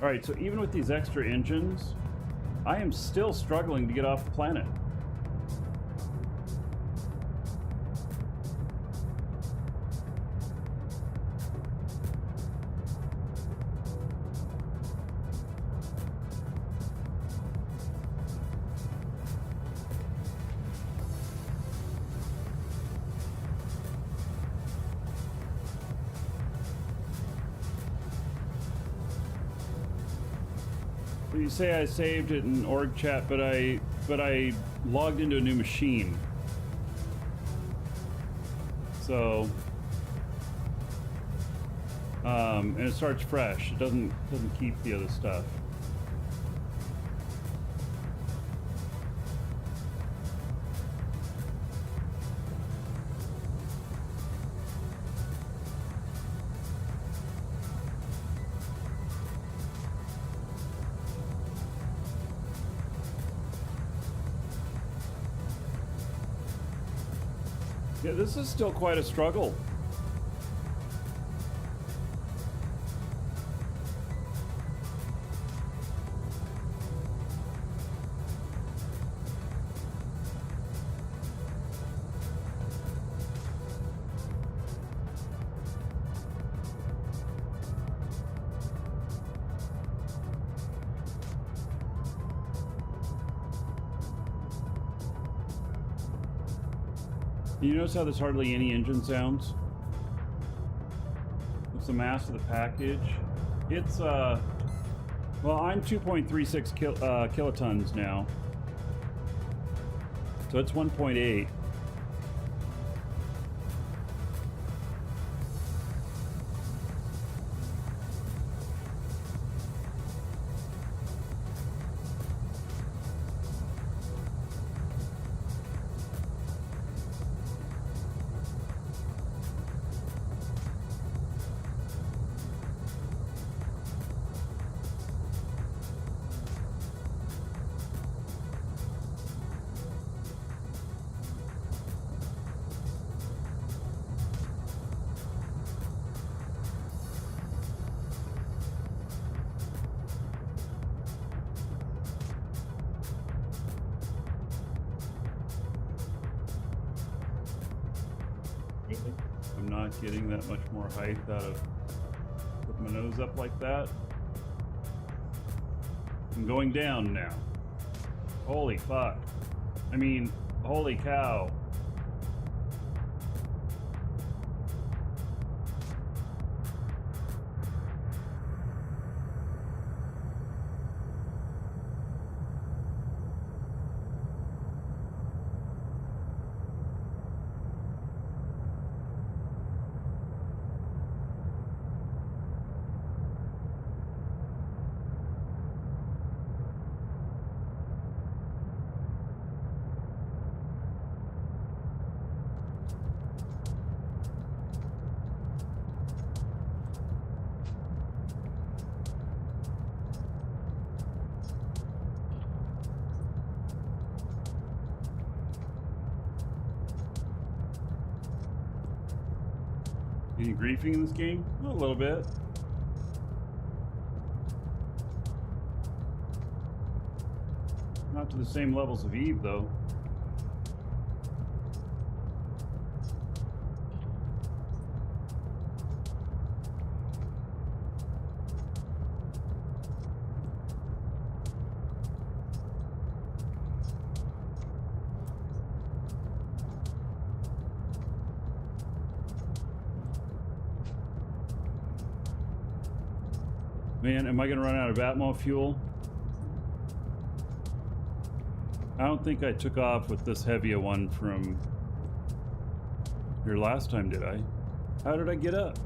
Alright, so even with these extra engines, I am still struggling to get off the planet. You say I saved it in org chat, but I logged into a new machine. So and it starts fresh. It doesn't keep the other stuff. Yeah, this is still quite a struggle. You notice how there's hardly any engine sounds? What's the mass of the package? It's, well, I'm 2.36 kilotons now. So it's 1.8. I'm not getting that much more height out of putting my nose up like that. I'm going down now. Holy fuck. I mean, holy cow. Any griefing in this game? A little bit. Not to the same levels of Eve, though. Man, am I going to run out of Atmo fuel? I don't think I took off with this heavier one from here last time, did I? How did I get up?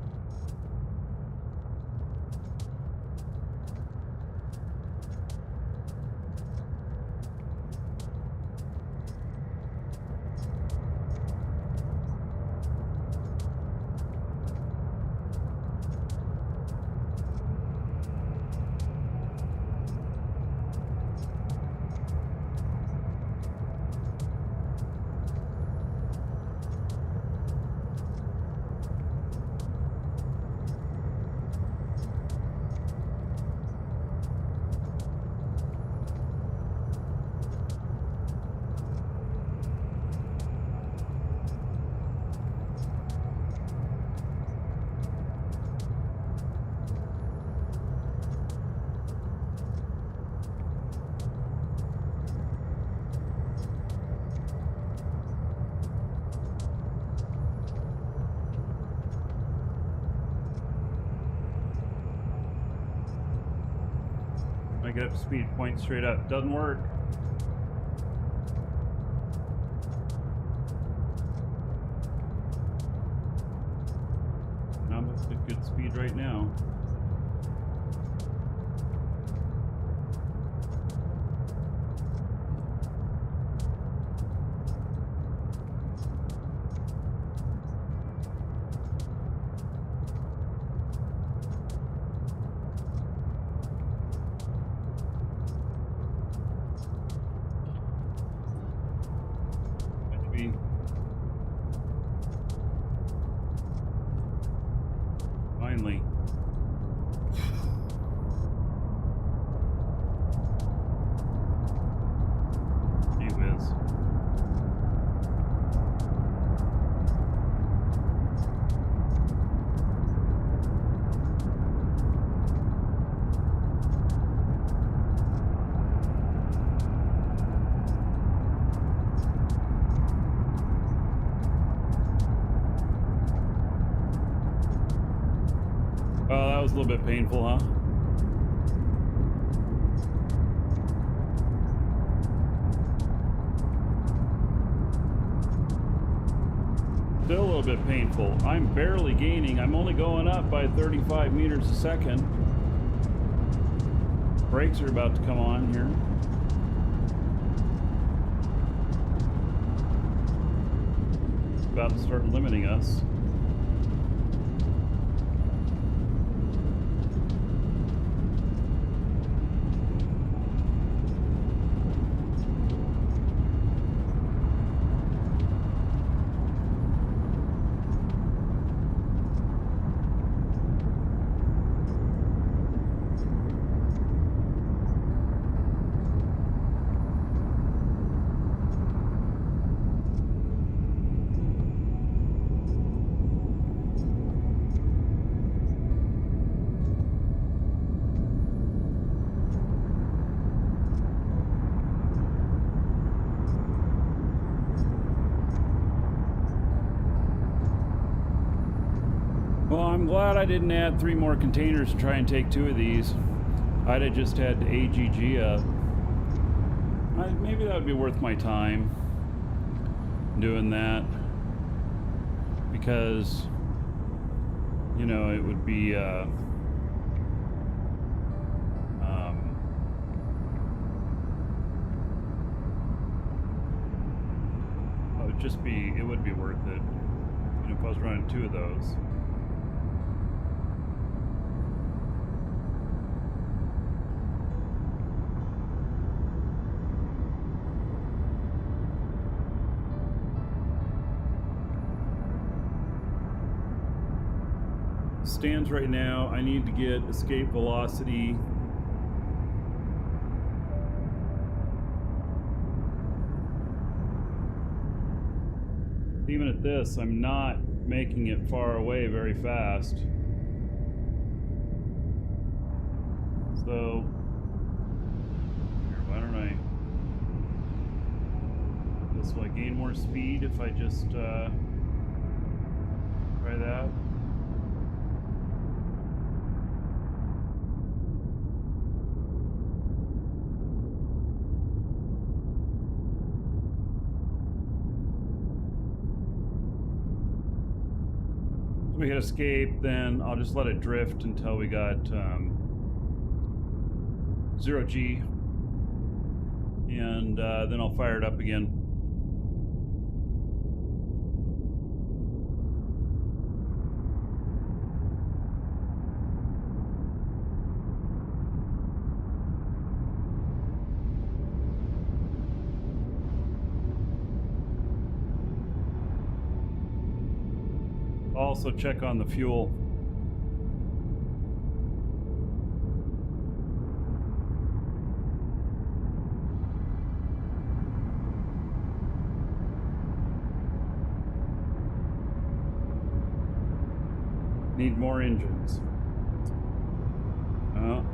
I get up to speed, point straight up. Doesn't work. I'm at good speed right now. Finally. Gee whiz. Oh, that was a little bit painful, huh? Still a little bit painful. I'm barely gaining. I'm only going up by 35 meters a second. Brakes are about to come on here. It's about to start limiting us. Well, I'm glad I didn't add 3 more containers to try and take 2 of these. I'd have just had to AGG up. Maybe that would be worth my time doing that, because, you know, it would be it would be worth it, you know, if I was running 2 of those. Stands right now, I need to get escape velocity. Even at this, I'm not making it far away very fast. So, here, why don't I, will I gain more speed if I just try that? we hit escape, then I'll just let it drift until we got 0G, and then I'll fire it up again. Also check on the fuel. Need more engines. Oh.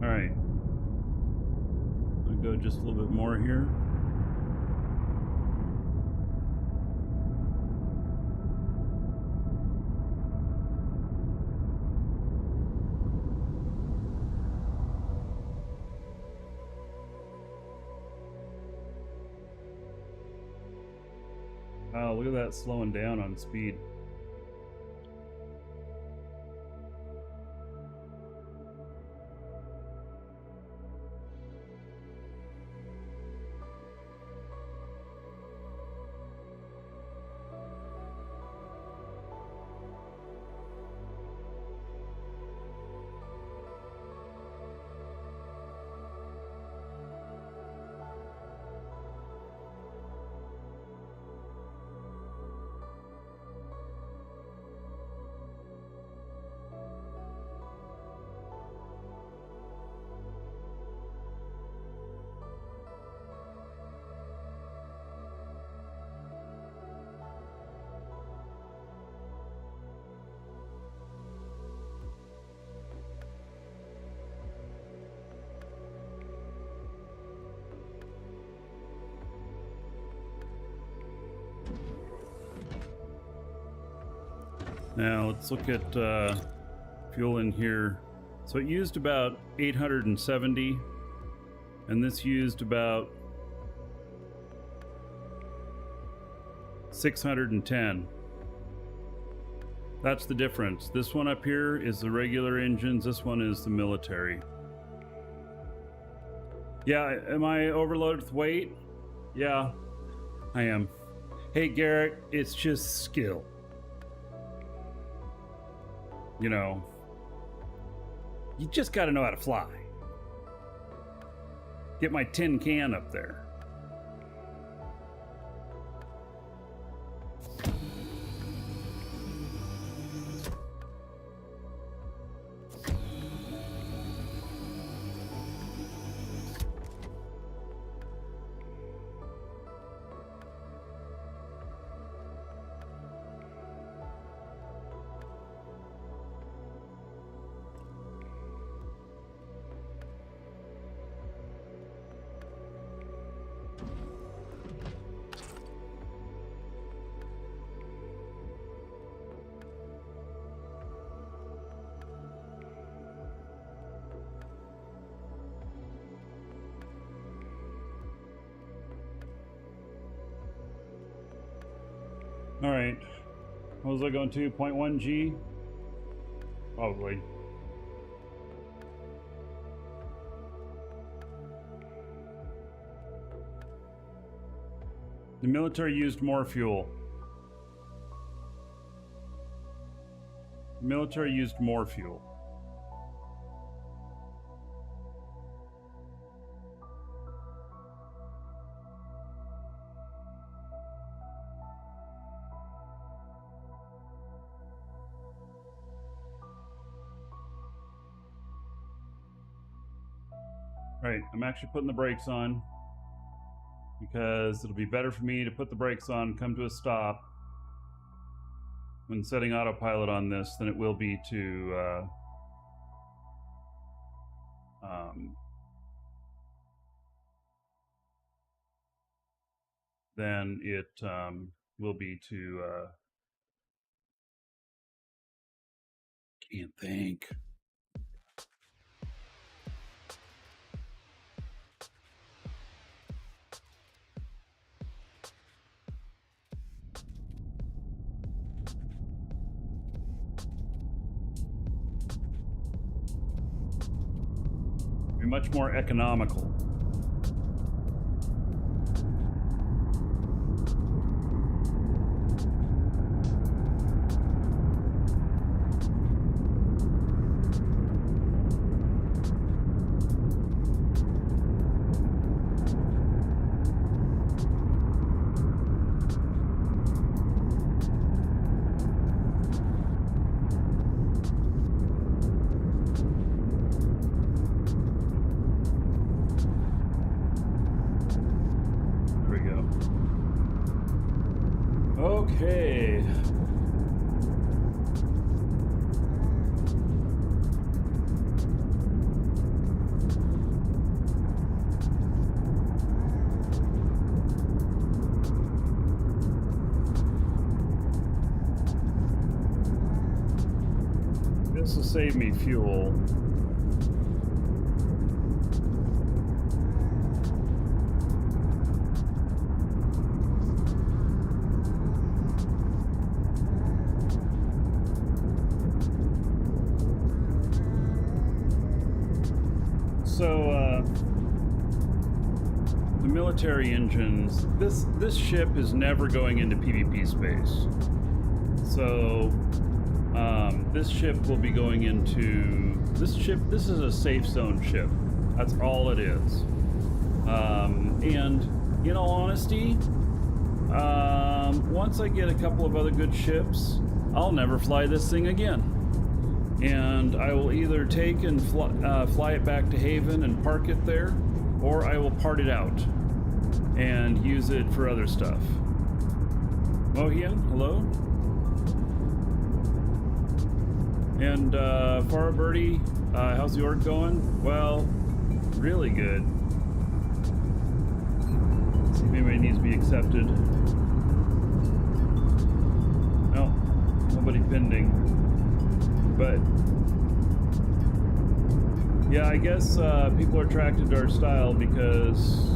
All right. I'll go just a little bit more here. Wow, look at that slowing down on speed. Now let's look at fuel in here. So it used about 870, and this used about 610. That's the difference. This one up here is the regular engines, this one is the military. Yeah, am I overloaded with weight? Yeah, I am. Hey Garrett, it's just skill. You know, you just got to know how to fly. Get my tin can up there. All right, what was I going to? 0.1 G? Probably. The military used more fuel. The military used more fuel. Right, I'm actually putting the brakes on because it'll be better for me to put the brakes on and come to a stop when setting autopilot on this than it will be to than it will be to Can't think. Be much more economical. Okay. This will save me fuel. So, the military engines, this ship is never going into PvP space. So, this ship will be going into, this is a safe zone ship. That's all it is. And in all honesty, once I get a couple of other good ships, I'll never fly this thing again. And I will either take and fly it back to Haven and park it there, or I will part it out and use it for other stuff. Mohian, hello? And Farah Birdie, how's the org going? Well, really good. Let's see if anybody needs to be accepted. No, nobody pending. But yeah, I guess people are attracted to our style because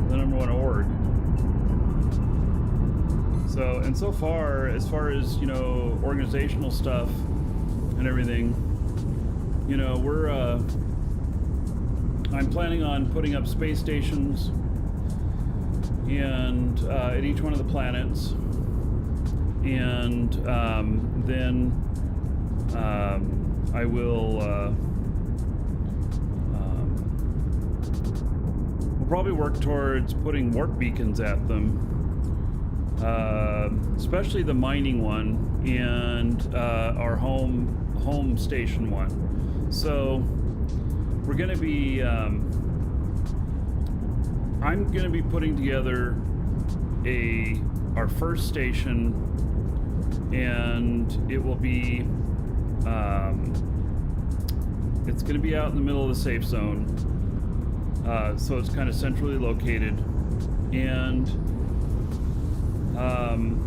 the number one org. So, and so far, as organizational stuff and everything, I'm planning on putting up space stations and at each one of the planets, and then I will we'll probably work towards putting warp beacons at them, especially the mining one and our home station one. So we're going to be I'm going to be putting together our first station, and it will be it's going to be out in the middle of the safe zone, so it's kind of centrally located, and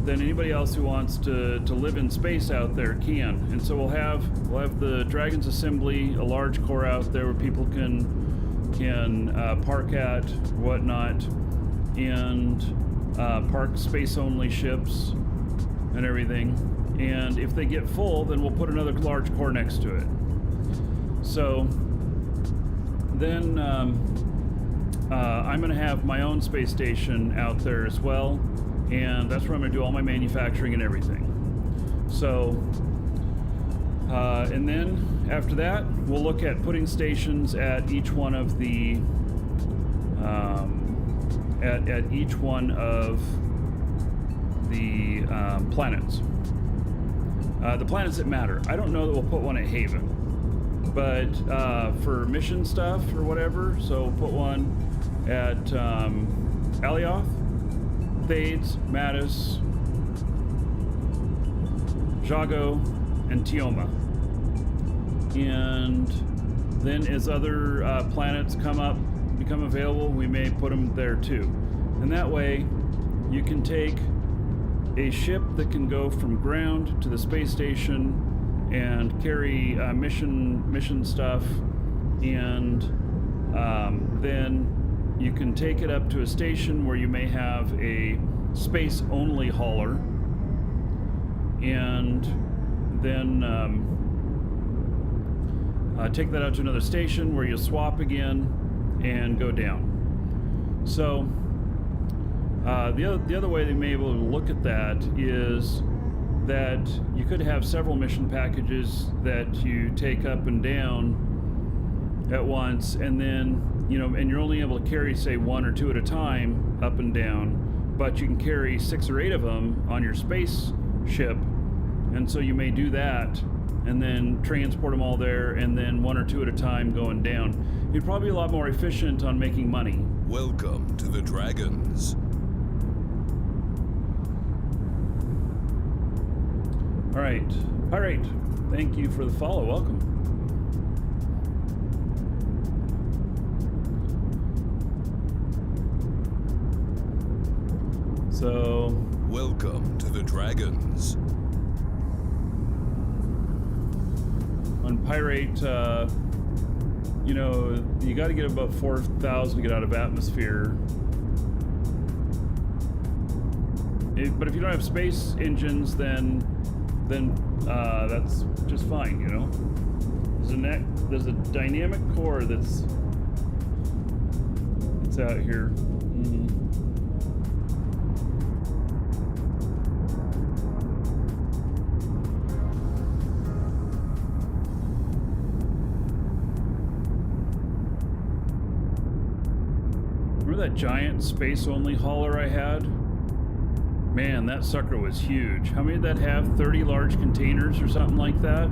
then anybody else who wants to live in space out there can. And so we'll have the Dragon's Assembly, a large core out there where people can park at, whatnot, and park space only ships and everything. And if they get full, then we'll put another large core next to it. So then I'm going to have my own space station out there as well, and that's where I'm going to do all my manufacturing and everything. So and then after that, we'll look at putting stations at each one of the at each one of the planets. The planets that matter. I don't know that we'll put one at Haven, but for mission stuff or whatever, so we'll put one at Alioth, Thades, Mattis, Jago, and Tioma. And then as other planets become available, we may put them there too. And that way, you can take a ship that can go from ground to the space station and carry mission stuff, and then you can take it up to a station where you may have a space only hauler, and then take that out to another station where you swap again and go down. So the other way they may be able to look at that is that you could have several mission packages that you take up and down at once, and then and you're only able to carry, say, 1 or 2 at a time up and down, but you can carry 6 or 8 of them on your space ship, and so you may do that and then transport them all there, and then 1 or 2 at a time going down. You'd probably be a lot more efficient on making money. Welcome to the Dragons. All right, Pirate, thank you for the follow. Welcome. So, welcome to the Dragons. On Pirate, you got to get about 4,000 to get out of atmosphere. But if you don't have space engines, then that's just fine. There's a dynamic core that's out here. That giant space-only hauler I had? Man, that sucker was huge. How many did that have? 30 large containers or something like that?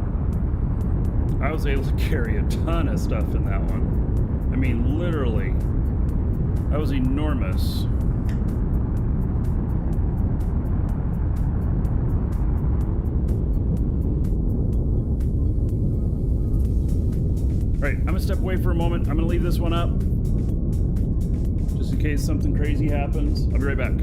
I was able to carry a ton of stuff in that one. I mean, literally. That was enormous. All right, I'm gonna step away for a moment. I'm gonna leave this one up, just in case something crazy happens. I'll be right back.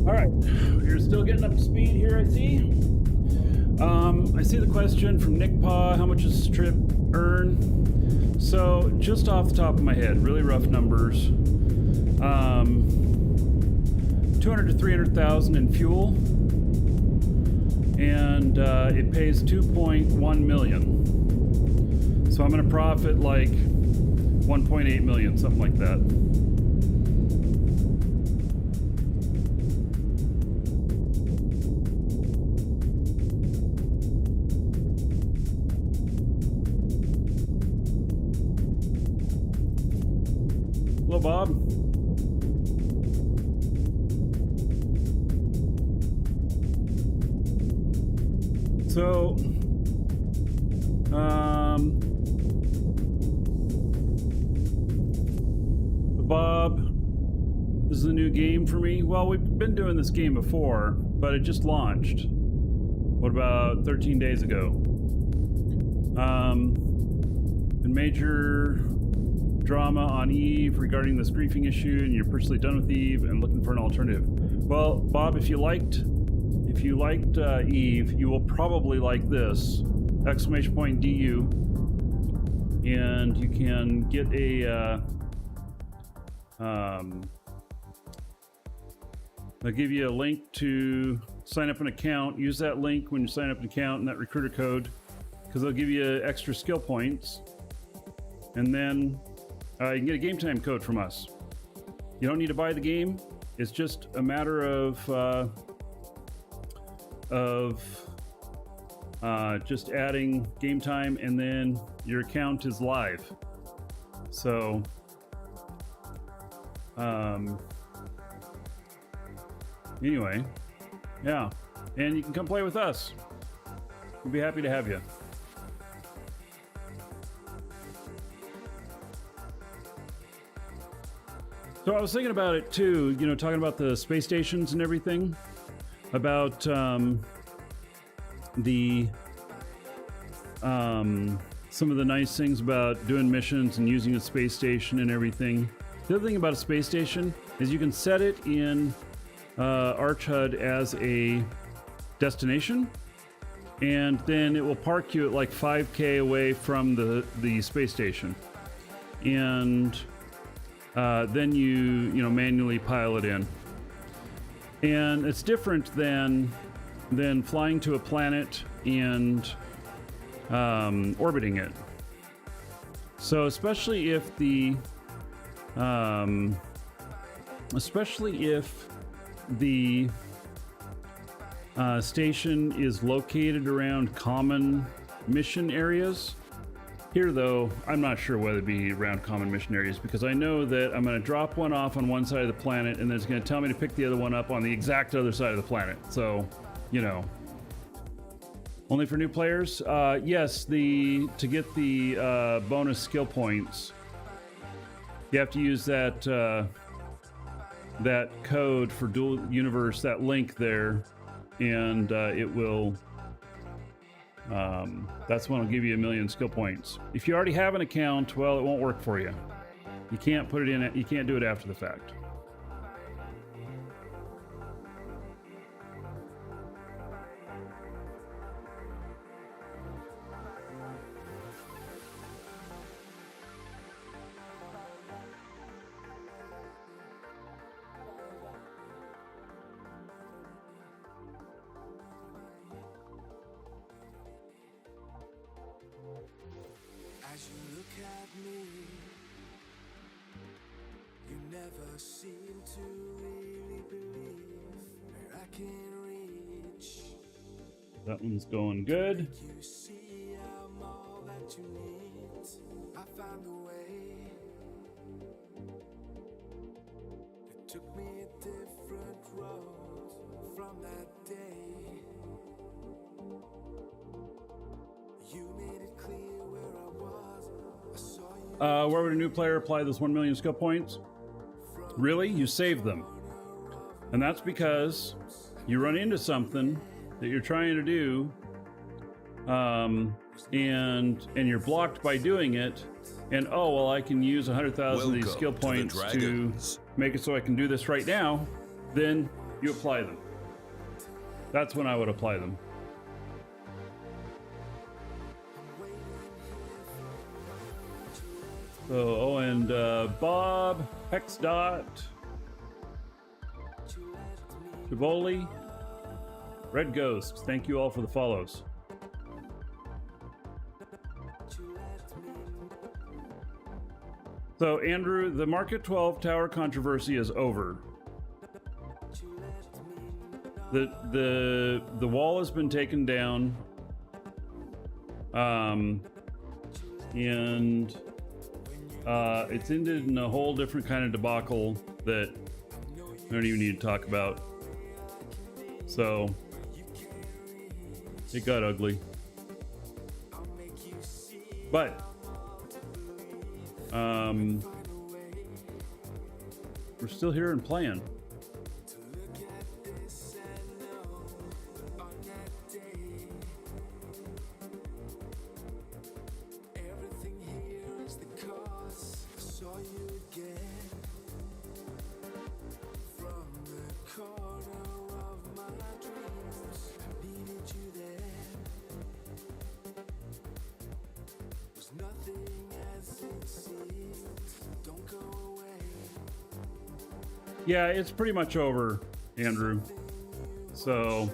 All right, you're still getting up to speed here, I see. I see the question from Nick Pa. How much does Strip earn? So, just off the top of my head, really rough numbers. 200 to 300,000 in fuel, and it pays 2.1 million. So I'm going to profit like 1.8 million, something like that. Hello, Bob. So, Bob, this is a new game for me. Well, we've been doing this game before, but it just launched. What, about 13 days ago? Been major drama on Eve regarding this griefing issue, and you're personally done with Eve and looking for an alternative. Well, Bob, if you liked Eve, you will probably like this! !DU, and you can get a they'll give you a link to sign up an account. Use that link when you sign up an account and that recruiter code, because they'll give you extra skill points, and then you can get a game time code from us. You don't need to buy the game. It's just a matter of just adding game time, and then your account is live. So anyway, yeah, and you can come play with us. We'll be happy to have you. So I was thinking about it too, you know, talking about the space stations and everything, about some of the nice things about doing missions and using a space station and everything. The other thing about a space station is you can set it in ArchHUD as a destination, and then it will park you at like 5K away from the space station, and then you manually pile it in. And it's different than flying to a planet and orbiting it. So especially if the station is located around common mission areas. Here, though, I'm not sure whether it be around common mission areas, because I know that I'm going to drop one off on one side of the planet, and then it's going to tell me to pick the other one up on the exact other side of the planet. So, you know, only for new players. Yes, to get the bonus skill points, you have to use that code for Dual Universe, that link there, and it will. That's when it'll give you 1 million skill points. If you already have an account, well, it won't work for you. You can't put it in. You can't do it after the fact. As you look at me, you never seem to really believe where I can reach. That one's going good. You see I'm all that you need. I found a way. It took me a different road from that day. You made it clear where I was. I saw you. Where would a new player apply those 1 million skill points? Really? You save them. And that's because you run into something that you're trying to do, and you're blocked by doing it, and oh, well, I can use 100,000 of these skill points to make it so I can do this right now. Then you apply them. That's when I would apply them. So, oh, and Bob, Hexdot, Chivoli, Red Ghost. Thank you all for the follows. So, Andrew, the Market 12 tower controversy is over. The wall has been taken down. And it's ended in a whole different kind of debacle that I don't even need to talk about. So it got ugly. But we're still here and playing. Yeah, it's pretty much over, Andrew. So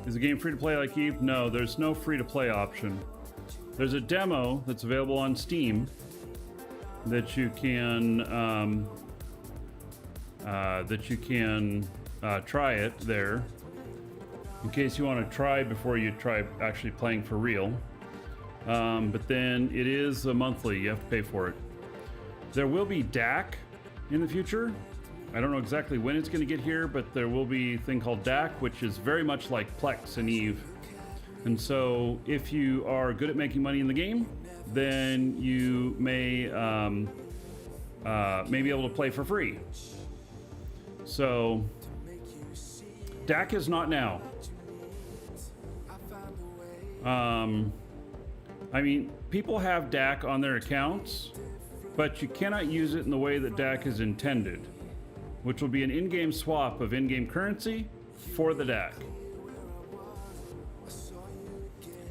is the game free to play like Eve? No, there's no free to play option. There's a demo that's available on Steam that you can try it there, in case you want to try before you try actually playing for real. But then it is a monthly, you have to pay for it. There will be DAC in the future. I don't know exactly when it's going to get here, but there will be a thing called DAC, which is very much like Plex and Eve. And so if you are good at making money in the game, then you may be able to play for free. So DAC is not now. I mean, people have DAC on their accounts, but you cannot use it in the way that DAC is intended, which will be an in-game swap of in-game currency for the DAC.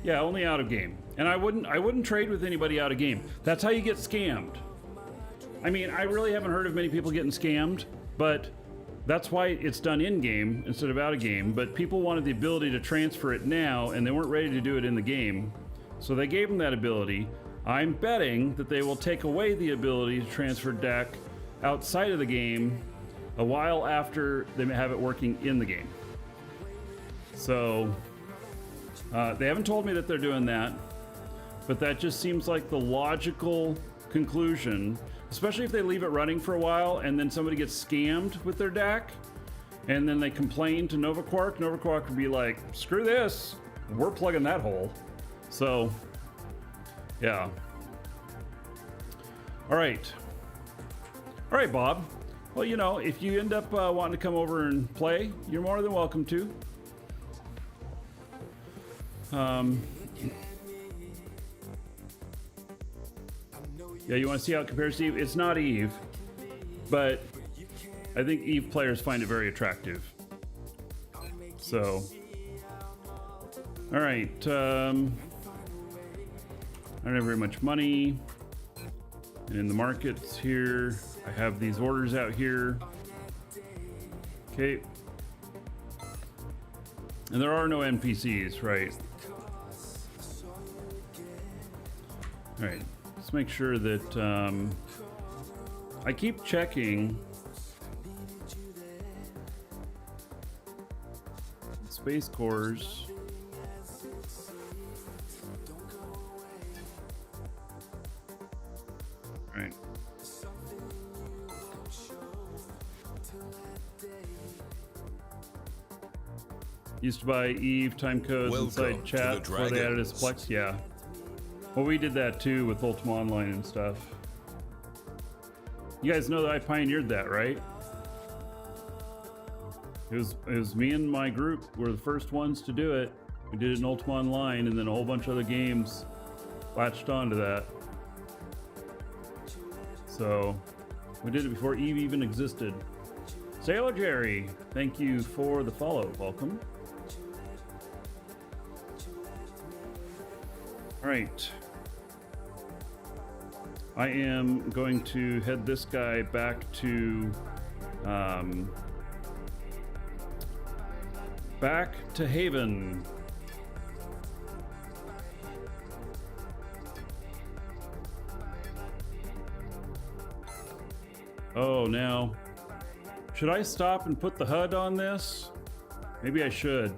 Yeah, only out of game. And I wouldn't trade with anybody out of game. That's how you get scammed. I mean, I really haven't heard of many people getting scammed, but that's why it's done in-game instead of out of game. But people wanted the ability to transfer it now, and they weren't ready to do it in the game. So they gave them that ability. I'm betting that they will take away the ability to transfer DAC outside of the game a while after they have it working in the game. So they haven't told me that they're doing that, but that just seems like the logical conclusion, especially if they leave it running for a while and then somebody gets scammed with their DAC and then they complain to NovaQuark. NovaQuark would be like, screw this, we're plugging that hole. So yeah. All right, Bob. Well, you know, if you end up wanting to come over and play, you're more than welcome to. Yeah, you want to see how it compares to Eve? It's not Eve, but I think Eve players find it very attractive. So, all right. I don't have very much money. And in the markets here, I have these orders out here. Okay. And there are no NPCs, right? All right. Let's make sure that I keep checking space cores. All right. Used to buy Eve time codes inside chat before they added as Plex. Yeah. Well, we did that too with Ultima Online and stuff. You guys know that I pioneered that, right? It was me and my group were the first ones to do it. We did it in Ultima Online, and then a whole bunch of other games latched onto that. So we did it before Eve even existed. Sailor Jerry, thank you for the follow. Welcome. All right. I am going to head this guy back to Haven. Oh, now, should I stop and put the HUD on this? Maybe I should.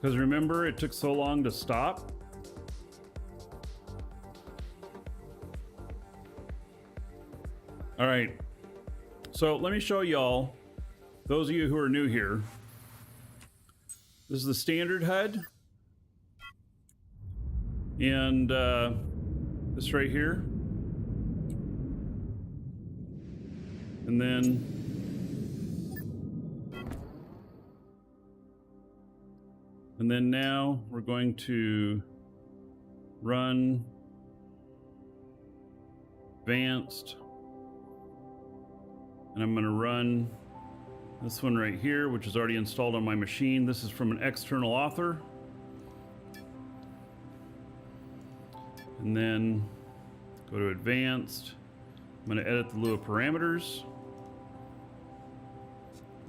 Because remember, it took so long to stop. All right, so let me show y'all, those of you who are new here. This is the standard HUD. And this right here. And then now we're going to run advanced. And I'm going to run this one right here, which is already installed on my machine. This is from an external author. And then go to advanced. I'm going to edit the Lua parameters.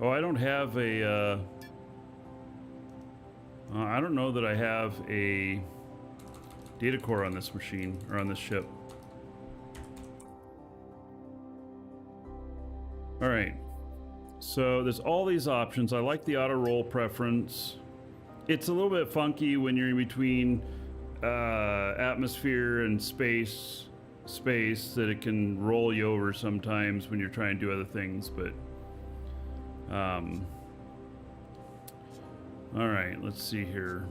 Oh, I don't have a, I don't know that I have a data core on this machine or on this ship. All right, so there's all these options. I like the auto roll preference. It's a little bit funky when you're in between atmosphere and space that it can roll you over sometimes when you're trying to do other things, but all right, let's see here.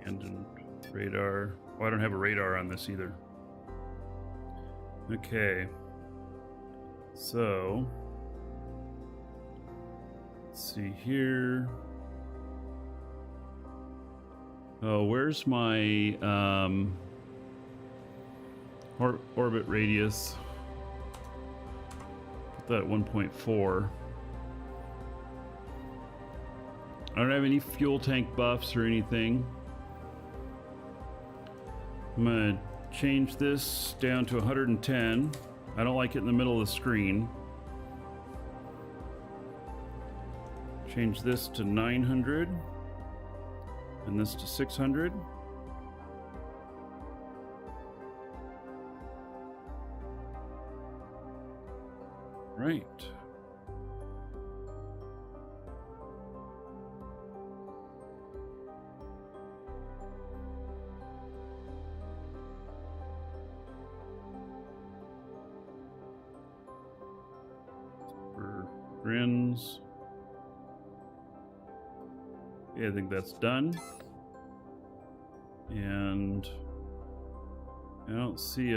And radar. Oh, I don't have a radar on this either. Okay. So let's see here. Oh, where's my orbit radius? Put that at 1.4. I don't have any fuel tank buffs or anything. I'm gonna change this down to 110. I don't like it in the middle of the screen. Change this to 900 and this to 600. Right. Grins. Yeah, I think that's done. And I don't see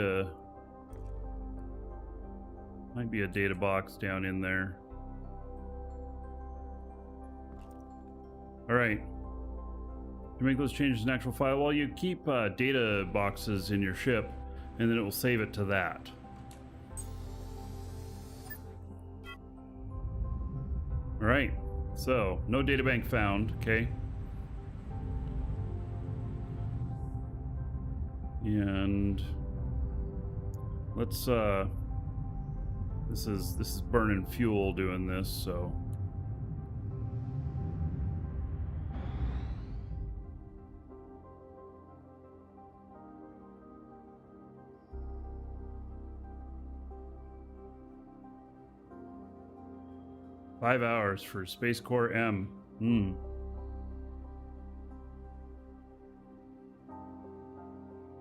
might be a data box down in there. All right. To make those changes in an actual file, well, you keep data boxes in your ship, and then it will save it to that. All right, so no data bank found, okay. And let's this is burning fuel doing this, so $5 hours for Space Core M.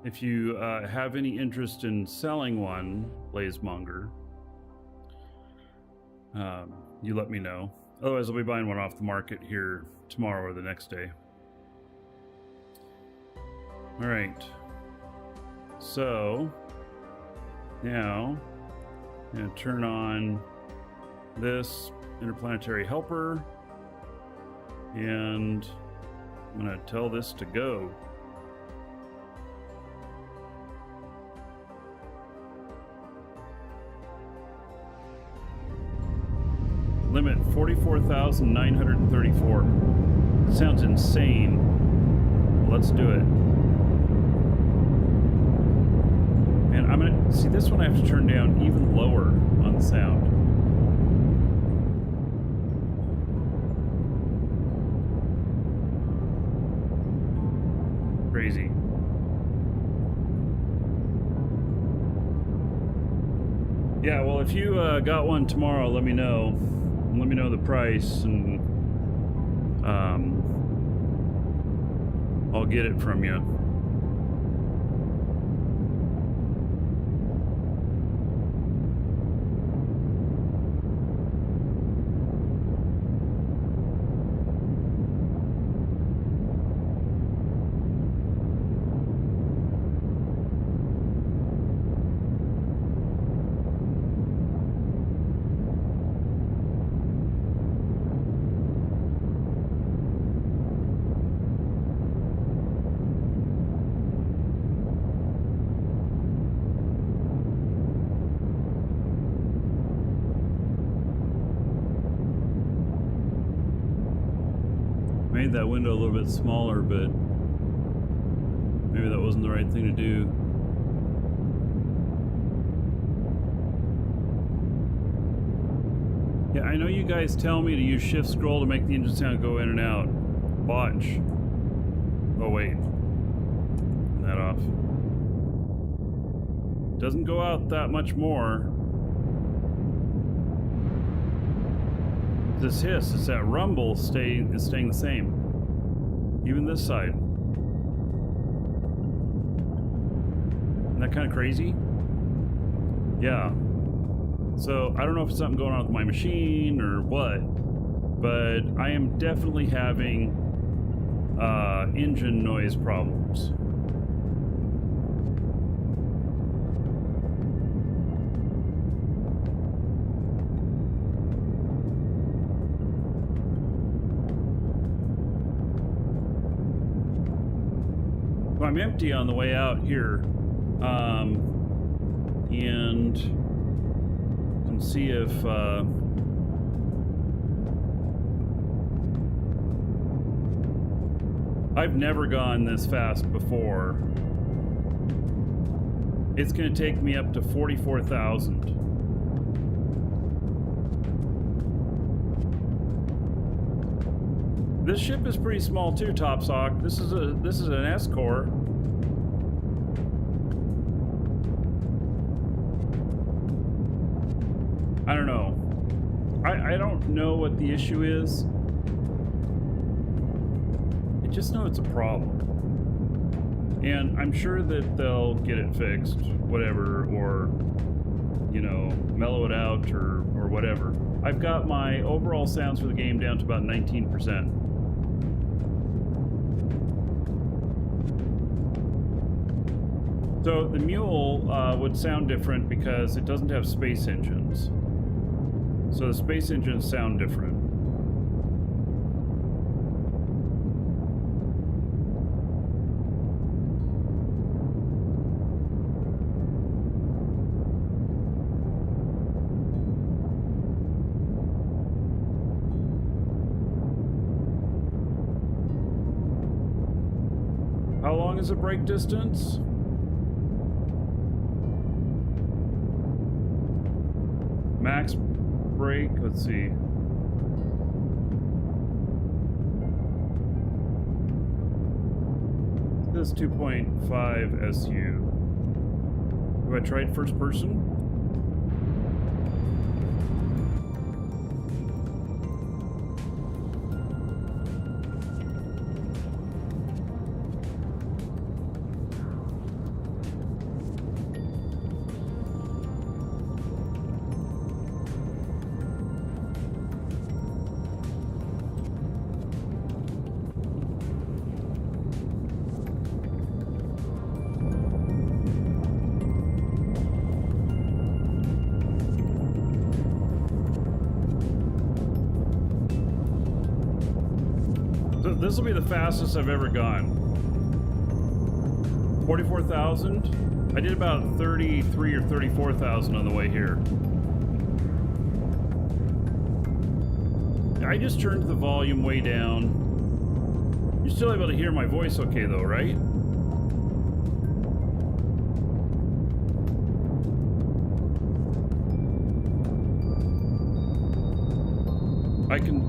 If you have any interest in selling one, Blazemonger, you let me know. Otherwise, I'll be buying one off the market here tomorrow or the next day. All right. So now I'm going to turn on this interplanetary helper, and I'm gonna tell this to go. Limit 44,934. Sounds insane. Let's do it. And I'm gonna see this one. I have to turn down even lower on the sound. Crazy. Yeah, well, if you got one tomorrow, let me know. Let me know the price, and I'll get it from you. Made that window a little bit smaller, but maybe that wasn't the right thing to do. Yeah, I know you guys tell me to use shift scroll to make the engine sound go in and out. Botch. Oh wait. Turn that off. Doesn't go out that much more. This hiss, it's that rumble is staying the same. Even this side. Isn't that kind of crazy? Yeah. So I don't know if it's something going on with my machine or what, but I am definitely having engine noise problems. So I'm empty on the way out here, and can see if I've never gone this fast before. It's going to take me up to 44,000. This ship is pretty small too, Topsock. This is an S-Core. I don't know. I don't know what the issue is. I just know it's a problem. And I'm sure that they'll get it fixed, whatever, or, you know, mellow it out or whatever. I've got my overall sounds for the game down to about 19%. So the Mule would sound different because it doesn't have space engines. So the space engines sound different. How long is the brake distance? Max brake, let's see. This 2.5 SU. Have I tried first person? this will be the fastest I've ever gone. 44,000. I did about 33 or 34,000 on the way here. I just turned the volume way down. You're still able to hear my voice okay though, right?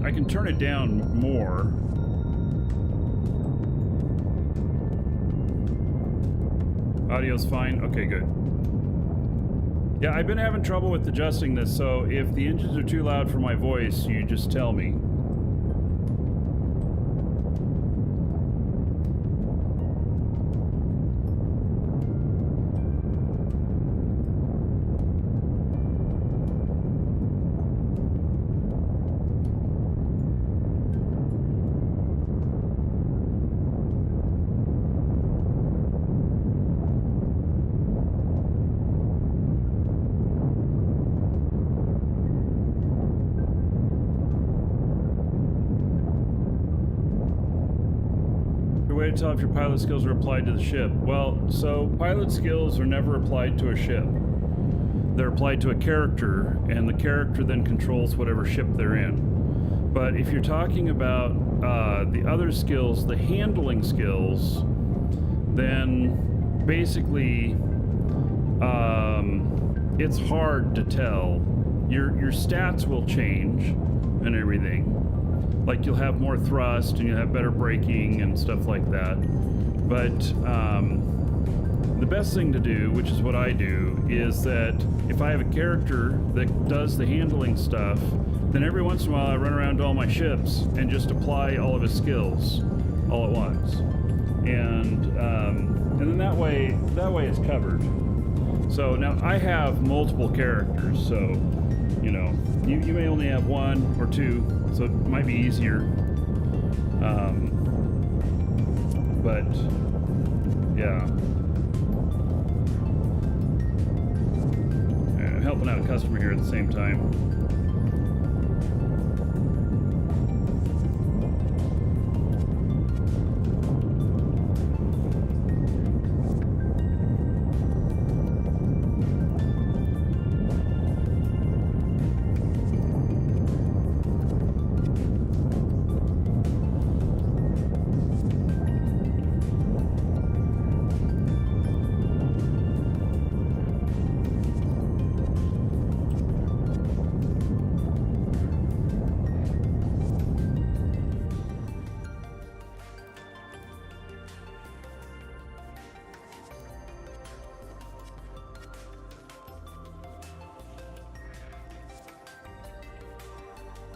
I can turn it down more. Audio's fine. Okay, good. Yeah, I've been having trouble with adjusting this, so if the engines are too loud for my voice, you just tell me. To tell if your pilot skills are applied to the ship. Well, so pilot skills are never applied to a ship. They're applied to a character, and the character then controls whatever ship they're in. But if you're talking about the other skills, the handling skills, then basically it's hard to tell. Your stats will change and everything. Like you'll have more thrust and you'll have better braking and stuff like that. But the best thing to do, which is what I do, is that if I have a character that does the handling stuff, then every once in a while I run around to all my ships and just apply all of his skills all at once. And then that way it's covered. So now I have multiple characters, so you know, you may only have one or two, so it might be easier. But yeah. I'm helping out a customer here at the same time.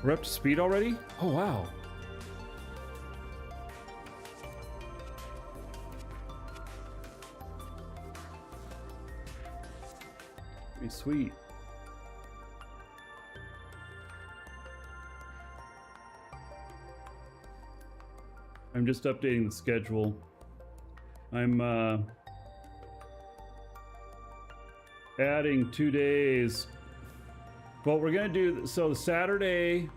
We're up to speed already? Oh, wow. Pretty sweet. I'm just updating the schedule. I'm adding 2 days. Well, we're gonna do, so Saturday,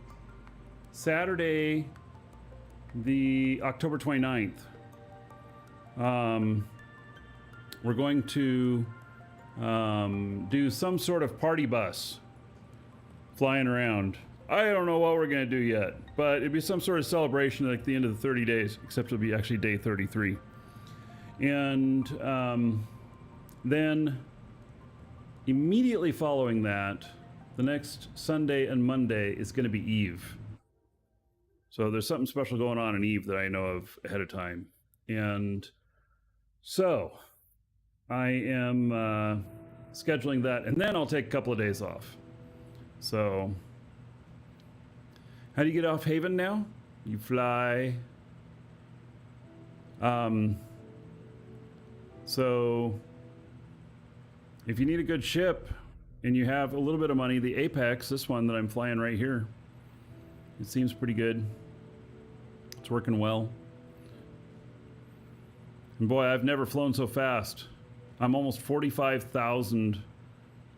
the October 29th, we're going to do some sort of party bus flying around. I don't know what we're gonna do yet, but it'd be some sort of celebration like the end of the 30 days, except it'll be actually day 33. And then immediately following that, the next Sunday and Monday is going to be Eve. So there's something special going on in Eve that I know of ahead of time. And so I am scheduling that, and then I'll take a couple of days off. So how do you get off Haven now? You fly. So if you need a good ship, and you have a little bit of money, the Apex, this one that I'm flying right here, it seems pretty good. It's working well. And boy, I've never flown so fast. I'm almost 45,000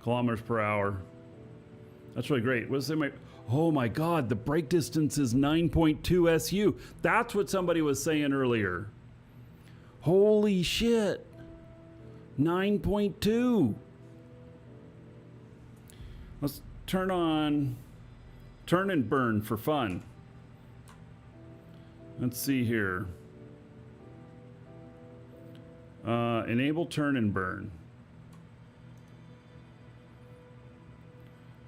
kilometers per hour. That's really great. What does it say? Oh my God, the brake distance is 9.2 SU. That's what somebody was saying earlier. Holy shit. 9.2. Let's turn on turn and burn for fun. Let's see here. Enable turn and burn.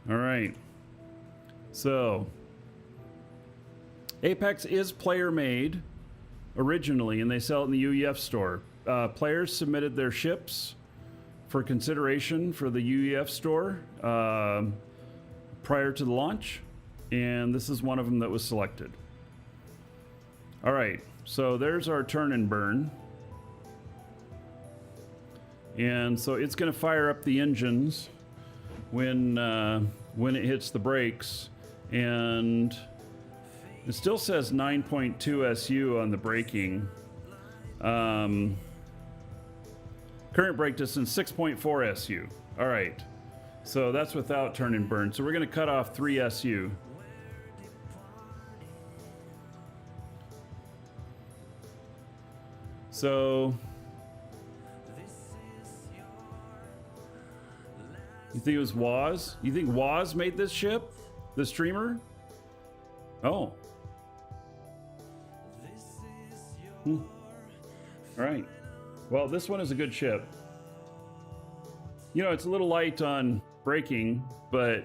All right. So, Apex is player made originally, and they sell it in the UEF store. Players submitted their ships for consideration for the UEF store prior to the launch, and this is one of them that was selected. All right, so there's our turn and burn. And so it's going to fire up the engines when it hits the brakes, and it still says 9.2 SU on the braking. Current brake distance 6.4 SU. All right, so that's without turn and burn. So we're going to cut off 3 SU. So you think it was Woz? You think Woz made this ship? The streamer? Oh. All right. Well, this one is a good ship. You know, it's a little light on braking, but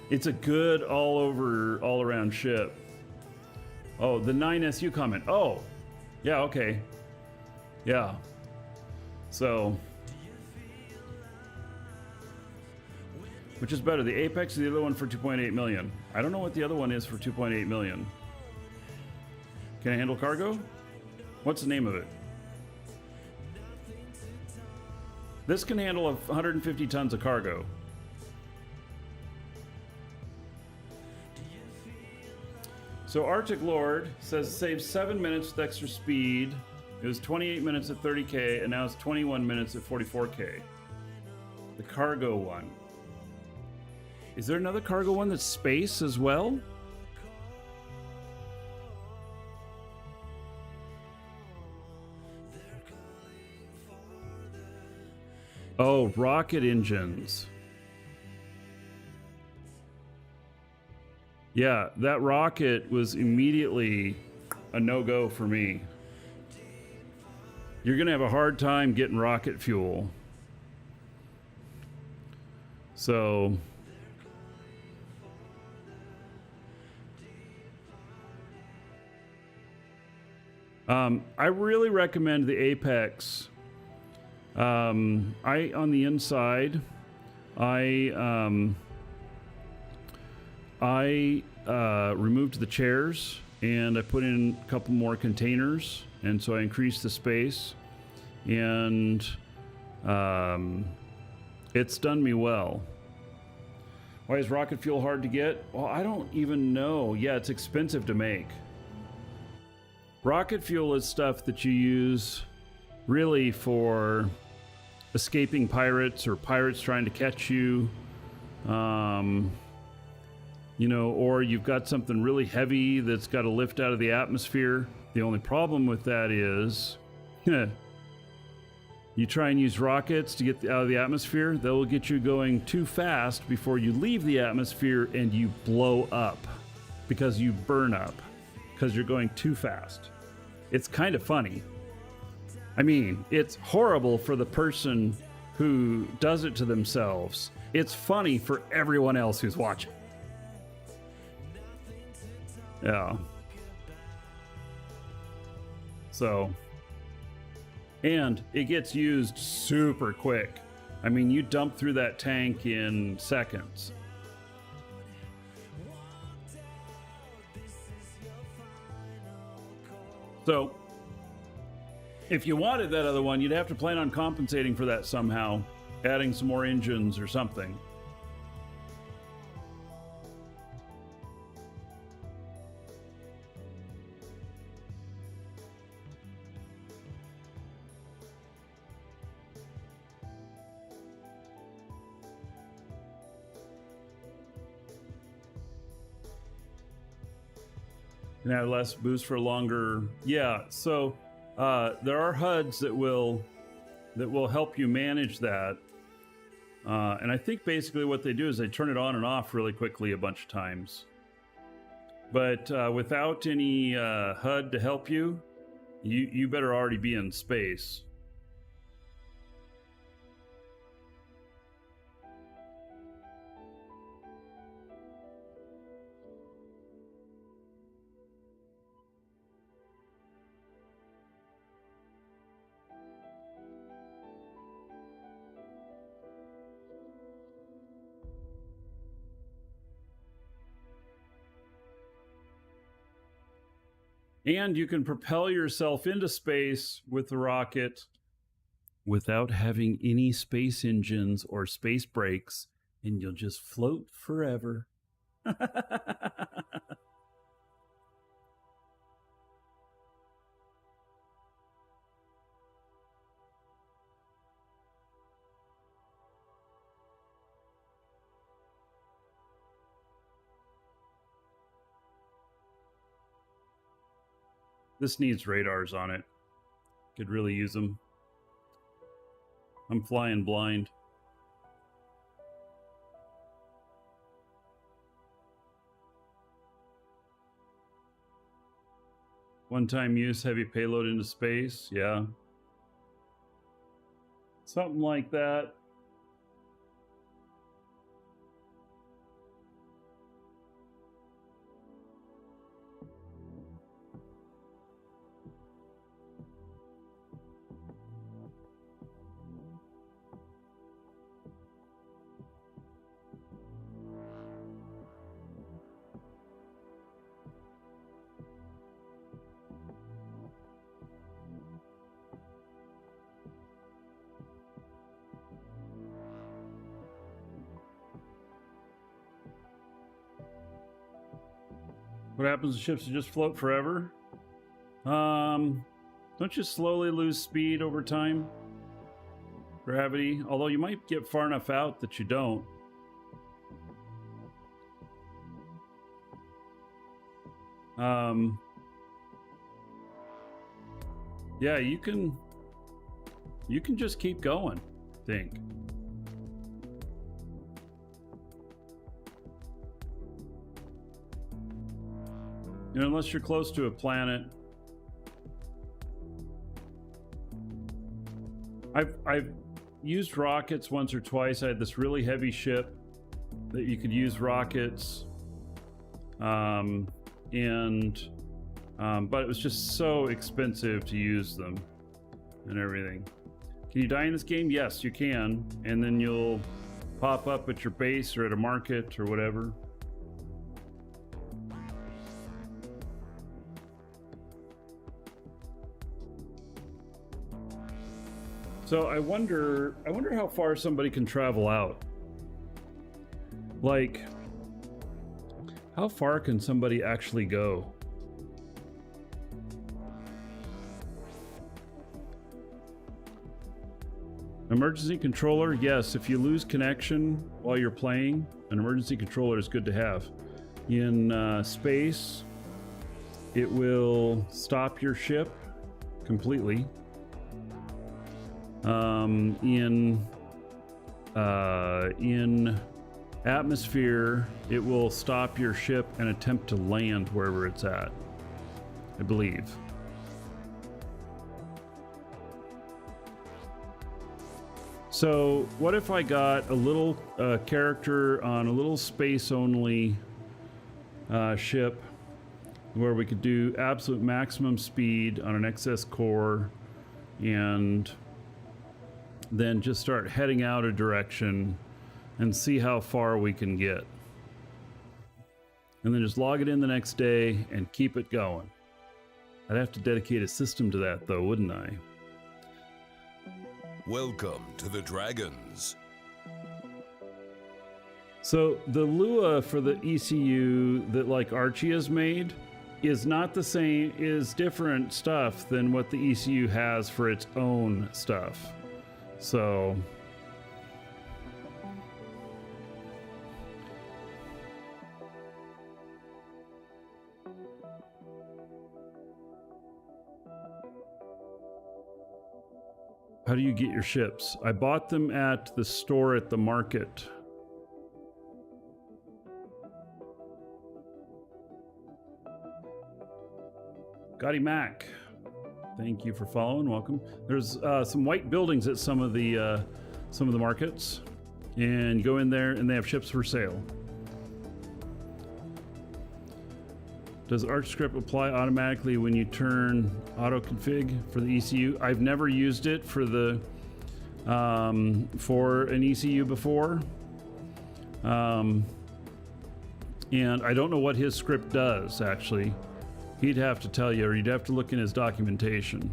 it's a good all around ship. Oh, the 9SU comment. Oh, yeah, okay. Yeah. So, which is better, the Apex or the other one for 2.8 million? I don't know what the other one is for 2.8 million. Can I handle cargo? What's the name of it? This can handle 150 tons of cargo. So Arctic Lord says saves 7 minutes with extra speed. It was 28 minutes at 30K, and now it's 21 minutes at 44K. The cargo one. Is there another cargo one that's space as well? Oh, rocket engines. Yeah, that rocket was immediately a no-go for me. You're gonna have a hard time getting rocket fuel. So I really recommend the Apex. On the inside, I removed the chairs and I put in a couple more containers, and so I increased the space, and it's done me well. Why is rocket fuel hard to get? Well, I don't even know. Yeah, it's expensive to make. Rocket fuel is stuff that you use really for escaping pirates or pirates trying to catch you. You know, or you've got something really heavy that's got to lift out of the atmosphere. The only problem with that is you try and use rockets to get out of the atmosphere, they will get you going too fast before you leave the atmosphere, and you blow up because you burn up because you're going too fast. It's kind of funny. I mean, it's horrible for the person who does it to themselves. It's funny for everyone else who's watching. Yeah. So, and it gets used super quick. I mean, you dump through that tank in seconds. So, if you wanted that other one, you'd have to plan on compensating for that somehow, adding some more engines or something. Can have less boost for longer. Yeah, so there are HUDs that will help you manage that. And I think basically what they do is they turn it on and off really quickly a bunch of times. But without any HUD to help you, you better already be in space. And you can propel yourself into space with the rocket without having any space engines or space brakes, and you'll just float forever. This needs radars on it. Could really use them. I'm flying blind. One-time use, heavy payload into space. Yeah. Something like that. What happens to ships that just float forever? Don't you slowly lose speed over time? Gravity, although you might get far enough out that you don't. Yeah, you can just keep going, I think. You know, unless you're close to a planet. I've used rockets once or twice. I had this really heavy ship that you could use rockets, but it was just so expensive to use them and everything. Can you die in this game? Yes, you can, and then you'll pop up at your base or at a market or whatever. So I wonder how far somebody can travel out. Like, how far can somebody actually go? Emergency controller, yes, if you lose connection while you're playing, an emergency controller is good to have. In space, it will stop your ship completely. In atmosphere, it will stop your ship and attempt to land wherever it's at, I believe. So what if I got a little character on a little space only ship where we could do absolute maximum speed on an XS core and then just start heading out a direction and see how far we can get. And then just log it in the next day and keep it going. I'd have to dedicate a system to that though, wouldn't I? Welcome to the Dragons. So the Lua for the ECU that like Archie has made is not the same, is different stuff than what the ECU has for its own stuff. So How do you get your ships? I bought them at the store at the market. Gotti Mac, thank you for following. Welcome. There's some white buildings at some of the markets, and you go in there and they have ships for sale. Does ArchScript apply automatically when you turn auto config for the ECU? I've never used it for the for an ECU before, and I don't know what his script does actually. He'd have to tell you, or you'd have to look in his documentation.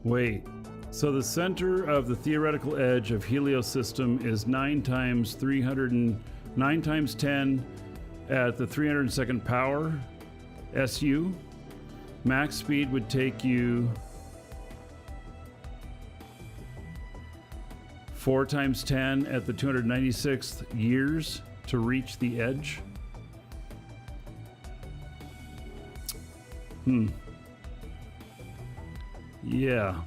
Wait, so the center of the theoretical edge of Helios system is 9 times 9 times 10 at the 302nd power SU. Max speed would take you 4 times 10 at the 296th years to reach the edge. Yeah.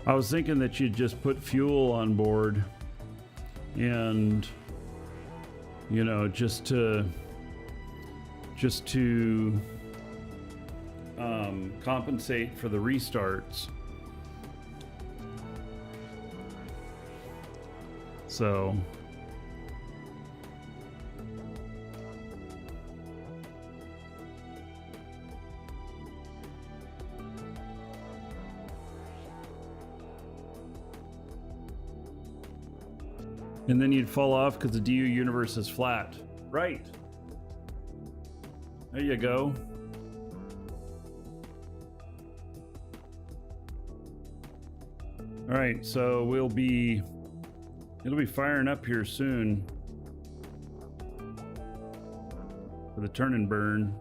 I was thinking that you'd just put fuel on board and, you know, just to compensate for the restarts. So and then you'd fall off because the DU universe is flat. Right. There you go. All right, so it'll be firing up here soon for the turn and burn.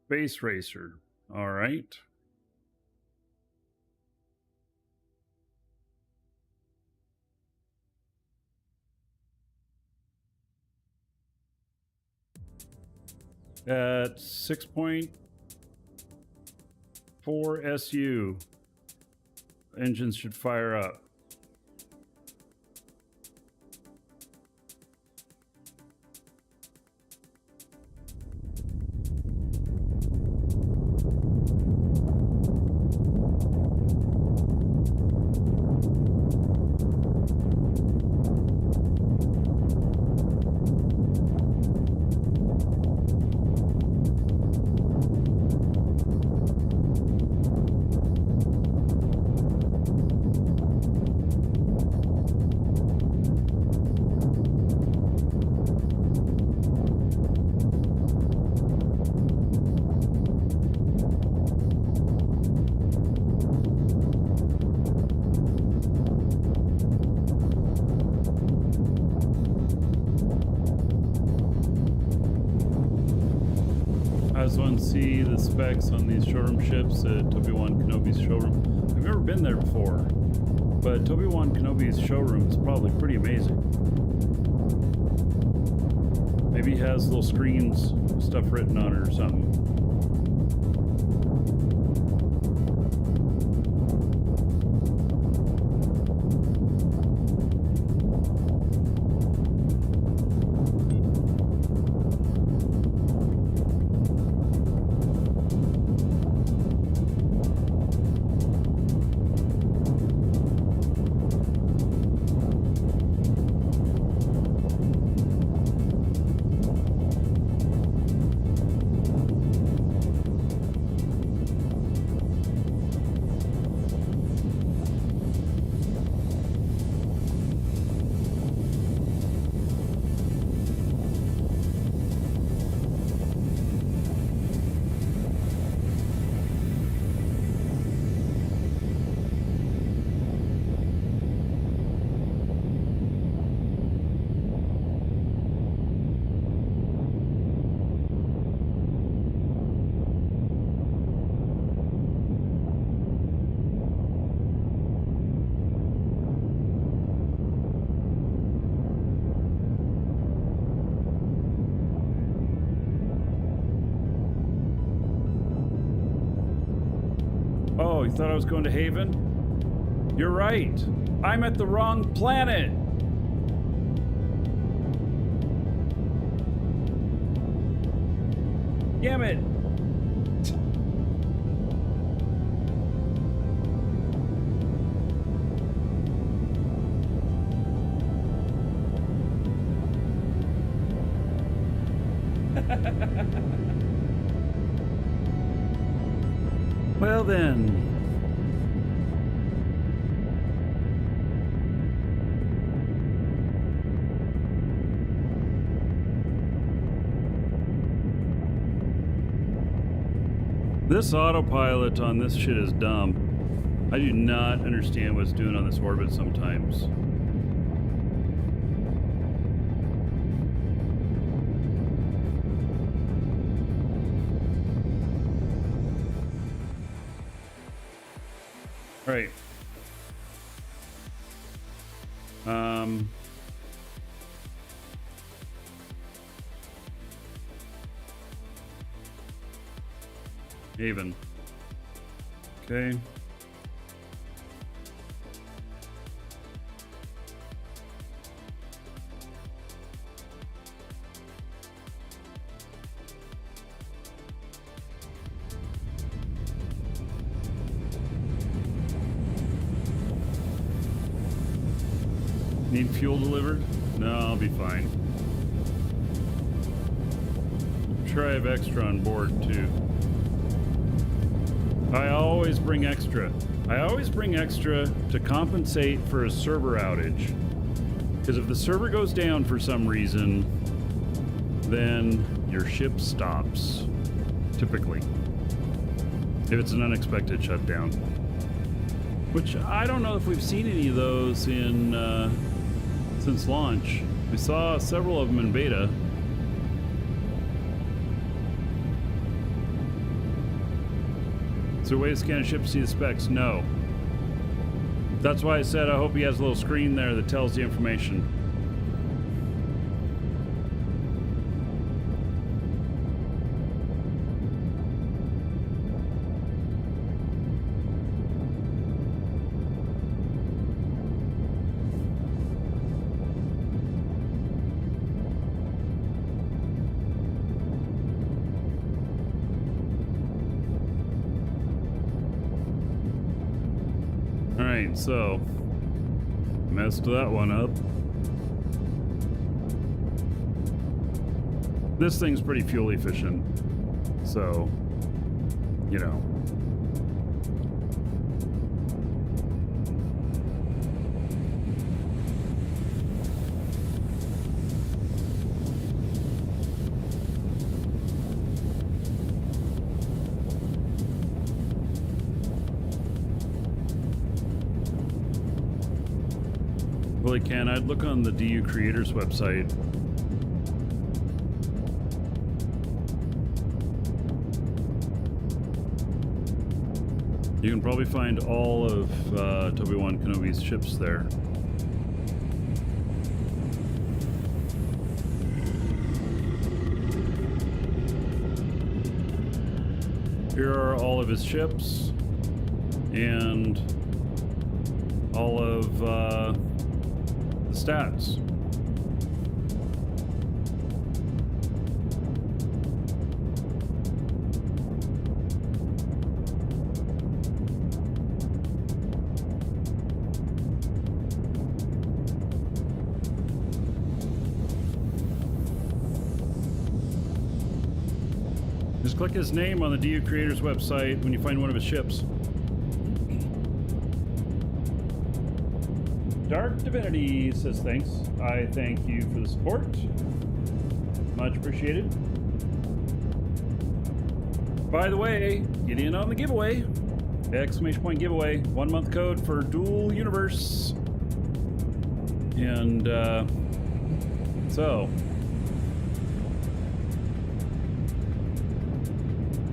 Space Racer. All right. At 6.4 SU, engines should fire up. See the specs on these showroom ships at Obi-Wan Kenobi's showroom. I've never been there before, but Obi-Wan Kenobi's showroom is probably pretty amazing. Maybe he has little screens, stuff written on it or something. you thought I was going to Haven? You're right. I'm at the wrong planet. Damn it. Well then. This autopilot on this shit is dumb. I do not understand what it's doing on this orbit sometimes. Right. Haven. Okay. Need fuel delivered? No, I'll be fine. I'm sure I have extra on board too. I always bring extra. I always bring extra to compensate for a server outage. Because if the server goes down for some reason, then your ship stops. Typically. If it's an unexpected shutdown. Which I don't know if we've seen any of those in since launch. We saw several of them in beta. Is there a way to scan a ship to see the specs? No. That's why I said I hope he has a little screen there that tells the information. Alright, so messed that one up. This thing's pretty fuel efficient, so, you know. Well, I can. I'd look on the DU Creators website. You can probably find all of Obi-Wan Kenobi's ships there. Here are all of his ships and all of the stats. Just click his name on the DU Creators website when you find one of his ships. Dark Divinity says thanks. I thank you for the support. Much appreciated. By the way, get in on the giveaway. Exclamation point giveaway. 1 month code for Dual Universe. And so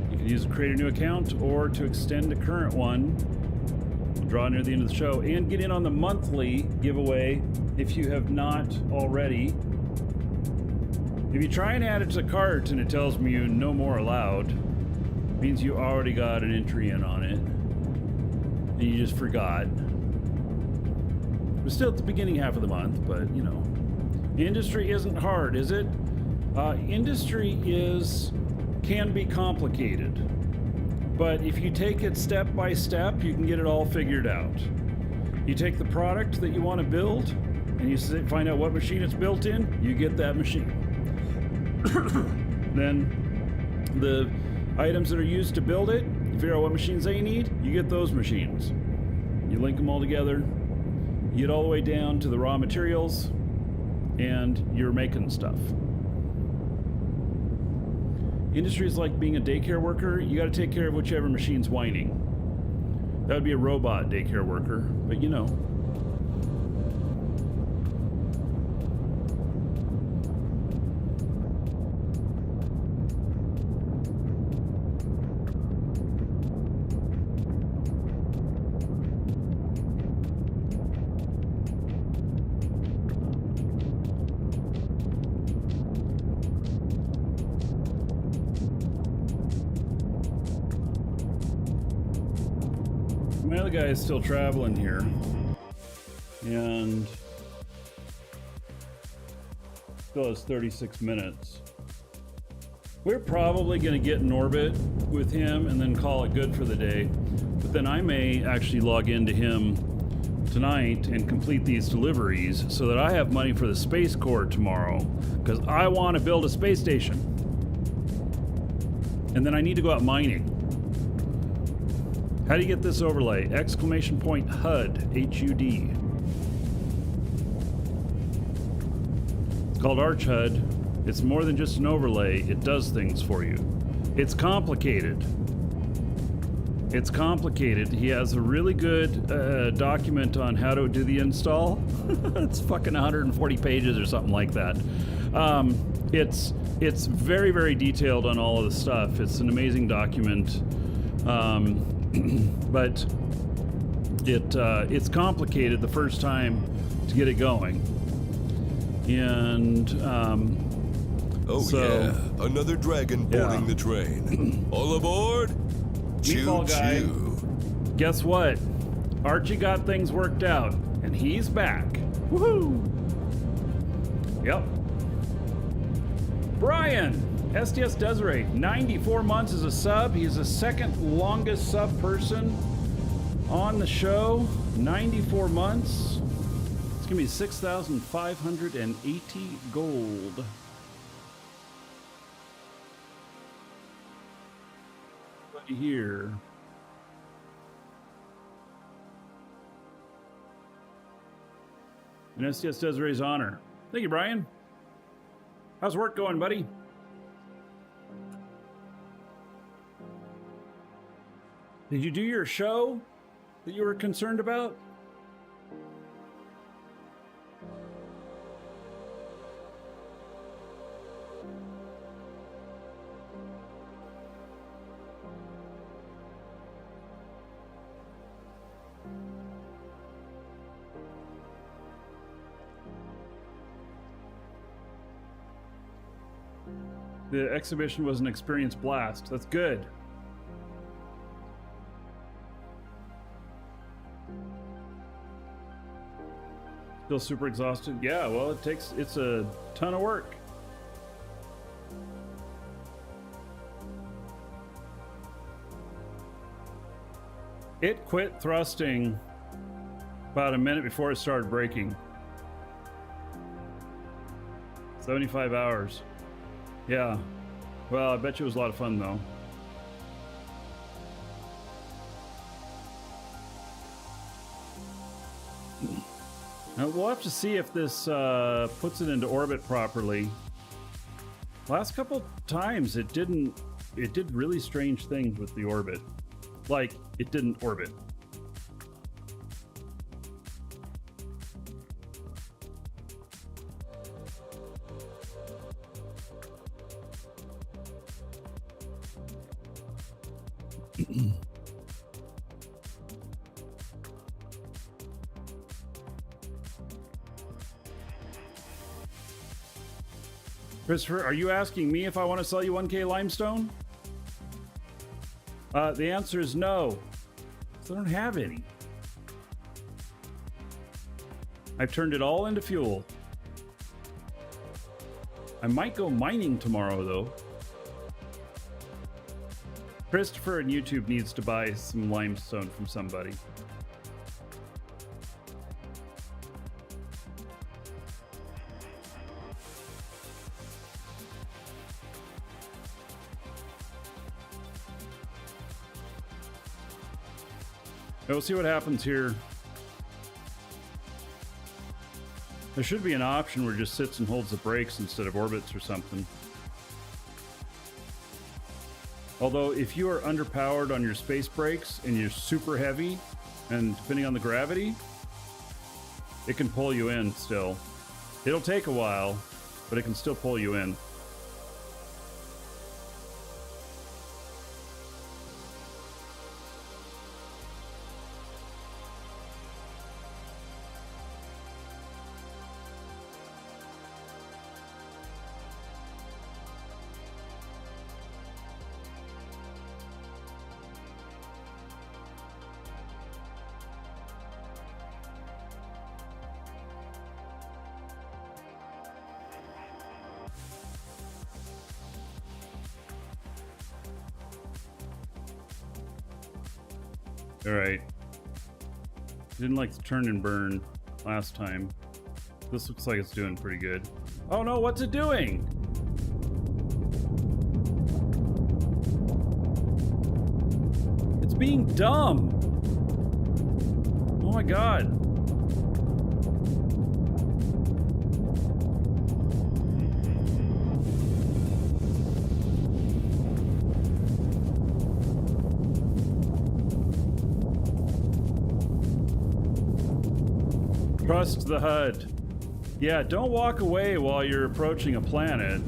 you can use to create a new account or to extend a current one. Draw near the end of the show and get in on the monthly giveaway if you have not already. If you try and add it to the cart and it tells me you no more allowed, it means you already got an entry in on it. and you just forgot. We're still at the beginning half of the month, but you know, industry isn't hard, is it? Industry can be complicated, but if you take it step by step, you can get it all figured out. You take the product that you want to build, and you find out what machine it's built in, you get that machine. Then the items that are used to build it, you figure out what machines they need, you get those machines. You link them all together, you get all the way down to the raw materials, and you're making stuff. Industry is like being a daycare worker. You got to take care of whichever machine's whining. That would be a robot daycare worker, but you know. My other guy is still traveling here, and still has 36 minutes. We're probably going to get in orbit with him and then call it good for the day, but then I may actually log into him tonight and complete these deliveries so that I have money for the Space Corps tomorrow, because I want to build a space station. And then I need to go out mining. How do you get this overlay? Exclamation point HUD, H-U-D. It's called Arch HUD. It's more than just an overlay. It does things for you. It's complicated. It's complicated. He has a really good document on how to do the install. It's fucking 140 pages or something like that. It's very, very detailed on all of the stuff. It's an amazing document. But it's complicated the first time to get it going. And another dragon boarding the train. All aboard! Meatball guy. Choo-choo. Guess what? Archie got things worked out, and he's back. Woohoo! Yep. Brian, STS Desiree, 94 months as a sub. He's the second longest sub person on the show. 94 months. It's gonna be 6,580 gold. Here. In STS Desiree's honor. Thank you, Brian. How's work going, buddy? Did you do your show that you were concerned about? The exhibition was an experience blast. That's good. Still super exhausted? Yeah, well, it's a ton of work. It quit thrusting about a minute before it started braking. 75 hours. Yeah. Well, I bet you it was a lot of fun, though. Now, we'll have to see if this puts it into orbit properly. Last couple times, it did really strange things with the orbit. Like, it didn't orbit. Christopher, are you asking me if I want to sell you 1K limestone? The answer is no. 'Cause I don't have any. I've turned it all into fuel. I might go mining tomorrow, though. Christopher on YouTube needs to buy some limestone from somebody. We'll see what happens here. There should be an option where it just sits and holds the brakes instead of orbits or something. Although if you are underpowered on your space brakes and you're super heavy, and depending on the gravity, it can pull you in still. It'll take a while, but it can still pull you in. Alright. Didn't like the turn and burn last time. This looks like it's doing pretty good. Oh no, what's it doing? It's being dumb. Oh my god. Trust the HUD. Yeah, don't walk away while you're approaching a planet.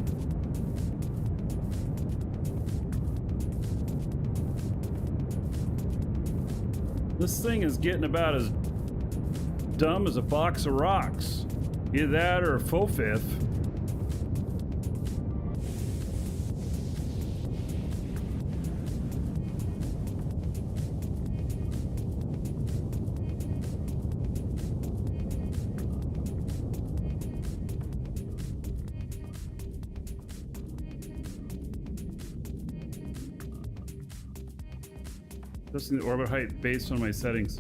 This thing is getting about as dumb as a box of rocks. Either that or a faux fifth. Adjusting the orbit height based on my settings.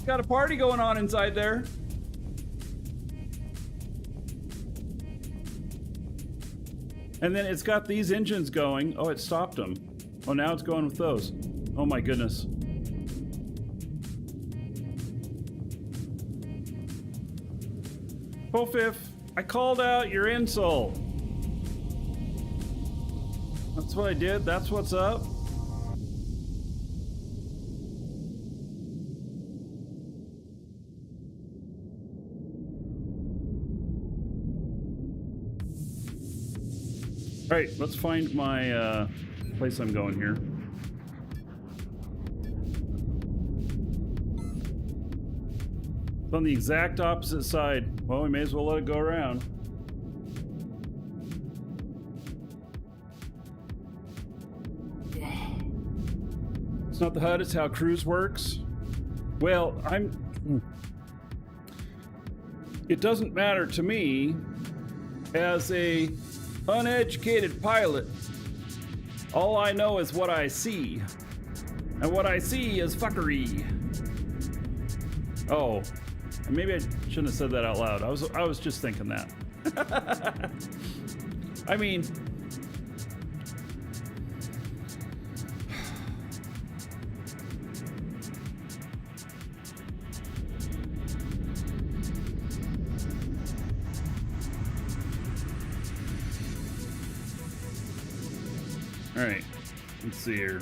Got a party going on inside there. And then it's got these engines going. Oh, it stopped them. Oh, now it's going with those. Oh my goodness. Pofif, I called out your insult. That's what I did. That's what's up. All right, let's find my place I'm going here. It's on the exact opposite side. Well, we may as well let it go around. It's not the HUD, it's how cruise works. Well, it doesn't matter to me as a uneducated pilot. All I know is what I see. And what I see is fuckery. Oh. Maybe I shouldn't have said that out loud. I was just thinking that. I mean, all right, let's see here.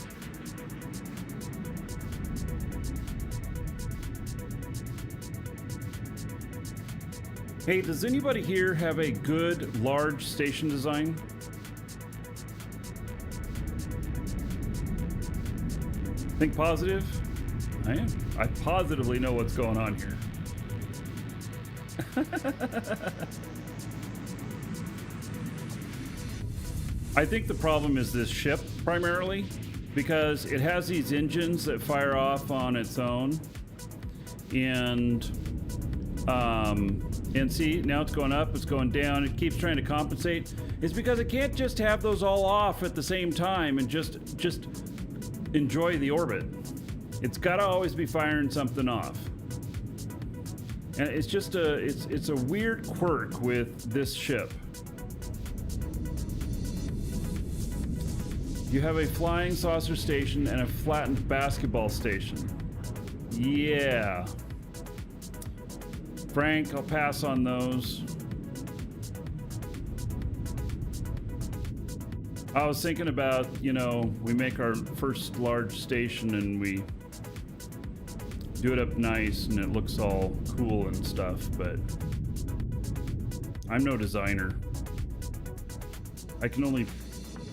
Hey, does anybody here have a good large station design? Think positive? I am. I positively know what's going on here. I think the problem is this ship primarily, because it has these engines that fire off on its own, and see, now it's going up, it's going down, it keeps trying to compensate. It's because it can't just have those all off at the same time and just enjoy the orbit. It's got to always be firing something off. And it's just it's a weird quirk with this ship. You have a flying saucer station and a flattened basketball station. Yeah. Frank, I'll pass on those. I was thinking about, you know, we make our first large station and we do it up nice and it looks all cool and stuff, but I'm no designer. I can only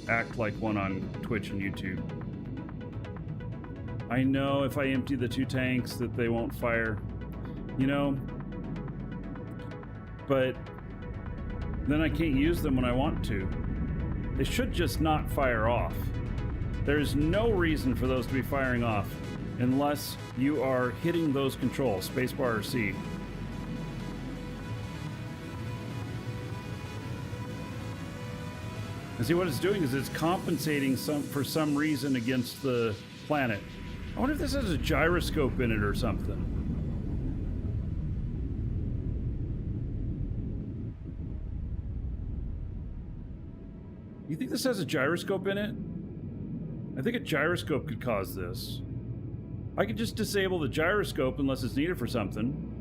act like one on Twitch and YouTube. I know if I empty the 2 tanks that they won't fire, you know, but then I can't use them when I want to. They should just not fire off. There's no reason for those to be firing off unless you are hitting those controls, spacebar or C. And see, what it's doing is it's compensating for some reason against the planet. I wonder if this has a gyroscope in it or something. You think this has a gyroscope in it? I think a gyroscope could cause this. I could just disable the gyroscope unless it's needed for something.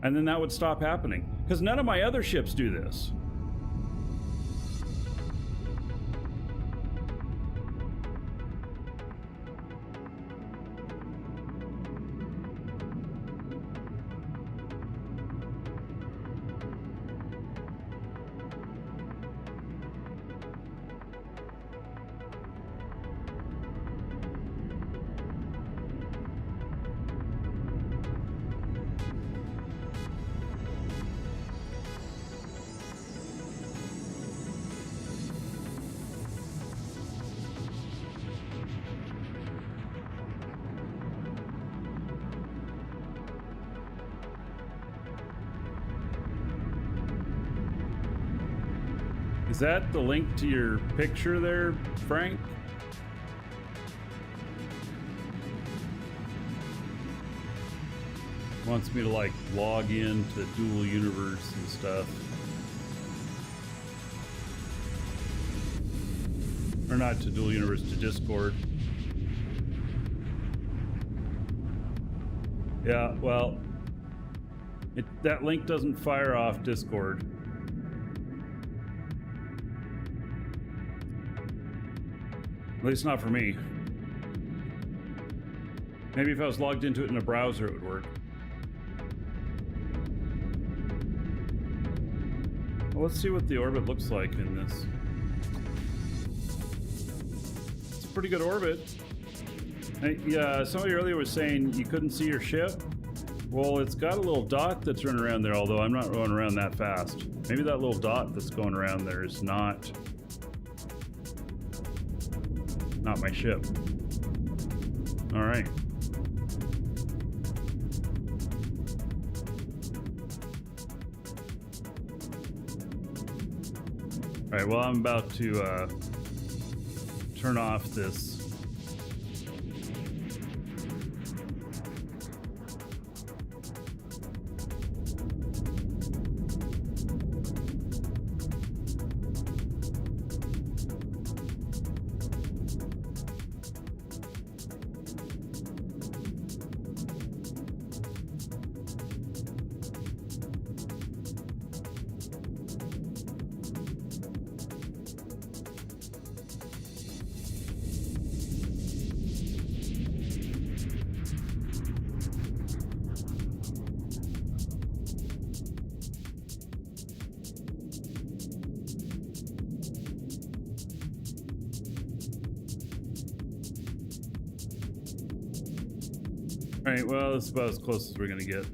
And then that would stop happening. Because none of my other ships do this. Is that the link to your picture there, Frank? Wants me to like log in to Dual Universe and stuff. Or not to Dual Universe, to Discord. Yeah, well, that link doesn't fire off Discord. At least not for me. Maybe if I was logged into it in a browser, it would work. Well, let's see what the orbit looks like in this. It's a pretty good orbit. Yeah, somebody earlier was saying you couldn't see your ship. Well, it's got a little dot that's running around there, although I'm not going around that fast. Maybe that little dot that's going around there is not my ship. All right. All right, well, I'm about to turn off this. Alright, well, this is about as close as we're gonna get.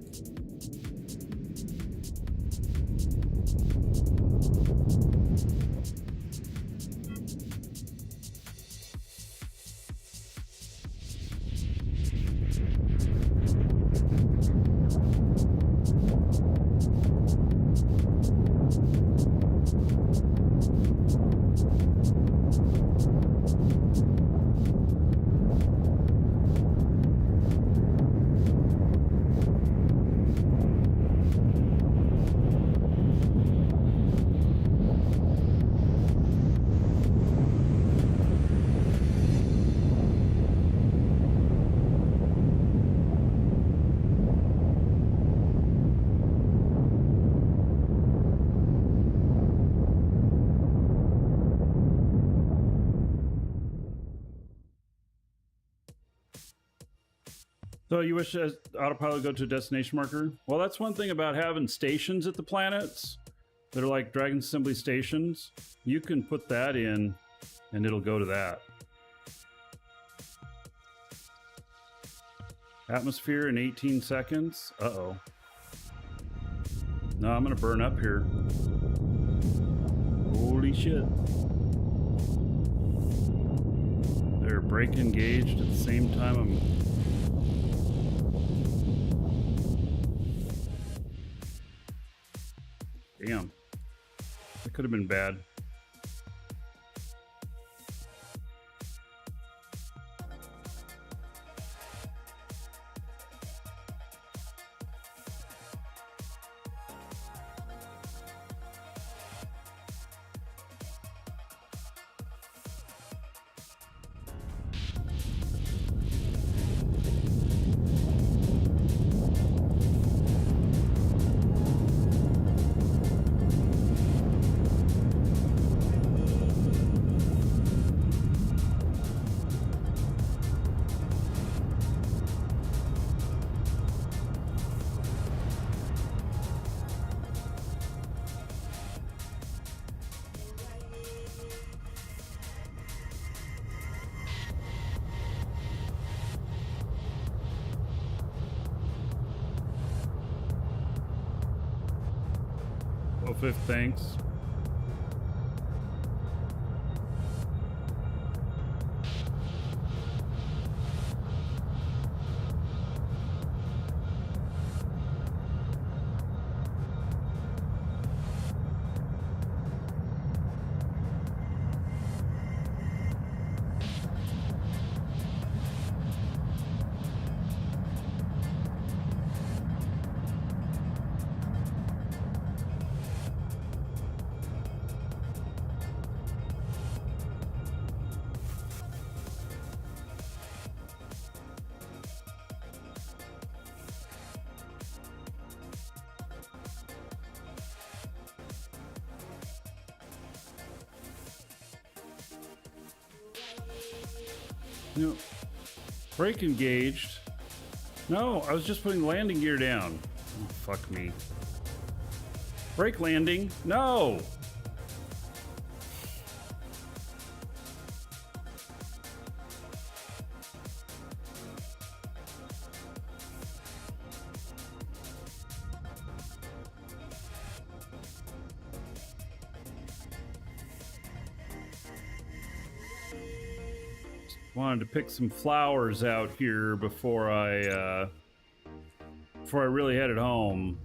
So you wish autopilot go to a destination marker? Well, that's one thing about having stations at the planets that are like Dragon Assembly stations. You can put that in and it'll go to that. Atmosphere in 18 seconds. Uh-oh. No, I'm gonna burn up here. Holy shit. They're brake engaged at the same time I'm... Damn. That could have been bad. Oh, fifth, thanks. You know, brake engaged. No, I was just putting the landing gear down. Oh, fuck me. Brake landing. No! Wanted to pick some flowers out here before I really headed home.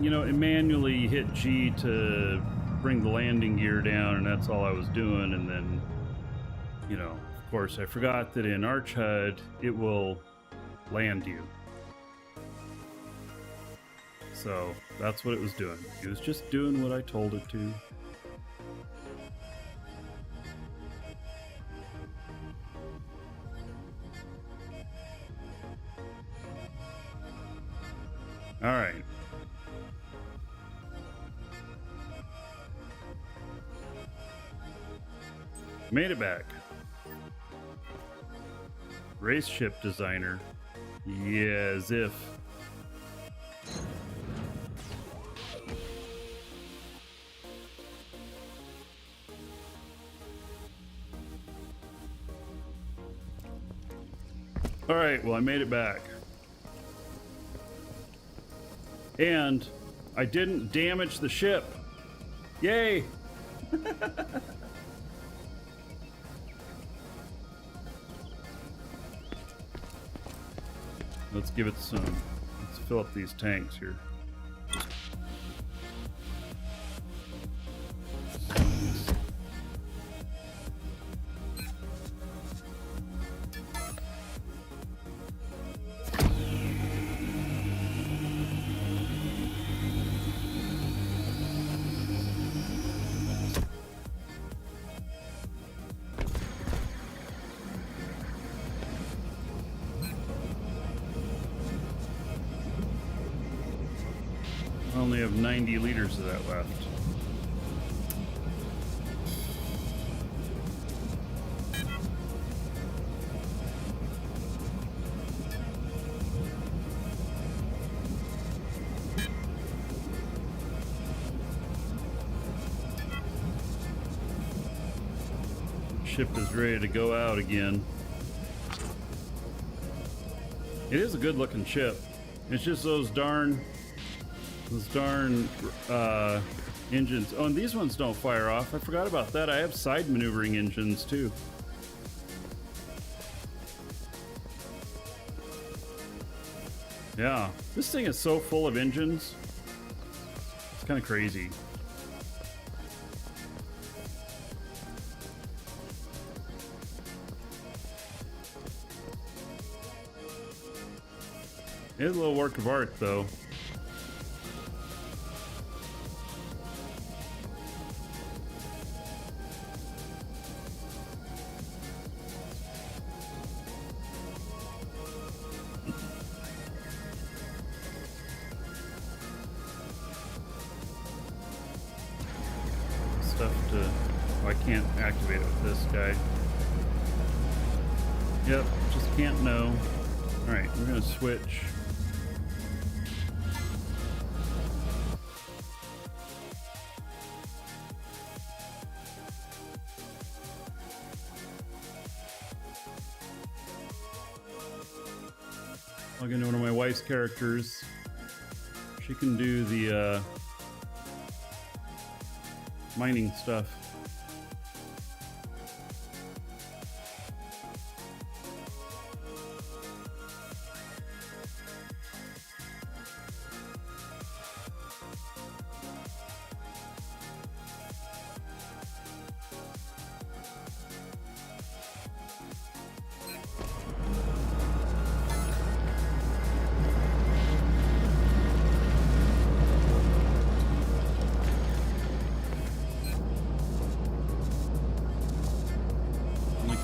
You know, manually hit G to bring the landing gear down, and that's all I was doing. And then, you know, of course, I forgot that in Arch HUD it will land you. So that's what it was doing. It was just doing what I told it to. All right. Made it back. Race ship designer. Yeah, as if. All right, well, I made it back. And I didn't damage the ship. Yay! Let's give it some. Let's fill up these tanks here. I only have 90 liters of that left. Ship is ready to go out again. It is a good looking ship. It's just those darn engines. Oh, and these ones don't fire off. I forgot about that. I have side maneuvering engines too. Yeah, this thing is so full of engines. It's kind of crazy. It is a little work of art though. I can't activate it with this guy. Yep, just can't know. Alright, we're gonna switch. Plug into one of my wife's characters. She can do the mining stuff.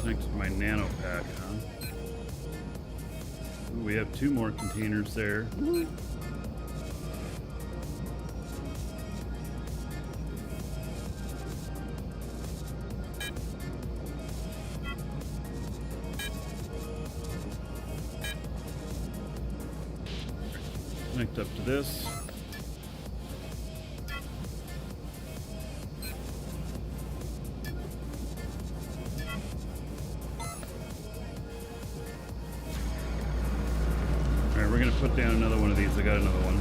Connected to my nano pack, huh? Ooh, we have 2 more containers there. Connect up to this. We're gonna put down another one of these. I got another one.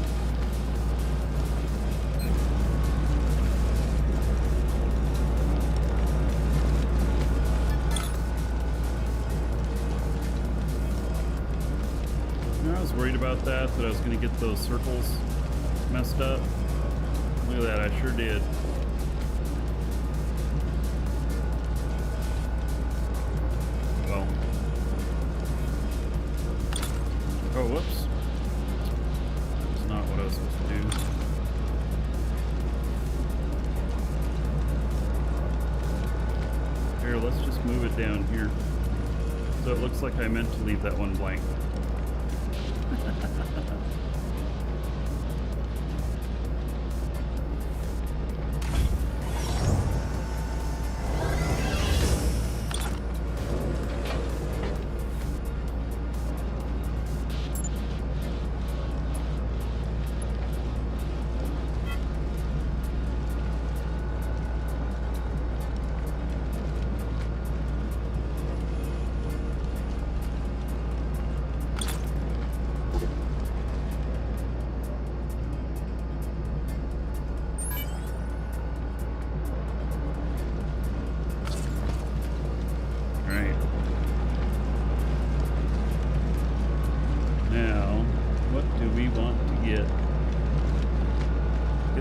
I was worried about that I was gonna get those circles messed up. Look at that, I sure did. Well. Oh, whoops. That's not what I was supposed to do. Here, let's just move it down here. So it looks like I meant to leave that one blank.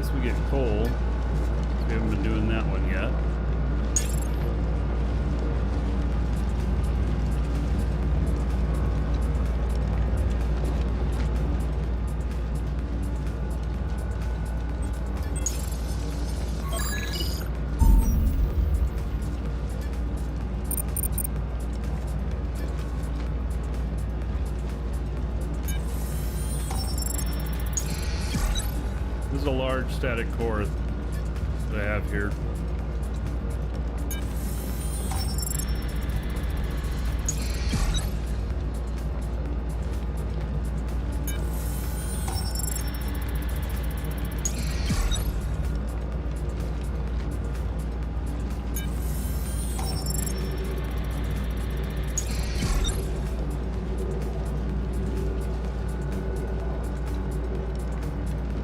unless we get coal. We haven't been doing that one yet. This is a large static core that I have here.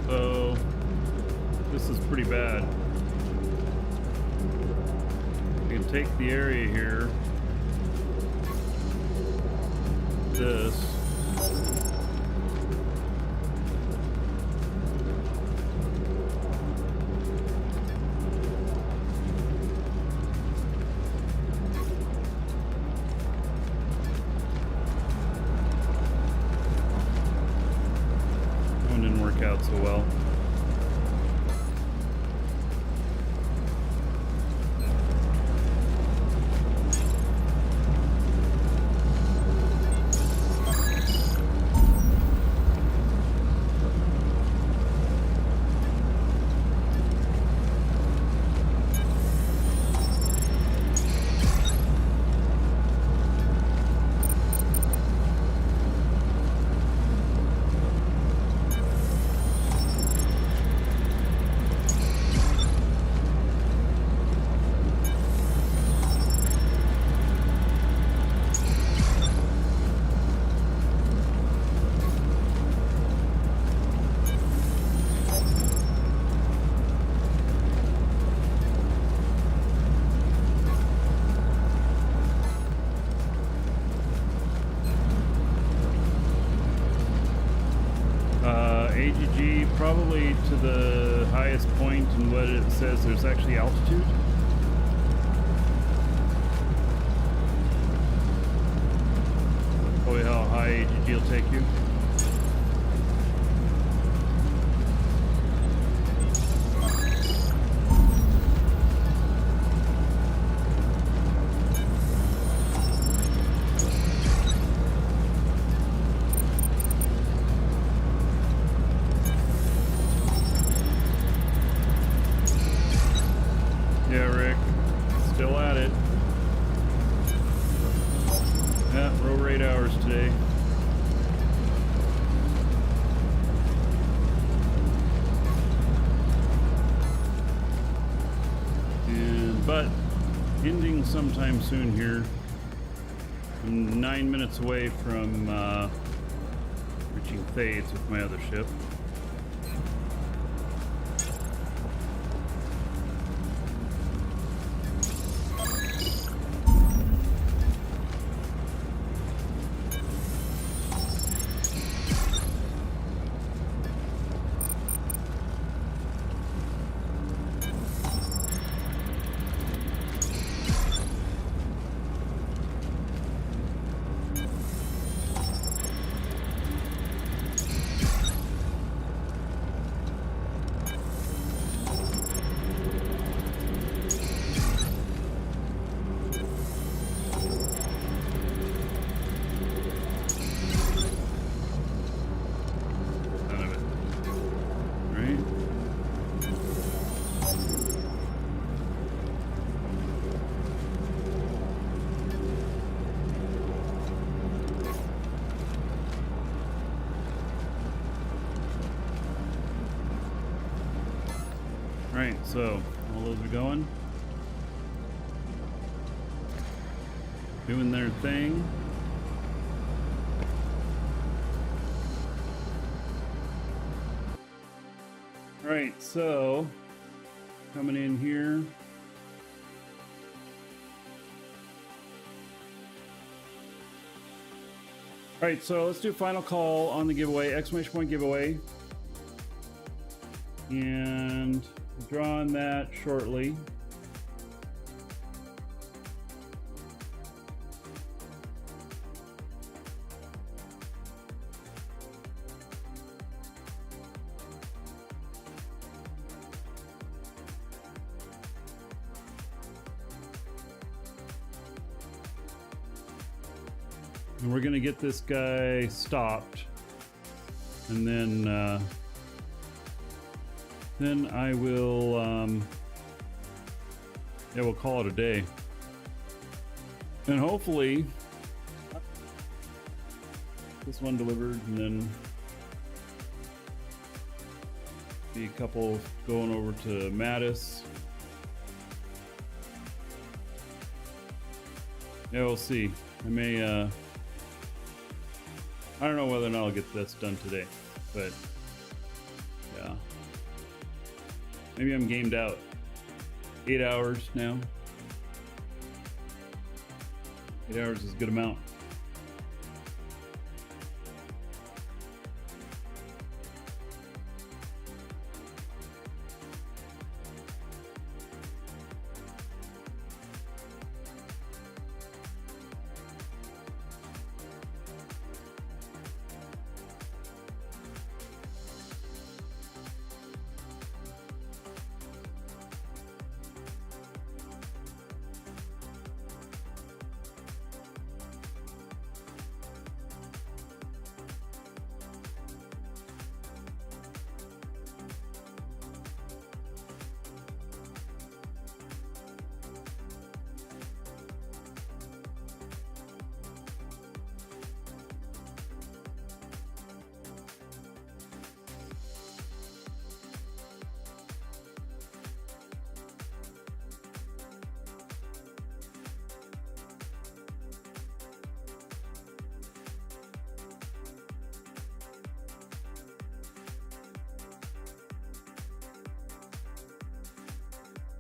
So this is pretty bad. We can take the area here. This. That one didn't work out so well. AGG probably to the highest point, and what it says there's actually altitude. Probably how high AGG will take you. Yeah, Rick, still at it. Yeah, row rate hours today. But ending sometime soon here. I'm 9 minutes away from reaching Thades with my other ship. Right, so all those are going, doing their thing. Right, so coming in here. All right, so let's do final call on the giveaway, exclamation point giveaway. And draw on that shortly. And we're gonna get this guy stopped, and then I will yeah, we'll call it a day, and hopefully this one delivered, and then be a couple going over to Mattis. Yeah, we'll see. I may I don't know whether or not I'll get this done today, but yeah. Maybe I'm gamed out. 8 hours now. 8 hours is a good amount.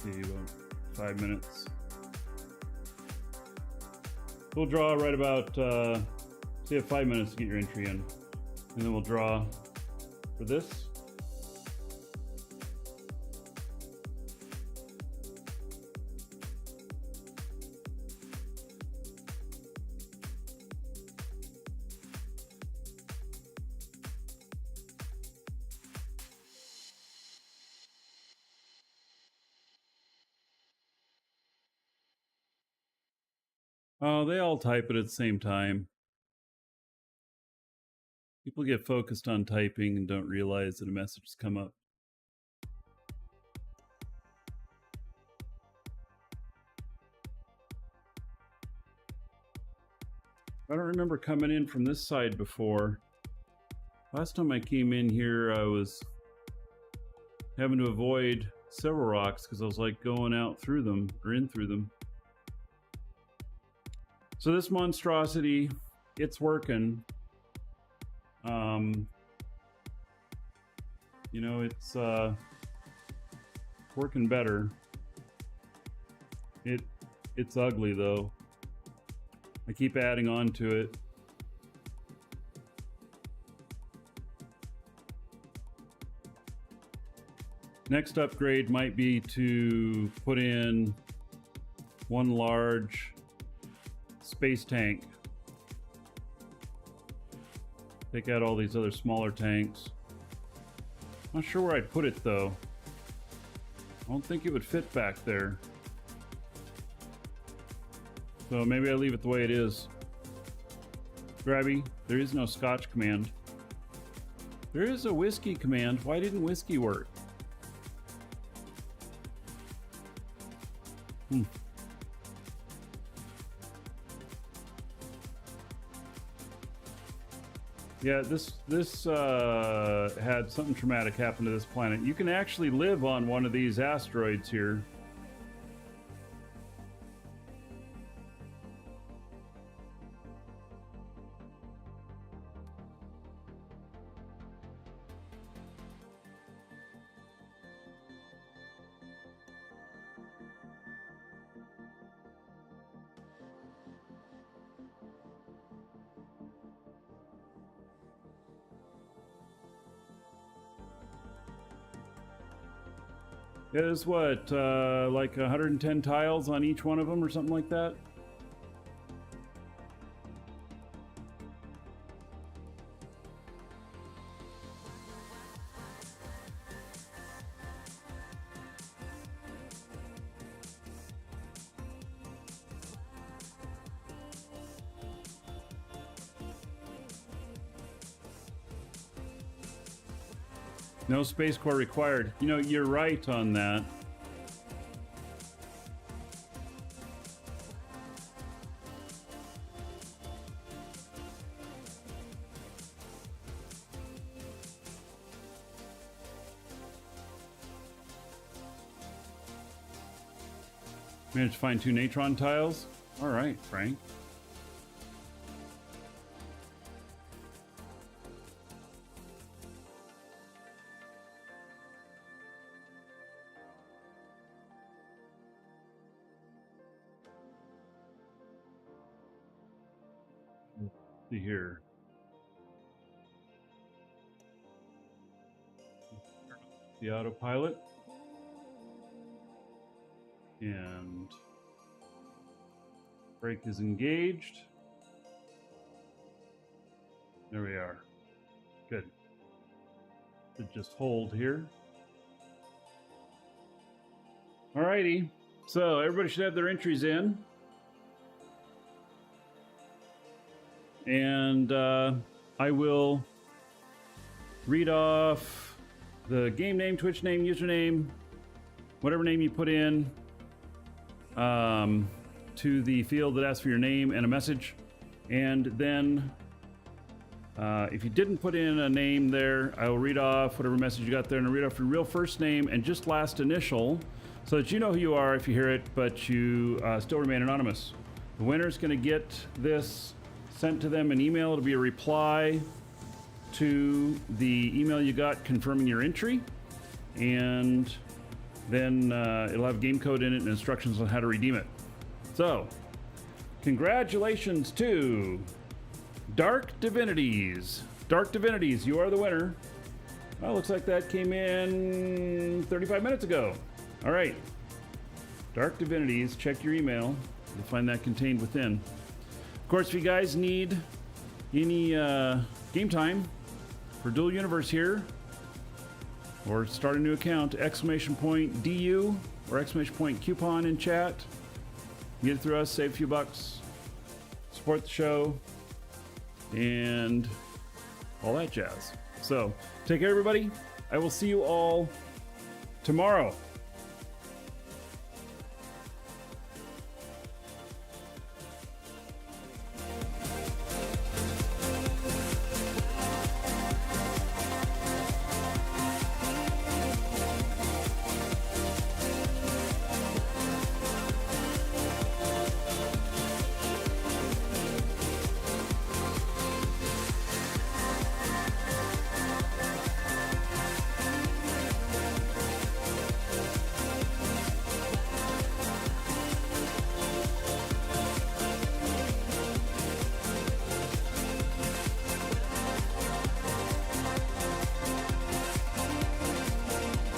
See, about 5 minutes. We'll draw right about, so you have 5 minutes to get your entry in. And then we'll draw for this. Oh, they all type it at the same time. People get focused on typing and don't realize that a message has come up. I don't remember coming in from this side before. Last time I came in here, I was having to avoid several rocks because I was like going out through them or in through them. So this monstrosity, it's working. You know, it's working better. It's ugly though. I keep adding on to it. Next upgrade might be to put in one large space tank. Take out all these other smaller tanks. Not sure where I'd put it though. I don't think it would fit back there. So maybe I leave it the way it is. Grabby, there is no Scotch command. There is a whiskey command. Why didn't whiskey work? Yeah, this had something traumatic happen to this planet. You can actually live on one of these asteroids here. There's what, like 110 tiles on each one of them or something like that? No Space Core required. You know, you're right on that. Managed to find 2 Natron tiles. All right, Frank. See here. The autopilot. And brake is engaged. There we are. Good. Should just hold here. Alrighty. So everybody should have their entries in. And I will read off the game name, Twitch name, username, whatever name you put in, to the field that asks for your name and a message. And then if you didn't put in a name there, I will read off whatever message you got there, and I'll read off your real first name and just last initial so that you know who you are if you hear it, but you still remain anonymous. The winner's going to get this sent to them in email. It'll be a reply to the email you got confirming your entry, and then it'll have game code in it and instructions on how to redeem it. So, congratulations to Dark Divinities. Dark Divinities, you are the winner. Well, looks like that came in 35 minutes ago. All right. Dark Divinities, check your email. You'll find that contained within. Of course, if you guys need any game time for Dual Universe here, or start a new account, !DU or !coupon in chat. Get it through us, save a few bucks, support the show, and all that jazz. So, take care, everybody. I will see you all tomorrow.